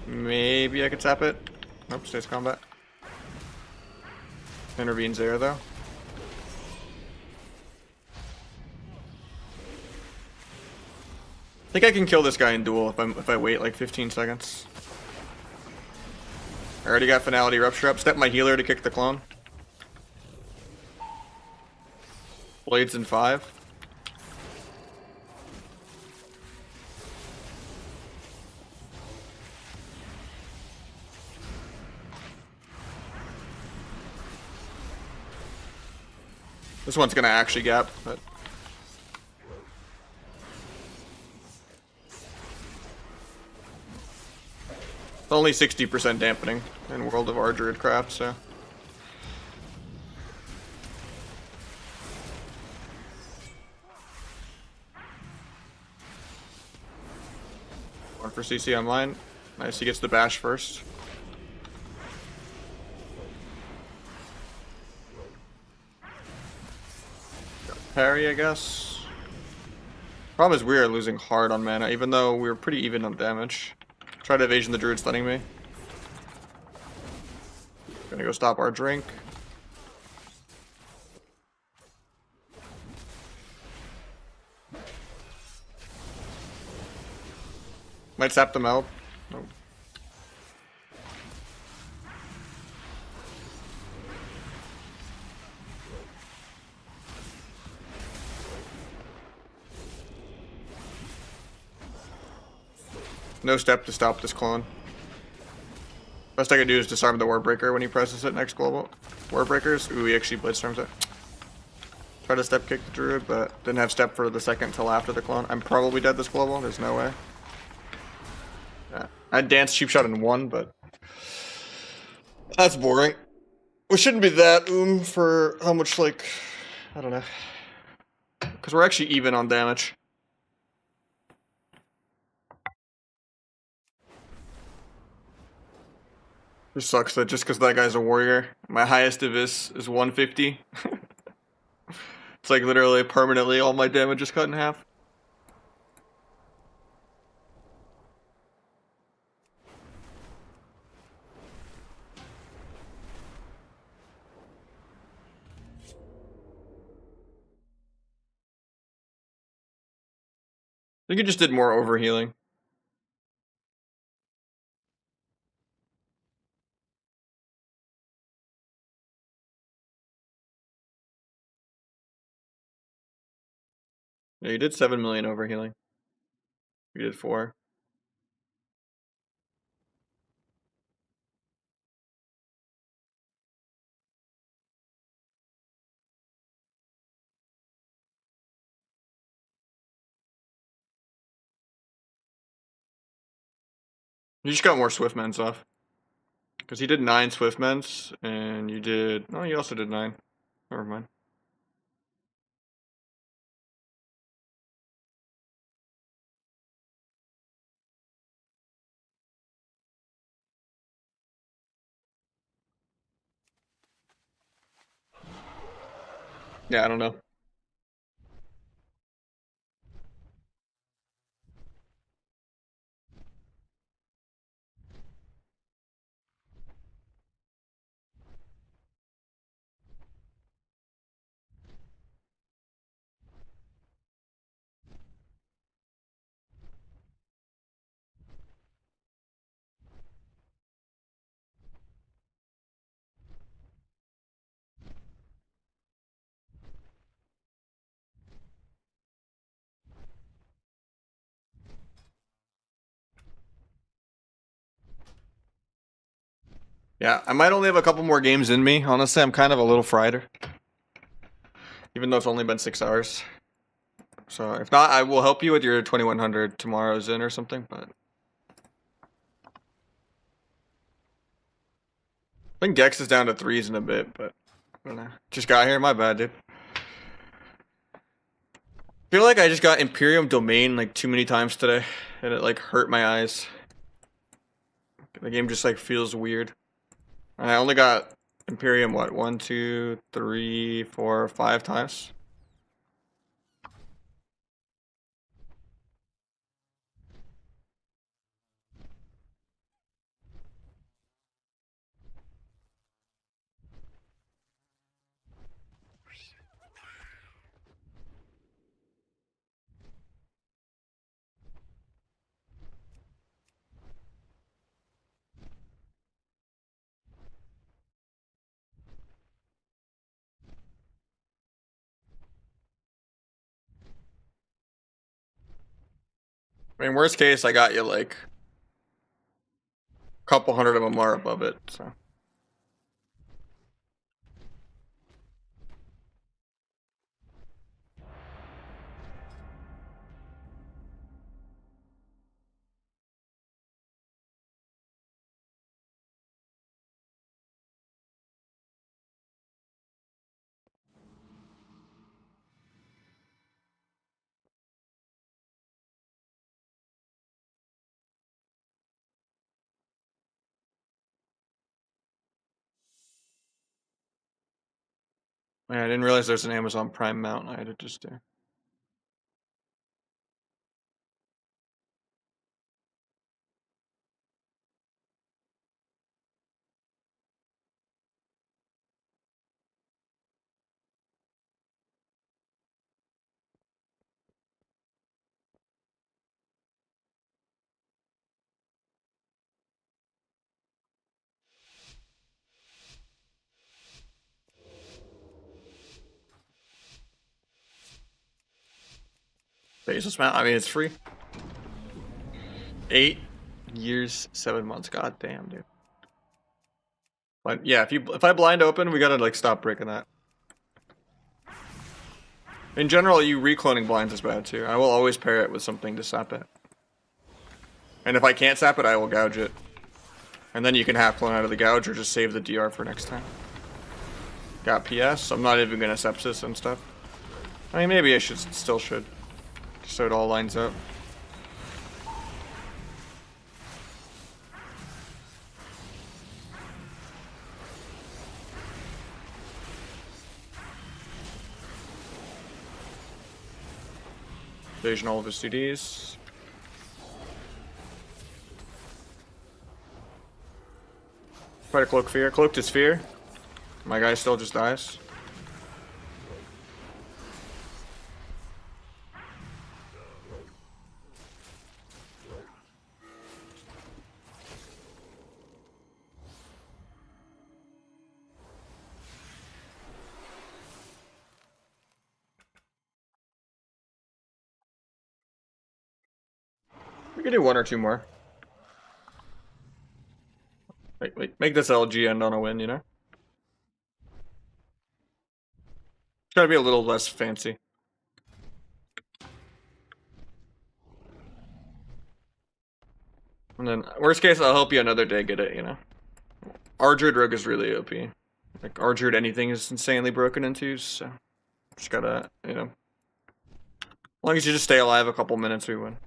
Maybe I could tap it. Nope, stays combat. Intervenes there though. I think I can kill this guy in duel if I wait like 15 seconds. I already got Finality Rupture up. Step my healer to kick the clone. Blades in 5. This one's gonna actually gap, but it's only 60% dampening in World of Our Druidcraft, so. One for CC online. Nice, he gets the bash first. Parry, I guess. Problem is we are losing hard on mana, even though we were pretty even on damage. Try to evasion the druid stunning me. Gonna go stop our drink. Might sap them out. Nope. No step to stop this clone. Best I could do is disarm the Warbreaker when he presses it next global. Warbreakers? Ooh, he actually blitzstorms it. Try to step kick the druid, but didn't have step for the second until after the clone. I'm probably dead this global, there's no way. Yeah. I danced cheap shot in one, but that's boring. We shouldn't be that for how much, like, I don't know. Because we're actually even on damage. It sucks that just because that guy's a warrior, my highest of is 150. It's like literally permanently all my damage is cut in half. I think it just did more overhealing. Yeah, you did 7 million overhealing. You did 4. You just got more Swiftments off. Because he did 9 Swiftments, and you did... Oh, you also did 9. Never mind. Yeah, I don't know. Yeah, I might only have a couple more games in me. Honestly, I'm kind of a little fried. Even though it's only been 6 hours. So, if not, I will help you with your 2100 tomorrow's in or something, but... I think Gex is down to 3s in a bit, but... I don't know. Just got here, my bad, dude. I feel like I just got Imperium Domain like too many times today, and it like hurt my eyes. The game just like feels weird. I only got Imperium, what, 1, 2, 3, 4, 5 times? I mean, worst case, I got you like a couple hundred of them are above it, so. Man, I didn't realize there's an Amazon Prime mount. I had to just do. Basis mount. I mean, it's free. 8 years, 7 months. God damn, dude. But yeah, if I blind open, we gotta like stop breaking that. In general, you recloning blinds is bad too. I will always pair it with something to sap it. And if I can't sap it, I will gouge it. And then you can half clone out of the gouge or just save the DR for next time. Got PS. I'm not even gonna sepsis and stuff. I mean, maybe I still should. Just so it all lines up. Evasion all of his CDs. Try to cloak fear. Cloaked his fear. My guy still just dies. We could do 1 or 2 more. Make this LG end on a win, you know? It's gotta be a little less fancy. And then, worst case, I'll help you another day get it, you know? Ardruid Rogue is really OP. Like, Ardruid anything is insanely broken into, so... Just gotta, you know... As long as you just stay alive a couple minutes, we win.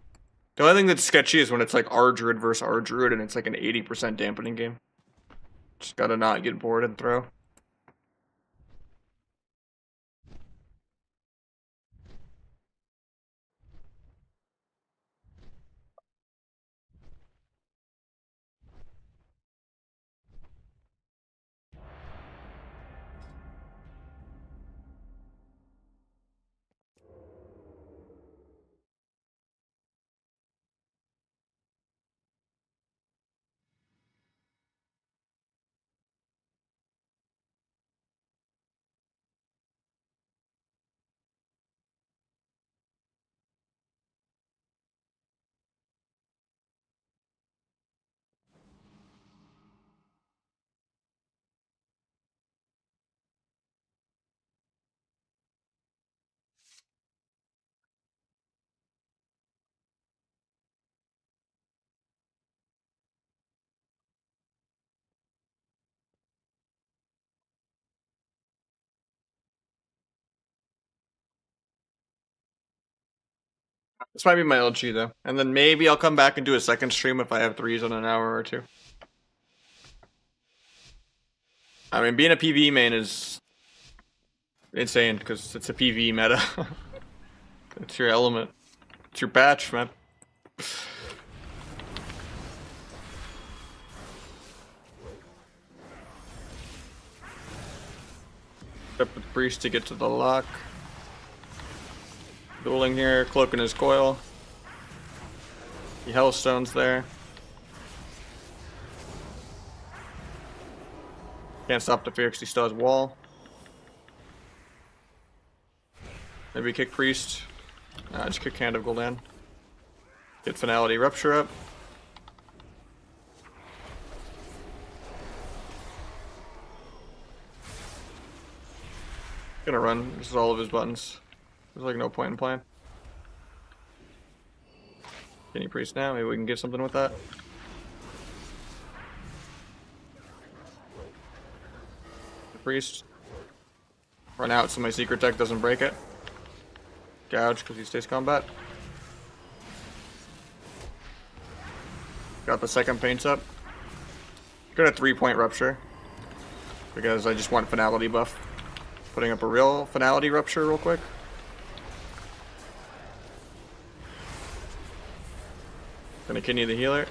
The only thing that's sketchy is when it's like Ardruid versus Ardruid and it's like an 80% dampening game. Just gotta not get bored and throw. This might be my LG though. And then maybe I'll come back and do a second stream if I have 3s in an hour or 2. I mean, being a PvE main is insane because it's a PvE meta. It's your element. It's your patch, man. Up with Priest to get to the lock. Dueling here, cloaking his coil. The Hellstone's there. Can't stop the fear because he still has wall. Maybe kick Priest. Nah, just kick Hand of Gul'dan. Get Finality Rupture up. Gonna run. This is all of his buttons. There's like no point in playing. Any Priest now? Maybe we can get something with that. The Priest. Run out so my secret tech doesn't break it. Gouge because he stays combat. Got the second paints up. Got a 3-point rupture. Because I just want finality buff. Putting up a real finality rupture real quick. Gonna kidney the healer.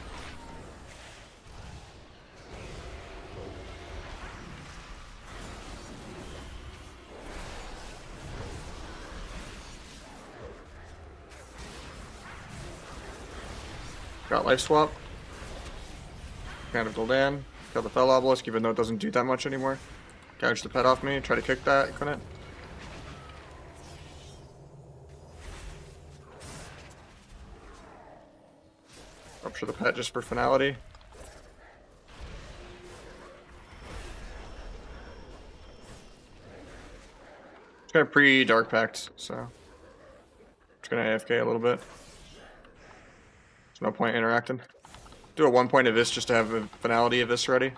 Got life swap. Kind of Gul'dan. Kill the Fell Obelisk, even though it doesn't do that much anymore. Gouge the pet off me. Try to kick that. Couldn't. Rupture the pet just for finality. It's gonna pre-Dark Pact, so it's gonna AFK a little bit. There's no point interacting. Do a 1-point Abyss just to have a finality Abyss ready.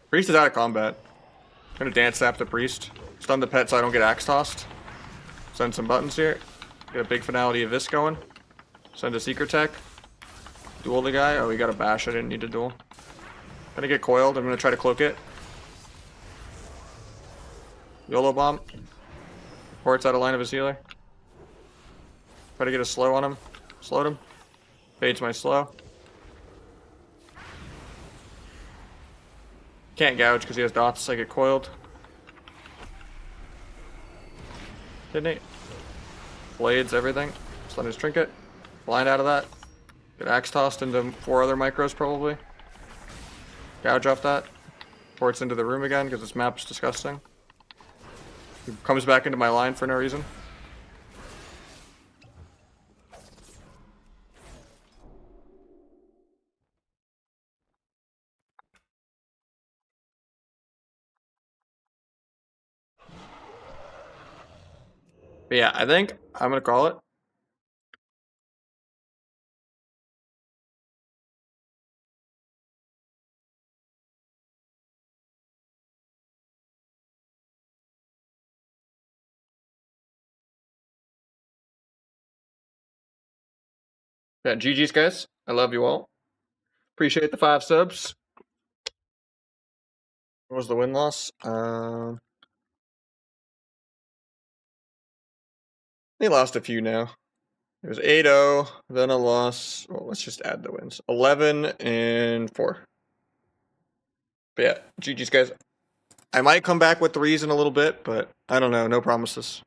Priest is out of combat. Gonna dance sap the Priest. Stun the pet so I don't get axe tossed. Send some buttons here. Get a big finality Abyss going. Send a secret tech. Duel the guy. Oh, we got a bash. I didn't need to duel. Gonna get coiled. I'm gonna try to cloak it. YOLO bomb. Port's out of line of his healer. Try to get a slow on him. Slowed him. Fades my slow. Can't gouge because he has dots. I get coiled. Kidney. Blades, everything. Stun his trinket. Blind out of that. Get axe tossed into 4 other micros probably. Gouge off that. Ports into the room again because this map's disgusting. He comes back into my line for no reason. But yeah, I think I'm gonna call it. Yeah, GG's guys. I love you all. Appreciate the 5 subs. What was the win-loss? They lost a few now. It was 8-0, then a loss. Well, let's just add the wins. 11 and 4. But yeah, GG's guys. I might come back with 3s in a little bit, but I don't know. No promises.